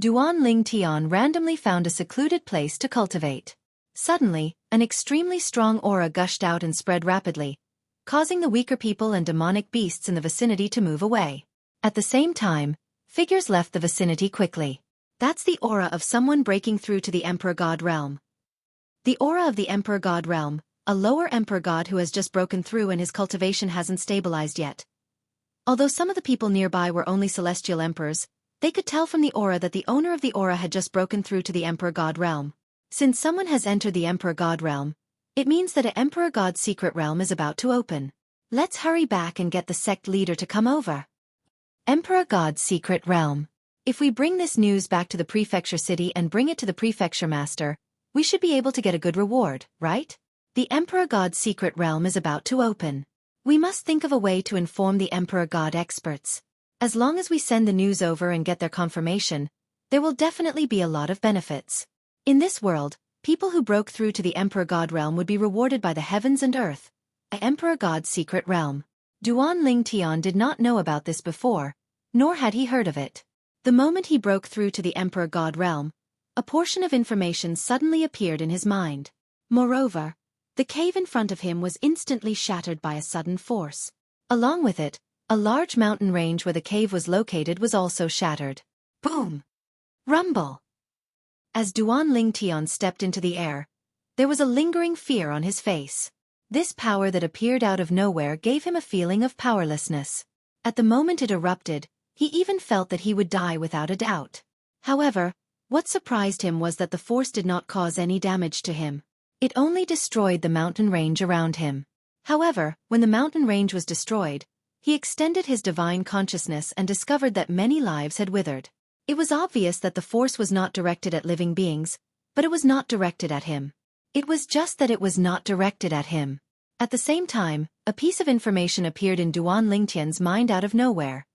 Duan Lingtian randomly found a secluded place to cultivate. Suddenly, an extremely strong aura gushed out and spread rapidly, causing the weaker people and demonic beasts in the vicinity to move away. At the same time, figures left the vicinity quickly. That's the aura of someone breaking through to the Emperor God realm. The aura of the Emperor God realm, a lower Emperor God who has just broken through and his cultivation hasn't stabilized yet. Although some of the people nearby were only celestial emperors, they could tell from the aura that the owner of the aura had just broken through to the Emperor God realm. Since someone has entered the Emperor God realm, it means that an Emperor God's secret realm is about to open. Let's hurry back and get the sect leader to come over. Emperor God's secret realm. If we bring this news back to the prefecture city and bring it to the prefecture master, we should be able to get a good reward, right? The Emperor God's secret realm is about to open. We must think of a way to inform the Emperor God experts. As long as we send the news over and get their confirmation, there will definitely be a lot of benefits. In this world, people who broke through to the Emperor God realm would be rewarded by the heavens and earth, Emperor God's secret realm. Duan Lingtian did not know about this before, nor had he heard of it. The moment he broke through to the Emperor God realm, a portion of information suddenly appeared in his mind. Moreover, the cave in front of him was instantly shattered by a sudden force. Along with it, a large mountain range where the cave was located was also shattered. Boom! Rumble! As Duan Lingtian stepped into the air, there was a lingering fear on his face. This power that appeared out of nowhere gave him a feeling of powerlessness. At the moment it erupted, he even felt that he would die without a doubt. However, what surprised him was that the force did not cause any damage to him. It only destroyed the mountain range around him. However, when the mountain range was destroyed, he extended his divine consciousness and discovered that many lives had withered. It was obvious that the force was not directed at living beings, but it was not directed at him. It was just that it was not directed at him. At the same time, a piece of information appeared in Duan Lingtian's mind out of nowhere.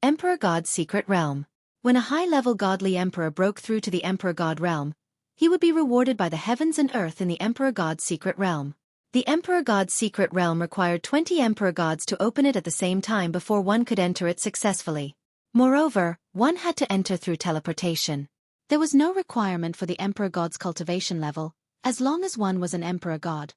Emperor God's secret realm. When a high-level godly emperor broke through to the Emperor God realm, he would be rewarded by the heavens and earth in the Emperor God's secret realm. The Emperor God's secret realm required 20 Emperor Gods to open it at the same time before one could enter it successfully. Moreover, one had to enter through teleportation. There was no requirement for the Emperor God's cultivation level, as long as one was an Emperor God.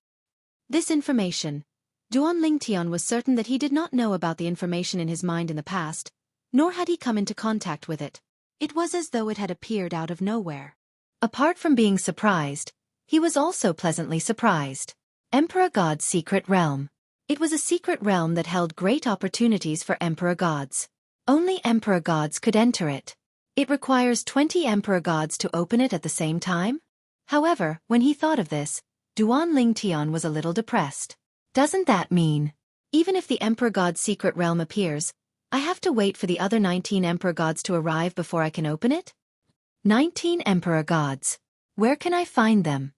This information, Duan Lingtian was certain that he did not know about the information in his mind in the past, nor had he come into contact with it. It was as though it had appeared out of nowhere. Apart from being surprised, he was also pleasantly surprised. Emperor God's secret realm. It was a secret realm that held great opportunities for Emperor Gods. Only Emperor Gods could enter it. It requires 20 Emperor Gods to open it at the same time? However, when he thought of this, Duan Lingtian was a little depressed. Doesn't that mean, even if the Emperor God's secret realm appears, I have to wait for the other 19 Emperor Gods to arrive before I can open it? 19 Emperor Gods. Where can I find them?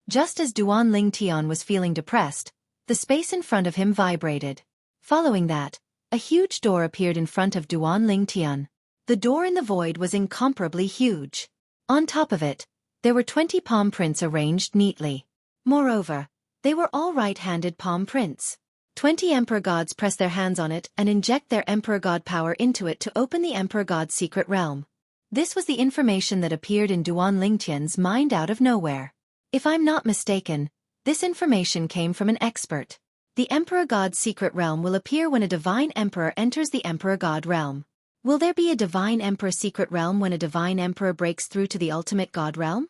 Just as Duan Lingtian was feeling depressed, the space in front of him vibrated. Following that, a huge door appeared in front of Duan Lingtian. The door in the void was incomparably huge. On top of it, there were 20 palm prints arranged neatly. Moreover, they were all right-handed palm prints. 20 Emperor Gods press their hands on it and inject their Emperor God power into it to open the Emperor God's secret realm. This was the information that appeared in Duan Lingtian's mind out of nowhere. If I'm not mistaken, this information came from an expert. The Emperor God's secret realm will appear when a divine emperor enters the Emperor God realm. Will there be a divine emperor secret realm when a divine emperor breaks through to the ultimate God realm?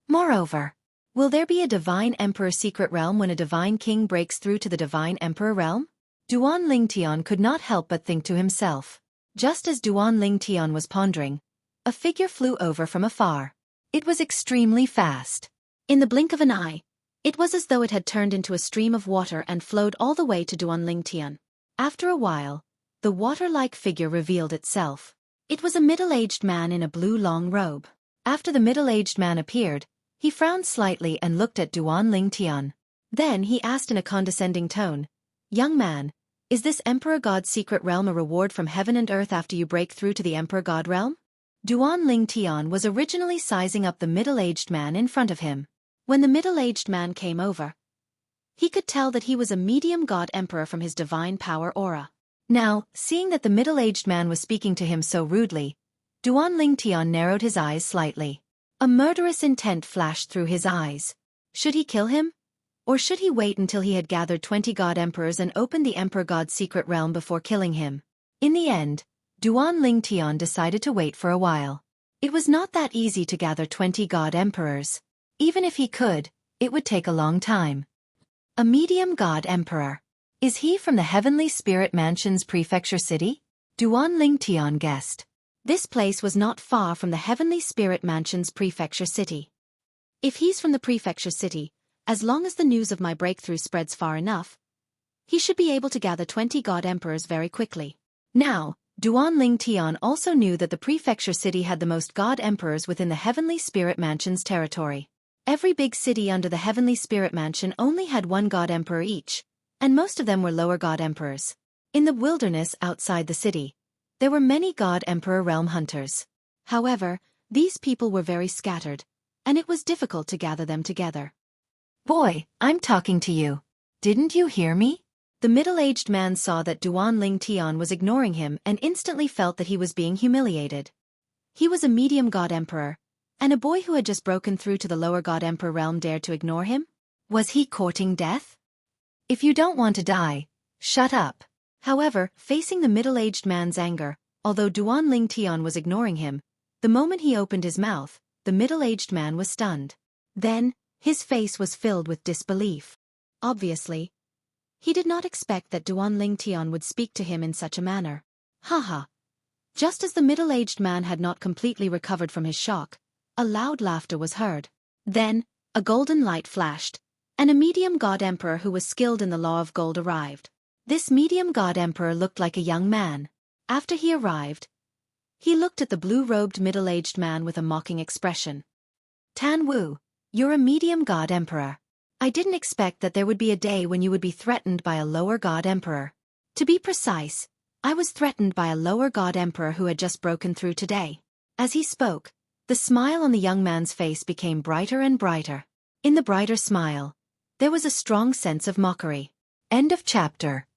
Moreover, will there be a divine emperor secret realm when a divine king breaks through to the divine emperor realm? Duan Lingtian could not help but think to himself. Just as Duan Lingtian was pondering, a figure flew over from afar. It was extremely fast. In the blink of an eye, it was as though it had turned into a stream of water and flowed all the way to Duan Lingtian. After a while, the water-like figure revealed itself. It was a middle-aged man in a blue long robe. After the middle-aged man appeared, he frowned slightly and looked at Duan Lingtian. Then he asked in a condescending tone, "Young man, is this Emperor God's secret realm a reward from heaven and earth after you break through to the Emperor God realm?" Duan Lingtian was originally sizing up the middle-aged man in front of him. When the middle-aged man came over, he could tell that he was a medium god emperor from his divine power aura. Now, seeing that the middle-aged man was speaking to him so rudely, Duan Lingtian narrowed his eyes slightly. A murderous intent flashed through his eyes. Should he kill him? Or should he wait until he had gathered 20 god emperors and opened the Emperor God's secret realm before killing him? In the end, Duan Lingtian decided to wait for a while. It was not that easy to gather 20 god emperors. Even if he could, it would take a long time. A medium god emperor. Is he from the Heavenly Spirit Mansion's prefecture city? Duan Lingtian guessed. This place was not far from the Heavenly Spirit Mansion's prefecture city. If he's from the prefecture city, as long as the news of my breakthrough spreads far enough, he should be able to gather 20 god emperors very quickly. Now, Duan Lingtian also knew that the prefecture city had the most god emperors within the Heavenly Spirit Mansion's territory. Every big city under the Heavenly Spirit Mansion only had one god emperor each, and most of them were lower god emperors. In the wilderness outside the city, there were many god emperor realm hunters. However, these people were very scattered, and it was difficult to gather them together. "Boy, I'm talking to you. Didn't you hear me? The middle-aged man saw that Duan Ling Tian was ignoring him and instantly felt that he was being humiliated. He was a medium god emperor, and a boy who had just broken through to the lower god emperor realm dared to ignore him? Was he courting death? If you don't want to die, shut up. However, facing the middle-aged man's anger, although Duan Ling Tian was ignoring him, the moment he opened his mouth, the middle-aged man was stunned. Then, his face was filled with disbelief. Obviously, he did not expect that Duan Ling Tian would speak to him in such a manner. Haha. Just as the middle-aged man had not completely recovered from his shock, a loud laughter was heard. Then, a golden light flashed, and a medium god emperor who was skilled in the law of gold arrived. This medium god emperor looked like a young man. After he arrived, he looked at the blue-robed middle-aged man with a mocking expression. Tan Wu, you're a medium god emperor. I didn't expect that there would be a day when you would be threatened by a lower god emperor. To be precise, I was threatened by a lower god emperor who had just broken through today. As he spoke, the smile on the young man's face became brighter and brighter. In the brighter smile, there was a strong sense of mockery. End of chapter.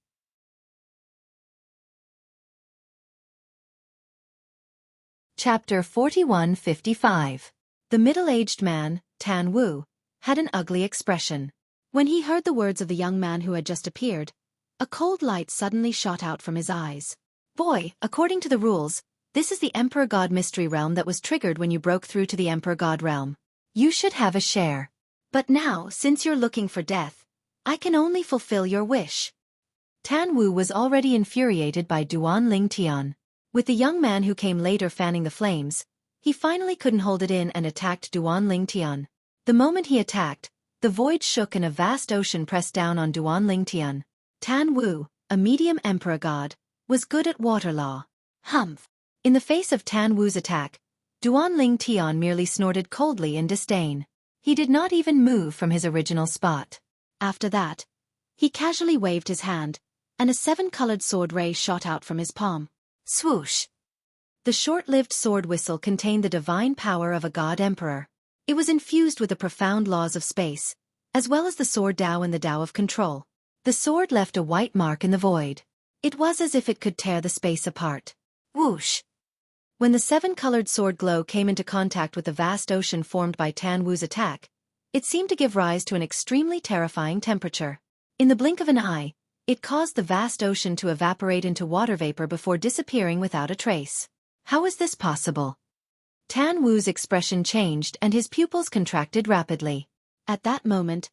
Chapter 41-55. The middle-aged man, Tan Wu, had an ugly expression. When he heard the words of the young man who had just appeared, a cold light suddenly shot out from his eyes. Boy, according to the rules, this is the Emperor God Mystery Realm that was triggered when you broke through to the Emperor God Realm. You should have a share. But now, since you're looking for death, I can only fulfill your wish. Tan Wu was already infuriated by Duan Ling Tian. With the young man who came later fanning the flames, he finally couldn't hold it in and attacked Duan Ling Tian. The moment he attacked, the void shook and a vast ocean pressed down on Duan Ling Tian. Tan Wu, a medium emperor god, was good at water law. Humph! In the face of Tan Wu's attack, Duan Ling Tian merely snorted coldly in disdain. He did not even move from his original spot. After that, he casually waved his hand, and a seven-colored sword ray shot out from his palm. Swoosh! The short-lived sword whistle contained the divine power of a god emperor. It was infused with the profound laws of space, as well as the sword Tao and the Tao of control. The sword left a white mark in the void. It was as if it could tear the space apart. Whoosh! When the seven-colored sword glow came into contact with the vast ocean formed by Tan Wu's attack, it seemed to give rise to an extremely terrifying temperature. In the blink of an eye, it caused the vast ocean to evaporate into water vapor before disappearing without a trace. How is this possible? Tan Wu's expression changed and his pupils contracted rapidly. At that moment,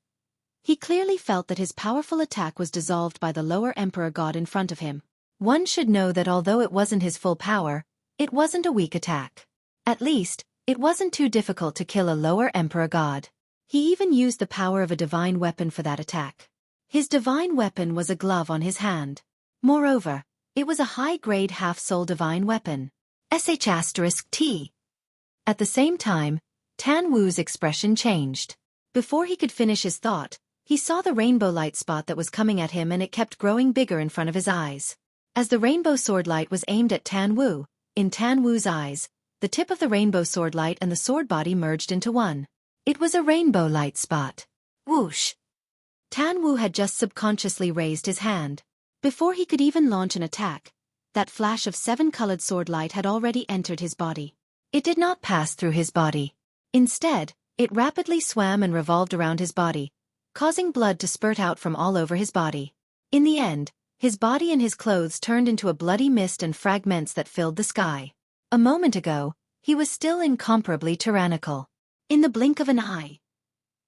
he clearly felt that his powerful attack was dissolved by the lower emperor god in front of him. One should know that although it wasn't his full power, it wasn't a weak attack. At least, it wasn't too difficult to kill a lower emperor god. He even used the power of a divine weapon for that attack. His divine weapon was a glove on his hand. Moreover, it was a high-grade half-soul divine weapon. *T. At the same time, Tan Wu's expression changed. Before he could finish his thought, he saw the rainbow light spot that was coming at him and it kept growing bigger in front of his eyes. As the rainbow sword light was aimed at Tan Wu, in Tan Wu's eyes, the tip of the rainbow sword light and the sword body merged into one. It was a rainbow light spot. Whoosh! Tan Wu had just subconsciously raised his hand. Before he could even launch an attack, that flash of seven-colored sword light had already entered his body. It did not pass through his body. Instead, it rapidly swam and revolved around his body, causing blood to spurt out from all over his body. In the end, his body and his clothes turned into a bloody mist and fragments that filled the sky. A moment ago, he was still incomparably tyrannical. In the blink of an eye,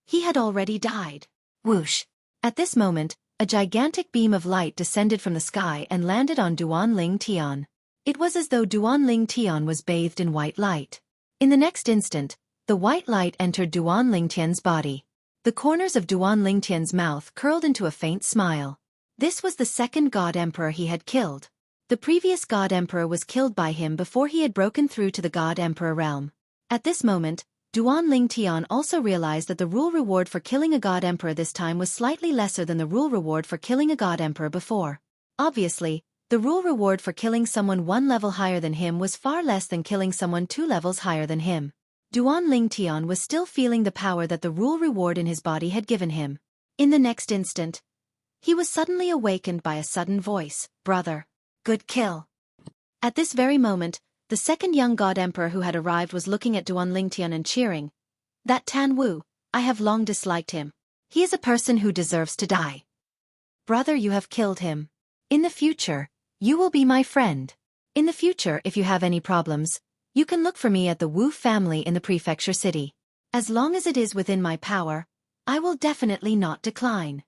he had already died. Whoosh! At this moment, a gigantic beam of light descended from the sky and landed on Duan Ling Tian. It was as though Duan Ling Tian was bathed in white light. In the next instant, the white light entered Duan Ling Tian's body. The corners of Duan Ling Tian's mouth curled into a faint smile. This was the second god emperor he had killed. The previous god emperor was killed by him before he had broken through to the god emperor realm. At this moment, Duan Ling Tian also realized that the rule reward for killing a god emperor this time was slightly lesser than the rule reward for killing a god emperor before. Obviously, the rule reward for killing someone one level higher than him was far less than killing someone two levels higher than him. Duan Ling Tian was still feeling the power that the rule reward in his body had given him. In the next instant, He was suddenly awakened by a sudden voice, "Brother. Good kill." At this very moment, the second young god emperor who had arrived was looking at Duan Lingtian and cheering. "That Tan Wu, I have long disliked him. He is a person who deserves to die. Brother, you have killed him. In the future, you will be my friend. In the future, if you have any problems, you can look for me at the Wu family in the prefecture city. As long as it is within my power, I will definitely not decline."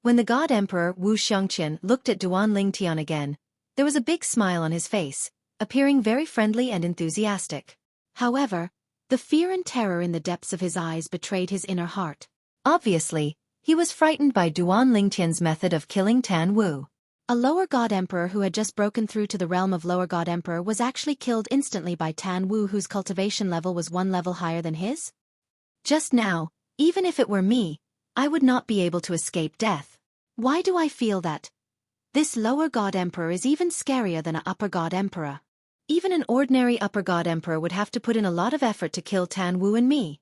When the god emperor Wu Xiangqian looked at Duan Lingtian again, there was a big smile on his face, appearing very friendly and enthusiastic. However, the fear and terror in the depths of his eyes betrayed his inner heart. Obviously, he was frightened by Duan Lingtian's method of killing Tan Wu. A lower god emperor who had just broken through to the realm of lower god emperor was actually killed instantly by Tan Wu, whose cultivation level was one level higher than his. Just now, even if it were me, I would not be able to escape death. Why do I feel that this lower god emperor is even scarier than an upper god emperor? Even an ordinary upper god emperor would have to put in a lot of effort to kill Tan Wu and me.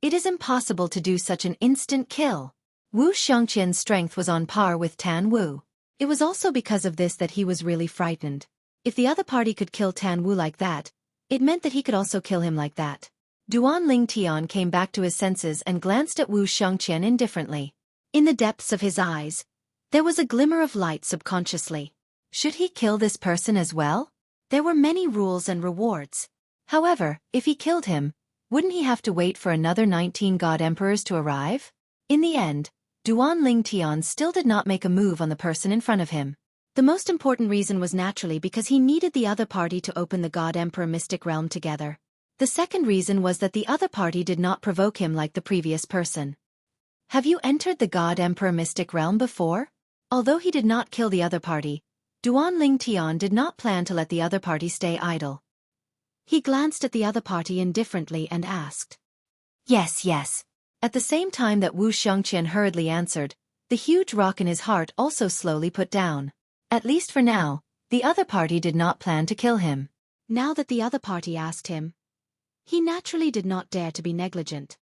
It is impossible to do such an instant kill. Wu Xiangqian's strength was on par with Tan Wu. It was also because of this that he was really frightened. If the other party could kill Tan Wu like that, it meant that he could also kill him like that. Duan Lingtian came back to his senses and glanced at Wu Xiangqian indifferently. In the depths of his eyes, there was a glimmer of light subconsciously. Should he kill this person as well? There were many rules and rewards. However, if he killed him, wouldn't he have to wait for another 19 god emperors to arrive? In the end, Duan Lingtian still did not make a move on the person in front of him. The most important reason was naturally because he needed the other party to open the god emperor mystic realm together. The second reason was that the other party did not provoke him like the previous person. Have you entered the god emperor mystic realm before? Although he did not kill the other party, Duan Lingtian did not plan to let the other party stay idle. He glanced at the other party indifferently and asked, "Yes, yes." At the same time that Wu Xiangqian hurriedly answered, the huge rock in his heart also slowly put down. At least for now, the other party did not plan to kill him. Now that the other party asked him, he naturally did not dare to be negligent.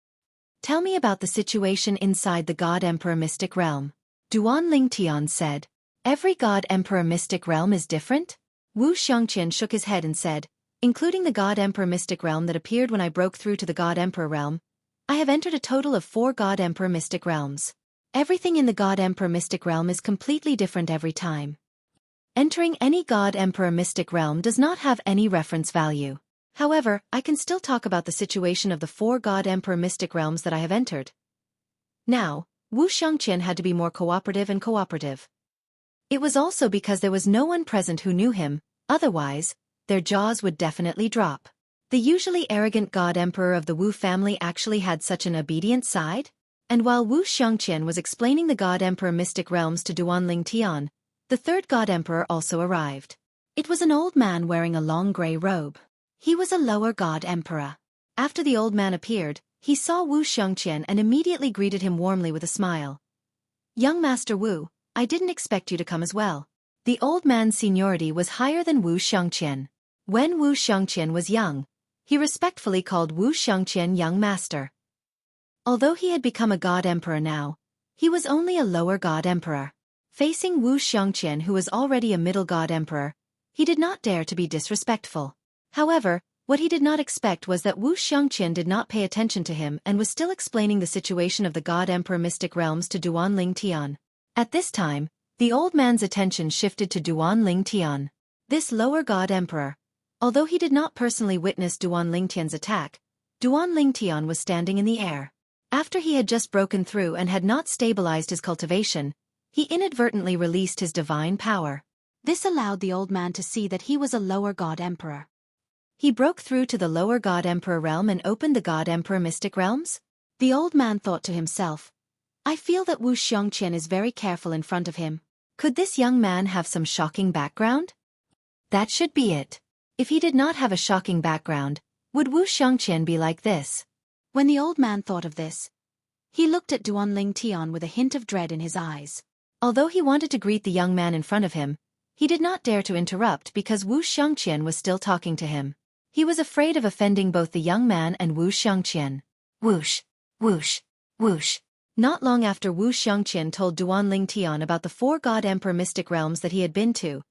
"Tell me about the situation inside the God Emperor Mystic Realm." Duan Lingtian said. "Every God Emperor Mystic Realm is different?" Wu Xiangqian shook his head and said, "Including the God Emperor Mystic Realm that appeared when I broke through to the God Emperor Realm, I have entered a total of 4 God Emperor Mystic Realms. Everything in the God Emperor Mystic Realm is completely different every time. Entering any God Emperor Mystic Realm does not have any reference value. However, I can still talk about the situation of the 4 God Emperor Mystic Realms that I have entered." Now, Wu Xiangqian had to be more cooperative and cooperative. It was also because there was no one present who knew him, otherwise, their jaws would definitely drop. The usually arrogant God Emperor of the Wu family actually had such an obedient side? And while Wu Xiangqian was explaining the God Emperor Mystic Realms to Duan Lingtian, the third God Emperor also arrived. It was an old man wearing a long grey robe. He was a lower God Emperor. After the old man appeared, he saw Wu Xiangqian and immediately greeted him warmly with a smile. "Young Master Wu, I didn't expect you to come as well." The old man's seniority was higher than Wu Xiangqian. When Wu Xiangqian was young, he respectfully called Wu Xiangqian Young Master. Although he had become a God Emperor now, he was only a lower God Emperor. Facing Wu Xiangqian, who was already a middle God Emperor, he did not dare to be disrespectful. However, what he did not expect was that Wu Xiangqian did not pay attention to him and was still explaining the situation of the God Emperor Mystic Realms to Duan Lingtian. At this time, the old man's attention shifted to Duan Lingtian. This lower God Emperor, although he did not personally witness Duan Lingtian's attack, Duan Lingtian was standing in the air. After he had just broken through and had not stabilized his cultivation, he inadvertently released his divine power. This allowed the old man to see that he was a lower God Emperor. He broke through to the lower God Emperor realm and opened the God Emperor Mystic Realms? The old man thought to himself, "I feel that Wu Xiangqian is very careful in front of him. Could this young man have some shocking background? That should be it. If he did not have a shocking background, would Wu Xiangqian be like this?" When the old man thought of this, he looked at Duan Lingtian with a hint of dread in his eyes. Although he wanted to greet the young man in front of him, he did not dare to interrupt because Wu Xiangqian was still talking to him. He was afraid of offending both the young man and Wu Xiangqian. Whoosh, whoosh, whoosh. Not long after Wu Xiangqian told Duanling Tian about the 4 God Emperor mystic realms that he had been to,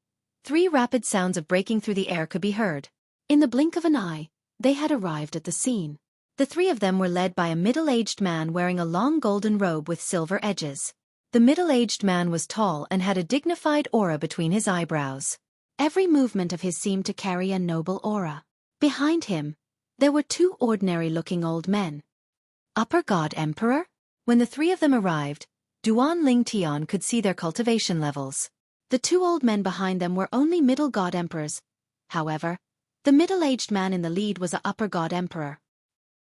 3 rapid sounds of breaking through the air could be heard. In the blink of an eye, they had arrived at the scene. The 3 of them were led by a middle-aged man wearing a long golden robe with silver edges. The middle-aged man was tall and had a dignified aura between his eyebrows. Every movement of his seemed to carry a noble aura. Behind him, there were 2 ordinary-looking old men. Upper God Emperor? When the 3 of them arrived, Duanling Tian could see their cultivation levels. The 2 old men behind them were only middle God Emperors. However, the middle-aged man in the lead was a upper God Emperor.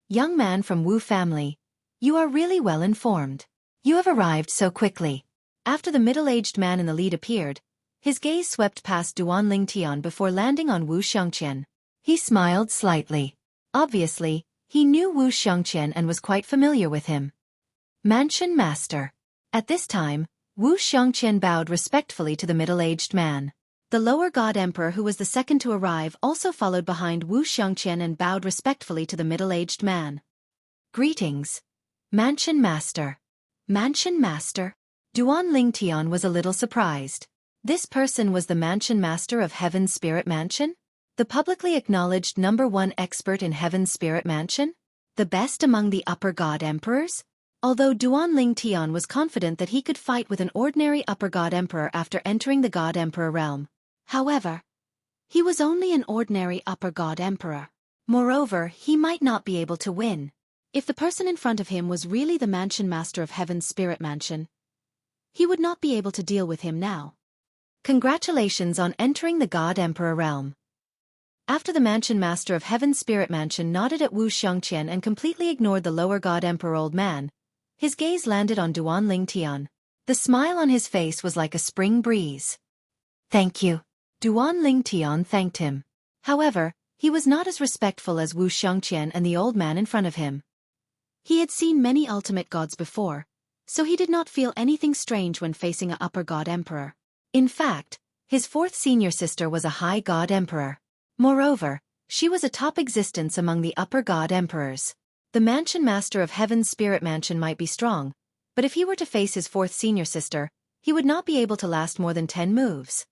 Young man from Wu family, you are really well informed. You have arrived so quickly. After the middle-aged man in the lead appeared, his gaze swept past Duanling Tian before landing on Wu Xiangqian. He smiled slightly. Obviously, he knew Wu Xiangqian and was quite familiar with him. Mansion Master. At this time, Wu Xiangqian bowed respectfully to the middle-aged man. The lower God Emperor, who was the second to arrive, also followed behind Wu Xiangqian and bowed respectfully to the middle-aged man. Greetings. Mansion Master. Mansion Master? Duanling Tian was a little surprised. This person was the Mansion Master of Heaven's Spirit Mansion? The publicly acknowledged #1 expert in Heaven's Spirit Mansion? The best among the upper God Emperors? Although Duanling Tian was confident that he could fight with an ordinary upper God Emperor after entering the God Emperor realm. However, he was only an ordinary upper God Emperor. Moreover, he might not be able to win. If the person in front of him was really the Mansion Master of Heaven's Spirit Mansion, he would not be able to deal with him now. Congratulations on entering the God Emperor realm. After the Mansion Master of Heaven's Spirit Mansion nodded at Wu Xiangqian and completely ignored the lower God Emperor old man, his gaze landed on Duanling Tian. The smile on his face was like a spring breeze. Thank you. Duanling Tian thanked him. However, he was not as respectful as Wu Xiangqian and the old man in front of him. He had seen many ultimate gods before, so he did not feel anything strange when facing an upper God Emperor. In fact, his 4th senior sister was a high God Emperor. Moreover, she was a top existence among the upper God Emperors. The Mansion Master of Heaven's Spirit Mansion might be strong, but if he were to face his 4th senior sister, he would not be able to last more than 10 moves.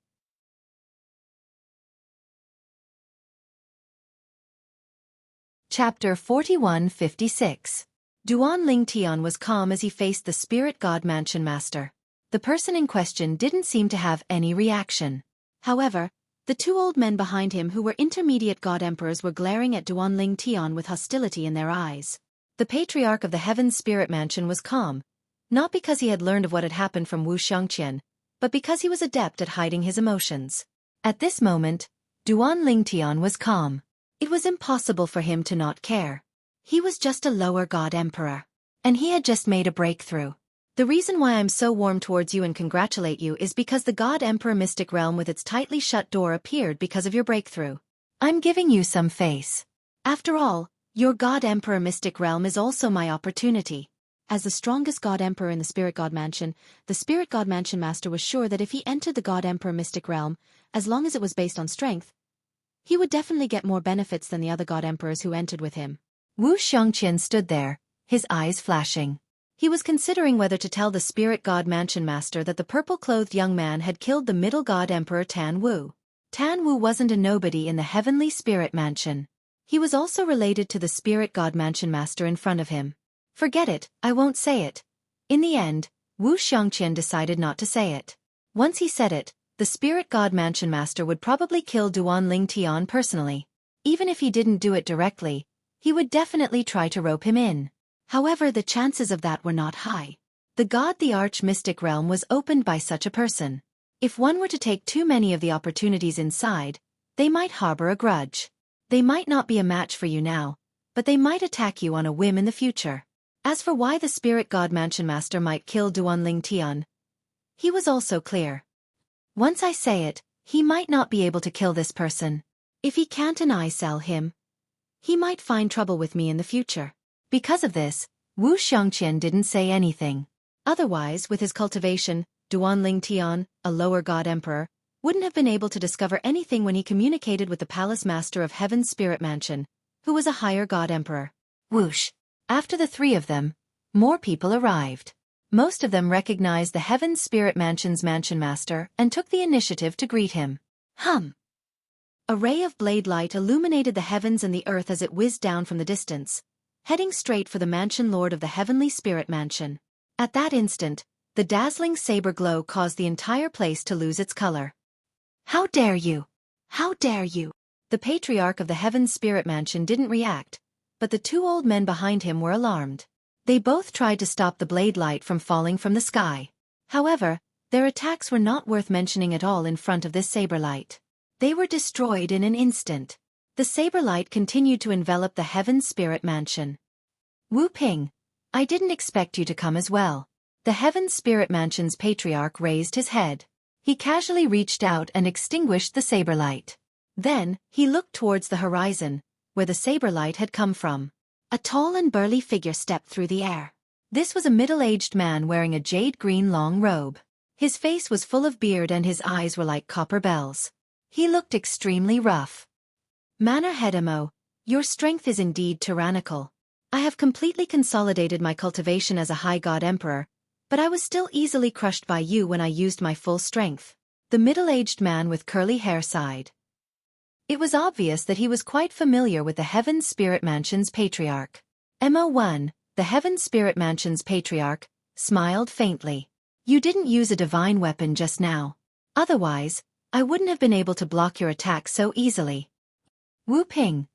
Chapter 4156. Duanling Tian was calm as he faced the Spirit God Mansion Master. The person in question didn't seem to have any reaction. However, the 2 old men behind him who were intermediate God Emperors were glaring at Duanling Tian with hostility in their eyes. The Patriarch of the Heaven's Spirit Mansion was calm, not because he had learned of what had happened from Wu Xiangqian, but because he was adept at hiding his emotions. At this moment, Duanling Tian was calm. It was impossible for him to not care. He was just a lower God Emperor. And he had just made a breakthrough. The reason why I'm so warm towards you and congratulate you is because the God Emperor Mystic Realm with its tightly shut door appeared because of your breakthrough. I'm giving you some face. After all, your God Emperor Mystic Realm is also my opportunity. As the strongest God Emperor in the Spirit God Mansion, the Spirit God Mansion Master was sure that if he entered the God Emperor Mystic Realm, as long as it was based on strength, he would definitely get more benefits than the other God Emperors who entered with him. Wu Xiangqian stood there, his eyes flashing. He was considering whether to tell the Spirit God Mansion Master that the purple-clothed young man had killed the middle God Emperor Tan Wu. Tan Wu wasn't a nobody in the Heavenly Spirit Mansion. He was also related to the Spirit God Mansion Master in front of him. Forget it, I won't say it. In the end, Wu Xiangqian decided not to say it. Once he said it, the Spirit God Mansion Master would probably kill Duanling Tian personally. Even if he didn't do it directly, he would definitely try to rope him in. However, the chances of that were not high. The Arch-Mystic Realm was opened by such a person. If one were to take too many of the opportunities inside, they might harbor a grudge. They might not be a match for you now, but they might attack you on a whim in the future. As for why the Spirit God Mansion Master might kill Duanling Tian, he was also clear. Once I say it, he might not be able to kill this person. If he can't and I sell him, he might find trouble with me in the future. Because of this, Wu Xiangqian didn't say anything. Otherwise, with his cultivation, Duanling Tian, a lower God Emperor, wouldn't have been able to discover anything when he communicated with the Palace Master of Heaven's Spirit Mansion, who was a higher God Emperor. Whoosh! After the 3 of them, more people arrived. Most of them recognized the Heaven Spirit Mansion's Mansion Master and took the initiative to greet him. A ray of blade light illuminated the heavens and the earth as it whizzed down from the distance, heading straight for the Mansion Lord of the Heavenly Spirit Mansion. At that instant, the dazzling saber glow caused the entire place to lose its color. "How dare you! How dare you!" The Patriarch of the Heaven Spirit Mansion didn't react, but the two old men behind him were alarmed. They both tried to stop the blade light from falling from the sky. However, their attacks were not worth mentioning at all in front of this saber light. They were destroyed in an instant. The saber light continued to envelop the Heaven Spirit Mansion. "Wu Ping, I didn't expect you to come as well." The Heaven Spirit Mansion's Patriarch raised his head. He casually reached out and extinguished the saber light. Then, he looked towards the horizon, where the saber light had come from. A tall and burly figure stepped through the air. This was a middle-aged man wearing a jade-green long robe. His face was full of beard and his eyes were like copper bells. He looked extremely rough. "Manor Head Mo, your strength is indeed tyrannical. I have completely consolidated my cultivation as a high god emperor, but I was still easily crushed by you when I used my full strength." The middle-aged man with curly hair sighed. It was obvious that he was quite familiar with the Heaven Spirit Mansion's Patriarch. Mo1, the Heaven Spirit Mansion's Patriarch, smiled faintly. "You didn't use a divine weapon just now. Otherwise, I wouldn't have been able to block your attack so easily. Wu Ping,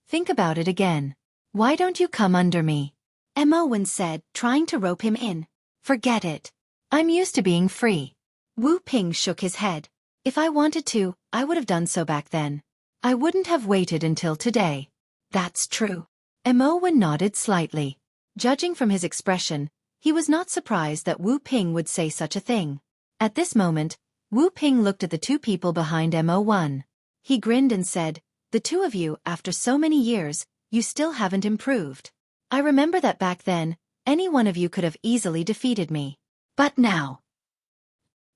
think about it again. Why don't you come under me?" Mo1 said, trying to rope him in. "Forget it. I'm used to being free." Wu Ping shook his head. "If I wanted to, I would have done so back then. I wouldn't have waited until today." "That's true." Mo1 nodded slightly. Judging from his expression, he was not surprised that Wu Ping would say such a thing. At this moment, Wu Ping looked at the two people behind Mo1. He grinned and said, "The two of you, after so many years, you still haven't improved. I remember that back then, any one of you could have easily defeated me. But now..."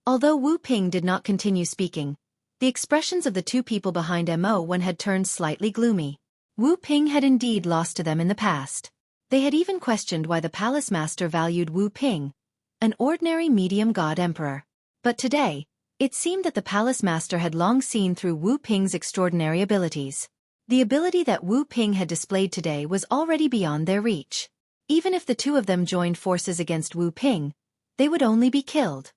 Although Wu Ping did not continue speaking, the expressions of the two people behind Mo1 had turned slightly gloomy. Wu Ping had indeed lost to them in the past. They had even questioned why the Palace Master valued Wu Ping, an ordinary medium god emperor. But today, it seemed that the Palace Master had long seen through Wu Ping's extraordinary abilities. The ability that Wu Ping had displayed today was already beyond their reach. Even if the two of them joined forces against Wu Ping, they would only be killed.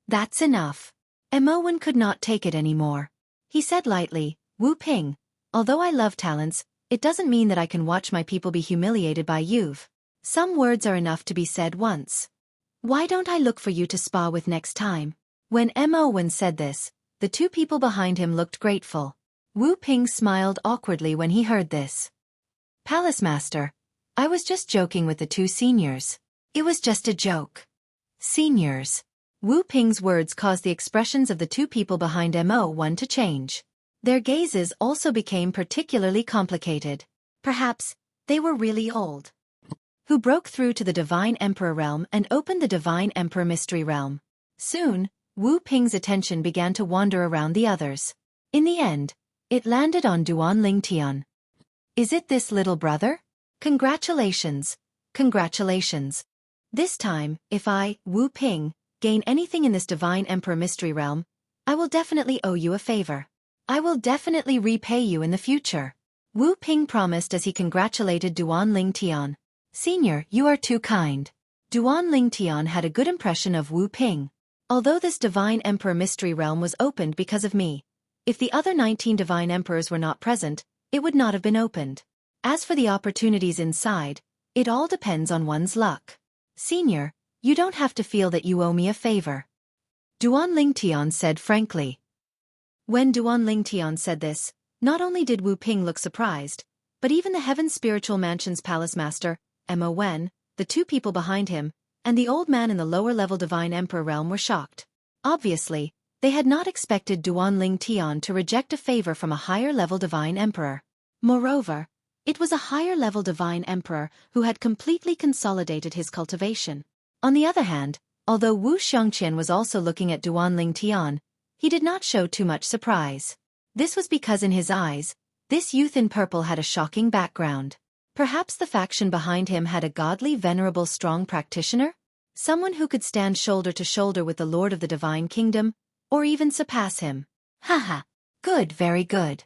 "That's enough." Mo1 could not take it anymore. He said lightly, "Wu Ping, although I love talents, it doesn't mean that I can watch my people be humiliated by you. Some words are enough to be said once. Why don't I look for you to spa with next time?" When Mo1 said this, the two people behind him looked grateful. Wu Ping smiled awkwardly when he heard this. "Palace Master, I was just joking with the two seniors." "It was just a joke." "Seniors." Wu Ping's words caused the expressions of the two people behind Mo1 to change. Their gazes also became particularly complicated. Perhaps, they were really old. Who broke through to the Divine Emperor realm and opened the Divine Emperor Mystery Realm. Soon, Wu Ping's attention began to wander around the others. In the end, it landed on Duan Lingtian. "Is it this little brother? Congratulations. Congratulations. This time, if I, Wu Ping, gain anything in this Divine Emperor Mystery Realm, I will definitely owe you a favor. I will definitely repay you in the future." Wu Ping promised as he congratulated Duan Lingtian. "Senior, you are too kind." Duan Lingtian had a good impression of Wu Ping. "Although this Divine Emperor Mystery Realm was opened because of me, if the other 19 Divine Emperors were not present, it would not have been opened. As for the opportunities inside, it all depends on one's luck. Senior, you don't have to feel that you owe me a favor." Duan Lingtian said frankly. When Duan Lingtian said this, not only did Wu Ping look surprised, but even the Heaven Spiritual Mansion's Palace Master, Mo1, the two people behind him, and the old man in the lower-level Divine Emperor realm were shocked. Obviously, they had not expected Duan Lingtian to reject a favor from a higher-level Divine Emperor. Moreover, it was a higher-level Divine Emperor who had completely consolidated his cultivation. On the other hand, although Wu Xiangqian was also looking at Duan Lingtian, he did not show too much surprise. This was because in his eyes, this youth in purple had a shocking background. Perhaps the faction behind him had a godly, venerable, strong practitioner? Someone who could stand shoulder to shoulder with the Lord of the Divine Kingdom, or even surpass him. Haha. Good, very good.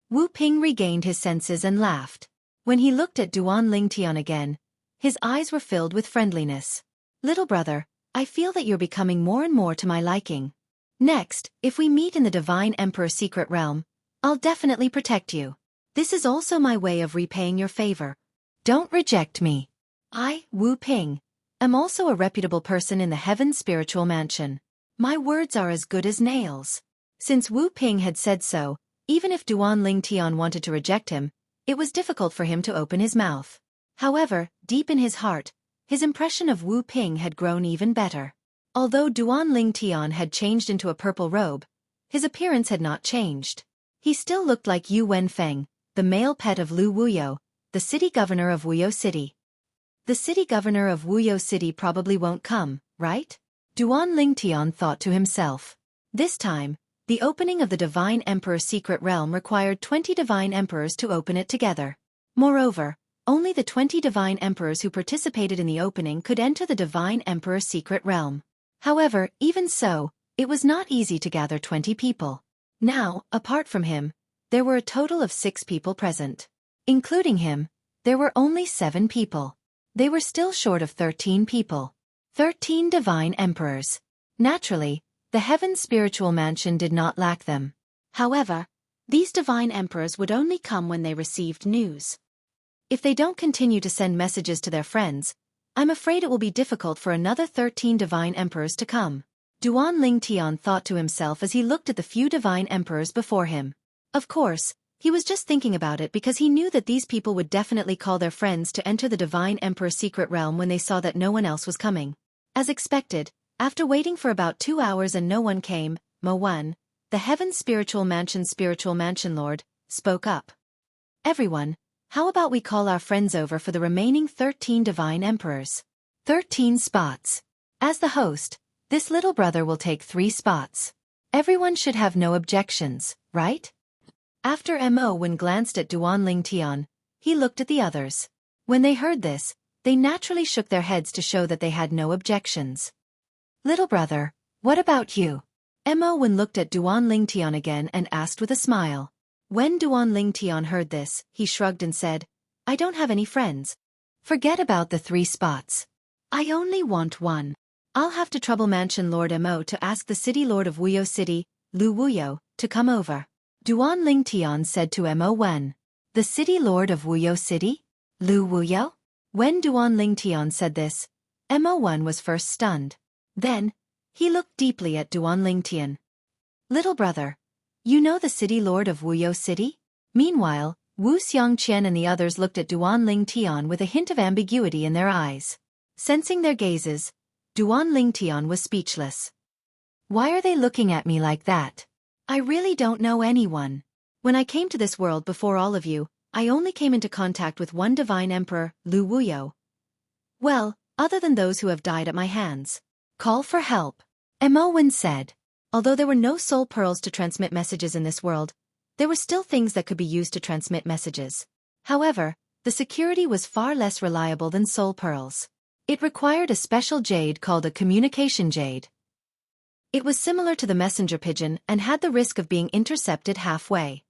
Wu Ping regained his senses and laughed. When he looked at Duan Lingtian again, his eyes were filled with friendliness. Little brother, I feel that you're becoming more and more to my liking. Next, if we meet in the Divine Emperor's secret realm, I'll definitely protect you. This is also my way of repaying your favor. Don't reject me. I, Wu Ping, am also a reputable person in the Heaven Spiritual Mansion. My words are as good as nails. Since Wu Ping had said so, even if Duan Lingtian wanted to reject him, it was difficult for him to open his mouth. However, deep in his heart, his impression of Wu Ping had grown even better. Although Duan Lingtian had changed into a purple robe, his appearance had not changed. He still looked like Yu Wenfeng, the male pet of Lu Wuyo, the city governor of Wuyo City. The city governor of Wuyo City probably won't come, right? Duan Lingtian thought to himself. This time, the opening of the Divine Emperor's secret realm required 20 Divine Emperors to open it together. Moreover, only the 20 Divine Emperors who participated in the opening could enter the Divine Emperor's secret realm. However, even so, it was not easy to gather 20 people. Now, apart from him, there were a total of 6 people present. Including him, there were only 7 people. They were still short of 13 people. 13 Divine Emperors. Naturally, the Heaven Spiritual Mansion did not lack them. However, these Divine Emperors would only come when they received news. If they don't continue to send messages to their friends, I'm afraid it will be difficult for another 13 Divine Emperors to come. Duan Lingtian thought to himself as he looked at the few Divine Emperors before him. Of course, he was just thinking about it because he knew that these people would definitely call their friends to enter the Divine Emperor's secret realm when they saw that no one else was coming. As expected, after waiting for about 2 hours and no one came, Mo Wan, the Heaven Spiritual Mansion Lord, spoke up. Everyone, how about we call our friends over for the remaining 13 Divine Emperors? 13 spots. As the host, this little brother will take 3 spots. Everyone should have no objections, right? After Mo Wan glanced at Duan Lingtian, he looked at the others. When they heard this, they naturally shook their heads to show that they had no objections. Little brother, what about you? Mo Wan looked at Duan Lingtian again and asked with a smile. When Duan Lingtian heard this, he shrugged and said, I don't have any friends. Forget about the 3 spots. I only want 1. I'll have to trouble Mansion Lord Mo to ask the City Lord of Wuyo City, Lu Wuyo, to come over. Duan Lingtian said to Mo Wan. The City Lord of Wuyo City? Lu Wuyo? When Duan Lingtian said this, Mo Wan was first stunned. Then, he looked deeply at Duan Lingtian. Little brother, you know the City Lord of Wuyo City? Meanwhile, Wu Xiangqian and the others looked at Duan Lingtian with a hint of ambiguity in their eyes. Sensing their gazes, Duan Lingtian was speechless. Why are they looking at me like that? I really don't know anyone. When I came to this world before all of you, I only came into contact with one Divine Emperor, Lu Wuyo. Well, other than those who have died at my hands. Call for help. Mo Wan said. Although there were no soul pearls to transmit messages in this world, there were still things that could be used to transmit messages. However, the security was far less reliable than soul pearls. It required a special jade called a communication jade. It was similar to the messenger pigeon and had the risk of being intercepted halfway.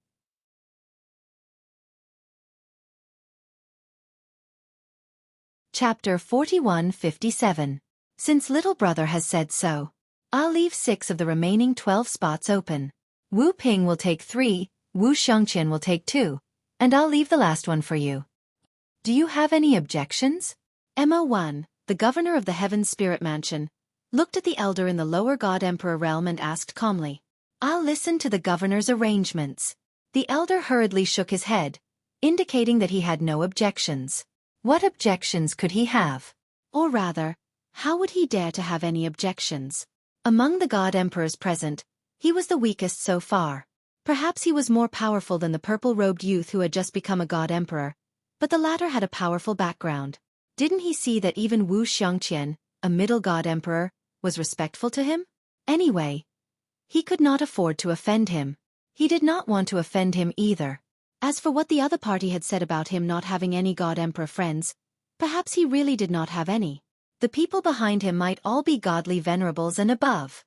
Chapter 41-57. Since little brother has said so, I'll leave 6 of the remaining 12 spots open. Wu Ping will take 3, Wu Xiangqian will take 2, and I'll leave the last one for you. Do you have any objections? Mo Wan, the governor of the Heaven Spirit Mansion, looked at the elder in the lower God Emperor realm and asked calmly. I'll listen to the governor's arrangements. The elder hurriedly shook his head, indicating that he had no objections. What objections could he have? Or rather, how would he dare to have any objections? Among the God Emperors present, he was the weakest so far. Perhaps he was more powerful than the purple-robed youth who had just become a God Emperor, but the latter had a powerful background. Didn't he see that even Wu Xiangqian, a middle God Emperor, was respectful to him? Anyway, he could not afford to offend him. He did not want to offend him either. As for what the other party had said about him not having any God Emperor friends, perhaps he really did not have any. The people behind him might all be godly venerables and above.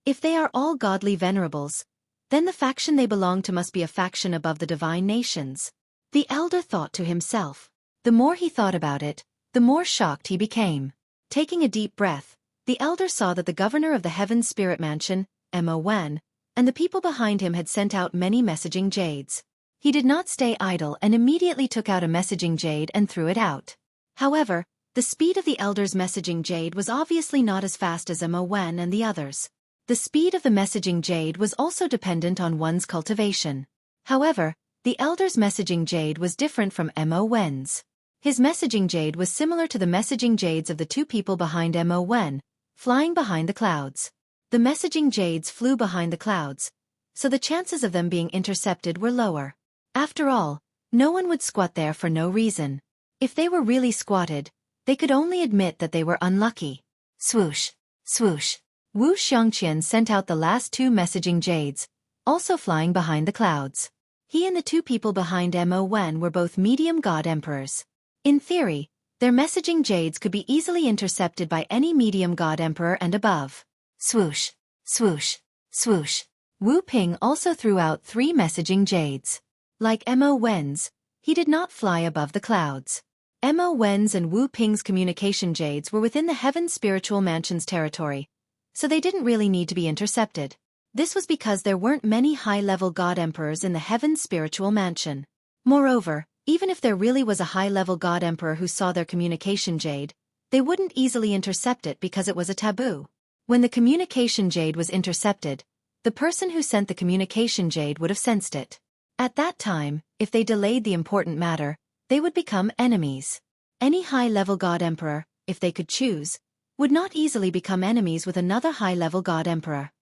If they are all godly venerables, then the faction they belong to must be a faction above the divine nations. The elder thought to himself. The more he thought about it, the more shocked he became. Taking a deep breath, the elder saw that the governor of the Heaven's Spirit Mansion, Mon, and the people behind him had sent out many messaging jades. He did not stay idle and immediately took out a messaging jade and threw it out. However, the speed of the elder's messaging jade was obviously not as fast as Mon and the others. The speed of the messaging jade was also dependent on one's cultivation. However, the elder's messaging jade was different from Mon's. His messaging jade was similar to the messaging jades of the two people behind Mon, flying behind the clouds. The messaging jades flew behind the clouds, so the chances of them being intercepted were lower. After all, no one would squat there for no reason. If they were really squatted, they could only admit that they were unlucky. Swoosh, swoosh. Wu Xiangqian sent out the last two messaging jades, also flying behind the clouds. He and the two people behind Mon were both medium god emperors. In theory, their messaging jades could be easily intercepted by any medium god emperor and above. Swoosh, swoosh, swoosh. Wu Ping also threw out 3 messaging jades. Like Mon's, he did not fly above the clouds. Mon's and Wu Ping's communication jades were within the Heaven Spiritual Mansion's territory, so they didn't really need to be intercepted. This was because there weren't many high-level god emperors in the Heaven Spiritual Mansion. Moreover, even if there really was a high-level god emperor who saw their communication jade, they wouldn't easily intercept it because it was a taboo. When the communication jade was intercepted, the person who sent the communication jade would have sensed it. At that time, if they delayed the important matter, they would become enemies. Any high-level god emperor, if they could choose, would not easily become enemies with another high-level god emperor.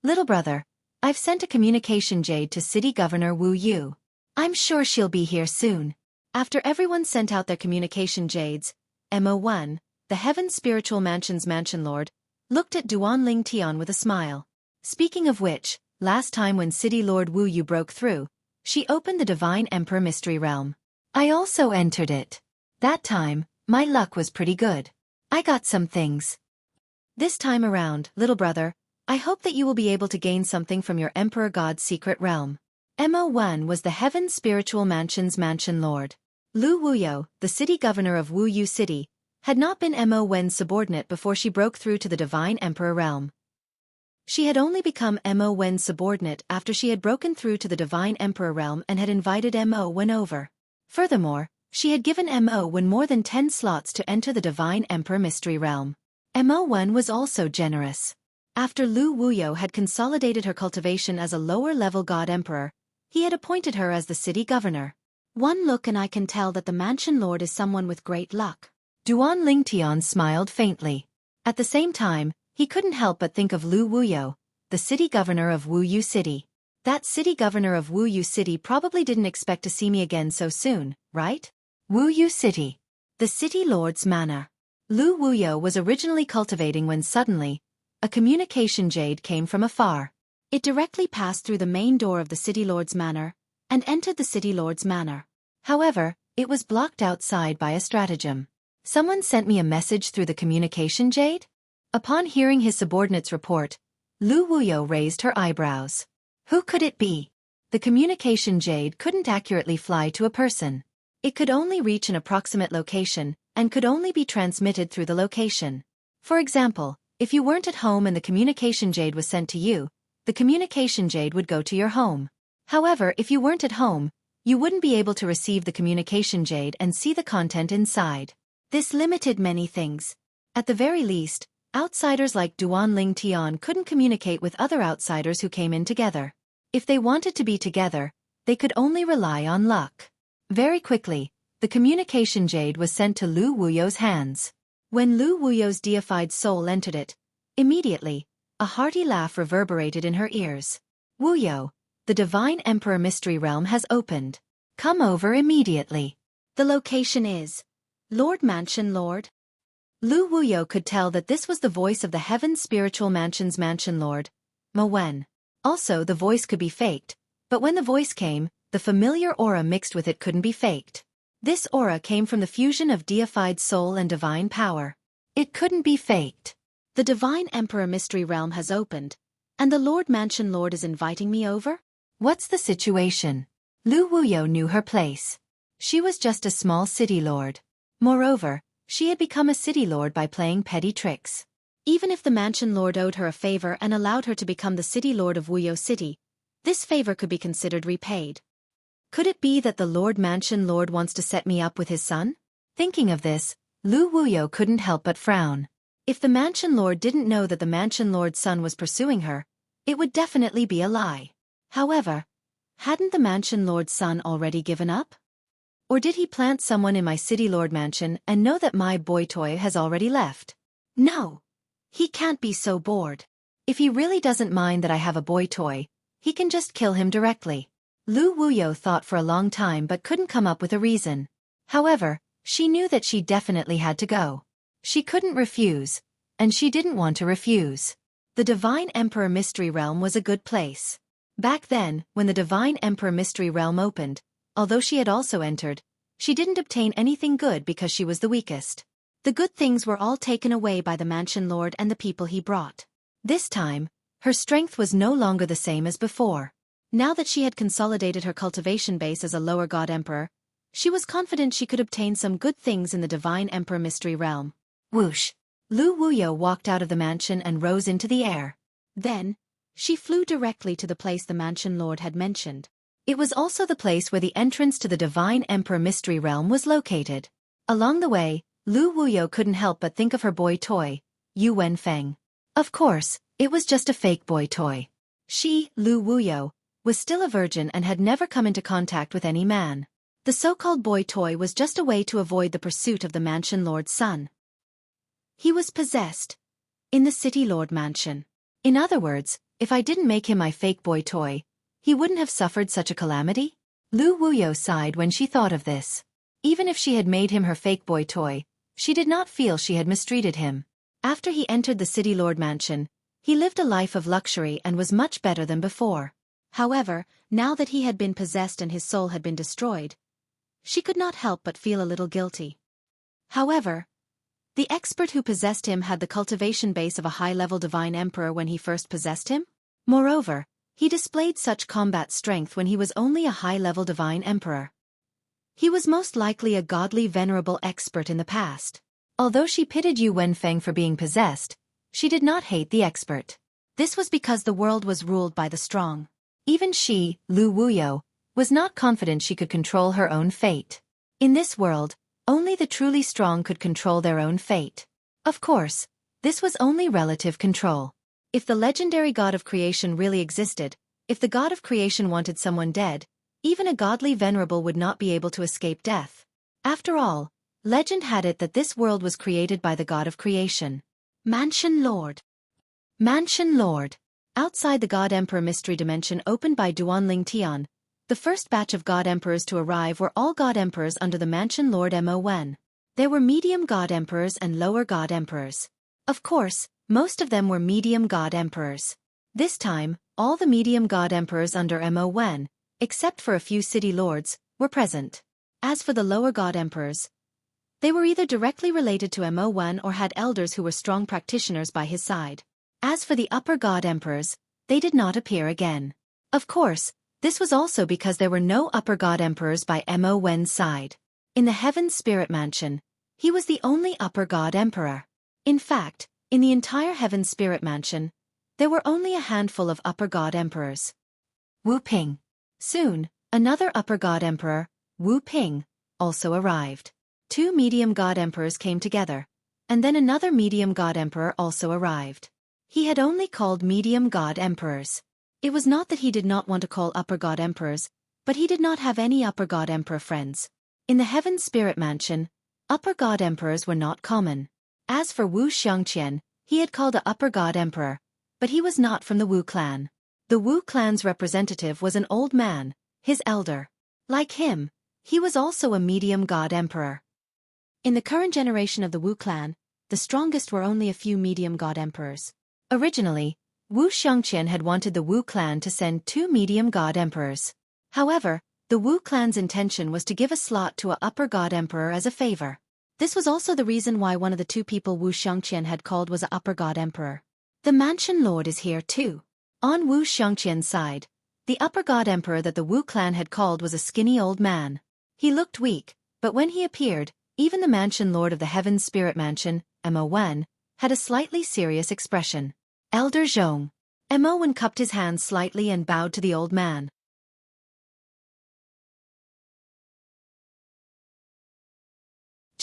Little brother, I've sent a communication jade to City Governor Wu Yu. I'm sure she'll be here soon. After everyone sent out their communication jades, Mon, the Heaven Spiritual Mansion's Mansion Lord, looked at Duanling Tian with a smile. Speaking of which, last time when City Lord Wu Yu broke through, she opened the Divine Emperor Mystery Realm. I also entered it. That time, my luck was pretty good. I got some things. This time around, little brother, I hope that you will be able to gain something from your Emperor God's secret realm. Mon was the Heaven Spiritual Mansion's Mansion Lord. Lu Wuyo, the city governor of Wu Yu City, had not been Mon's subordinate before she broke through to the Divine Emperor realm. She had only become Mon's subordinate after she had broken through to the Divine Emperor realm and had invited Mon over. Furthermore, she had given Mon more than 10 slots to enter the Divine Emperor Mystery Realm. Mon was also generous. After Lu Wuyo had consolidated her cultivation as a lower-level god emperor, he had appointed her as the city governor. One look and I can tell that the mansion lord is someone with great luck. Duanling Tian smiled faintly. At the same time, he couldn't help but think of Lu Wuyo, the city governor of Wu Yu City. That city governor of Wu Yu City probably didn't expect to see me again so soon, right? Wu Yu City. The city lord's manor. Lu Wuyo was originally cultivating when suddenly, a communication jade came from afar. It directly passed through the main door of the city lord's manor, and entered the city lord's manor. However, it was blocked outside by a stratagem. Someone sent me a message through the communication jade? Upon hearing his subordinate's report, Lu Wuyo raised her eyebrows. Who could it be? The communication jade couldn't accurately fly to a person. It could only reach an approximate location, and could only be transmitted through the location. For example, if you weren't at home and the communication jade was sent to you, the communication jade would go to your home. However, if you weren't at home, you wouldn't be able to receive the communication jade and see the content inside. This limited many things. At the very least, outsiders like Duanling Tian couldn't communicate with other outsiders who came in together. If they wanted to be together, they could only rely on luck. Very quickly, the communication jade was sent to Lu Wuyo's hands. When Lu Wuyo's deified soul entered it, immediately, a hearty laugh reverberated in her ears. Wuyo, the Divine Emperor Mystery Realm has opened. Come over immediately. The location is Lord Mansion Lord. Lu Wuyo could tell that this was the voice of the Heaven Spiritual Mansion's Mansion Lord, Mon. Also, the voice could be faked, but when the voice came, the familiar aura mixed with it couldn't be faked. This aura came from the fusion of deified soul and divine power. It couldn't be faked. The Divine Emperor Mystery Realm has opened, and the Lord Mansion Lord is inviting me over? What's the situation? Lu Wuyo knew her place. She was just a small city lord. Moreover, she had become a city lord by playing petty tricks. Even if the Mansion Lord owed her a favor and allowed her to become the city lord of Wuyo City, this favor could be considered repaid. Could it be that the Lord Mansion Lord wants to set me up with his son? Thinking of this, Lu Wuyo couldn't help but frown. If the Mansion Lord didn't know that the Mansion Lord's son was pursuing her, it would definitely be a lie. However, hadn't the Mansion Lord's son already given up? Or did he plant someone in my city lord mansion and know that my boy toy has already left? No. He can't be so bored. If he really doesn't mind that I have a boy toy, he can just kill him directly. Lu Wuyo thought for a long time but couldn't come up with a reason. However, she knew that she definitely had to go. She couldn't refuse, and she didn't want to refuse. The Divine Emperor Mystery Realm was a good place. Back then, when the Divine Emperor Mystery Realm opened, although she had also entered, she didn't obtain anything good because she was the weakest. The good things were all taken away by the Mansion Lord and the people he brought. This time, her strength was no longer the same as before. Now that she had consolidated her cultivation base as a lower god emperor, she was confident she could obtain some good things in the Divine Emperor Mystery Realm. Whoosh! Lu Wuyo walked out of the mansion and rose into the air. Then, she flew directly to the place the Mansion Lord had mentioned. It was also the place where the entrance to the Divine Emperor Mystery Realm was located. Along the way, Lu Wuyo couldn't help but think of her boy toy, Yu Wenfeng. Of course, it was just a fake boy toy. She, Lu Wuyo, was still a virgin and had never come into contact with any man. The so-called boy toy was just a way to avoid the pursuit of the Mansion Lord's son. He was possessed. In the City Lord Mansion. In other words, if I didn't make him my fake boy toy, he wouldn't have suffered such a calamity? Lu Wuyo sighed when she thought of this. Even if she had made him her fake boy toy, she did not feel she had mistreated him. After he entered the City Lord Mansion, he lived a life of luxury and was much better than before. However, now that he had been possessed and his soul had been destroyed, she could not help but feel a little guilty. However, the expert who possessed him had the cultivation base of a high-level divine emperor when he first possessed him. Moreover, he displayed such combat strength when he was only a high-level divine emperor. He was most likely a godly venerable expert in the past. Although she pitied Yu Wenfeng for being possessed, she did not hate the expert. This was because the world was ruled by the strong. Even she, Lu Wuyo, was not confident she could control her own fate. In this world, only the truly strong could control their own fate. Of course, this was only relative control. If the legendary god of creation really existed, if the god of creation wanted someone dead, even a godly venerable would not be able to escape death. After all, legend had it that this world was created by the god of creation. Mansion Lord. Mansion Lord. Outside the God Emperor Mystery Dimension opened by Duanling Tian, the first batch of God Emperors to arrive were all God Emperors under the Mansion Lord Mo Wen. There were medium God Emperors and lower God Emperors. Of course, most of them were medium God Emperors. This time, all the medium God Emperors under Mo Wen, except for a few city lords, were present. As for the lower God Emperors, they were either directly related to Mo Wen or had elders who were strong practitioners by his side. As for the upper God Emperors, they did not appear again. Of course, this was also because there were no upper God Emperors by Mo Wen's side. In the Heaven Spirit Mansion, he was the only upper God Emperor. In fact, in the entire Heaven Spirit Mansion, there were only a handful of upper God Emperors. Wu Ping. Soon, another upper God Emperor, Wu Ping, also arrived. Two medium God Emperors came together, and then another medium God Emperor also arrived. He had only called medium God Emperors. It was not that he did not want to call upper God Emperors, but he did not have any upper God Emperor friends. In the Heaven Spirit Mansion, upper God Emperors were not common. As for Wu Xiangqian, he had called a upper God Emperor, but he was not from the Wu clan. The Wu clan's representative was an old man, his elder. Like him, he was also a medium God Emperor. In the current generation of the Wu clan, the strongest were only a few medium God Emperors. Originally, Wu Xiangqian had wanted the Wu clan to send 2 medium God Emperors. However, the Wu clan's intention was to give a slot to a upper God Emperor as a favor. This was also the reason why one of the two people Wu Xiangqian had called was a upper god emperor. The mansion lord is here too. On Wu Xiangqian's side, the upper god emperor that the Wu clan had called was a skinny old man. He looked weak, but when he appeared, even the mansion lord of the Heaven's Spirit Mansion, Mo Wen, had a slightly serious expression. Elder Zhong. Mo Wen cupped his hands slightly and bowed to the old man.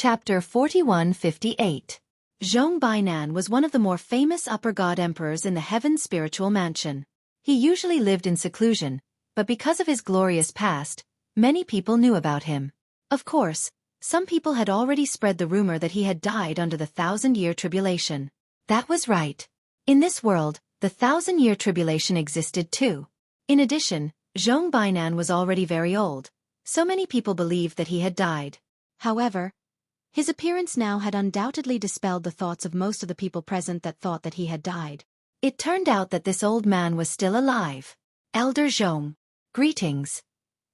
Chapter 4158. Zhong Bainan was one of the more famous upper god emperors in the Heaven's Spiritual Mansion. He usually lived in seclusion, but because of his glorious past, many people knew about him. Of course, some people had already spread the rumor that he had died under the 1,000-year tribulation. That was right. In this world, the 1,000-year tribulation existed too. In addition, Zhong Bainan was already very old, so many people believed that he had died. However, his appearance now had undoubtedly dispelled the thoughts of most of the people present that thought that he had died. It turned out that this old man was still alive. Elder Zhong. Greetings.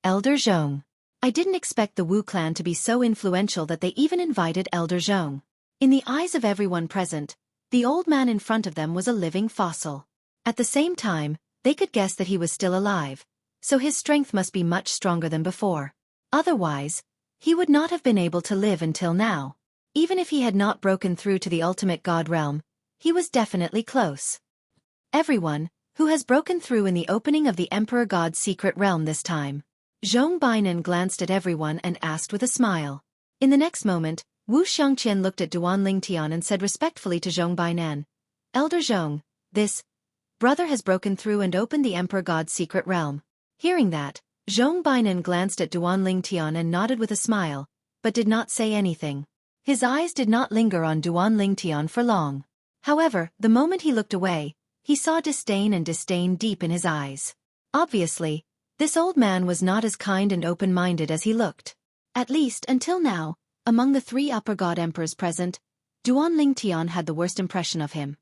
Elder Zhong. I didn't expect the Wu clan to be so influential that they even invited Elder Zhong. In the eyes of everyone present, the old man in front of them was a living fossil. At the same time, they could guess that he was still alive, so his strength must be much stronger than before. Otherwise, he would not have been able to live until now. Even if he had not broken through to the ultimate god realm, he was definitely close. Everyone, who has broken through in the opening of the Emperor God's secret realm this time. Zhong Bainan glanced at everyone and asked with a smile. In the next moment, Wu Xiangqian looked at Duan Lingtian and said respectfully to Zhong Bainan, Elder Zhong, this brother has broken through and opened the Emperor God's secret realm. Hearing that, Zhong Bainan glanced at Duan Lingtian and nodded with a smile, but did not say anything. His eyes did not linger on Duan Lingtian for long. However, the moment he looked away, he saw disdain deep in his eyes. Obviously, this old man was not as kind and open-minded as he looked. At least, until now, among the three upper god emperors present, Duan Lingtian had the worst impression of him.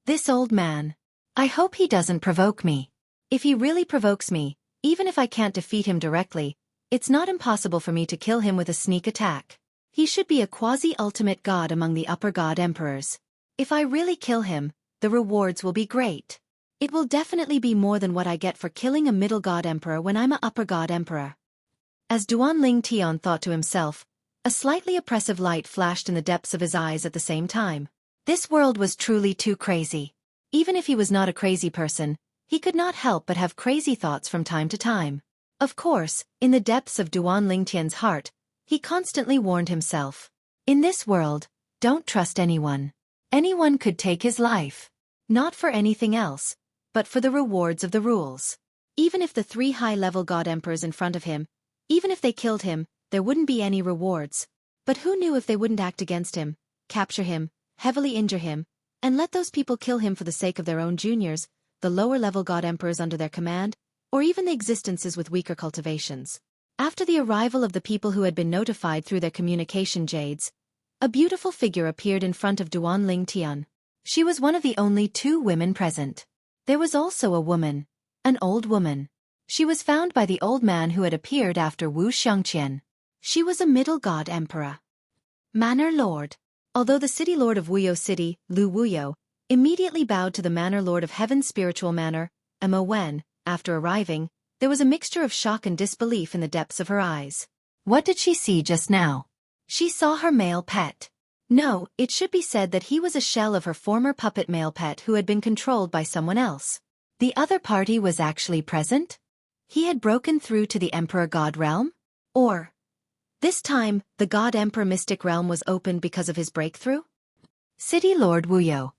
This old man. I hope he doesn't provoke me. If he really provokes me, even if I can't defeat him directly, it's not impossible for me to kill him with a sneak attack. He should be a quasi-ultimate god among the upper god emperors. If I really kill him, the rewards will be great. It will definitely be more than what I get for killing a middle god emperor when I'm an upper god emperor. As Duan Lingtian thought to himself, a slightly oppressive light flashed in the depths of his eyes at the same time. This world was truly too crazy. Even if he was not a crazy person, he could not help but have crazy thoughts from time to time. Of course, in the depths of Duan Lingtian's heart, he constantly warned himself. In this world, don't trust anyone. Anyone could take his life. Not for anything else, but for the rewards of the rules. Even if the three high-level god emperors in front of him, even if they killed him, there wouldn't be any rewards. But who knew if they wouldn't act against him, capture him, heavily injure him, and let those people kill him for the sake of their own juniors, the lower-level god emperors under their command, or even the existences with weaker cultivations. After the arrival of the people who had been notified through their communication jades, a beautiful figure appeared in front of Duan Lingtian. She was one of the only two women present. There was also a woman, an old woman. She was found by the old man who had appeared after Wu Xiangqian. She was a middle god emperor. Manor Lord. Although the city lord of Wuyo City, Lu Wuyo, immediately bowed to the manor lord of Heaven's spiritual manor, Mo Wen, after arriving, there was a mixture of shock and disbelief in the depths of her eyes. What did she see just now? She saw her male pet. No, it should be said that he was a shell of her former puppet male pet who had been controlled by someone else. The other party was actually present? He had broken through to the Emperor God realm? Or, this time, the God Emperor Mystic realm was opened because of his breakthrough? City Lord Wuyo.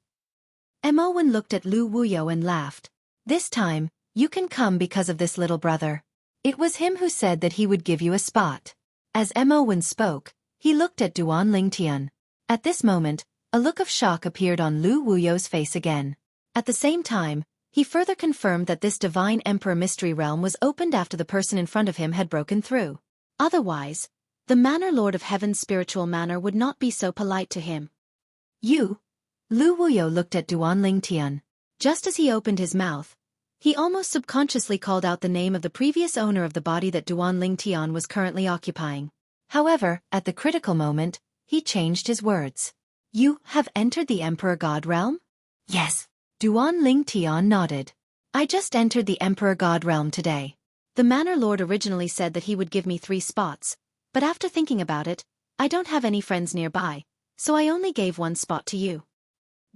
Mo Wen looked at Lu Wuyo and laughed. This time, you can come because of this little brother. It was him who said that he would give you a spot. As Mo Wen spoke, he looked at Duan Lingtian. At this moment, a look of shock appeared on Lu Wuyo's face again. At the same time, he further confirmed that this divine emperor mystery realm was opened after the person in front of him had broken through. Otherwise, the manor lord of Heaven's spiritual manor would not be so polite to him. You? Lu Wuyo looked at Duan Lingtian. Just as he opened his mouth, he almost subconsciously called out the name of the previous owner of the body that Duan Lingtian was currently occupying. However, at the critical moment, he changed his words. You have entered the Emperor God realm? Yes. Duan Ling Tian nodded. I just entered the Emperor God realm today. The Manor Lord originally said that he would give me 3 spots, but after thinking about it, I don't have any friends nearby, so I only gave 1 spot to you.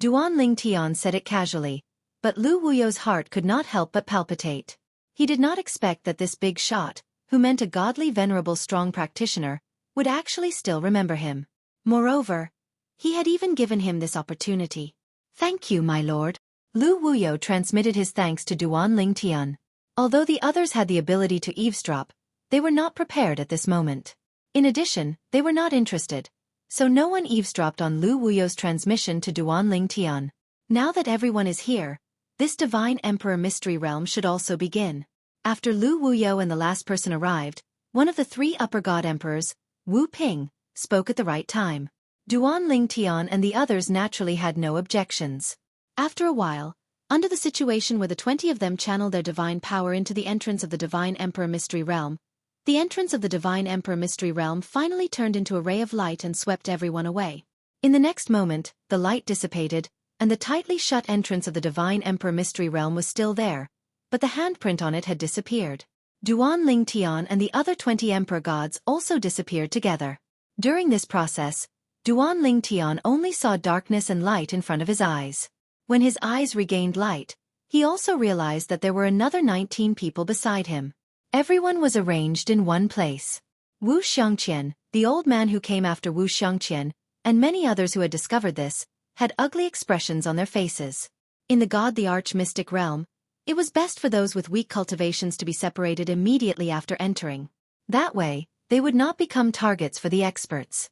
Duan Ling Tian said it casually, but Lu Wuyo's heart could not help but palpitate. He did not expect that this big shot, who meant a godly venerable strong practitioner, would actually still remember him. Moreover, he had even given him this opportunity. Thank you, my lord. Lu Wuyo transmitted his thanks to Duan Ling Tian. Although the others had the ability to eavesdrop, they were not prepared at this moment. In addition, they were not interested, so no one eavesdropped on Lu Wuyo's transmission to Duan Ling Tian. Now that everyone is here, this Divine Emperor Mystery Realm should also begin. After Lu Wuyo and the last person arrived, one of the 3 upper god emperors, Wu Ping, spoke at the right time. Duan Ling Tian and the others naturally had no objections. After a while, under the situation where the 20 of them channeled their divine power into the entrance of the Divine Emperor Mystery Realm, the entrance of the Divine Emperor Mystery Realm finally turned into a ray of light and swept everyone away. In the next moment, the light dissipated, and the tightly shut entrance of the Divine Emperor Mystery Realm was still there, but the handprint on it had disappeared. Duan Ling Tian and the other 20 Emperor gods also disappeared together. During this process, Duan Ling Tian only saw darkness and light in front of his eyes. When his eyes regained light, he also realized that there were another 19 people beside him. Everyone was arranged in one place. Wu Xiangqian, the old man who came after Wu Xiangqian, and many others who had discovered this, had ugly expressions on their faces. In the Arch-Mystic realm, it was best for those with weak cultivations to be separated immediately after entering. That way, they would not become targets for the experts.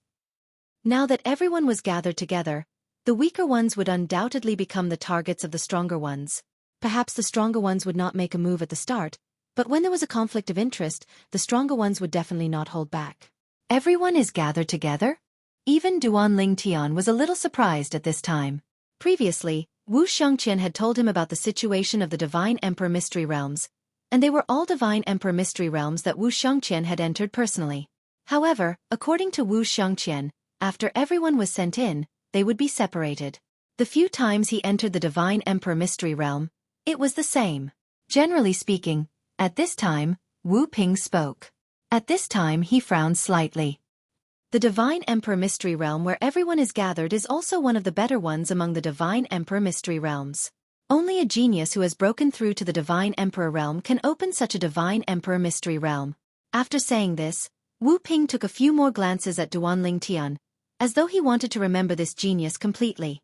Now that everyone was gathered together, the weaker ones would undoubtedly become the targets of the stronger ones. Perhaps the stronger ones would not make a move at the start, but when there was a conflict of interest, the stronger ones would definitely not hold back. Everyone is gathered together? Even Duan Ling Tian was a little surprised at this time. Previously, Wu Xiangqian had told him about the situation of the Divine Emperor Mystery Realms, and they were all Divine Emperor Mystery Realms that Wu Xiangqian had entered personally. However, according to Wu Xiangqian, after everyone was sent in, they would be separated. The few times he entered the Divine Emperor Mystery Realm, it was the same. Generally speaking, at this time, Wu Ping spoke. At this time he frowned slightly. The Divine Emperor Mystery Realm where everyone is gathered is also one of the better ones among the Divine Emperor Mystery Realms. Only a genius who has broken through to the Divine Emperor Realm can open such a Divine Emperor Mystery Realm. After saying this, Wu Ping took a few more glances at Duan Ling Tian, as though he wanted to remember this genius completely.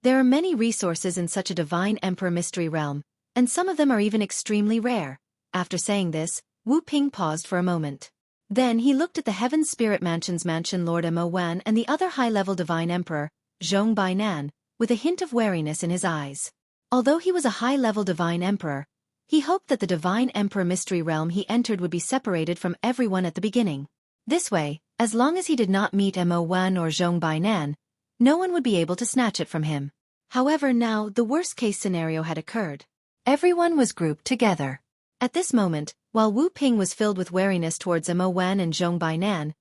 There are many resources in such a Divine Emperor Mystery Realm, and some of them are even extremely rare. After saying this, Wu Ping paused for a moment. Then he looked at the Heaven Spirit Mansion's Mansion Lord Mo Wan and the other high-level Divine Emperor, Zhong Bainan, with a hint of wariness in his eyes. Although he was a high-level Divine Emperor, he hoped that the Divine Emperor Mystery Realm he entered would be separated from everyone at the beginning. This way, as long as he did not meet Mo Wan or Zhong Bainan, no one would be able to snatch it from him. However, now the worst-case scenario had occurred. Everyone was grouped together. At this moment, while Wu Ping was filled with wariness towards Mo Wan and Zhong Bainan,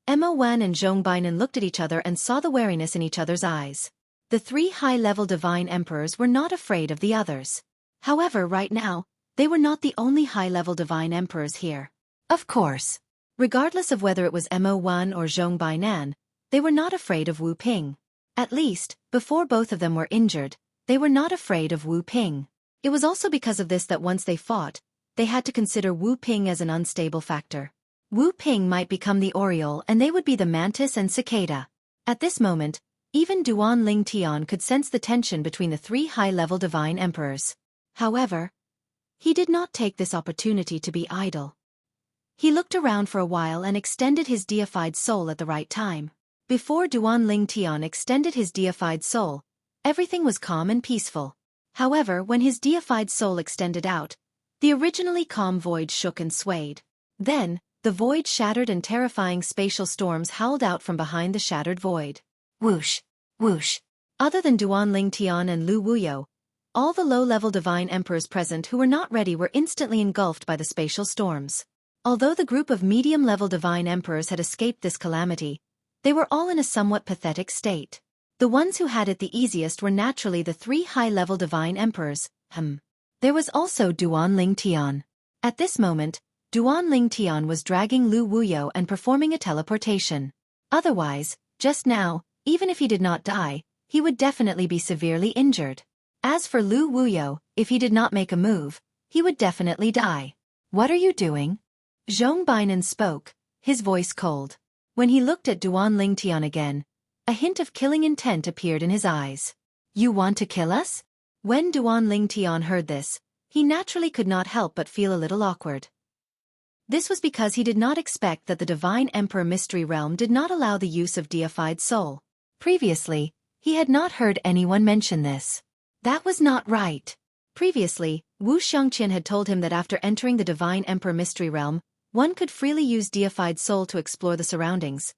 Mo Wan and Zhong Bainan looked at each other and saw the wariness in each other's eyes. The 3 high-level Divine Emperors were not afraid of the others. However, right now, they were not the only high-level Divine Emperors here. Of course. Regardless of whether it was Mo Wan or Zhong Bainan, they were not afraid of Wu Ping. At least, before both of them were injured, they were not afraid of Wu Ping. It was also because of this that once they fought, they had to consider Wu Ping as an unstable factor. Wu Ping might become the Oriole and they would be the Mantis and Cicada. At this moment, even Duan Ling Tian could sense the tension between the 3 high-level Divine Emperors. However, he did not take this opportunity to be idle. He looked around for a while and extended his deified soul at the right time. Before Duan Ling Tian extended his deified soul, everything was calm and peaceful. However, when his deified soul extended out, the originally calm void shook and swayed. Then, the void shattered and terrifying spatial storms howled out from behind the shattered void. Whoosh! Whoosh! Other than Duan Ling Tian and Lu Wuyo, all the low-level Divine Emperors present who were not ready were instantly engulfed by the spatial storms. Although the group of medium-level Divine Emperors had escaped this calamity, They were all in a somewhat pathetic state. The ones who had it the easiest were naturally the 3 high-level divine emperors. There was also Duan Ling Tian. At this moment, Duan Ling Tian was dragging Lu Wuyo and performing a teleportation. Otherwise, just now, even if he did not die, he would definitely be severely injured. As for Lu Wuyo, if he did not make a move, he would definitely die. What are you doing? Zhong Bainan spoke, his voice cold. When he looked at Duan Ling Tian again, a hint of killing intent appeared in his eyes. You want to kill us? When Duan Ling Tian heard this, he naturally could not help but feel a little awkward. This was because he did not expect that the Divine Emperor Mystery Realm did not allow the use of deified soul. Previously, he had not heard anyone mention this. That was not right. Previously, Wu Xiangqian had told him that after entering the Divine Emperor Mystery Realm, one could freely use deified soul to explore the surroundings.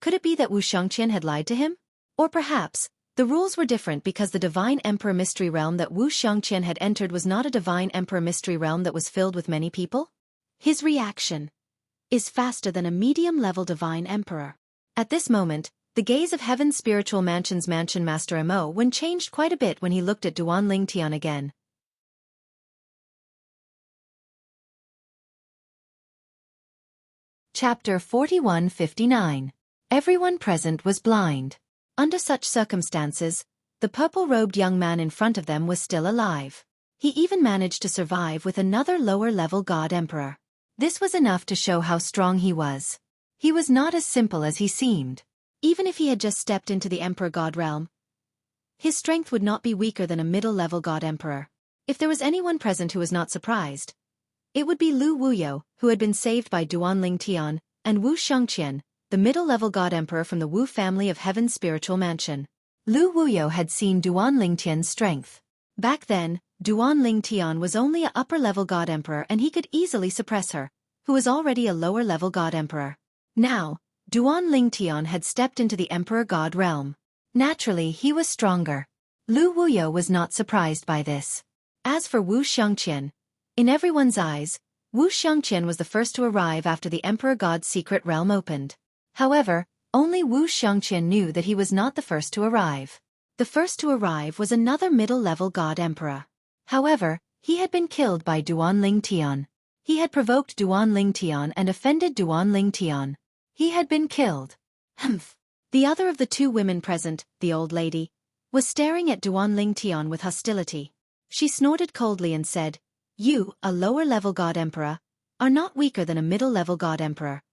Could it be that Wu Xiangqian had lied to him? Or perhaps, the rules were different because the Divine Emperor Mystery Realm that Wu Xiangqian had entered was not a Divine Emperor Mystery Realm that was filled with many people? His reaction is faster than a medium-level Divine Emperor. At this moment, the gaze of Heaven's Spiritual Mansion's Mansion Master Mo changed quite a bit when he looked at Duan Ling Tian again. Chapter 4159. Everyone present was blind. Under such circumstances, the purple-robed young man in front of them was still alive. He even managed to survive with another lower-level God Emperor. This was enough to show how strong he was. He was not as simple as he seemed. Even if he had just stepped into the Emperor God realm, his strength would not be weaker than a middle-level God Emperor. If there was anyone present who was not surprised, it would be Lu Wuyo, who had been saved by Duan Ling Tian, and Wu Xiangqian, the middle-level God Emperor from the Wu family of Heaven's Spiritual Mansion. Lu Wuyo had seen Duan Ling Tian's strength. Back then, Duan Ling Tian was only an upper-level God Emperor and he could easily suppress her, who was already a lower-level God Emperor. Now, Duan Ling Tian had stepped into the Emperor God realm. Naturally, he was stronger. Lu Wuyo was not surprised by this. As for Wu Xiangqian, in everyone's eyes, Wu Xiangqian was the first to arrive after the Emperor God's secret realm opened. However, only Wu Xiangqian knew that he was not the first to arrive. The first to arrive was another middle-level God Emperor. However, he had been killed by Duan Ling Tian. He had provoked Duan Ling Tian and offended Duan Ling Tian. He had been killed. The other of the 2 women present, the old lady, was staring at Duan Ling Tian with hostility. She snorted coldly and said, "You, a lower-level God Emperor, are not weaker than a middle-level God Emperor.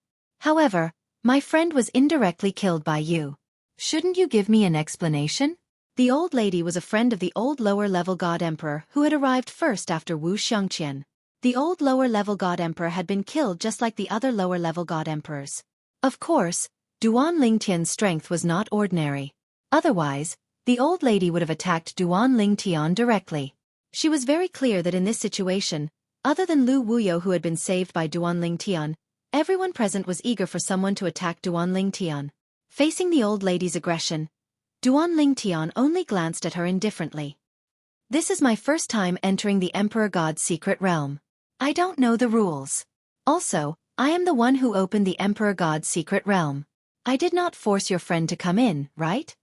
However, my friend was indirectly killed by you. Shouldn't you give me an explanation?" The old lady was a friend of the old lower-level God Emperor who had arrived first after Wu Xiangqian. The old lower-level God Emperor had been killed just like the other lower-level God Emperors. Of course, Duan Ling Tian's strength was not ordinary. Otherwise, the old lady would have attacked Duan Ling Tian directly. She was very clear that in this situation, other than Lu Wuyo who had been saved by Duan Ling Tian, everyone present was eager for someone to attack Duan Ling Tian. Facing the old lady's aggression, Duan Ling Tian only glanced at her indifferently. "This is my first time entering the Emperor God's secret realm. I don't know the rules. Also, I am the one who opened the Emperor God's secret realm. I did not force your friend to come in, right?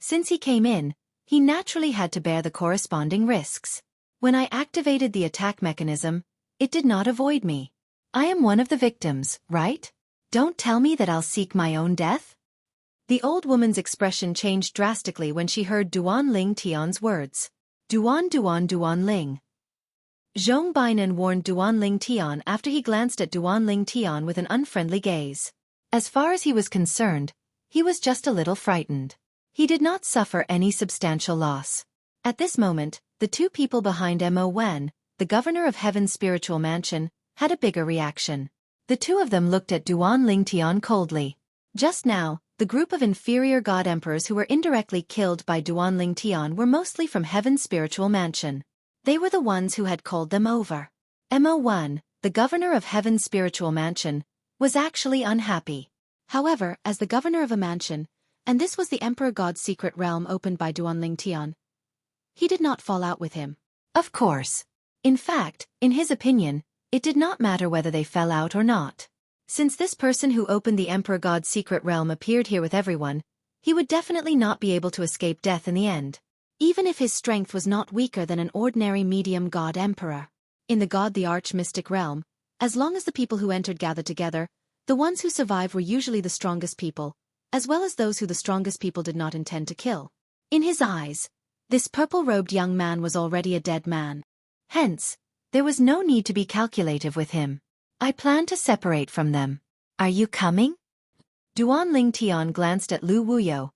Since he came in, he naturally had to bear the corresponding risks. When I activated the attack mechanism, it did not avoid me. I am one of the victims, right? Don't tell me that I'll seek my own death?" The old woman's expression changed drastically when she heard Duan Ling Tian's words. Duan Ling. Zhong Bainan warned Duan Ling Tian after he glanced at Duan Ling Tian with an unfriendly gaze. As far as he was concerned, he was just a little frightened. He did not suffer any substantial loss. At this moment, the 2 people behind Mo Wen, the governor of Heaven's Spiritual Mansion, had a bigger reaction. The 2 of them looked at Duan Ling Tian coldly. Just now, the group of inferior God Emperors who were indirectly killed by Duan Ling Tian were mostly from Heaven's Spiritual Mansion. They were the ones who had called them over. Mo Wen, the governor of Heaven's Spiritual Mansion, was actually unhappy. However, as the governor of a mansion, and this was the Emperor God's secret realm opened by Duan Ling Tian, he did not fall out with him. Of course. In fact, in his opinion, it did not matter whether they fell out or not. Since this person who opened the Emperor God's secret realm appeared here with everyone, he would definitely not be able to escape death in the end. Even if his strength was not weaker than an ordinary medium God Emperor. In the God the Arch-Mystic realm, as long as the people who entered gathered together, the ones who survived were usually the strongest people, as well as those who the strongest people did not intend to kill. In his eyes, this purple-robed young man was already a dead man. Hence, there was no need to be calculative with him. I plan to separate from them. Are you coming? Duan Ling Tian glanced at Lu Wuyo,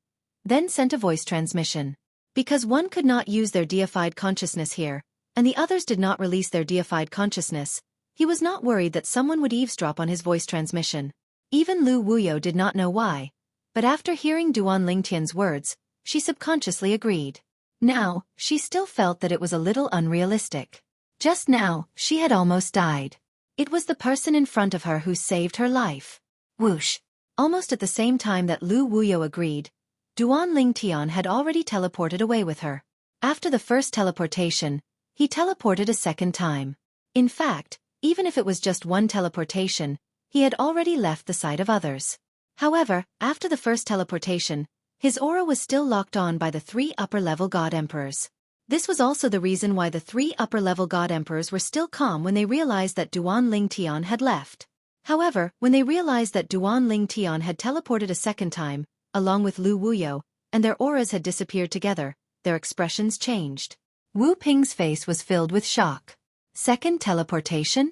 then sent a voice transmission. Because one could not use their deified consciousness here, and the others did not release their deified consciousness, he was not worried that someone would eavesdrop on his voice transmission. Even Lu Wuyo did not know why, but after hearing Duan Lingtian's words, she subconsciously agreed. Now, she still felt that it was a little unrealistic. Just now, she had almost died. It was the person in front of her who saved her life. Whoosh! Almost at the same time that Lu Wuyo agreed, Duan Lingtian had already teleported away with her. After the first teleportation, he teleported a second time. In fact, even if it was just one teleportation, he had already left the sight of others. However, after the first teleportation, his aura was still locked on by the 3 upper-level God Emperors. This was also the reason why the 3 upper-level God Emperors were still calm when they realized that Duan Lingtian had left. However, when they realized that Duan Lingtian had teleported a second time, along with Lu Wuyo, and their auras had disappeared together, their expressions changed. Wu Ping's face was filled with shock. Second teleportation?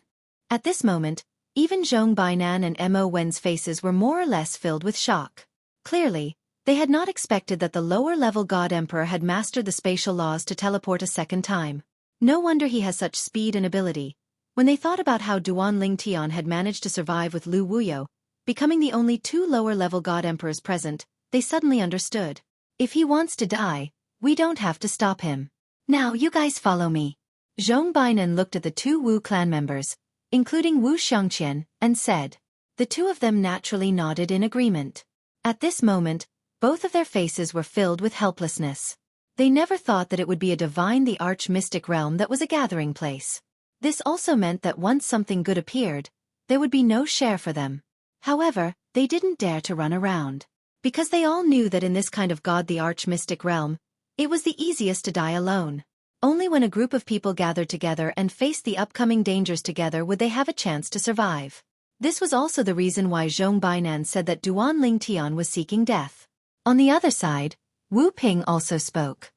At this moment, even Zhong Bainan and Mo Wen's faces were more or less filled with shock. Clearly, they had not expected that the lower-level God Emperor had mastered the spatial laws to teleport a second time. No wonder he has such speed and ability. When they thought about how Duan Lingtian had managed to survive with Lu Wuyo, becoming the only 2 lower-level God Emperors present, they suddenly understood. If he wants to die, we don't have to stop him. Now you guys follow me. Zhong Bainan looked at the 2 Wu clan members, including Wu Xiangqian, and said. The 2 of them naturally nodded in agreement. At this moment, both of their faces were filled with helplessness. They never thought that it would be a divine the arch-mystic realm that was a gathering place. This also meant that once something good appeared, there would be no share for them. However, they didn't dare to run around. Because they all knew that in this kind of God the arch-mystic realm, it was the easiest to die alone. Only when a group of people gathered together and faced the upcoming dangers together would they have a chance to survive. This was also the reason why Zhong Bainan said that Duan Lingtian was seeking death. On the other side, Wu Ping also spoke.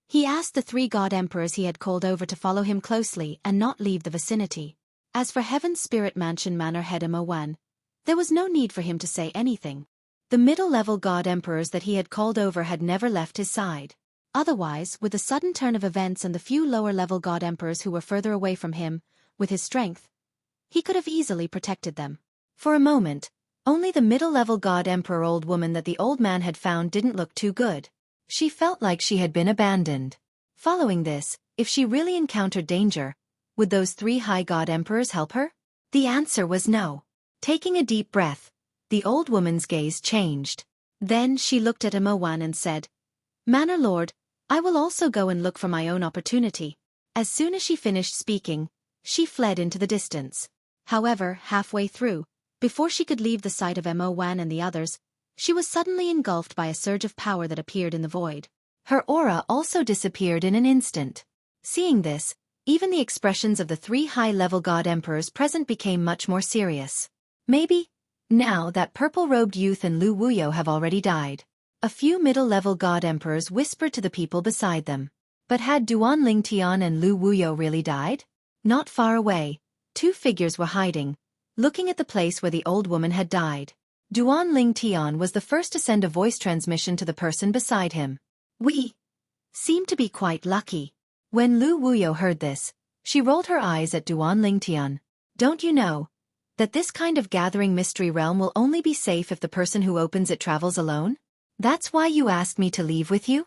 He asked the 3 God Emperors he had called over to follow him closely and not leave the vicinity. As for Heaven's Spirit Mansion Manor head Mo Wan, there was no need for him to say anything. The middle-level God Emperors that he had called over had never left his side. Otherwise, with the sudden turn of events and the few lower-level God Emperors who were further away from him, with his strength, he could have easily protected them. For a moment, only the middle-level God Emperor old woman that the old man had found didn't look too good. She felt like she had been abandoned. Following this, if she really encountered danger, would those 3 high God Emperors help her? The answer was no. Taking a deep breath, the old woman's gaze changed. Then she looked at Mo Wan and said, Manor Lord, I will also go and look for my own opportunity. As soon as she finished speaking, she fled into the distance. However, halfway through, before she could leave the sight of Mo Wan and the others, she was suddenly engulfed by a surge of power that appeared in the void. Her aura also disappeared in an instant. Seeing this, even the expressions of the 3 high-level God Emperors present became much more serious. Maybe, now that purple-robed youth and Lu Wuyo have already died. A few middle-level God Emperors whispered to the people beside them. But had Duan Lingtian and Lu Wuyo really died? Not far away, 2 figures were hiding, looking at the place where the old woman had died. Duan Lingtian was the first to send a voice transmission to the person beside him. We seem to be quite lucky. When Lu Wuyo heard this, she rolled her eyes at Duan Lingtian. Don't you know that this kind of gathering mystery realm will only be safe if the person who opens it travels alone? That's why you asked me to leave with you?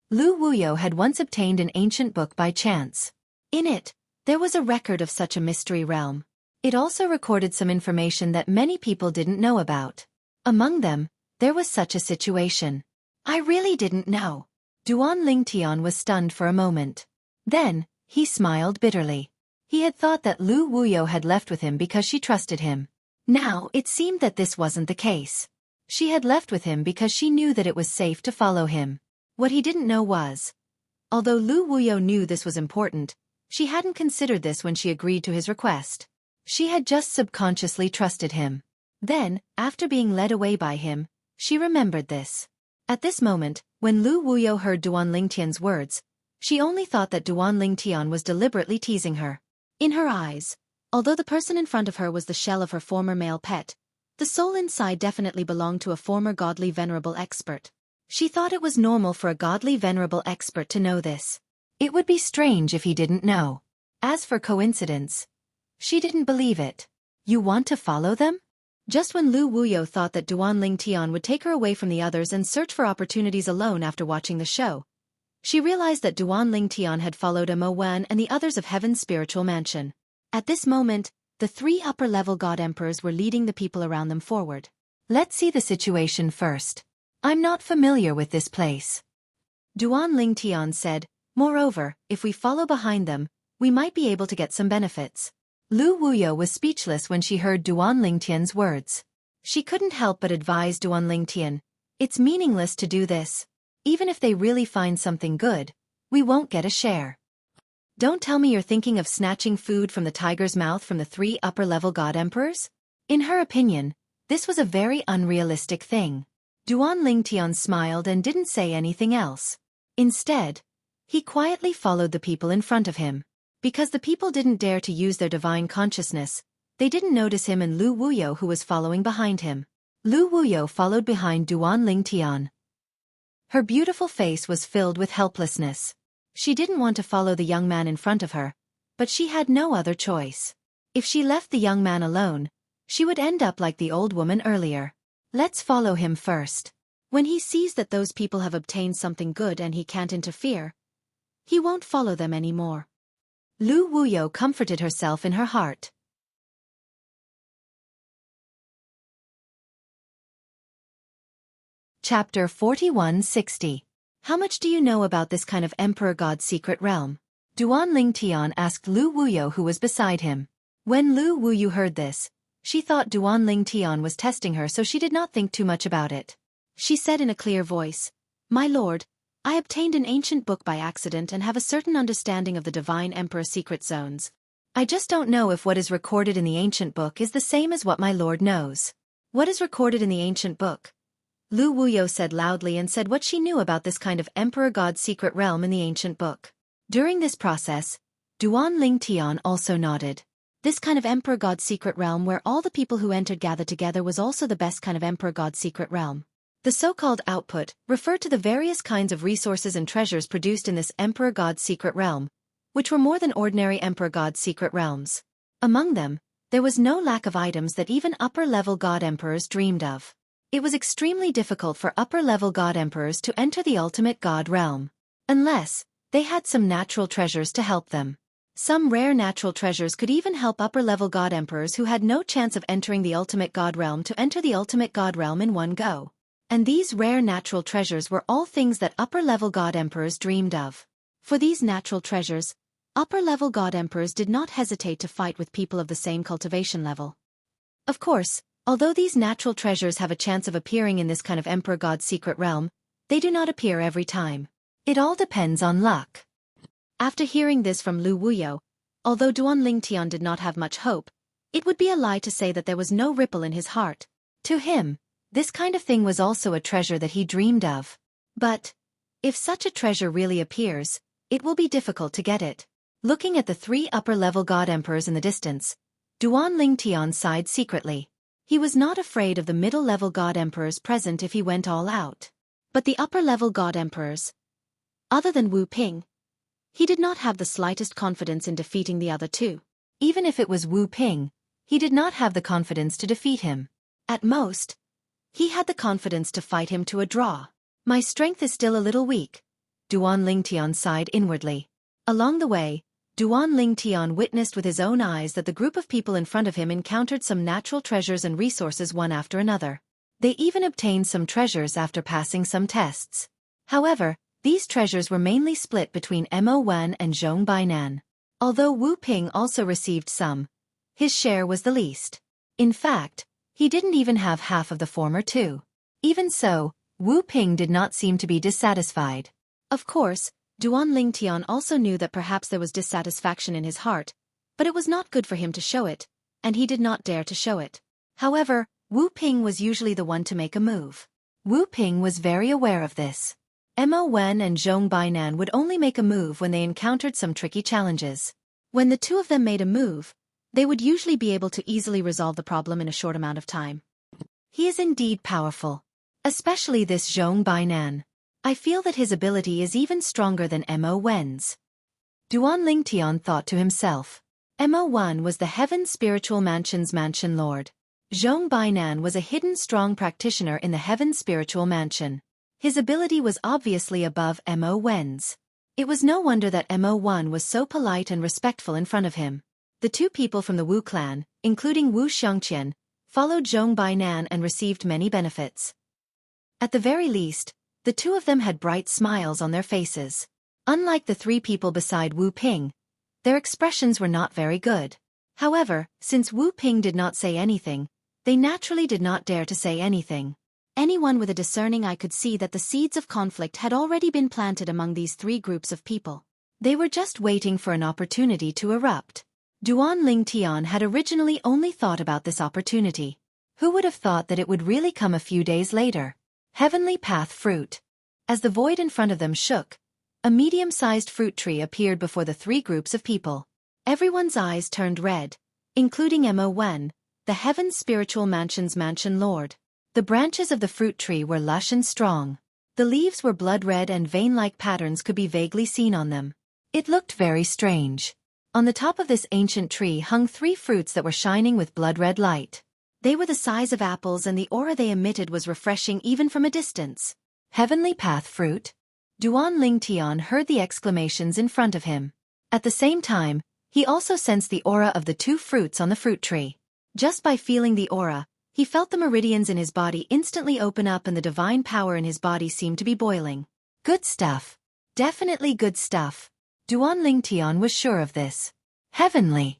Lu Wuyo had once obtained an ancient book by chance. In it, there was a record of such a mystery realm. It also recorded some information that many people didn't know about. Among them, there was such a situation. I really didn't know. Duan Lingtian was stunned for a moment. Then, he smiled bitterly. He had thought that Lu Wuyo had left with him because she trusted him. Now, it seemed that this wasn't the case. She had left with him because she knew that it was safe to follow him. What he didn't know was, although Lu Wuyo knew this was important, she hadn't considered this when she agreed to his request. She had just subconsciously trusted him. Then, after being led away by him, she remembered this. At this moment, when Lu Wuyo heard Duan Lingtian's words, she only thought that Duan Lingtian was deliberately teasing her. In her eyes, although the person in front of her was the shell of her former male pet, the soul inside definitely belonged to a former godly venerable expert. She thought it was normal for a godly venerable expert to know this. It would be strange if he didn't know. As for coincidence, she didn't believe it. You want to follow them? Just when Lu Wuyo thought that Duan Lingtian would take her away from the others and search for opportunities alone after watching the show, she realized that Duan Lingtian had followed Mo Wan and the others of Heaven's spiritual mansion. At this moment, the 3 upper-level god emperors were leading the people around them forward. Let's see the situation first. I'm not familiar with this place. Duan Lingtian said, moreover, if we follow behind them, we might be able to get some benefits. Lu Wuyo was speechless when she heard Duan Lingtian's words. She couldn't help but advise Duan Lingtian, it's meaningless to do this. Even if they really find something good, we won't get a share. Don't tell me you're thinking of snatching food from the tiger's mouth from the 3 upper-level god emperors? In her opinion, this was a very unrealistic thing. Duan Lingtian smiled and didn't say anything else. Instead, he quietly followed the people in front of him. Because the people didn't dare to use their divine consciousness, they didn't notice him and Lu Wuyo who was following behind him. Lu Wuyo followed behind Duan Lingtian. Her beautiful face was filled with helplessness. She didn't want to follow the young man in front of her, but she had no other choice. If she left the young man alone, she would end up like the old woman earlier. Let's follow him first. When he sees that those people have obtained something good and he can't interfere, he won't follow them anymore. Lu Wuyo comforted herself in her heart. Chapter 4160. How much do you know about this kind of Emperor God's secret realm? Duan Lingtian asked Lu Wuyo who was beside him. When Lu Wuyo heard this, she thought Duan Lingtian was testing her, so she did not think too much about it. She said in a clear voice, My lord, I obtained an ancient book by accident and have a certain understanding of the Divine Emperor secret zones. I just don't know if what is recorded in the ancient book is the same as what my lord knows. What is recorded in the ancient book? Lu Wuyo said loudly and said what she knew about this kind of Emperor God's secret realm in the ancient book. During this process, Duan Lingtian also nodded. This kind of Emperor God's secret realm where all the people who entered gathered together was also the best kind of Emperor God's secret realm. The so-called output referred to the various kinds of resources and treasures produced in this Emperor God's secret realm, which were more than ordinary Emperor God's secret realms. Among them, there was no lack of items that even upper-level god emperors dreamed of. It was extremely difficult for upper-level god emperors to enter the ultimate god realm, unless they had some natural treasures to help them. Some rare natural treasures could even help upper-level god emperors who had no chance of entering the ultimate god realm to enter the ultimate god realm in one go. And these rare natural treasures were all things that upper-level god emperors dreamed of. For these natural treasures, upper-level god emperors did not hesitate to fight with people of the same cultivation level. Of course, although these natural treasures have a chance of appearing in this kind of Emperor God's secret realm, they do not appear every time. It all depends on luck. After hearing this from Lu Wuyo, although Duan Lingtian did not have much hope, it would be a lie to say that there was no ripple in his heart. To him, this kind of thing was also a treasure that he dreamed of. But, if such a treasure really appears, it will be difficult to get it. Looking at the 3 upper-level god emperors in the distance, Duan Lingtian sighed secretly. He was not afraid of the middle-level god emperors present if he went all out. But the upper-level god emperors, other than Wu Ping, he did not have the slightest confidence in defeating the other 2. Even if it was Wu Ping, he did not have the confidence to defeat him. At most, he had the confidence to fight him to a draw. My strength is still a little weak. Duan Lingtian sighed inwardly. Along the way, Duan Lingtian witnessed with his own eyes that the group of people in front of him encountered some natural treasures and resources one after another. They even obtained some treasures after passing some tests. However, these treasures were mainly split between Mo Wan and Zhong Bainan. Although Wu Ping also received some, his share was the least. In fact, he didn't even have half of the former two. Even so, Wu Ping did not seem to be dissatisfied. Of course, Duan Lingtian also knew that perhaps there was dissatisfaction in his heart, but it was not good for him to show it, and he did not dare to show it. However, Wu Ping was usually the one to make a move. Wu Ping was very aware of this. Mo Wen and Zhong Bainan would only make a move when they encountered some tricky challenges. When the two of them made a move, they would usually be able to easily resolve the problem in a short amount of time. He is indeed powerful. Especially this Zhong Bainan. I feel that his ability is even stronger than Mo Wen's. Duan Lingtian thought to himself. Mo Wen was the Heaven Spiritual Mansion's Mansion Lord. Zhong Bainan was a hidden strong practitioner in the Heaven Spiritual Mansion. His ability was obviously above Mo Wen's. It was no wonder that Mo Wen was so polite and respectful in front of him. The two people from the Wu clan, including Wu Xiangqian, followed Zhong Bainan and received many benefits. At the very least, the two of them had bright smiles on their faces. Unlike the three people beside Wu Ping, their expressions were not very good. However, since Wu Ping did not say anything, they naturally did not dare to say anything. Anyone with a discerning eye could see that the seeds of conflict had already been planted among these three groups of people. They were just waiting for an opportunity to erupt. Duan Lingtian had originally only thought about this opportunity. Who would have thought that it would really come a few days later? Heavenly Path Fruit. As the void in front of them shook, a medium-sized fruit tree appeared before the three groups of people. Everyone's eyes turned red, including Mo Wen, the Heaven Spiritual Mansion's Mansion Lord. The branches of the fruit tree were lush and strong. The leaves were blood-red and vein-like patterns could be vaguely seen on them. It looked very strange. On the top of this ancient tree hung three fruits that were shining with blood-red light. They were the size of apples and the aura they emitted was refreshing even from a distance. Heavenly Path Fruit? Duan Lingtian heard the exclamations in front of him. At the same time, he also sensed the aura of the two fruits on the fruit tree. Just by feeling the aura, he felt the meridians in his body instantly open up and the divine power in his body seemed to be boiling. Good stuff. Definitely good stuff. Duan Lingtian was sure of this. Heavenly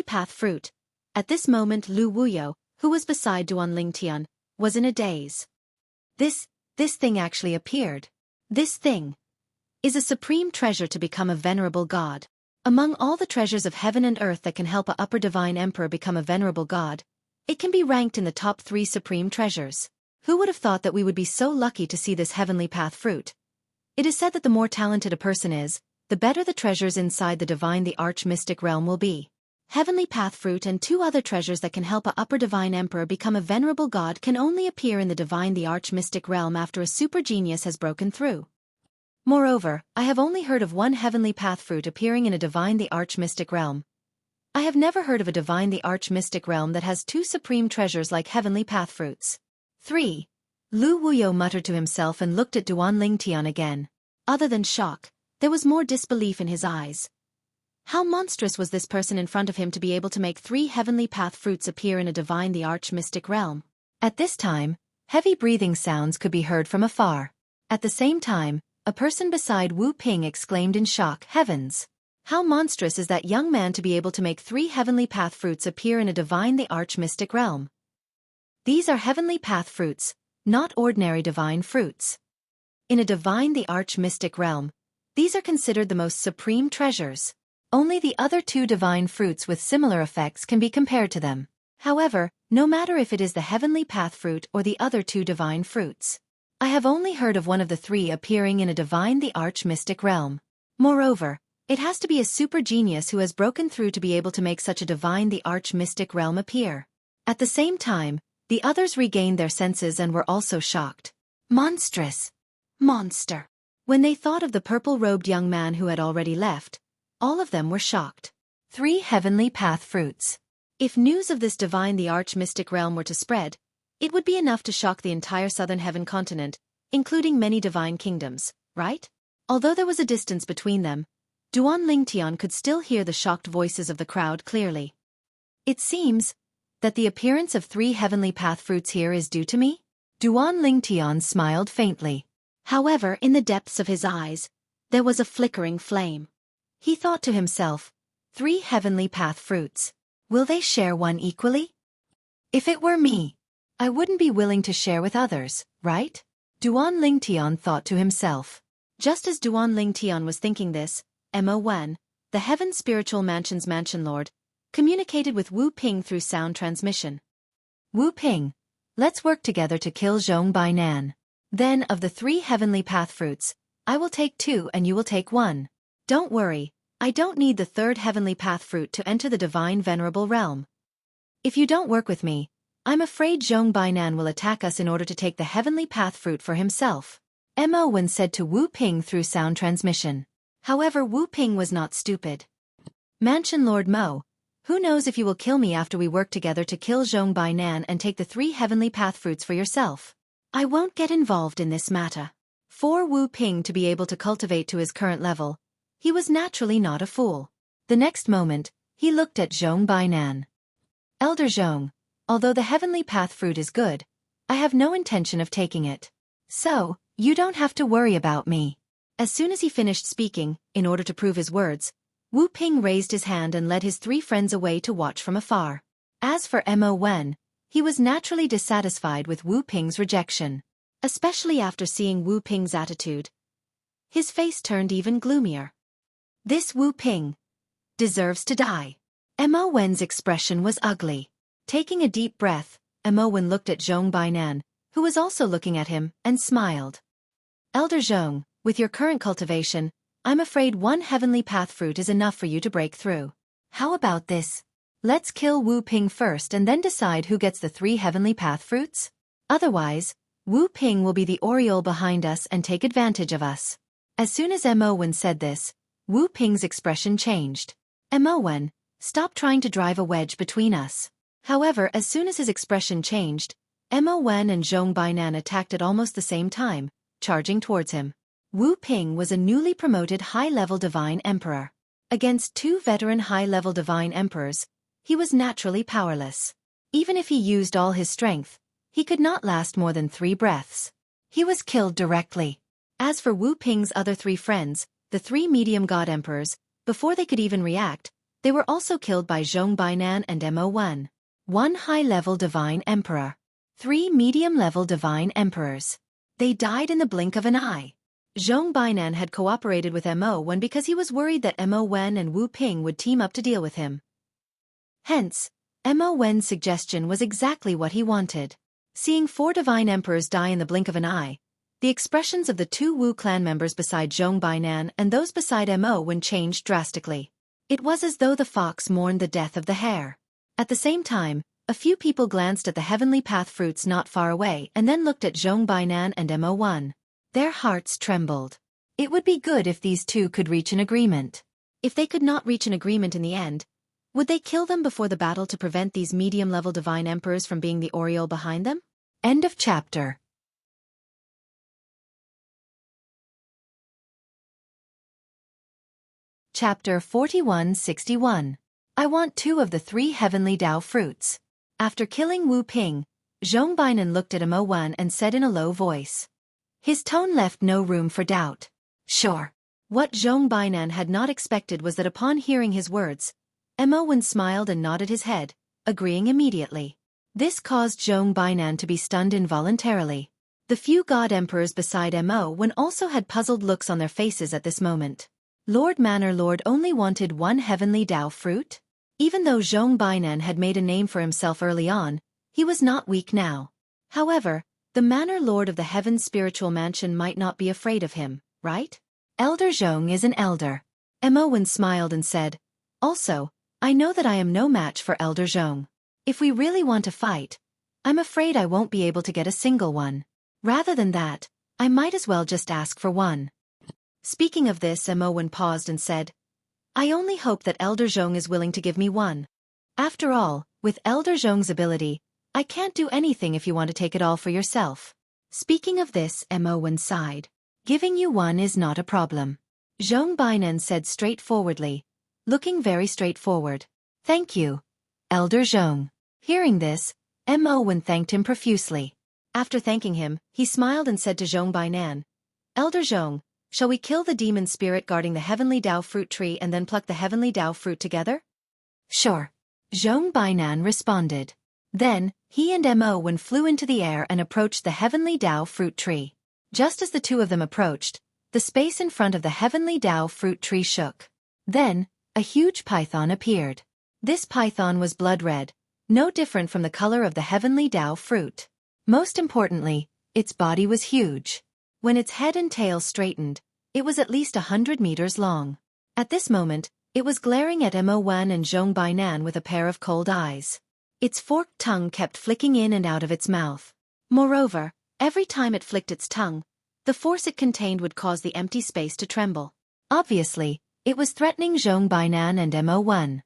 Path Fruit. At this moment Lu Wuyo, who was beside Duan Lingtian, was in a daze. This thing actually appeared. This thing is a supreme treasure to become a venerable god. Among all the treasures of heaven and earth that can help a upper divine emperor become a venerable god, it can be ranked in the top 3 supreme treasures. Who would have thought that we would be so lucky to see this Heavenly Path Fruit? It is said that the more talented a person is, the better the treasures inside the divine the arch-mystic realm will be. Heavenly Path Fruit and 2 other treasures that can help a upper divine emperor become a venerable god can only appear in the divine the arch-mystic realm after a super genius has broken through. Moreover, I have only heard of one Heavenly Path Fruit appearing in a divine the arch-mystic realm. I have never heard of a divine the arch-mystic realm that has 2 supreme treasures like Heavenly Path Fruits. 3. Lu Wuyo muttered to himself and looked at Duan Lingtian again. Other than shock, there was more disbelief in his eyes. How monstrous was this person in front of him to be able to make 3 Heavenly Path Fruits appear in a divine the arch-mystic realm? At this time, heavy breathing sounds could be heard from afar. At the same time, a person beside Wu Ping exclaimed in shock, "Heavens! How monstrous is that young man to be able to make 3 Heavenly Path Fruits appear in a divine the arch-mystic realm? These are Heavenly Path Fruits, not ordinary divine fruits. In a divine the arch-mystic realm, these are considered the most supreme treasures. Only the other 2 divine fruits with similar effects can be compared to them. However, no matter if it is the Heavenly Path Fruit or the other 2 divine fruits, I have only heard of one of the 3 appearing in a divine the arch-mystic realm. Moreover, it has to be a super genius who has broken through to be able to make such a divine the arch-mystic realm appear." At the same time, the others regained their senses and were also shocked. Monstrous! Monster! When they thought of the purple-robed young man who had already left, all of them were shocked. 3 Heavenly Path Fruits. If news of this divine the arch-mystic realm were to spread, it would be enough to shock the entire southern heaven continent, including many divine kingdoms, right? Although there was a distance between them, Duan Lingtian could still hear the shocked voices of the crowd clearly. It seems that the appearance of 3 Heavenly Path Fruits here is due to me? Duan Lingtian smiled faintly. However, in the depths of his eyes, there was a flickering flame. He thought to himself, 3 Heavenly Path Fruits. Will they share one equally? If it were me, I wouldn't be willing to share with others, right? Duan Lingtian thought to himself. Just as Duan Lingtian was thinking this, Mo Wen, the Heaven Spiritual Mansion's Mansion Lord, communicated with Wu Ping through sound transmission. Wu Ping, let's work together to kill Zhong Bainan. Then of the 3 heavenly path fruits, I will take 2 and you will take 1. Don't worry, I don't need the 3rd heavenly path fruit to enter the divine venerable realm. If you don't work with me, I'm afraid Zhong Bainan will attack us in order to take the heavenly path fruit for himself. Mo Wen said to Wu Ping through sound transmission. However, Wu Ping was not stupid. Mansion Lord Mo, who knows if you will kill me after we work together to kill Zhong Bainan and take the 3 heavenly path fruits for yourself. I won't get involved in this matter. For Wu Ping to be able to cultivate to his current level, he was naturally not a fool. The next moment, he looked at Zhong Bainan. Elder Zhong, although the heavenly path fruit is good, I have no intention of taking it. So, you don't have to worry about me. As soon as he finished speaking, in order to prove his words, Wu Ping raised his hand and led his 3 friends away to watch from afar. As for Mo Wen, he was naturally dissatisfied with Wu Ping's rejection. Especially after seeing Wu Ping's attitude. His face turned even gloomier. This Wu Ping deserves to die. Mo Wen's expression was ugly. Taking a deep breath, Mo Wen looked at Zhong Bainan, who was also looking at him, and smiled. Elder Zhong, with your current cultivation, I'm afraid 1 heavenly path fruit is enough for you to break through. How about this? Let's kill Wu Ping first and then decide who gets the 3 heavenly path fruits? Otherwise, Wu Ping will be the aureole behind us and take advantage of us. As soon as Mo Wen said this, Wu Ping's expression changed. Mo Wen, stop trying to drive a wedge between us. However, as soon as his expression changed, Mo Wen and Zhong Bainan attacked at almost the same time, charging towards him. Wu Ping was a newly promoted high-level divine emperor. Against 2 veteran high-level divine emperors, he was naturally powerless. Even if he used all his strength, he could not last more than 3 breaths. He was killed directly. As for Wu Ping's other 3 friends, the 3 medium god emperors, before they could even react, they were also killed by Zhong Bainan and Mo Wen. 1 high-level divine emperor. 3 medium-level divine emperors. They died in the blink of an eye. Zhong Bainan had cooperated with Mo Wen because he was worried that Mo Wen and Wu Ping would team up to deal with him. Hence, Mo Wen's suggestion was exactly what he wanted. Seeing 4 divine emperors die in the blink of an eye, the expressions of the 2 Wu clan members beside Zhong Bainan and those beside Mo Wen changed drastically. It was as though the fox mourned the death of the hare. At the same time, a few people glanced at the heavenly path fruits not far away and then looked at Zhong Bainan and Mo Wen. Their hearts trembled. It would be good if these 2 could reach an agreement. If they could not reach an agreement in the end, would they kill them before the battle to prevent these medium-level divine emperors from being the aureole behind them? End of chapter. Chapter 4161. I want 2 of the 3 heavenly Tao fruits. After killing Wu Ping, Zhong Bainan looked at Mo Wen and said in a low voice. His tone left no room for doubt. Sure. What Zhong Bainan had not expected was that upon hearing his words, Mo Wen smiled and nodded his head, agreeing immediately. This caused Zhong Bainan to be stunned involuntarily. The few god emperors beside Mo Wen also had puzzled looks on their faces at this moment. Lord Manor Lord only wanted 1 heavenly Tao fruit? Even though Zhong Bainan had made a name for himself early on, he was not weak now. However, the Manor Lord of the Heaven Spiritual Mansion might not be afraid of him, right? Elder Zhong is an elder. Mo Wen smiled and said, also, I know that I am no match for Elder Zhong. If we really want to fight, I'm afraid I won't be able to get a single one. Rather than that, I might as well just ask for 1. Speaking of this, Mo Wen paused and said, I only hope that Elder Zhong is willing to give me 1. After all, with Elder Zhong's ability, I can't do anything if you want to take it all for yourself. Speaking of this, Mo Wen sighed. Giving you 1 is not a problem. Zhong Bainan said straightforwardly, looking very straightforward. Thank you, Elder Zhong. Hearing this, Mo Wen thanked him profusely. After thanking him, he smiled and said to Zhong Bainan, Elder Zhong, shall we kill the demon spirit guarding the heavenly Tao fruit tree and then pluck the heavenly Tao fruit together? Sure. Zhong Bainan responded. Then, He and Mo1 flew into the air and approached the heavenly Dao fruit tree. Just as the two of them approached, the space in front of the heavenly Dao fruit tree shook. Then, a huge python appeared. This python was blood red, no different from the color of the heavenly Dao fruit. Most importantly, its body was huge. When its head and tail straightened, it was at least 100 meters long. At this moment, it was glaring at Mo1 and Zhong Bainan with a pair of cold eyes. Its forked tongue kept flicking in and out of its mouth. Moreover, every time it flicked its tongue, the force it contained would cause the empty space to tremble. Obviously, it was threatening Zhong Bainan and Mo1.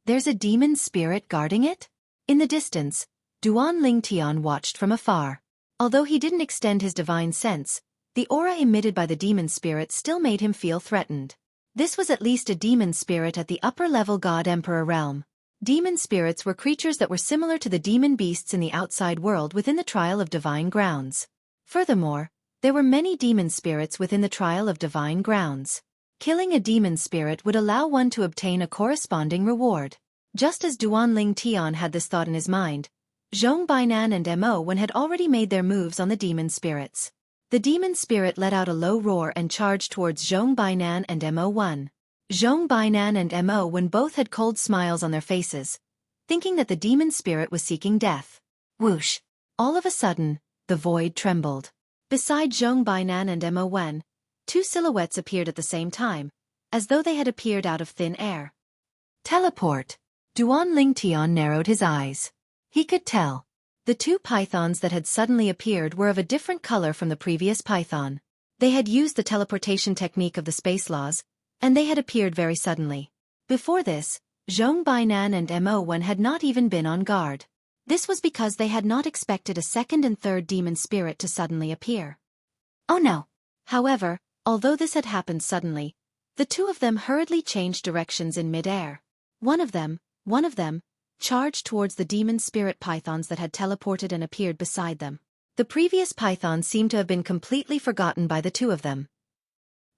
There's a demon spirit guarding it? In the distance, Duan Lingtian watched from afar. Although he didn't extend his divine sense, the aura emitted by the demon spirit still made him feel threatened. This was at least a demon spirit at the upper-level God-Emperor realm. Demon spirits were creatures that were similar to the demon beasts in the outside world within the Trial of Divine Grounds. Furthermore, there were many demon spirits within the Trial of Divine Grounds. Killing a demon spirit would allow one to obtain a corresponding reward. Just as Duan Lingtian had this thought in his mind, Zhong Bainan and Mo1 had already made their moves on the demon spirits. The demon spirit let out a low roar and charged towards Zhong Bainan and Mo1. Zhong Bainan and Mo1 both had cold smiles on their faces, thinking that the demon spirit was seeking death. Whoosh! All of a sudden, the void trembled. Beside Zhong Bainan and Mo1, two silhouettes appeared at the same time, as though they had appeared out of thin air. Teleport! Duan Lingtian narrowed his eyes. He could tell. The two pythons that had suddenly appeared were of a different color from the previous python. They had used the teleportation technique of the space laws, and they had appeared very suddenly. Before this, Zhong Bainan and Mo1 had not even been on guard. This was because they had not expected a second and third demon spirit to suddenly appear. Oh no! However, although this had happened suddenly, the two of them hurriedly changed directions in mid-air. One of them, charged towards the demon spirit pythons that had teleported and appeared beside them. The previous python seemed to have been completely forgotten by the two of them.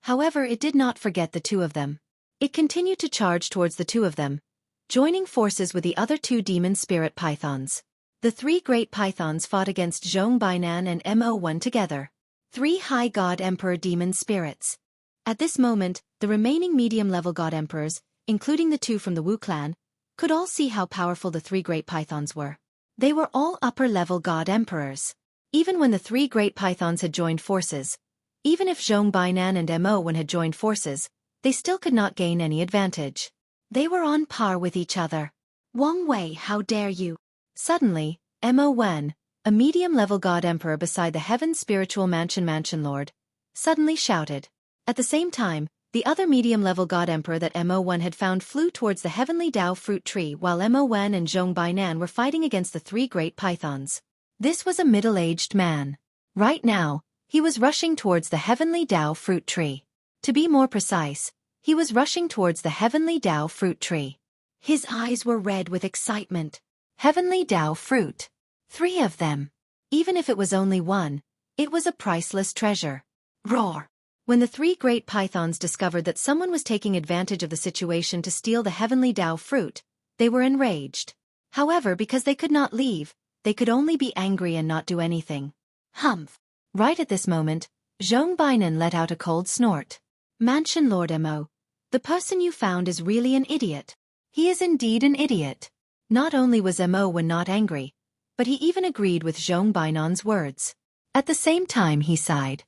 However, it did not forget the two of them. It continued to charge towards the two of them, joining forces with the other two demon spirit pythons. The three great pythons fought against Zhong Bainan and Mo1 together. Three high God Emperor demon spirits. At this moment, the remaining medium-level God Emperors, including the two from the Wu clan, could all see how powerful the three great pythons were. They were all upper-level God Emperors. Even when the three great pythons had joined forces, even if Zhong Bainan and Mo1 had joined forces, they still could not gain any advantage. They were on par with each other. Wang Wei, how dare you? Suddenly, Mo1, a medium-level God Emperor beside the Heaven Spiritual Mansion Lord, suddenly shouted. At the same time, the other medium-level God Emperor that Mo1 had found flew towards the heavenly Dao fruit tree while Mo1 and Zhong Bainan were fighting against the three great pythons. This was a middle-aged man. Right now, he was rushing towards the heavenly Dao fruit tree. To be more precise, he was rushing towards the heavenly Dao fruit tree. His eyes were red with excitement. Heavenly Dao fruit. 3 of them. Even if it was only one, it was a priceless treasure. Roar! When the three great pythons discovered that someone was taking advantage of the situation to steal the heavenly Dao fruit, they were enraged. However, because they could not leave, they could only be angry and not do anything. Humph! Right at this moment, Zhong Bainan let out a cold snort. Mansion Lord Mo, the person you found is really an idiot. He is indeed an idiot. Not only was Mo not angry, but he even agreed with Zhong Bainan's words. At the same time he sighed.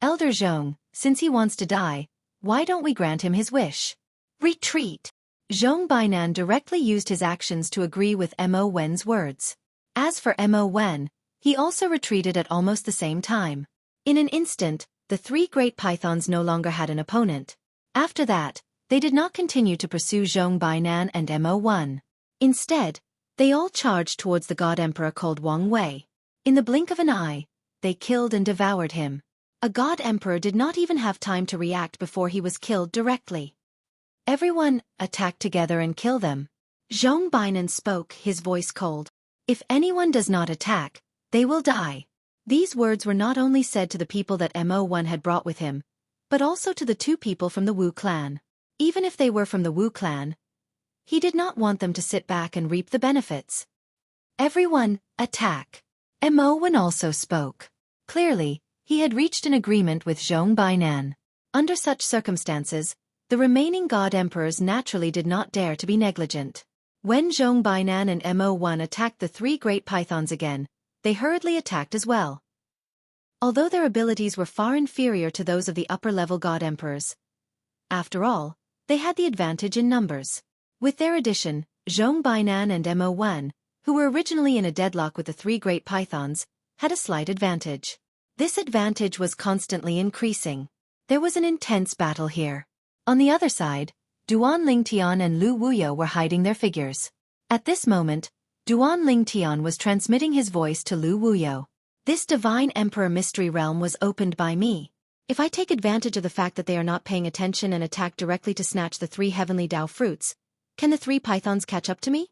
Elder Zhong, since he wants to die, why don't we grant him his wish? Retreat! Zhong Bainan directly used his actions to agree with Mo1's words. As for Mo1, he also retreated at almost the same time. In an instant, the three great pythons no longer had an opponent. After that, they did not continue to pursue Zhong Bainan and Mo1. Instead, they all charged towards the God Emperor called Wang Wei. In the blink of an eye, they killed and devoured him. A God Emperor did not even have time to react before he was killed directly. Everyone, attack together and kill them. Zhong Bainan spoke, his voice cold. If anyone does not attack, they will die. These words were not only said to the people that Mo1 had brought with him, but also to the two people from the Wu clan. Even if they were from the Wu clan, he did not want them to sit back and reap the benefits. Everyone, attack. Mo1 also spoke. Clearly, he had reached an agreement with Zhong Bainan. Under such circumstances, the remaining god emperors naturally did not dare to be negligent. When Zhong Bainan and Mo1 attacked the three great pythons again, they hurriedly attacked as well. Although their abilities were far inferior to those of the upper-level god emperors, after all, they had the advantage in numbers. With their addition, Zhong Bainan and Mo1, who were originally in a deadlock with the three great pythons, had a slight advantage. This advantage was constantly increasing. There was an intense battle here. On the other side, Duan Lingtian and Lu Wuyo were hiding their figures. At this moment, Duan Lingtian was transmitting his voice to Lu Wuyo. This Divine Emperor Mystery Realm was opened by me. If I take advantage of the fact that they are not paying attention and attack directly to snatch the three heavenly Dao fruits, can the three pythons catch up to me?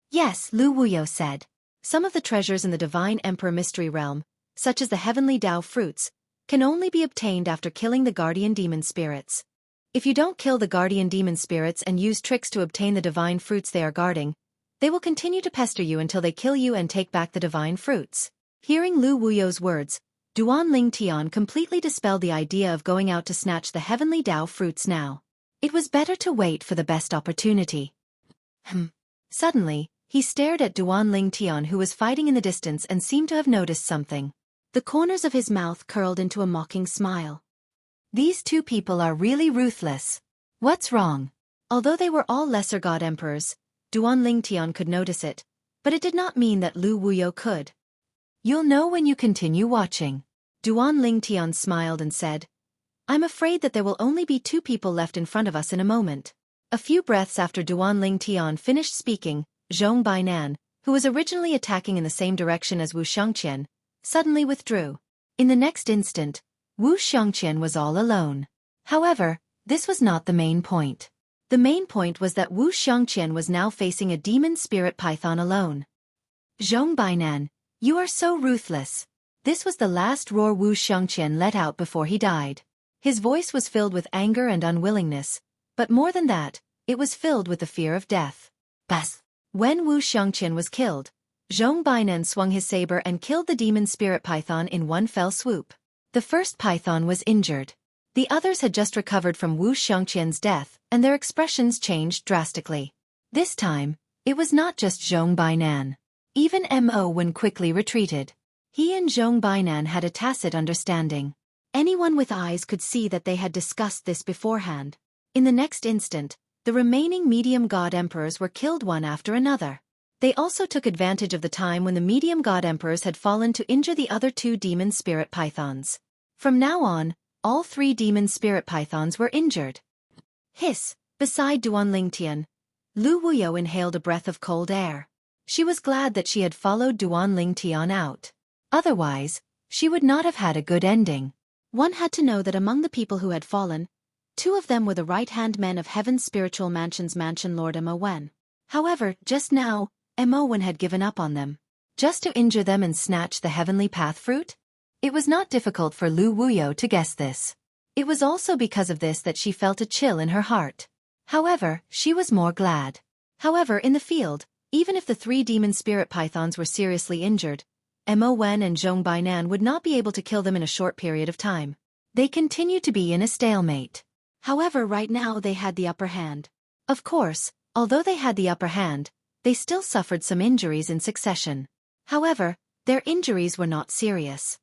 Yes, Lu Wuyo said. Some of the treasures in the Divine Emperor Mystery Realm, such as the heavenly Dao fruits, can only be obtained after killing the guardian demon spirits. If you don't kill the guardian demon spirits and use tricks to obtain the divine fruits they are guarding, they will continue to pester you until they kill you and take back the divine fruits. Hearing Lu Wuyo's words, Duan Lingtian completely dispelled the idea of going out to snatch the heavenly Dao fruits now. It was better to wait for the best opportunity. Suddenly, he stared at Duan Lingtian, who was fighting in the distance and seemed to have noticed something. The corners of his mouth curled into a mocking smile. These two people are really ruthless. What's wrong? Although they were all lesser god emperors, Duan Lingtian could notice it, but it did not mean that Lu Wuyo could. You'll know when you continue watching. Duan Lingtian smiled and said, I'm afraid that there will only be two people left in front of us in a moment. A few breaths after Duan Lingtian finished speaking, Zhong Bainan, who was originally attacking in the same direction as Wu Xiangqian, suddenly withdrew. In the next instant, Wu Xiangqian was all alone. However, this was not the main point. The main point was that Wu Xiangqian was now facing a demon spirit python alone. Zhong Bainan, you are so ruthless. This was the last roar Wu Xiangqian let out before he died. His voice was filled with anger and unwillingness, but more than that, it was filled with the fear of death. Bas! When Wu Xiangqian was killed, Zhong Bainan swung his saber and killed the demon spirit python in one fell swoop. The first python was injured. The others had just recovered from Wu Xiangqian's death, and their expressions changed drastically. This time, it was not just Zhong Bainan. Even Mo1 quickly retreated. He and Zhong Bainan had a tacit understanding. Anyone with eyes could see that they had discussed this beforehand. In the next instant, the remaining medium god emperors were killed one after another. They also took advantage of the time when the medium god emperors had fallen to injure the other two demon spirit pythons. From now on, all three demon spirit pythons were injured. Hiss! Beside Duan Lingtian, Lu Wuyo inhaled a breath of cold air. She was glad that she had followed Duan Lingtian out. Otherwise, she would not have had a good ending. One had to know that among the people who had fallen, two of them were the right-hand men of Heaven's Spiritual Mansion's Mansion Lord Mo1. However, just now, Mo1 had given up on them. Just to injure them and snatch the heavenly path fruit? It was not difficult for Lu Wuyo to guess this. It was also because of this that she felt a chill in her heart. However, she was more glad. However, in the field, even if the three demon spirit pythons were seriously injured, Mo1 and Zhong Bainan would not be able to kill them in a short period of time. They continued to be in a stalemate. However, right now they had the upper hand. Of course, although they had the upper hand, they still suffered some injuries in succession. However, their injuries were not serious.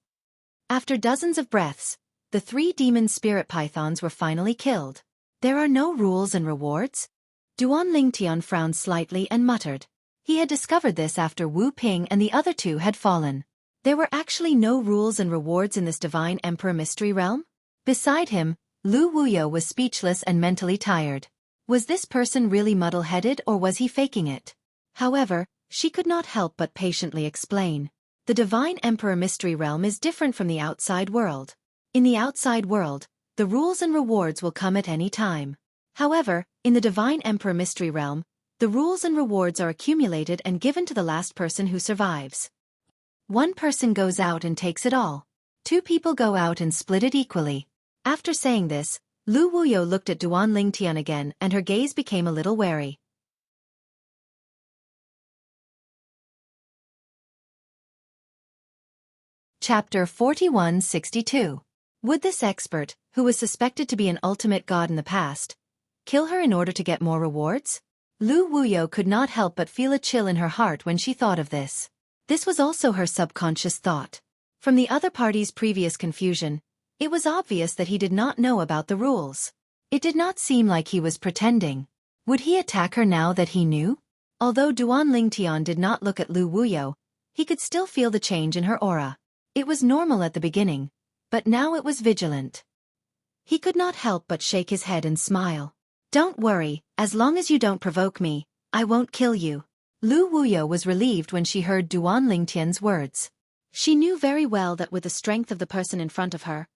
After dozens of breaths, the three demon spirit pythons were finally killed. There are no rules and rewards? Duan Lingtian frowned slightly and muttered. He had discovered this after Wu Ping and the other two had fallen. There were actually no rules and rewards in this Divine Emperor Mystery Realm? Beside him, Lu Wuyo was speechless and mentally tired. Was this person really muddle-headed or was he faking it? However, she could not help but patiently explain. The Divine Emperor Mystery Realm is different from the outside world. In the outside world, the rules and rewards will come at any time. However, in the Divine Emperor Mystery Realm, the rules and rewards are accumulated and given to the last person who survives. One person goes out and takes it all. Two people go out and split it equally. After saying this, Lu Wuyo looked at Duan Lingtian again and her gaze became a little wary. Chapter 4162. Would this expert, who was suspected to be an ultimate god in the past, kill her in order to get more rewards? Lu Wuyo could not help but feel a chill in her heart when she thought of this. This was also her subconscious thought. From the other party's previous confusion, it was obvious that he did not know about the rules. It did not seem like he was pretending. Would he attack her now that he knew? Although Duan Lingtian did not look at Lu Wuyo, he could still feel the change in her aura. It was normal at the beginning, but now it was vigilant. He could not help but shake his head and smile. "Don't worry, as long as you don't provoke me, I won't kill you." Lu Wuyo was relieved when she heard Duan Lingtian's words. She knew very well that with the strength of the person in front of her,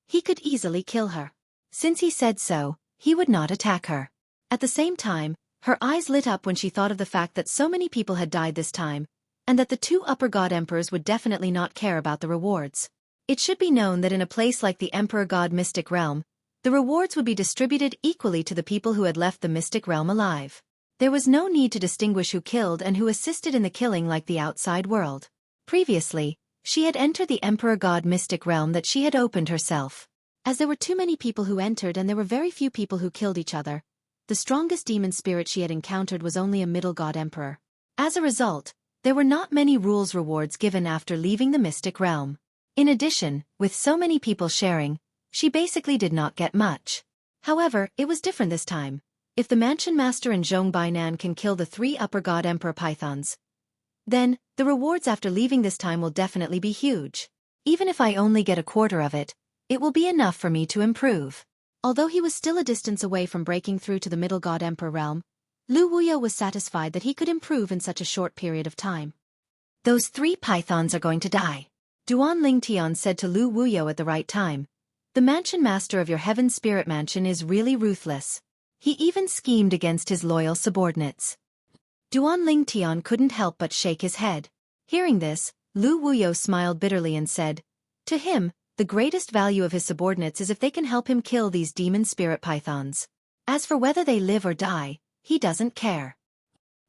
he could easily kill her. Since he said so, he would not attack her. At the same time, her eyes lit up when she thought of the fact that so many people had died this time, and that the two upper god emperors would definitely not care about the rewards. It should be known that in a place like the Emperor God Mystic Realm, the rewards would be distributed equally to the people who had left the Mystic Realm alive. There was no need to distinguish who killed and who assisted in the killing like the outside world. Previously, she had entered the Emperor God Mystic Realm that she had opened herself. As there were too many people who entered and there were very few people who killed each other, the strongest demon spirit she had encountered was only a middle god emperor. As a result, there were not many rules rewards given after leaving the Mystic Realm. In addition, with so many people sharing, she basically did not get much. However, it was different this time. If the Mansion Master and Zhong Bainan can kill the 3 upper god emperor pythons, then the rewards after leaving this time will definitely be huge. Even if I only get a quarter of it, it will be enough for me to improve. Although he was still a distance away from breaking through to the middle god emperor realm, Lu Wuyo was satisfied that he could improve in such a short period of time. "Those 3 pythons are going to die," Duan Lingtian said to Lu Wuyo at the right time. "The Mansion Master of your Heaven Spirit Mansion is really ruthless. He even schemed against his loyal subordinates." Duan Lingtian couldn't help but shake his head. Hearing this, Lu Wuyo smiled bitterly and said, "To him, the greatest value of his subordinates is if they can help him kill these demon spirit pythons. As for whether they live or die, he doesn't care.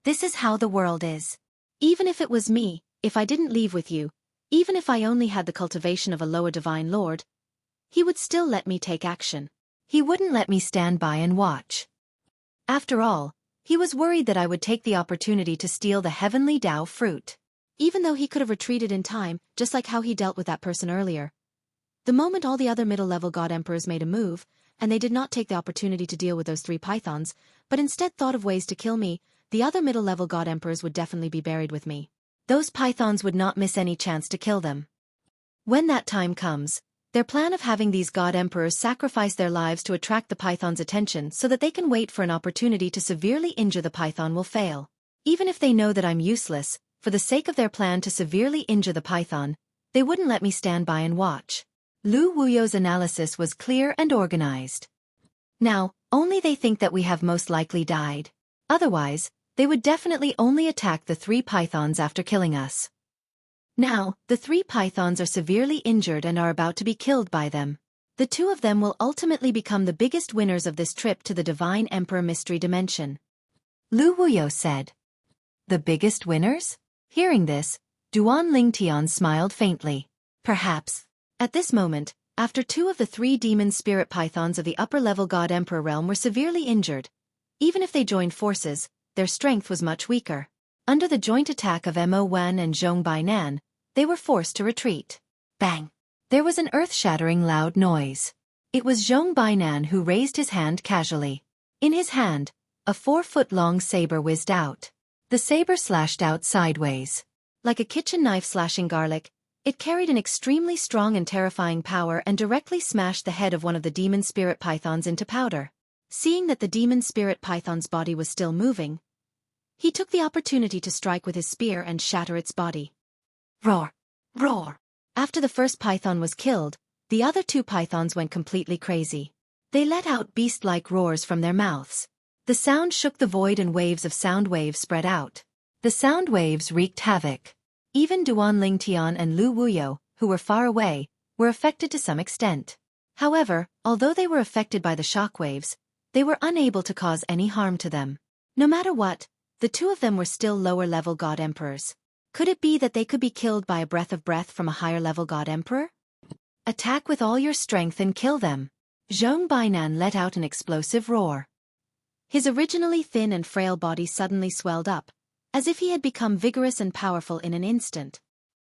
This is how the world is. Even if it was me, if I didn't leave with you, even if I only had the cultivation of a lower divine lord, he would still let me take action. He wouldn't let me stand by and watch. After all, he was worried that I would take the opportunity to steal the heavenly Tao fruit. Even though he could have retreated in time, just like how he dealt with that person earlier. The moment all the other middle-level god emperors made a move, and they did not take the opportunity to deal with those 3 pythons, but instead thought of ways to kill me, the other middle-level god emperors would definitely be buried with me. Those pythons would not miss any chance to kill them. When that time comes, their plan of having these god emperors sacrifice their lives to attract the python's attention so that they can wait for an opportunity to severely injure the python will fail. Even if they know that I'm useless, for the sake of their plan to severely injure the python, they wouldn't let me stand by and watch." Lu Wuyo's analysis was clear and organized. "Now, only they think that we have most likely died. Otherwise, they would definitely only attack the 3 pythons after killing us. Now, the 3 pythons are severely injured and are about to be killed by them. The 2 of them will ultimately become the biggest winners of this trip to the Divine Emperor Mystery Dimension." Lu Wuyo said. "The biggest winners?" Hearing this, Duan Lingtian smiled faintly. "Perhaps." At this moment, after 2 of the 3 demon spirit pythons of the upper-level god emperor realm were severely injured, even if they joined forces, their strength was much weaker. Under the joint attack of Mo Wan and Zhong Bainan, they were forced to retreat. Bang! There was an earth-shattering loud noise. It was Zhong Bainan who raised his hand casually. In his hand, a 4-foot-long saber whizzed out. The saber slashed out sideways. Like a kitchen knife slashing garlic, it carried an extremely strong and terrifying power and directly smashed the head of one of the demon spirit pythons into powder. Seeing that the demon spirit python's body was still moving, he took the opportunity to strike with his spear and shatter its body. Roar! Roar! After the first python was killed, the other 2 pythons went completely crazy. They let out beast-like roars from their mouths. The sound shook the void and waves of sound waves spread out. The sound waves wreaked havoc. Even Duan Lingtian and Lu Wuyo, who were far away, were affected to some extent. However, although they were affected by the shock waves, they were unable to cause any harm to them. No matter what, the 2 of them were still lower-level god emperors. Could it be that they could be killed by a breath of breath from a higher-level god emperor? Attack with all your strength and kill them. Zhong Bainan let out an explosive roar. His originally thin and frail body suddenly swelled up, as if he had become vigorous and powerful in an instant.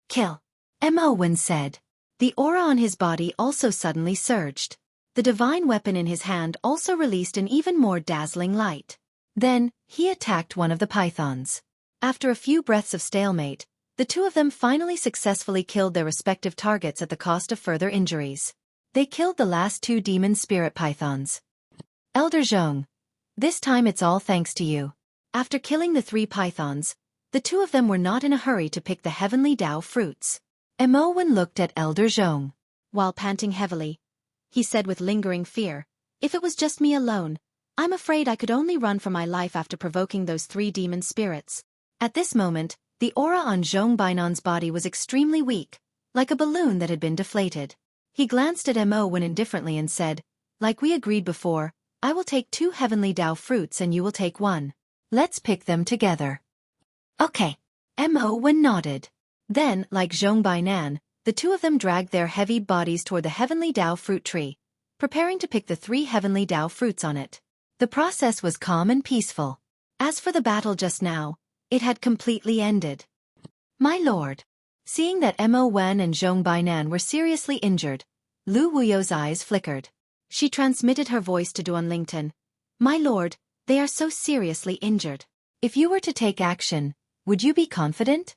Kill, Mo Wen said. The aura on his body also suddenly surged. The divine weapon in his hand also released an even more dazzling light. Then, he attacked one of the pythons. After a few breaths of stalemate, the two of them finally successfully killed their respective targets at the cost of further injuries. They killed the last two demon spirit pythons. Elder Zhong, this time it's all thanks to you. After killing the 3 pythons, the two of them were not in a hurry to pick the heavenly Dao fruits. Mo Wen looked at Elder Zhong. While panting heavily, he said with lingering fear, "If it was just me alone, I'm afraid I could only run for my life after provoking those 3 demon spirits." At this moment, the aura on Zhong Bainan's body was extremely weak, like a balloon that had been deflated. He glanced at Mo Wen indifferently and said, "Like we agreed before, I will take 2 heavenly Dao fruits and you will take 1. Let's pick them together." Okay. Mo Wen nodded. Then, like Zhong Bainan, the two of them dragged their heavy bodies toward the heavenly Dao fruit tree, preparing to pick the 3 heavenly Dao fruits on it. The process was calm and peaceful. As for the battle just now, it had completely ended. My lord. Seeing that Mo Wen and Zhong Bainan were seriously injured, Lu Wuyo's eyes flickered. She transmitted her voice to Duan Lington. "My lord, they are so seriously injured. If you were to take action, would you be confident?"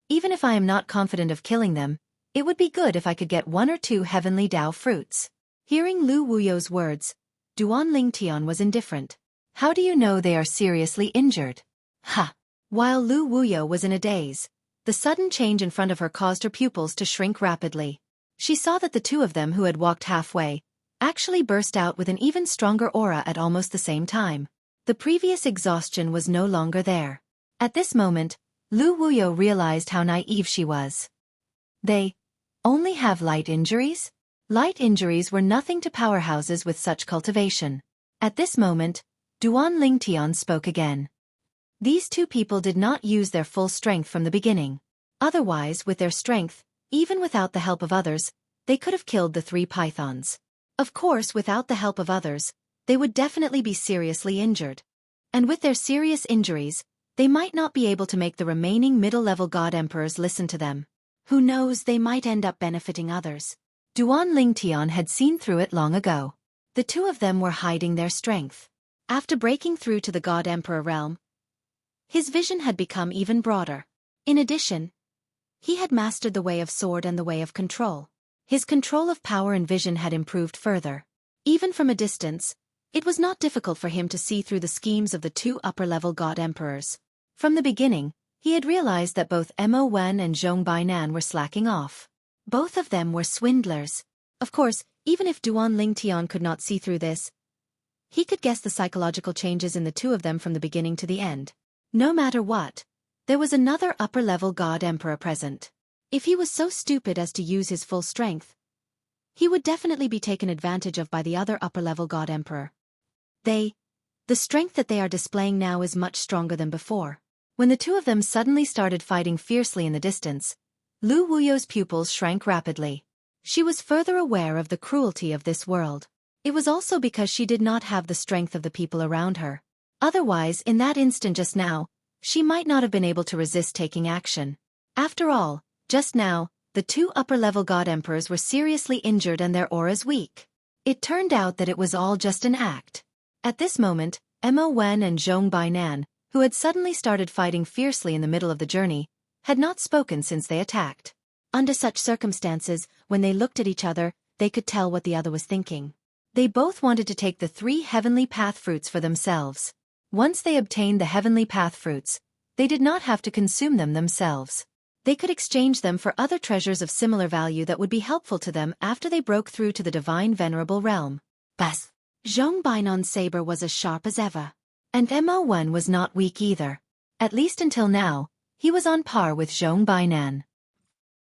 "Even if I am not confident of killing them, it would be good if I could get 1 or 2 heavenly Dao fruits." Hearing Lu Wuyo's words, Duan Lingtian was indifferent. "How do you know they are seriously injured?" Ha! While Lu Wuyo was in a daze, the sudden change in front of her caused her pupils to shrink rapidly. She saw that the two of them who had walked halfway actually burst out with an even stronger aura at almost the same time. The previous exhaustion was no longer there. At this moment, Lu Wuyo realized how naive she was. They only have light injuries? Light injuries were nothing to powerhouses with such cultivation. At this moment, Duan Lingtian spoke again. These 2 people did not use their full strength from the beginning. Otherwise, with their strength, even without the help of others, they could have killed the 3 pythons. Of course, without the help of others, they would definitely be seriously injured. And with their serious injuries, they might not be able to make the remaining middle-level god emperors listen to them. Who knows, they might end up benefiting others. Duan Lingtian had seen through it long ago. The two of them were hiding their strength. After breaking through to the god emperor realm, his vision had become even broader. In addition, he had mastered the way of sword and the way of control. His control of power and vision had improved further. Even from a distance, it was not difficult for him to see through the schemes of the 2 upper-level god emperors. From the beginning, he had realized that both Mo Wen and Zhong Bainan were slacking off. Both of them were swindlers. Of course, even if Duan Lingtian could not see through this, he could guess the psychological changes in the 2 of them from the beginning to the end. No matter what, there was another upper-level god emperor present. If he was so stupid as to use his full strength, he would definitely be taken advantage of by the other upper-level god emperor. The strength that they are displaying now is much stronger than before. When the 2 of them suddenly started fighting fiercely in the distance, Lu Wuyo's pupils shrank rapidly. She was further aware of the cruelty of this world. It was also because she did not have the strength of the people around her. Otherwise, in that instant just now, she might not have been able to resist taking action. After all, just now, the 2 upper-level god emperors were seriously injured and their auras weak. It turned out that it was all just an act. At this moment, Mo Wen and Zhong Bainan, who had suddenly started fighting fiercely in the middle of the journey, had not spoken since they attacked. Under such circumstances, when they looked at each other, they could tell what the other was thinking. They both wanted to take the 3 heavenly path fruits for themselves. Once they obtained the heavenly path fruits, they did not have to consume them themselves. They could exchange them for other treasures of similar value that would be helpful to them after they broke through to the divine venerable realm. Bas! Zhong Bainan's saber was as sharp as ever. And Mo Wen was not weak either. At least until now, he was on par with Zhong Bainan.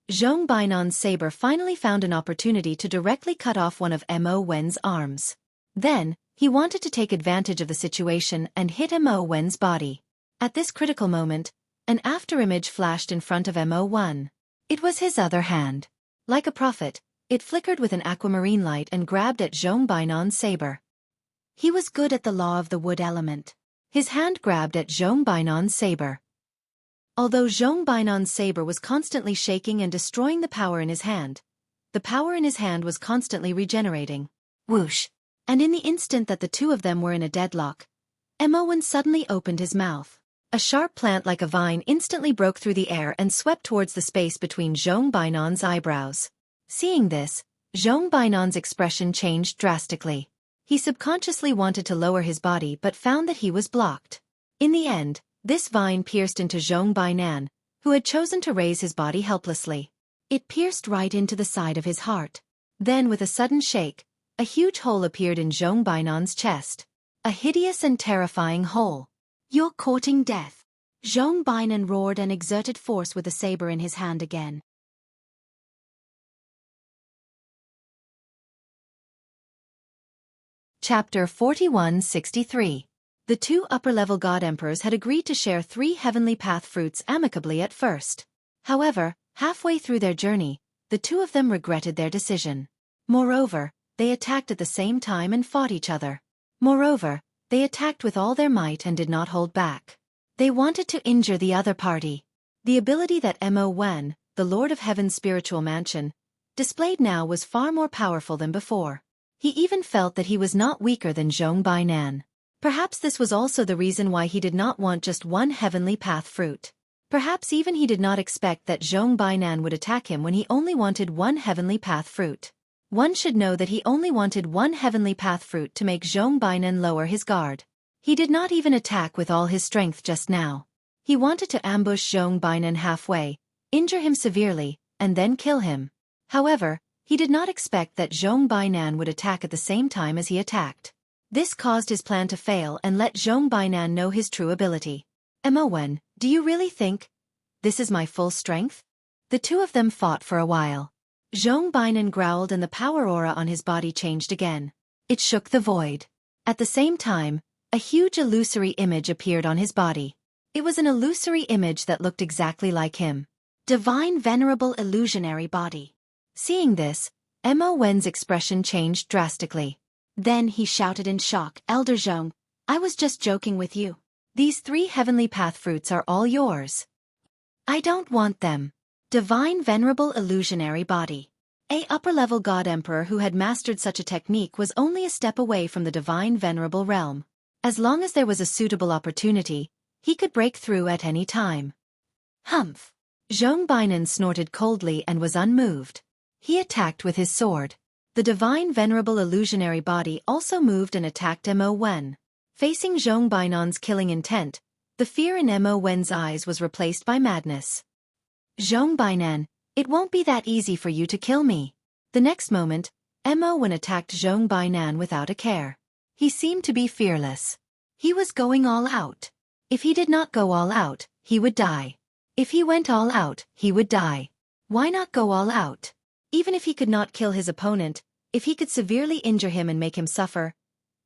Zhong Bainan's saber finally found an opportunity to directly cut off one of Mo Wen's arms. Then, he wanted to take advantage of the situation and hit Mo Wen's body. At this critical moment, An afterimage flashed in front of Mo1. It was his other hand. Like a prophet, it flickered with an aquamarine light and grabbed at Zhong Bainan's saber. He was good at the law of the wood element. His hand grabbed at Zhong Bainan's saber. Although Zhong Bainan's saber was constantly shaking and destroying the power in his hand, the power in his hand was constantly regenerating. Whoosh! And in the instant that the two of them were in a deadlock, Mo1 suddenly opened his mouth. A sharp plant like a vine instantly broke through the air and swept towards the space between Zhong Bainan's eyebrows. Seeing this, Zhong Bainan's expression changed drastically. He subconsciously wanted to lower his body but found that he was blocked. In the end, this vine pierced into Zhong Bainan, who had chosen to raise his body helplessly. It pierced right into the side of his heart. Then with a sudden shake, a huge hole appeared in Zhong Bainan's chest. A hideous and terrifying hole. "You're courting death." Zhong Bainan roared and exerted force with the saber in his hand again. Chapter 4163. The two upper-level god emperors had agreed to share 3 heavenly path fruits amicably at first. However, halfway through their journey, the two of them regretted their decision. Moreover, they attacked at the same time and fought each other. Moreover, they attacked with all their might and did not hold back. They wanted to injure the other party. The ability that Mo1, the Lord of Heaven's spiritual mansion, displayed now was far more powerful than before. He even felt that he was not weaker than Zhong Bainan. Perhaps this was also the reason why he did not want just one heavenly path fruit. Perhaps even he did not expect that Zhong Bainan would attack him when he only wanted one heavenly path fruit. One should know that he only wanted one heavenly path fruit to make Zhong Bainan lower his guard. He did not even attack with all his strength just now. He wanted to ambush Zhong Bainan halfway, injure him severely, and then kill him. However, he did not expect that Zhong Bainan would attack at the same time as he attacked. This caused his plan to fail and let Zhong Bainan know his true ability. Mo1, do you really think this is my full strength? The two of them fought for a while. Zhong Bainan growled and the power aura on his body changed again. It shook the void. At the same time, a huge illusory image appeared on his body. It was an illusory image that looked exactly like him. Divine Venerable Illusionary Body. Seeing this, Mo1's expression changed drastically. Then he shouted in shock, "Elder Zhong, I was just joking with you. These 3 heavenly path fruits are all yours." "I don't want them." Divine Venerable Illusionary Body. A upper-level god emperor who had mastered such a technique was only a step away from the Divine Venerable realm. As long as there was a suitable opportunity, he could break through at any time. Humph! Zhong Bainan snorted coldly and was unmoved. He attacked with his sword. The Divine Venerable Illusionary Body also moved and attacked Mo1. Facing Zhong Bainan's killing intent, the fear in Mo1's eyes was replaced by madness. "Zhong Bainan, it won't be that easy for you to kill me." The next moment, Mo1 attacked Zhong Bainan without a care. He seemed to be fearless. He was going all out. If he did not go all out, he would die. If he went all out, he would die. Why not go all out? Even if he could not kill his opponent, if he could severely injure him and make him suffer,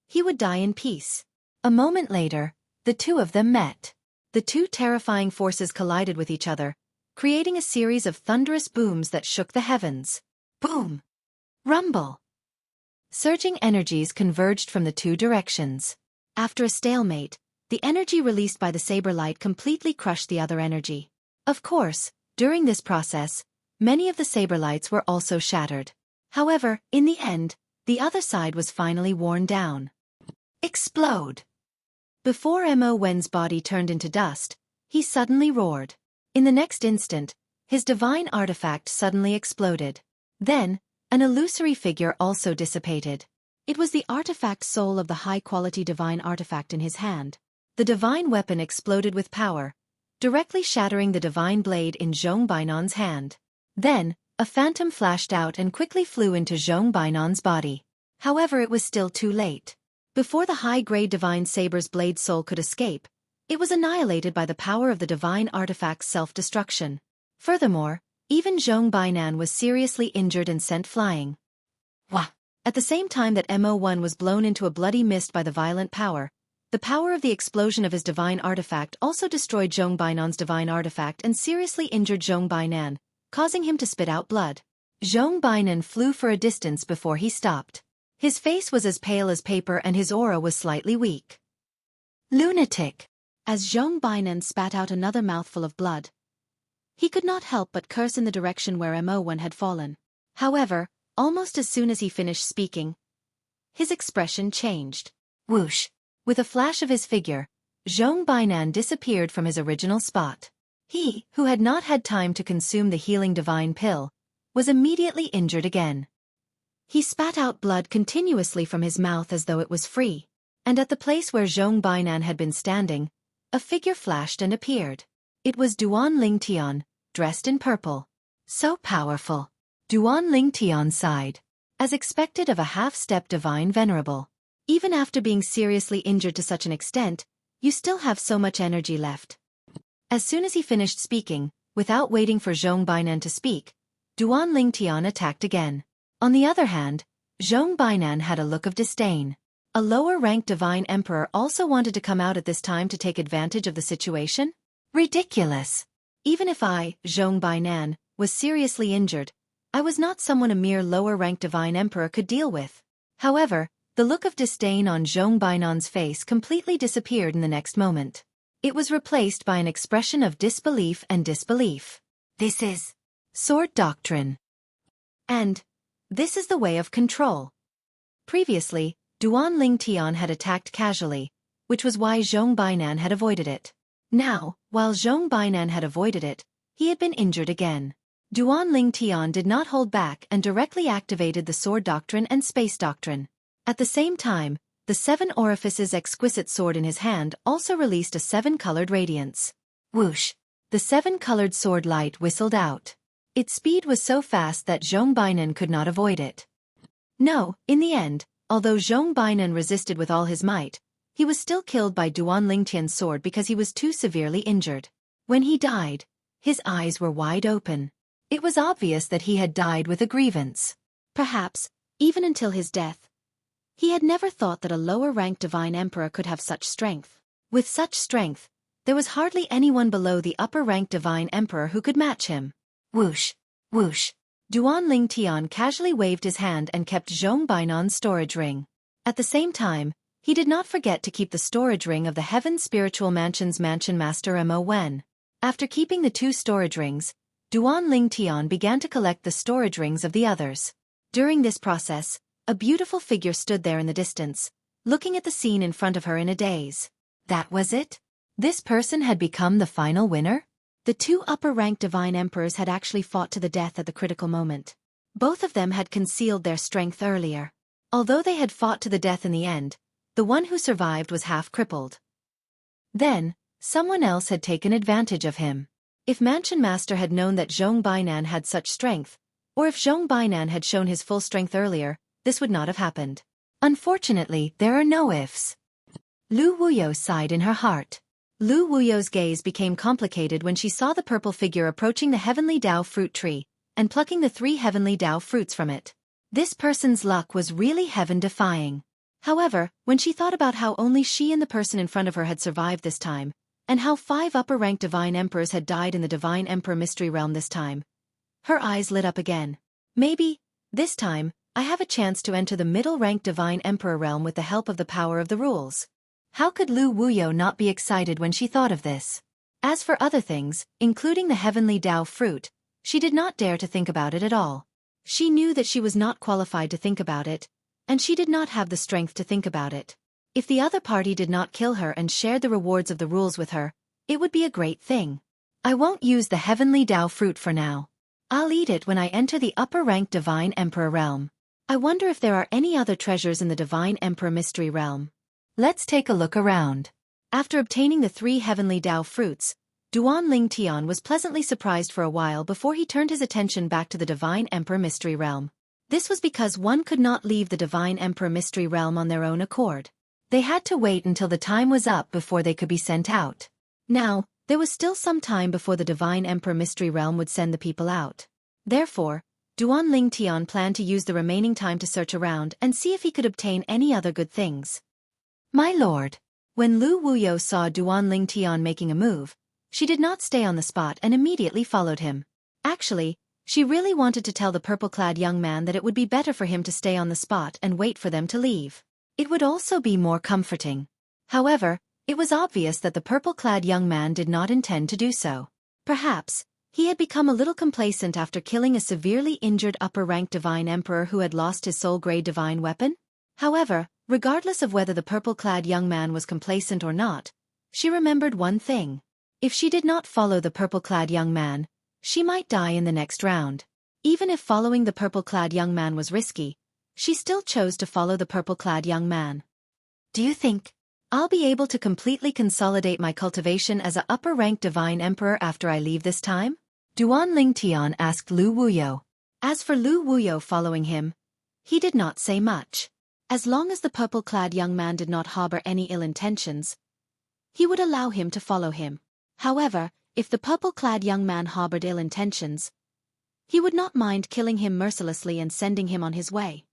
he would die in peace. A moment later, the two of them met. The two terrifying forces collided with each other, creating a series of thunderous booms that shook the heavens. Boom! Rumble! Surging energies converged from the two directions. After a stalemate, the energy released by the saber light completely crushed the other energy. Of course, during this process, many of the saber lights were also shattered. However, in the end, the other side was finally worn down. Explode! Before Mo1's body turned into dust, he suddenly roared. In the next instant, his divine artifact suddenly exploded. Then, an illusory figure also dissipated. It was the artifact soul of the high-quality divine artifact in his hand. The divine weapon exploded with power, directly shattering the divine blade in Zhong Bainan's hand. Then, a phantom flashed out and quickly flew into Zhong Bainan's body. However, it was still too late. Before the high-grade divine saber's blade soul could escape, it was annihilated by the power of the divine artifact's self-destruction. Furthermore, even Zhong Bainan was seriously injured and sent flying. Wah! At the same time that Mo1 was blown into a bloody mist by the violent power, The power of the explosion of his divine artifact also destroyed Zhong Bainan's divine artifact and seriously injured Zhong Bainan, causing him to spit out blood. Zhong Bainan flew for a distance before he stopped. His face was as pale as paper and his aura was slightly weak. Lunatic! As Zhong Bainan spat out another mouthful of blood, he could not help but curse in the direction where Mo1 had fallen. However, almost as soon as he finished speaking, his expression changed. Whoosh! With a flash of his figure, Zhong Bainan disappeared from his original spot. He, who had not had time to consume the healing divine pill, was immediately injured again. He spat out blood continuously from his mouth as though it was free, and at the place where Zhong Bainan had been standing, a figure flashed and appeared. It was Duan Lingtian, dressed in purple. So powerful. Duan Lingtian sighed. As expected of a half-step divine venerable. Even after being seriously injured to such an extent, you still have so much energy left. As soon as he finished speaking, without waiting for Zhong Bainan to speak, Duan Lingtian attacked again. On the other hand, Zhong Bainan had a look of disdain. A lower-ranked divine emperor also wanted to come out at this time to take advantage of the situation? Ridiculous! Even if I, Zhong Bainan, was seriously injured, I was not someone a mere lower-ranked divine emperor could deal with. However, the look of disdain on Zhong Bainan's face completely disappeared in the next moment. It was replaced by an expression of disbelief and disbelief. This is sword doctrine. And this is the way of control. Previously, Duan Lingtian had attacked casually, which was why Zhong Bainan had avoided it. Now, while Zhong Bainan had avoided it, he had been injured again. Duan Lingtian did not hold back and directly activated the sword doctrine and space doctrine. At the same time, the 7 orifices exquisite sword in his hand also released a 7-colored radiance. Whoosh! The 7-colored sword light whistled out. Its speed was so fast that Zhong Bainan could not avoid it. No, in the end, although Zhong Bainan resisted with all his might, he was still killed by Duan Lingtian's sword because he was too severely injured. When he died, his eyes were wide open. It was obvious that he had died with a grievance. Perhaps, even until his death, he had never thought that a lower-ranked divine emperor could have such strength. With such strength, there was hardly anyone below the upper-ranked divine emperor who could match him. Whoosh! Whoosh! Duan Lingtian casually waved his hand and kept Zhong Bainan's storage ring. At the same time, he did not forget to keep the storage ring of the Heaven Spiritual Mansion's Mansion Master Mo1. After keeping the 2 storage rings, Duan Lingtian began to collect the storage rings of the others. During this process, a beautiful figure stood there in the distance, looking at the scene in front of her in a daze. That was it? This person had become the final winner? The 2 upper-ranked divine emperors had actually fought to the death at the critical moment. Both of them had concealed their strength earlier. Although they had fought to the death in the end, the one who survived was half-crippled. Then, someone else had taken advantage of him. If Mansion Master had known that Zhong Bainan had such strength, or if Zhong Bainan had shown his full strength earlier, this would not have happened. Unfortunately, there are no ifs. Lu Wuyo sighed in her heart. Lu Wuyo's gaze became complicated when she saw the purple figure approaching the heavenly Dao fruit tree, and plucking the 3 heavenly Dao fruits from it. This person's luck was really heaven-defying. However, when she thought about how only she and the person in front of her had survived this time, and how 5 upper-ranked divine emperors had died in the divine emperor mystery realm this time, her eyes lit up again. Maybe, this time, I have a chance to enter the middle-ranked divine emperor realm with the help of the power of the rules. How could Lu Wuyo not be excited when she thought of this? As for other things, including the heavenly Dao fruit, she did not dare to think about it at all. She knew that she was not qualified to think about it, and she did not have the strength to think about it. If the other party did not kill her and shared the rewards of the rules with her, it would be a great thing. I won't use the heavenly Dao fruit for now. I'll eat it when I enter the upper-ranked divine emperor realm. I wonder if there are any other treasures in the divine emperor mystery realm. Let's take a look around. After obtaining the 3 heavenly Dao fruits, Duan Lingtian was pleasantly surprised for a while before he turned his attention back to the divine emperor mystery realm. This was because one could not leave the divine emperor mystery realm on their own accord. They had to wait until the time was up before they could be sent out. Now, there was still some time before the divine emperor mystery realm would send the people out. Therefore, Duan Lingtian planned to use the remaining time to search around and see if he could obtain any other good things. My lord, When Lu Wuyo saw Duan Lingtian making a move, she did not stay on the spot and immediately followed him. Actually, she really wanted to tell the purple-clad young man that it would be better for him to stay on the spot and wait for them to leave. It would also be more comforting. However, it was obvious that the purple-clad young man did not intend to do so. Perhaps, he had become a little complacent after killing a severely injured upper-rank divine emperor who had lost his soul-grade divine weapon. However, regardless of whether the purple-clad young man was complacent or not, she remembered one thing. If she did not follow the purple-clad young man, she might die in the next round. Even if following the purple-clad young man was risky, she still chose to follow the purple-clad young man. Do you think I'll be able to completely consolidate my cultivation as a upper-rank divine emperor after I leave this time? Duan Lingtian asked Lu Wuyo. As for Lu Wuyo following him, he did not say much. As long as the purple-clad young man did not harbor any ill intentions, he would allow him to follow him. However, if the purple-clad young man harbored ill intentions, he would not mind killing him mercilessly and sending him on his way.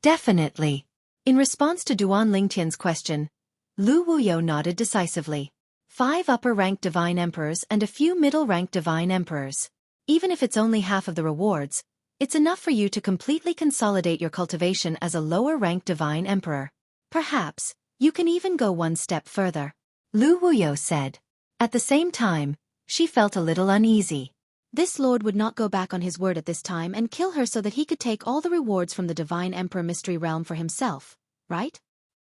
Definitely. In response to Duan Lingtian's question, Lu Wuyo nodded decisively. 5 upper-ranked divine emperors and a few middle-ranked divine emperors. Even if it's only half of the rewards, it's enough for you to completely consolidate your cultivation as a lower-ranked divine emperor. Perhaps, you can even go one step further. Lu Wuyo said. At the same time, she felt a little uneasy. This lord would not go back on his word at this time and kill her so that he could take all the rewards from the Divine Emperor Mystery Realm for himself, right?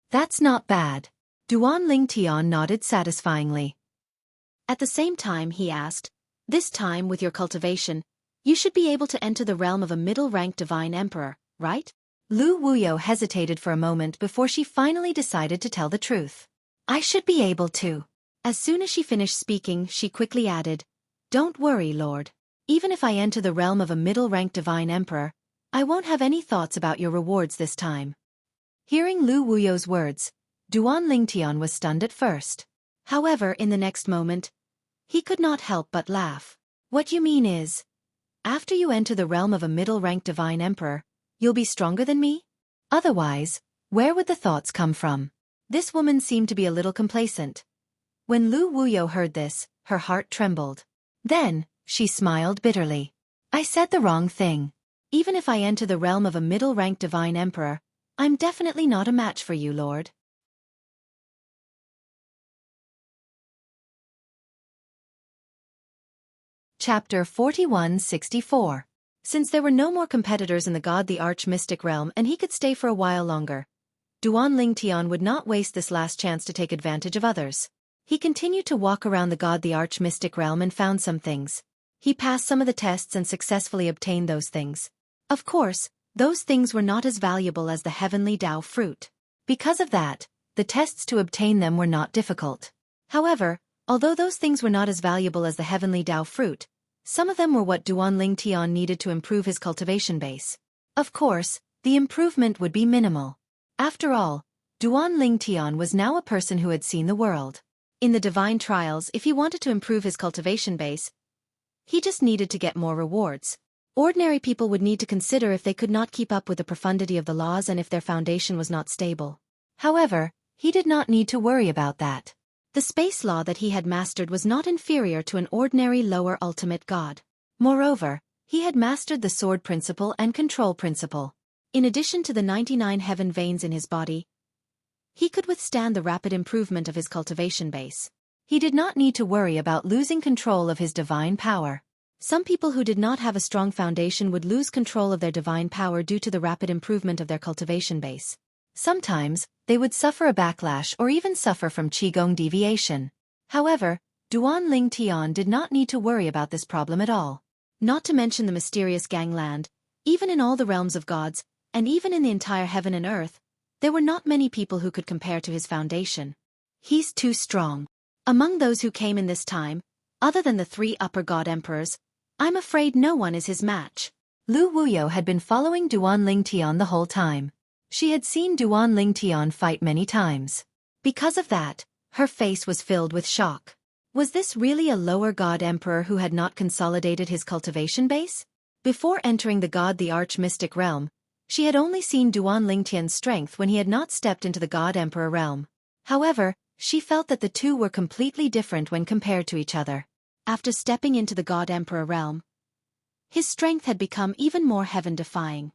That's not bad. Duan Lingtian nodded satisfyingly. At the same time, he asked, this time with your cultivation, you should be able to enter the realm of a middle-ranked Divine Emperor, right? Lu Wuyo hesitated for a moment before she finally decided to tell the truth. I should be able to. As soon as she finished speaking, she quickly added, don't worry, Lord. Even if I enter the realm of a middle-ranked divine emperor, I won't have any thoughts about your rewards this time. Hearing Lu Wuyo's words, Duan Lingtian was stunned at first. However, in the next moment, he could not help but laugh. What you mean is, after you enter the realm of a middle-ranked divine emperor, you'll be stronger than me? Otherwise, where would the thoughts come from? This woman seemed to be a little complacent. When Lu Wuyo heard this, her heart trembled. Then, she smiled bitterly. I said the wrong thing. Even if I enter the realm of a middle-ranked divine emperor, I'm definitely not a match for you, Lord. Chapter 4164. Since there were no more competitors in the God the Arch-Mystic realm and he could stay for a while longer, Duan Lingtian would not waste this last chance to take advantage of others. He continued to walk around the God the Arch-Mystic realm and found some things. He passed some of the tests and successfully obtained those things. Of course, those things were not as valuable as the heavenly Tao fruit. Because of that, the tests to obtain them were not difficult. However, although those things were not as valuable as the heavenly Tao fruit, some of them were what Duan Lingtian needed to improve his cultivation base. Of course, the improvement would be minimal. After all, Duan Lingtian was now a person who had seen the world. In the divine trials, if he wanted to improve his cultivation base, he just needed to get more rewards. Ordinary people would need to consider if they could not keep up with the profundity of the laws and if their foundation was not stable. However, he did not need to worry about that. The space law that he had mastered was not inferior to an ordinary lower ultimate god. Moreover, he had mastered the sword principle and control principle. In addition to the 99 heaven veins in his body, he could withstand the rapid improvement of his cultivation base. He did not need to worry about losing control of his divine power. Some people who did not have a strong foundation would lose control of their divine power due to the rapid improvement of their cultivation base. Sometimes, they would suffer a backlash or even suffer from qigong deviation. However, Duan Lingtian did not need to worry about this problem at all. Not to mention the mysterious gangland, even in all the realms of gods, and even in the entire heaven and earth, there were not many people who could compare to his foundation. He's too strong. Among those who came in this time, other than the 3 upper god emperors, I'm afraid no one is his match. Lu Wuyo had been following Duan Lingtian the whole time. She had seen Duan Lingtian fight many times. Because of that, her face was filled with shock. Was this really a lower god emperor who had not consolidated his cultivation base? Before entering the God the Arch-Mystic realm, she had only seen Duan Lingtian's strength when he had not stepped into the God Emperor realm. However, She felt that the two were completely different when compared to each other. After stepping into the God Emperor realm, his strength had become even more heaven-defying.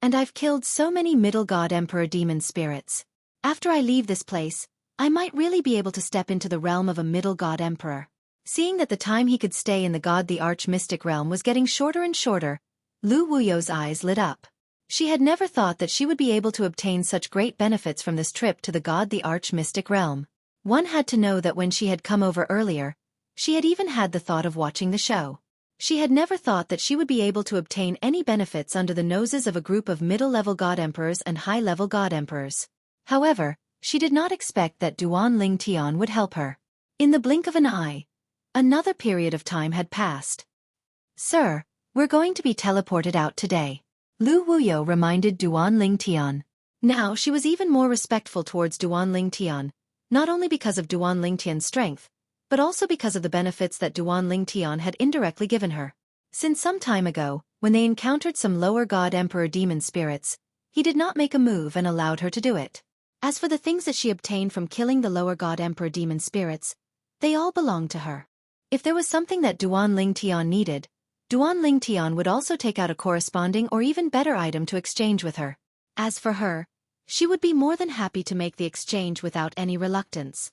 And I've killed so many middle God Emperor demon spirits. After I leave this place, I might really be able to step into the realm of a middle God Emperor. Seeing that the time he could stay in the God the Arch-Mystic realm was getting shorter and shorter, Lu Wuyo's eyes lit up. She had never thought that she would be able to obtain such great benefits from this trip to the God the Arch-Mystic realm. One had to know that when she had come over earlier, she had even had the thought of watching the show. She had never thought that she would be able to obtain any benefits under the noses of a group of middle-level God Emperors and high-level God Emperors. However, she did not expect that Duan Ling Tian would help her. In the blink of an eye, another period of time had passed. "Sir, we're going to be teleported out today," Lu Wuyo reminded Duan Ling Tian. Now she was even more respectful towards Duan Ling Tian, not only because of Duan Ling Tian's strength, but also because of the benefits that Duan Ling Tian had indirectly given her. Since some time ago, when they encountered some lower God Emperor demon spirits, he did not make a move and allowed her to do it. As for the things that she obtained from killing the lower God Emperor demon spirits, they all belonged to her. If there was something that Duan Ling Tian needed, Duan Ling Tian would also take out a corresponding or even better item to exchange with her. As for her, she would be more than happy to make the exchange without any reluctance.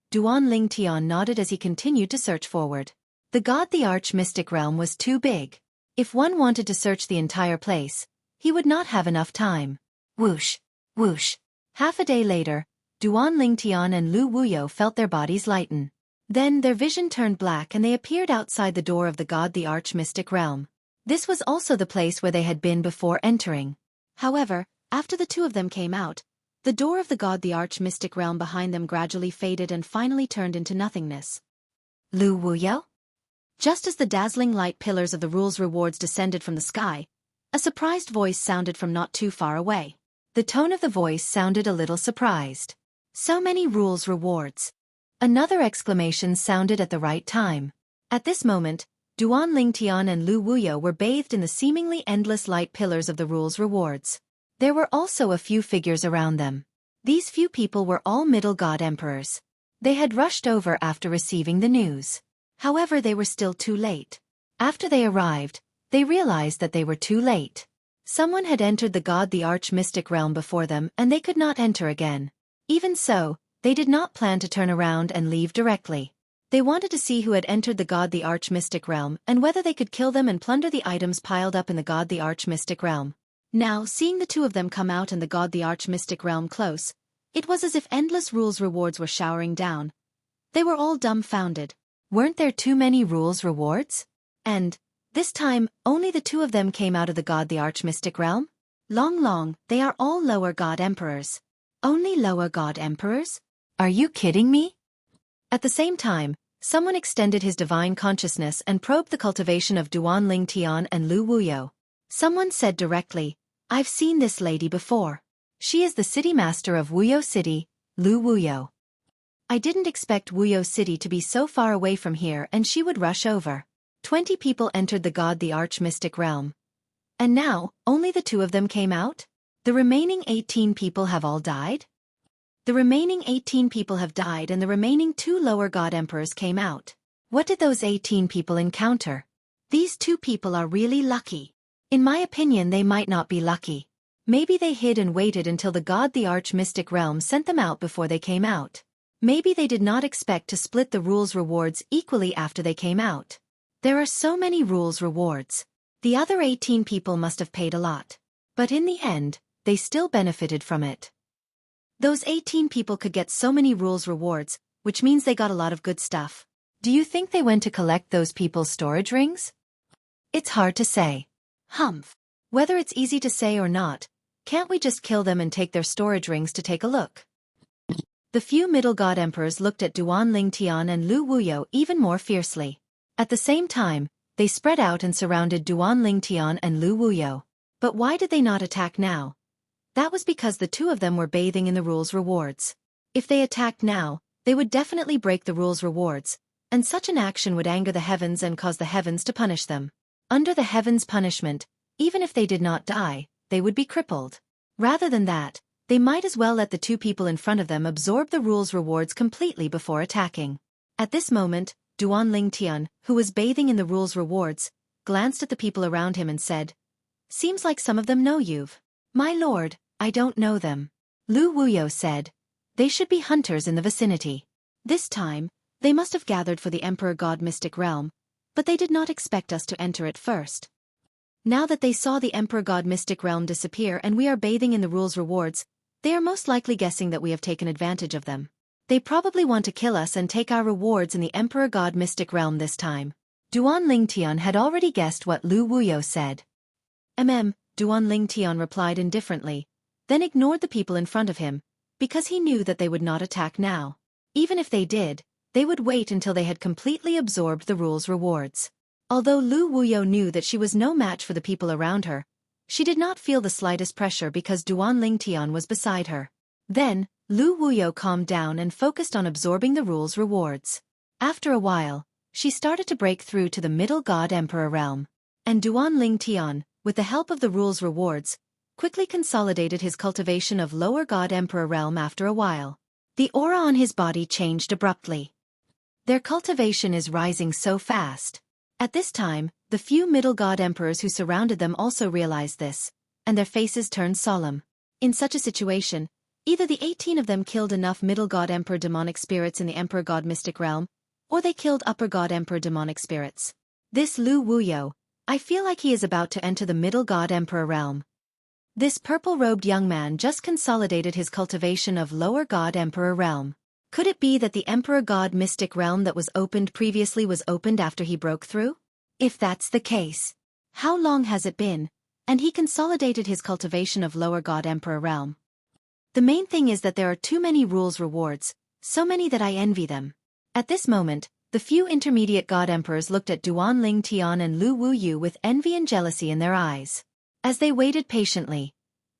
Duan Ling Tian nodded as he continued to search forward. The God the Arch-Mystic realm was too big. If one wanted to search the entire place, he would not have enough time. Whoosh, whoosh. Half a day later, Duan Ling Tian and Lu Wuyo felt their bodies lighten. Then their vision turned black and they appeared outside the door of the God the Arch-Mystic realm. This was also the place where they had been before entering. However, after the two of them came out, the door of the God the Arch-Mystic realm behind them gradually faded and finally turned into nothingness. Lu Wuyo? Just as the dazzling light pillars of the rules rewards descended from the sky, a surprised voice sounded from not too far away. The tone of the voice sounded a little surprised. So many rules rewards. Another exclamation sounded at the right time. At this moment, Duan Ling Tian and Lu Wuyo were bathed in the seemingly endless light pillars of the rules rewards. There were also a few figures around them. These few people were all middle God Emperors. They had rushed over after receiving the news. However, they were still too late. After they arrived, they realized that they were too late. Someone had entered the God the Arch-Mystic realm before them and they could not enter again. Even so, they did not plan to turn around and leave directly. They wanted to see who had entered the God the Arch-Mystic realm and whether they could kill them and plunder the items piled up in the God the Arch-Mystic realm. Now, seeing the two of them come out and the God the Arch-Mystic realm close, it was as if endless rules rewards were showering down. They were all dumbfounded. Weren't there too many rules rewards? And, this time, only the two of them came out of the God the Arch-Mystic realm? Long, they are all lower God Emperors. Only lower God Emperors? Are you kidding me? At the same time, someone extended his divine consciousness and probed the cultivation of Duan Ling Tian and Lu Wuyo. Someone said directly, "I've seen this lady before. She is the city master of Wuyo City, Lu Wuyo." I didn't expect Wuyo City to be so far away from here and she would rush over. 20 people entered the God the Arch-Mystic realm. And now, only the two of them came out? The remaining 18 people have all died? The remaining 18 people have died and the remaining two lower God Emperors came out. What did those 18 people encounter? These two people are really lucky. In my opinion, they might not be lucky. Maybe they hid and waited until the God the Arch-Mystic realm sent them out before they came out. Maybe they did not expect to split the rules rewards equally after they came out. There are so many rules rewards. The other 18 people must have paid a lot. But in the end, they still benefited from it. Those 18 people could get so many rules rewards, which means they got a lot of good stuff. Do you think they went to collect those people's storage rings? It's hard to say. Humph. Whether it's easy to say or not, can't we just kill them and take their storage rings to take a look? The few middle God Emperors looked at Duan Ling Tian and Lu Wuyo even more fiercely. At the same time, they spread out and surrounded Duan Ling Tian and Lu Wuyo. But why did they not attack now? That was because the two of them were bathing in the rules rewards. If they attacked now, they would definitely break the rules rewards, and such an action would anger the heavens and cause the heavens to punish them. Under the heavens' punishment, even if they did not die, they would be crippled. Rather than that, They might as well let the two people in front of them absorb the rules rewards completely before attacking. At this moment, Duan Lingtian, who was bathing in the rules rewards, glanced at the people around him and said, "Seems like some of them know you've." "My lord, I don't know them," Lu Wuyo said. "They should be hunters in the vicinity." This time, they must have gathered for the Emperor God Mystic Realm, but they did not expect us to enter it first. Now that they saw the Emperor God Mystic Realm disappear and we are bathing in the rules rewards, they are most likely guessing that we have taken advantage of them. They probably want to kill us and take our rewards in the Emperor God Mystic Realm this time. Duan Lingtian had already guessed what Lu Wuyo said. Duan Lingtian replied indifferently, then ignored the people in front of him, because he knew that they would not attack now. Even if they did, they would wait until they had completely absorbed the rules rewards. Although Lu Wuyo knew that she was no match for the people around her, she did not feel the slightest pressure because Duan Lingtian was beside her. Then, Lu Wuyo calmed down and focused on absorbing the rules rewards. After a while, she started to break through to the Middle God Emperor realm. And Duan Lingtian, with the help of the rules rewards, quickly consolidated his cultivation of Lower God Emperor realm after a while. The aura on his body changed abruptly. Their cultivation is rising so fast. At this time, the few Middle God Emperors who surrounded them also realized this, and their faces turned solemn. In such a situation, either the 18 of them killed enough Middle God Emperor demonic spirits in the Emperor God Mystic Realm, or they killed Upper God Emperor demonic spirits. This Lu Wuyo, I feel like he is about to enter the Middle God Emperor realm. This purple-robed young man just consolidated his cultivation of Lower God Emperor realm. Could it be that the Emperor God Mystic Realm that was opened previously was opened after he broke through? If that's the case, how long has it been, and he consolidated his cultivation of Lower God Emperor Realm? The main thing is that there are too many rules rewards, so many that I envy them. At this moment, the few intermediate God Emperors looked at Duan Lingtian and Lu Wuyu with envy and jealousy in their eyes. As they waited patiently,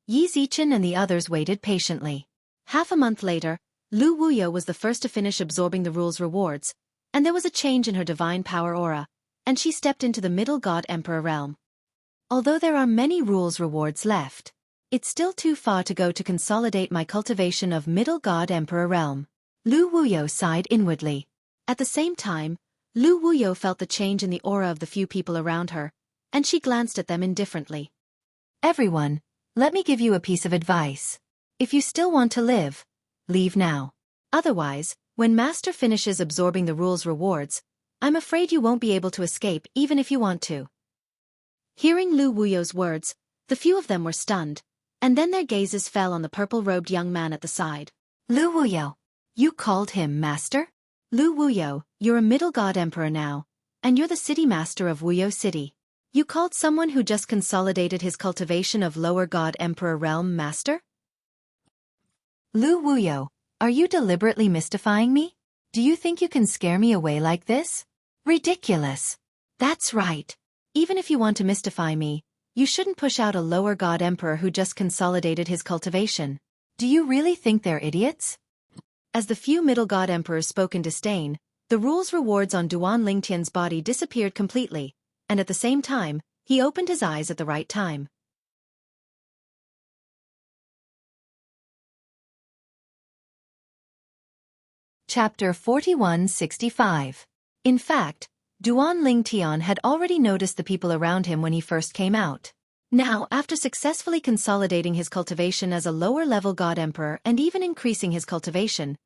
Yi Zichen and the others waited patiently. Half a month later, Lu Wuyo was the first to finish absorbing the rules rewards, and there was a change in her divine power aura, and she stepped into the Middle God Emperor realm. Although there are many rules rewards left, it's still too far to go to consolidate my cultivation of Middle God Emperor realm. Lu Wuyo sighed inwardly. At the same time, Lu Wuyo felt the change in the aura of the few people around her, and she glanced at them indifferently. "Everyone, let me give you a piece of advice. If you still want to live, leave now. Otherwise, when Master finishes absorbing the rules rewards, I'm afraid you won't be able to escape even if you want to." Hearing Lu Wuyo's words, the few of them were stunned, and then their gazes fell on the purple-robed young man at the side. "Lu Wuyo, you called him Master? Lu Wuyo, you're a Middle God Emperor now, and you're the city master of Wuyo City. You called someone who just consolidated his cultivation of Lower God Emperor realm Master? Lu Wuyo, are you deliberately mystifying me? Do you think you can scare me away like this? Ridiculous. That's right. Even if you want to mystify me, you shouldn't push out a Lower God Emperor who just consolidated his cultivation. Do you really think they're idiots?" As the few Middle God Emperors spoke in disdain, the rules rewards on Duan Lingtian's body disappeared completely, and at the same time, he opened his eyes at the right time. Chapter 4165. In fact, Duan Lingtian had already noticed the people around him when he first came out. Now, after successfully consolidating his cultivation as a lower-level God Emperor and even increasing his cultivation,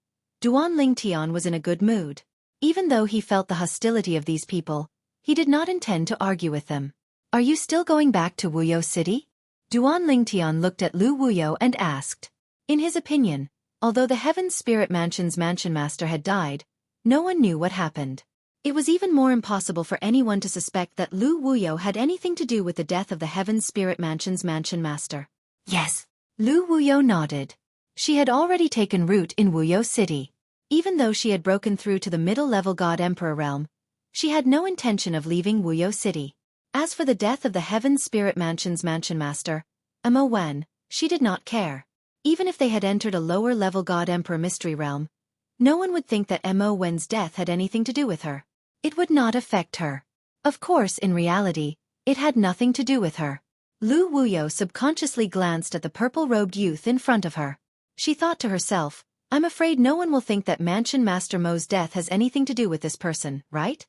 Duan Lingtian was in a good mood. Even though he felt the hostility of these people, he did not intend to argue with them. "Are you still going back to Wuyo City?" Duan Lingtian looked at Lu Wuyo and asked. In his opinion, although the Heaven Spirit Mansion's Mansion Master had died, no one knew what happened. It was even more impossible for anyone to suspect that Lu Wuyo had anything to do with the death of the Heaven Spirit Mansion's Mansion Master. Yes. Lu Wuyo nodded. She had already taken root in Wuyo City. Even though she had broken through to the middle-level God Emperor realm, she had no intention of leaving Wuyo City. As for the death of the Heaven Spirit Mansion's Mansion Master, Mo Wen, she did not care. Even if they had entered a lower-level God Emperor mystery realm, no one would think that Mo Wen's death had anything to do with her. It would not affect her. Of course, in reality, it had nothing to do with her. Lu Wuyo subconsciously glanced at the purple-robed youth in front of her. She thought to herself, I'm afraid no one will think that Mansion Master Mo's death has anything to do with this person, right?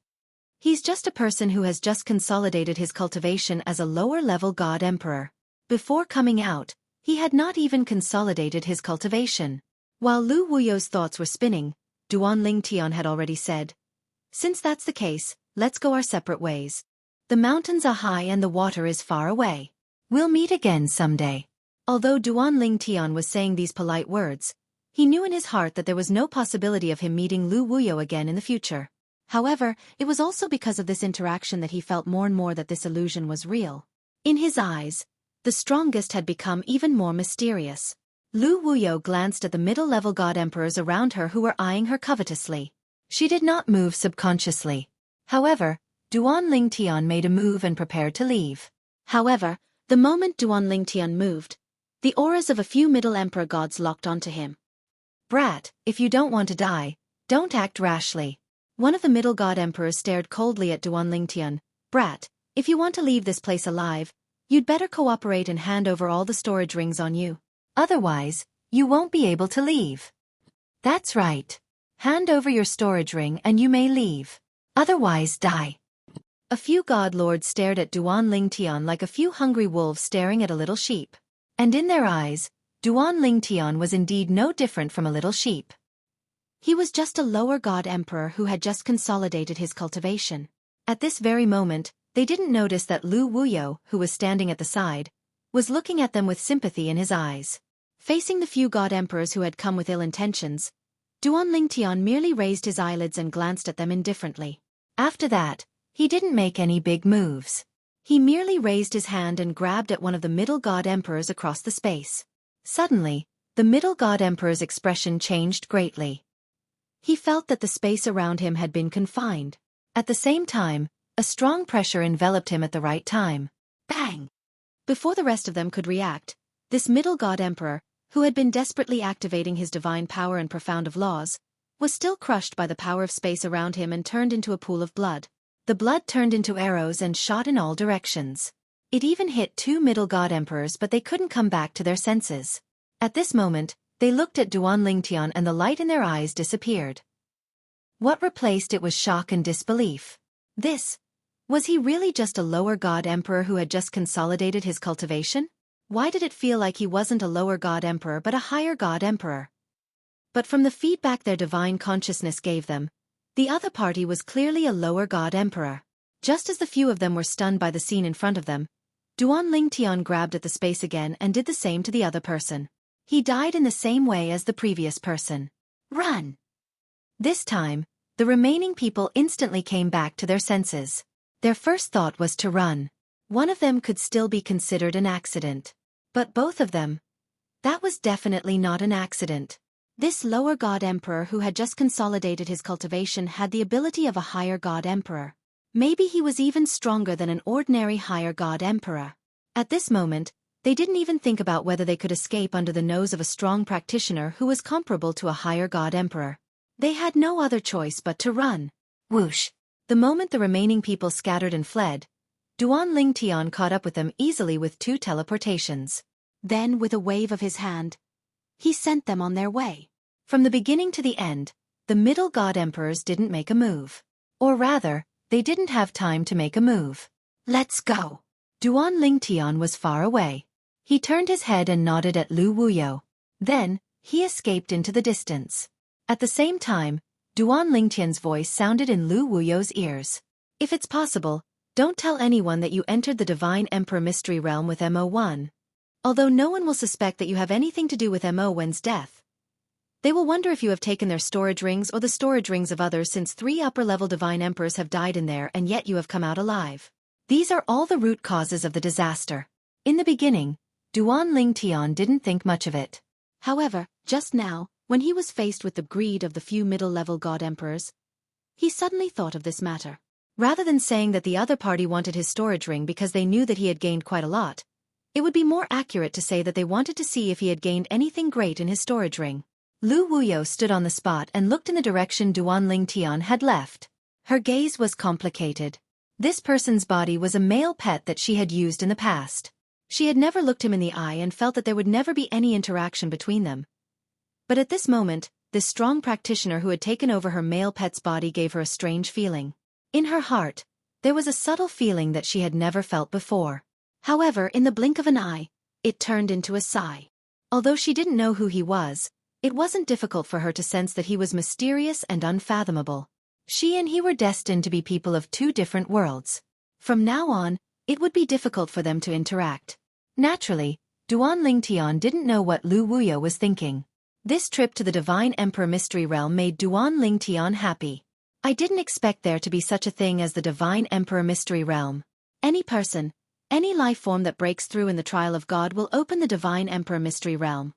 He's just a person who has just consolidated his cultivation as a lower-level god emperor. Before coming out, he had not even consolidated his cultivation. While Lu Wuyo's thoughts were spinning, Duan Lingtian had already said, since that's the case, let's go our separate ways. The mountains are high and the water is far away. We'll meet again someday. Although Duan Lingtian was saying these polite words, he knew in his heart that there was no possibility of him meeting Lu Wuyo again in the future. However, it was also because of this interaction that he felt more and more that this illusion was real. In his eyes, the strongest had become even more mysterious. Lu Wuyo glanced at the middle-level god emperors around her who were eyeing her covetously. She did not move subconsciously. However, Duan Lingtian made a move and prepared to leave. However, the moment Duan Lingtian moved, the auras of a few middle emperor gods locked onto him. Brat, if you don't want to die, don't act rashly. One of the middle god emperors stared coldly at Duan Lingtian. Brat, if you want to leave this place alive, you'd better cooperate and hand over all the storage rings on you. Otherwise, you won't be able to leave. That's right. Hand over your storage ring and you may leave. Otherwise die. A few god lords stared at Duan Lingtian like a few hungry wolves staring at a little sheep. And in their eyes, Duan Lingtian was indeed no different from a little sheep. He was just a lower god emperor who had just consolidated his cultivation. At this very moment, they didn't notice that Lu Wuyo, who was standing at the side, was looking at them with sympathy in his eyes. Facing the few god emperors who had come with ill intentions, Duan Lingtian merely raised his eyelids and glanced at them indifferently. After that, he didn't make any big moves. He merely raised his hand and grabbed at one of the middle god emperors across the space. Suddenly, the middle god emperor's expression changed greatly. He felt that the space around him had been confined. At the same time, a strong pressure enveloped him at the right time. Bang! Before the rest of them could react, this middle god emperor, who had been desperately activating his divine power and profound of laws, was still crushed by the power of space around him and turned into a pool of blood. The blood turned into arrows and shot in all directions. It even hit two middle god emperors, but they couldn't come back to their senses. At this moment, they looked at Duan Lingtian and the light in their eyes disappeared. What replaced it was shock and disbelief. Was he really just a lower god emperor who had just consolidated his cultivation? Why did it feel like he wasn't a lower god emperor but a higher god emperor? But from the feedback their divine consciousness gave them, the other party was clearly a lower god emperor. Just as the few of them were stunned by the scene in front of them, Duan Lingtian grabbed at the space again and did the same to the other person. He died in the same way as the previous person. Run! This time, the remaining people instantly came back to their senses. Their first thought was to run. One of them could still be considered an accident. But both of them? That was definitely not an accident. This lower god emperor who had just consolidated his cultivation had the ability of a higher god emperor. Maybe he was even stronger than an ordinary higher god emperor. At this moment, they didn't even think about whether they could escape under the nose of a strong practitioner who was comparable to a higher god emperor. They had no other choice but to run. Whoosh! The moment the remaining people scattered and fled, Duan Lingtian caught up with them easily with 2 teleportations. Then, with a wave of his hand, he sent them on their way. From the beginning to the end, the middle god emperors didn't make a move. Or rather, they didn't have time to make a move. Let's go. Duan Lingtian was far away. He turned his head and nodded at Lu Wuyo. Then, he escaped into the distance. At the same time, Duan Lingtian's voice sounded in Lu Wuyo's ears. If it's possible, don't tell anyone that you entered the Divine Emperor Mystery Realm with Mo1. Although no one will suspect that you have anything to do with Mo1's death, they will wonder if you have taken their storage rings or the storage rings of others, since 3 upper-level Divine Emperors have died in there and yet you have come out alive. These are all the root causes of the disaster. In the beginning, Duan Lingtian didn't think much of it. However, just now, when he was faced with the greed of the few middle-level god emperors, he suddenly thought of this matter. Rather than saying that the other party wanted his storage ring because they knew that he had gained quite a lot, it would be more accurate to say that they wanted to see if he had gained anything great in his storage ring. Lu Wuyo stood on the spot and looked in the direction Duan Lingtian had left. Her gaze was complicated. This person's body was a male pet that she had used in the past. She had never looked him in the eye and felt that there would never be any interaction between them. But at this moment, this strong practitioner who had taken over her male pet's body gave her a strange feeling. In her heart, there was a subtle feeling that she had never felt before. However, in the blink of an eye, it turned into a sigh. Although she didn't know who he was, it wasn't difficult for her to sense that he was mysterious and unfathomable. She and he were destined to be people of two different worlds. From now on, it would be difficult for them to interact. Naturally, Duan Lingtian didn't know what Lu Wuyo was thinking. This trip to the Divine Emperor Mystery Realm made Duan Lingtian happy. I didn't expect there to be such a thing as the Divine Emperor Mystery Realm. Any person, any life form that breaks through in the trial of God will open the Divine Emperor Mystery Realm.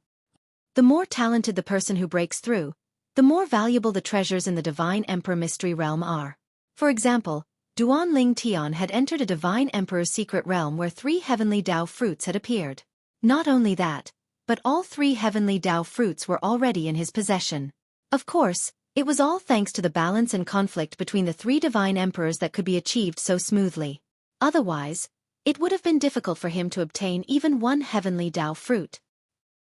The more talented the person who breaks through, the more valuable the treasures in the Divine Emperor Mystery Realm are. For example, Duan Lingtian had entered a Divine Emperor's secret realm where 3 heavenly Dao fruits had appeared. Not only that, but all 3 heavenly Dao fruits were already in his possession. Of course, it was all thanks to the balance and conflict between the 3 Divine Emperors that could be achieved so smoothly. Otherwise, it would have been difficult for him to obtain even 1 heavenly Dao fruit.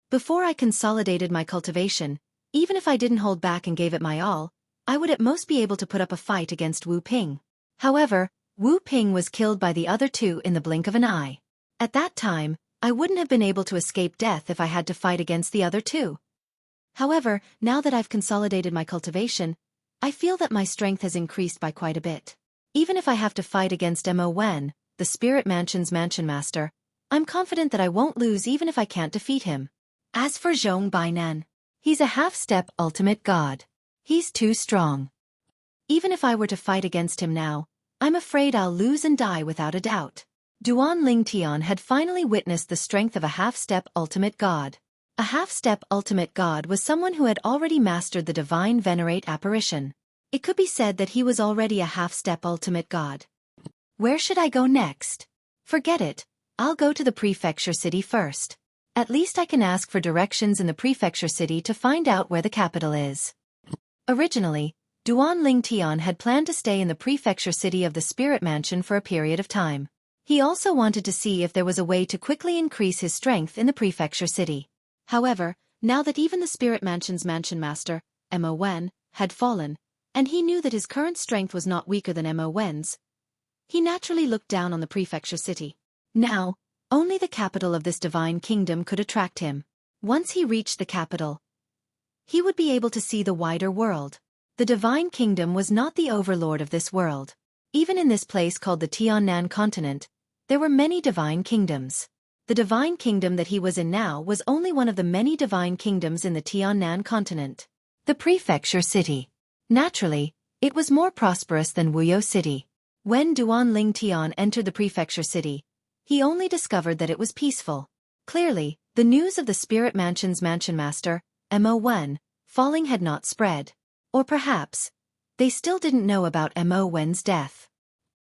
Before I consolidated my cultivation, even if I didn't hold back and gave it my all, I would at most be able to put up a fight against Wu Ping. However, Wu Ping was killed by the other 2 in the blink of an eye. At that time, I wouldn't have been able to escape death if I had to fight against the other 2. However, now that I've consolidated my cultivation, I feel that my strength has increased by quite a bit. Even if I have to fight against Mo Wen, the Spirit Mansion's Mansion Master, I'm confident that I won't lose even if I can't defeat him. As for Zhong Bainan, he's a half-step ultimate god. He's too strong. Even if I were to fight against him now, I'm afraid I'll lose and die without a doubt. Duan Lingtian had finally witnessed the strength of a half-step ultimate god. A half-step ultimate god was someone who had already mastered the divine venerate apparition. It could be said that he was already a half-step ultimate god. Where should I go next? Forget it, I'll go to the prefecture city first. At least I can ask for directions in the prefecture city to find out where the capital is. Originally, Duan Lingtian had planned to stay in the prefecture city of the Spirit Mansion for a period of time. He also wanted to see if there was a way to quickly increase his strength in the prefecture city. However, now that even the Spirit Mansion's Mansion Master, Mo Wen, had fallen, and he knew that his current strength was not weaker than Mo Wen's, he naturally looked down on the prefecture city. Now, only the capital of this divine kingdom could attract him. Once he reached the capital, he would be able to see the wider world. The divine kingdom was not the overlord of this world. Even in this place called the Tiannan continent, there were many divine kingdoms. The divine kingdom that he was in now was only one of the many divine kingdoms in the Tiannan continent. The prefecture city. Naturally, it was more prosperous than Wuyo City. When Duan Lingtian entered the prefecture city, he only discovered that it was peaceful. Clearly, the news of the Spirit Mansion's Mansion Master, Mo Wen, falling had not spread. Or perhaps, they still didn't know about Mo Wen's death.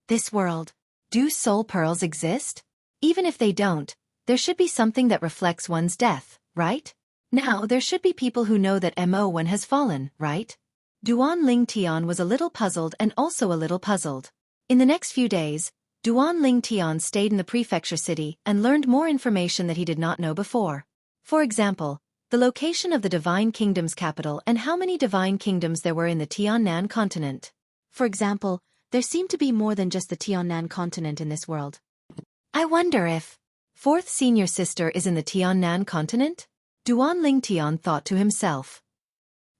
This world. Do soul pearls exist? Even if they don't, there should be something that reflects one's death, right? Now there should be people who know that Mo Wen has fallen, right? Duan Lingtian was a little puzzled and also a little puzzled. In the next few days, Duan Lingtian stayed in the prefecture city and learned more information that he did not know before. For example, the location of the Divine Kingdom's capital and how many Divine Kingdoms there were in the Tiannan continent. For example, there seemed to be more than just the Tiannan continent in this world. I wonder if 4th senior sister is in the Tiannan continent? Duan Lingtian thought to himself.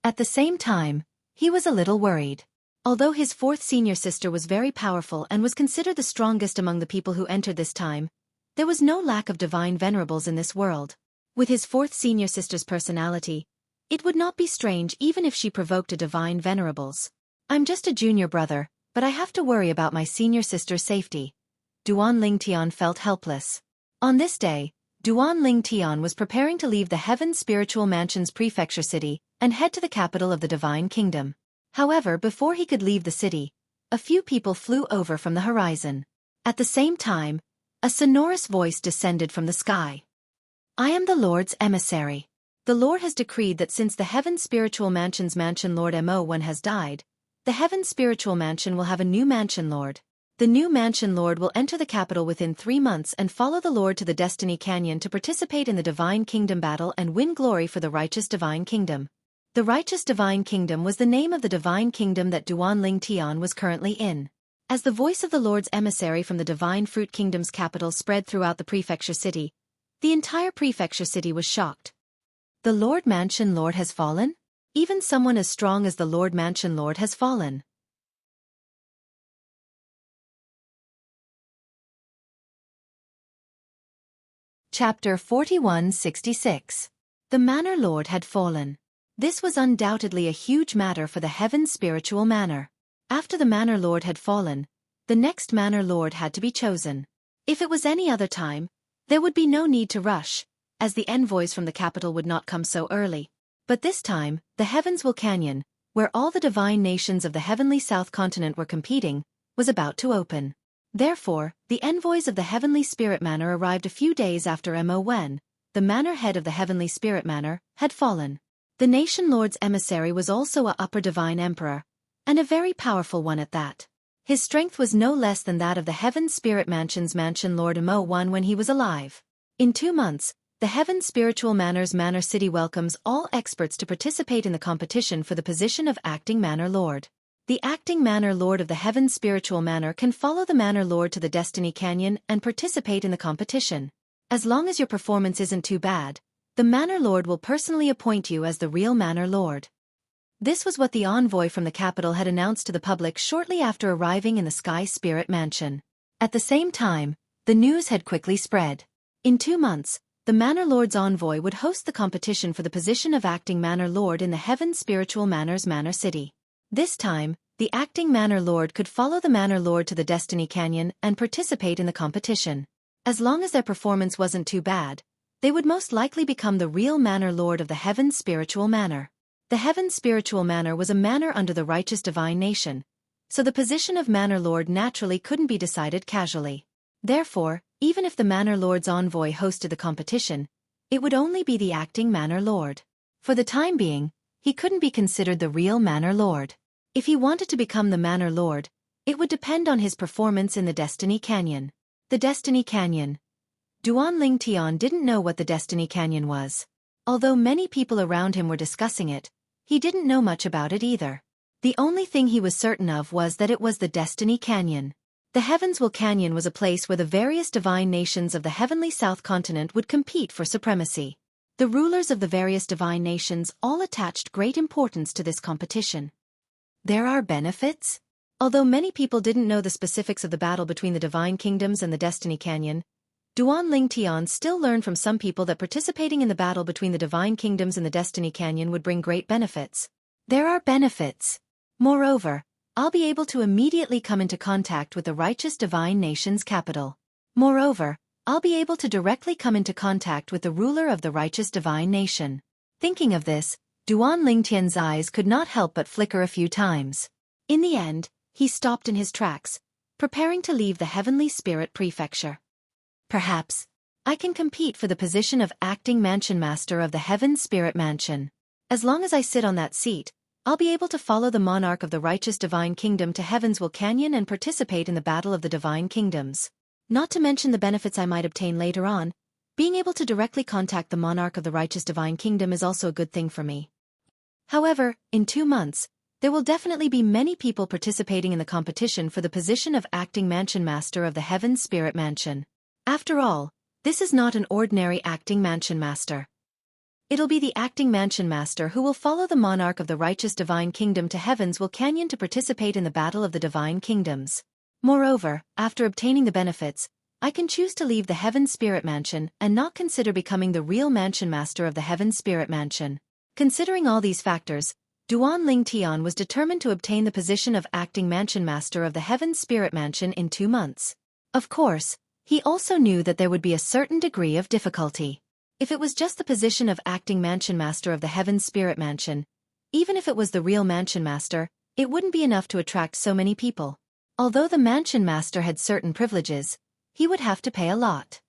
At the same time, he was a little worried. Although his 4th senior sister was very powerful and was considered the strongest among the people who entered this time, there was no lack of divine venerables in this world. With his 4th senior sister's personality, it would not be strange even if she provoked a divine venerables. I'm just a junior brother, but I have to worry about my senior sister's safety. Duan Lingtian felt helpless. On this day, Duan Lingtian was preparing to leave the Heaven Spiritual Mansion's prefecture city and head to the capital of the Divine Kingdom. However, before he could leave the city, a few people flew over from the horizon. At the same time, a sonorous voice descended from the sky. I am the Lord's emissary. The Lord has decreed that since the Heaven Spiritual Mansion's Mansion Lord Mo Wen has died, the Heaven Spiritual Mansion will have a new Mansion Lord. The new mansion lord will enter the capital within 3 months and follow the lord to the Destiny Canyon to participate in the Divine Kingdom battle and win glory for the righteous Divine Kingdom. The righteous Divine Kingdom was the name of the Divine Kingdom that Duan Ling Tian was currently in. As the voice of the Lord's emissary from the Divine Fruit Kingdom's capital spread throughout the prefecture city, the entire prefecture city was shocked. The Lord Mansion Lord has fallen? Even someone as strong as the Lord Mansion Lord has fallen. Chapter 4166. The Manor Lord had fallen. This was undoubtedly a huge matter for the Heaven's spiritual manor. After the Manor Lord had fallen, the next Manor Lord had to be chosen. If it was any other time, there would be no need to rush, as the envoys from the capital would not come so early. But this time, the Heavens Canyon, where all the divine nations of the heavenly South Continent were competing, was about to open. Therefore, the envoys of the Heavenly Spirit Manor arrived a few days after Mo Wen, the manor head of the Heavenly Spirit Manor, had fallen. The nation lord's emissary was also a upper divine emperor, and a very powerful one at that. His strength was no less than that of the Heaven Spirit Mansion's mansion lord Mo Wen when he was alive. In 2 months, the Heaven Spiritual Manor's Manor City welcomes all experts to participate in the competition for the position of Acting Manor Lord. The Acting Manor Lord of the Heaven Spiritual Manor can follow the Manor Lord to the Destiny Canyon and participate in the competition. As long as your performance isn't too bad, the Manor Lord will personally appoint you as the real Manor Lord. This was what the envoy from the capital had announced to the public shortly after arriving in the Sky Spirit Mansion. At the same time, the news had quickly spread. In 2 months, the Manor Lord's envoy would host the competition for the position of Acting Manor Lord in the Heaven Spiritual Manor's Manor City. This time, the Acting Manor Lord could follow the Manor Lord to the Destiny Canyon and participate in the competition. As long as their performance wasn't too bad, they would most likely become the real Manor Lord of the Heaven Spiritual Manor. The Heaven Spiritual Manor was a manor under the righteous divine nation, so the position of Manor Lord naturally couldn't be decided casually. Therefore, even if the Manor Lord's envoy hosted the competition, it would only be the Acting Manor Lord. For the time being, he couldn't be considered the real Manor Lord. If he wanted to become the Manor Lord, it would depend on his performance in the Destiny Canyon. The Destiny Canyon. Duan Ling Tian didn't know what the Destiny Canyon was. Although many people around him were discussing it, he didn't know much about it either. The only thing he was certain of was that it was the Destiny Canyon. The Heavens Canyon was a place where the various divine nations of the heavenly South Continent would compete for supremacy. The rulers of the various divine nations all attached great importance to this competition. There are benefits? Although many people didn't know the specifics of the battle between the Divine Kingdoms and the Destiny Canyon, Duan Ling Tian still learned from some people that participating in the battle between the Divine Kingdoms and the Destiny Canyon would bring great benefits. There are benefits. Moreover, I'll be able to immediately come into contact with the righteous divine nation's capital. Moreover, I'll be able to directly come into contact with the ruler of the righteous divine nation. Thinking of this, Duan Ling Tian's eyes could not help but flicker a few times. In the end, he stopped in his tracks, preparing to leave the Heavenly Spirit Prefecture. Perhaps I can compete for the position of Acting Mansion Master of the Heaven Spirit Mansion. As long as I sit on that seat, I'll be able to follow the monarch of the righteous divine kingdom to Heaven's Canyon and participate in the battle of the divine kingdoms. Not to mention the benefits I might obtain later on, being able to directly contact the monarch of the righteous divine kingdom is also a good thing for me. However, in 2 months, there will definitely be many people participating in the competition for the position of Acting Mansion Master of the Heaven Spirit Mansion. After all, this is not an ordinary Acting Mansion Master. It'll be the Acting Mansion Master who will follow the monarch of the righteous divine kingdom to Heaven's Canyon to participate in the battle of the divine kingdoms. Moreover, after obtaining the benefits, I can choose to leave the Heaven Spirit Mansion and not consider becoming the real Mansion Master of the Heaven Spirit Mansion. Considering all these factors, Duan Ling Tian was determined to obtain the position of Acting Mansion Master of the Heaven Spirit Mansion in 2 months. Of course, he also knew that there would be a certain degree of difficulty. If it was just the position of Acting Mansion Master of the Heaven Spirit Mansion, even if it was the real Mansion Master, it wouldn't be enough to attract so many people. Although the Mansion Master had certain privileges, he would have to pay a lot.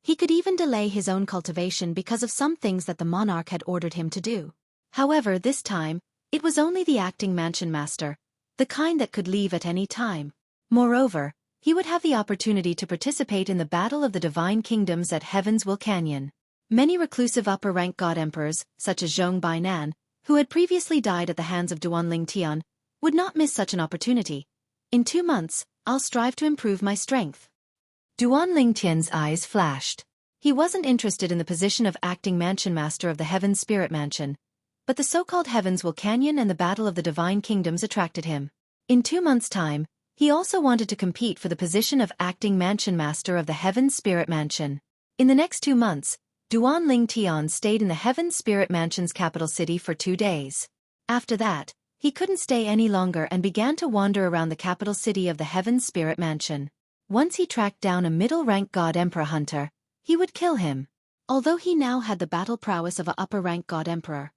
He could even delay his own cultivation because of some things that the monarch had ordered him to do. However, this time, it was only the Acting Mansion Master, the kind that could leave at any time. Moreover, he would have the opportunity to participate in the Battle of the Divine Kingdoms at Heaven's Will Canyon. Many reclusive upper-rank god emperors, such as Zhong Bainan, who had previously died at the hands of Duan Tian, would not miss such an opportunity. In 2 months, I'll strive to improve my strength. Duan Tian's eyes flashed. He wasn't interested in the position of acting mansion master of the Heaven's Spirit Mansion, but the so-called Heaven's Will Canyon and the Battle of the Divine Kingdoms attracted him. In 2 months' time, he also wanted to compete for the position of acting mansion master of the Heaven's Spirit Mansion. In the next 2 months, Duan Tian stayed in the Heaven's Spirit Mansion's capital city for 2 days. After that, he couldn't stay any longer and began to wander around the capital city of the Heaven's Spirit Mansion. Once he tracked down a middle-rank god emperor hunter, he would kill him. Although he now had the battle prowess of an upper-rank god emperor,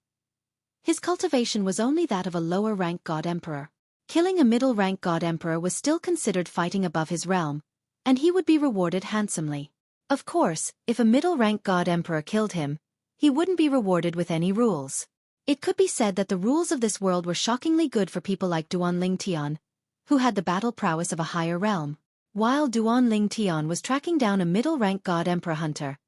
his cultivation was only that of a lower-rank god emperor. Killing a middle-rank god emperor was still considered fighting above his realm, and he would be rewarded handsomely. Of course, if a middle-rank god emperor killed him, he wouldn't be rewarded with any rules. It could be said that the rules of this world were shockingly good for people like Duan Tian, who had the battle prowess of a higher realm. While Duan Tian was tracking down a middle-rank god emperor hunter,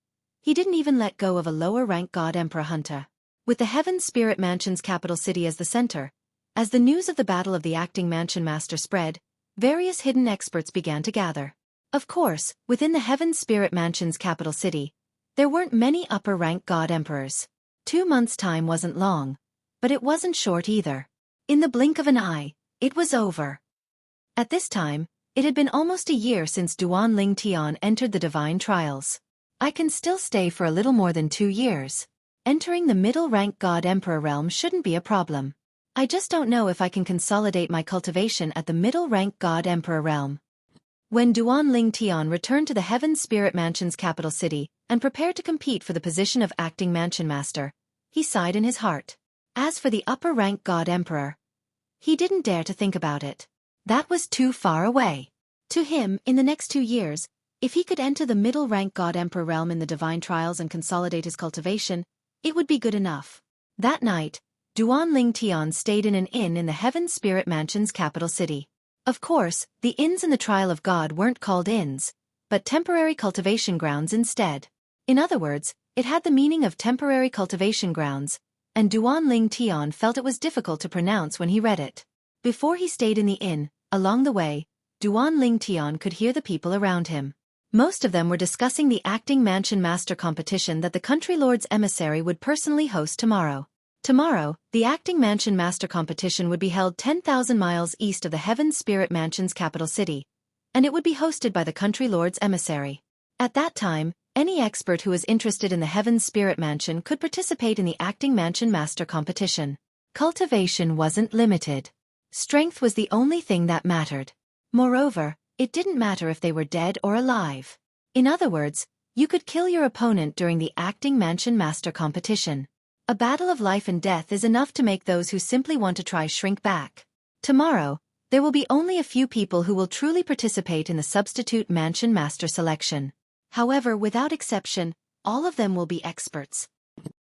he didn't even let go of a lower-rank god emperor hunter. With the Heaven's Spirit Mansion's capital city as the center, as the news of the Battle of the Acting Mansion Master spread, various hidden experts began to gather. Of course, within the Heaven's Spirit Mansion's capital city, there weren't many upper-rank god emperors. 2 months' time wasn't long, but it wasn't short either. In the blink of an eye, it was over. At this time, it had been almost a year since Duan Tian entered the Divine Trials. I can still stay for a little more than 2 years. Entering the middle-rank god emperor realm shouldn't be a problem. I just don't know if I can consolidate my cultivation at the middle-rank god emperor realm. When Duan Tian returned to the Heaven's Spirit Mansion's capital city and prepared to compete for the position of acting mansion master, he sighed in his heart. As for the upper-rank god emperor, he didn't dare to think about it. That was too far away. To him, in the next 2 years, if he could enter the middle-rank god emperor realm in the divine trials and consolidate his cultivation, it would be good enough. That night, Duan Tian stayed in an inn in the Heaven's Spirit Mansion's capital city. Of course, the inns in the Trial of God weren't called inns, but temporary cultivation grounds instead. In other words, it had the meaning of temporary cultivation grounds, and Duan Tian felt it was difficult to pronounce when he read it. Before he stayed in the inn, along the way, Duan Tian could hear the people around him. Most of them were discussing the acting mansion master competition that the country lord's emissary would personally host tomorrow. Tomorrow, the acting mansion master competition would be held 10,000 miles east of the Heaven's Spirit Mansion's capital city, and it would be hosted by the country lord's emissary. At that time, any expert who was interested in the Heaven's Spirit Mansion could participate in the acting mansion master competition. Cultivation wasn't limited. Strength was the only thing that mattered. Moreover, it didn't matter if they were dead or alive. In other words, you could kill your opponent during the acting mansion master competition. A battle of life and death is enough to make those who simply want to try shrink back. Tomorrow, there will be only a few people who will truly participate in the substitute mansion master selection. However, without exception, all of them will be experts.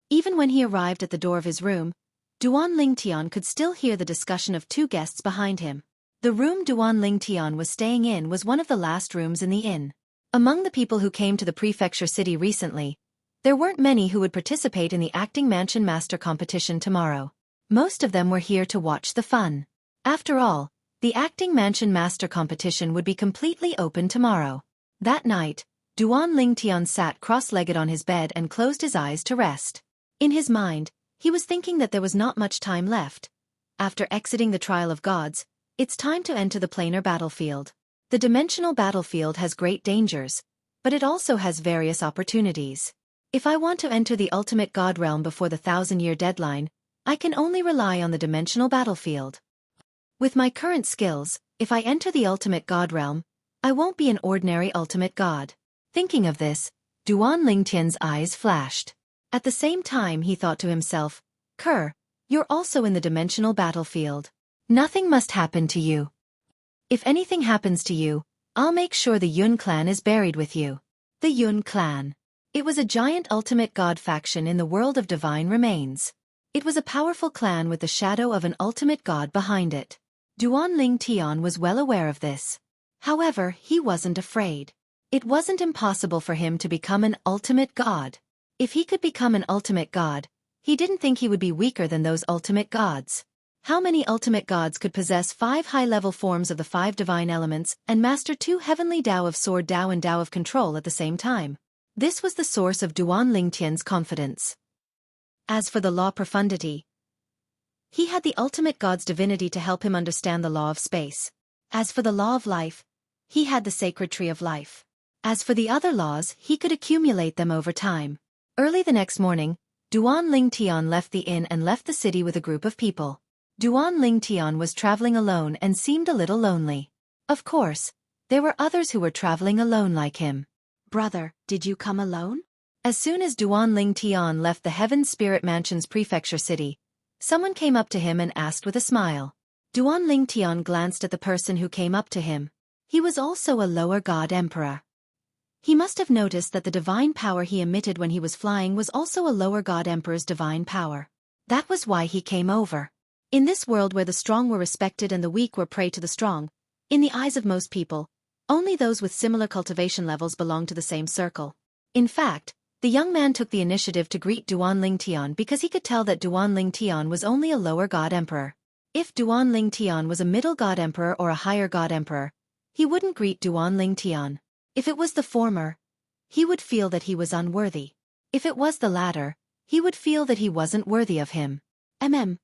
Even when he arrived at the door of his room, Duan Tian could still hear the discussion of 2 guests behind him. The room Duan Tian was staying in was one of the last rooms in the inn. Among the people who came to the prefecture city recently, there weren't many who would participate in the acting mansion master competition tomorrow. Most of them were here to watch the fun. After all, the acting mansion master competition would be completely open tomorrow. That night, Duan Tian sat cross-legged on his bed and closed his eyes to rest. In his mind, he was thinking that there was not much time left. After exiting the Trial of Gods, it's time to enter the planar battlefield. The dimensional battlefield has great dangers, but it also has various opportunities. If I want to enter the ultimate god realm before the 1,000-year deadline, I can only rely on the dimensional battlefield. With my current skills, if I enter the ultimate god realm, I won't be an ordinary ultimate god. Thinking of this, Duan Tian's eyes flashed. At the same time he thought to himself, Kerr, you're also in the dimensional battlefield. Nothing must happen to you. If anything happens to you, I'll make sure the Yun clan is buried with you. The Yun clan. It was a giant ultimate god faction in the world of divine remains. It was a powerful clan with the shadow of an ultimate god behind it. Duan Tian was well aware of this. However, he wasn't afraid. It wasn't impossible for him to become an ultimate god. If he could become an ultimate god, he didn't think he would be weaker than those ultimate gods. How many ultimate gods could possess 5 high-level forms of the 5 divine elements and master 2 heavenly Tao of Sword Tao and Tao of Control at the same time? This was the source of Duan Lingtian's confidence. As for the law profundity, he had the ultimate god's divinity to help him understand the law of space. As for the law of life, he had the sacred tree of life. As for the other laws, he could accumulate them over time. Early the next morning, Duan Lingtian left the inn and left the city with a group of people. Duan Lingtian was traveling alone and seemed a little lonely. Of course, there were others who were traveling alone like him. Brother, did you come alone? As soon as Duan Lingtian left the Heaven Spirit Mansion's prefecture city, someone came up to him and asked with a smile. Duan Lingtian glanced at the person who came up to him. He was also a lower god emperor. He must have noticed that the divine power he emitted when he was flying was also a lower god emperor's divine power. That was why he came over. In this world where the strong were respected and the weak were prey to the strong, in the eyes of most people, only those with similar cultivation levels belong to the same circle. In fact, the young man took the initiative to greet Duan Lingtian because he could tell that Duan Lingtian was only a lower god emperor. If Duan Lingtian was a middle god emperor or a higher god emperor, he wouldn't greet Duan Lingtian. If it was the former, he would feel that he was unworthy. If it was the latter, he would feel that he wasn't worthy of him. Duan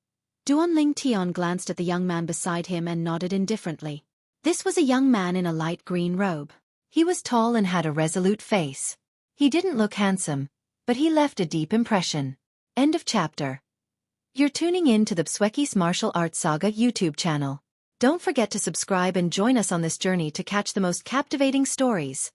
Lingtian glanced at the young man beside him and nodded indifferently. This was a young man in a light green robe. He was tall and had a resolute face. He didn't look handsome, but he left a deep impression. End of chapter. You're tuning in to the Xueqi's Martial Arts Saga YouTube channel. Don't forget to subscribe and join us on this journey to catch the most captivating stories.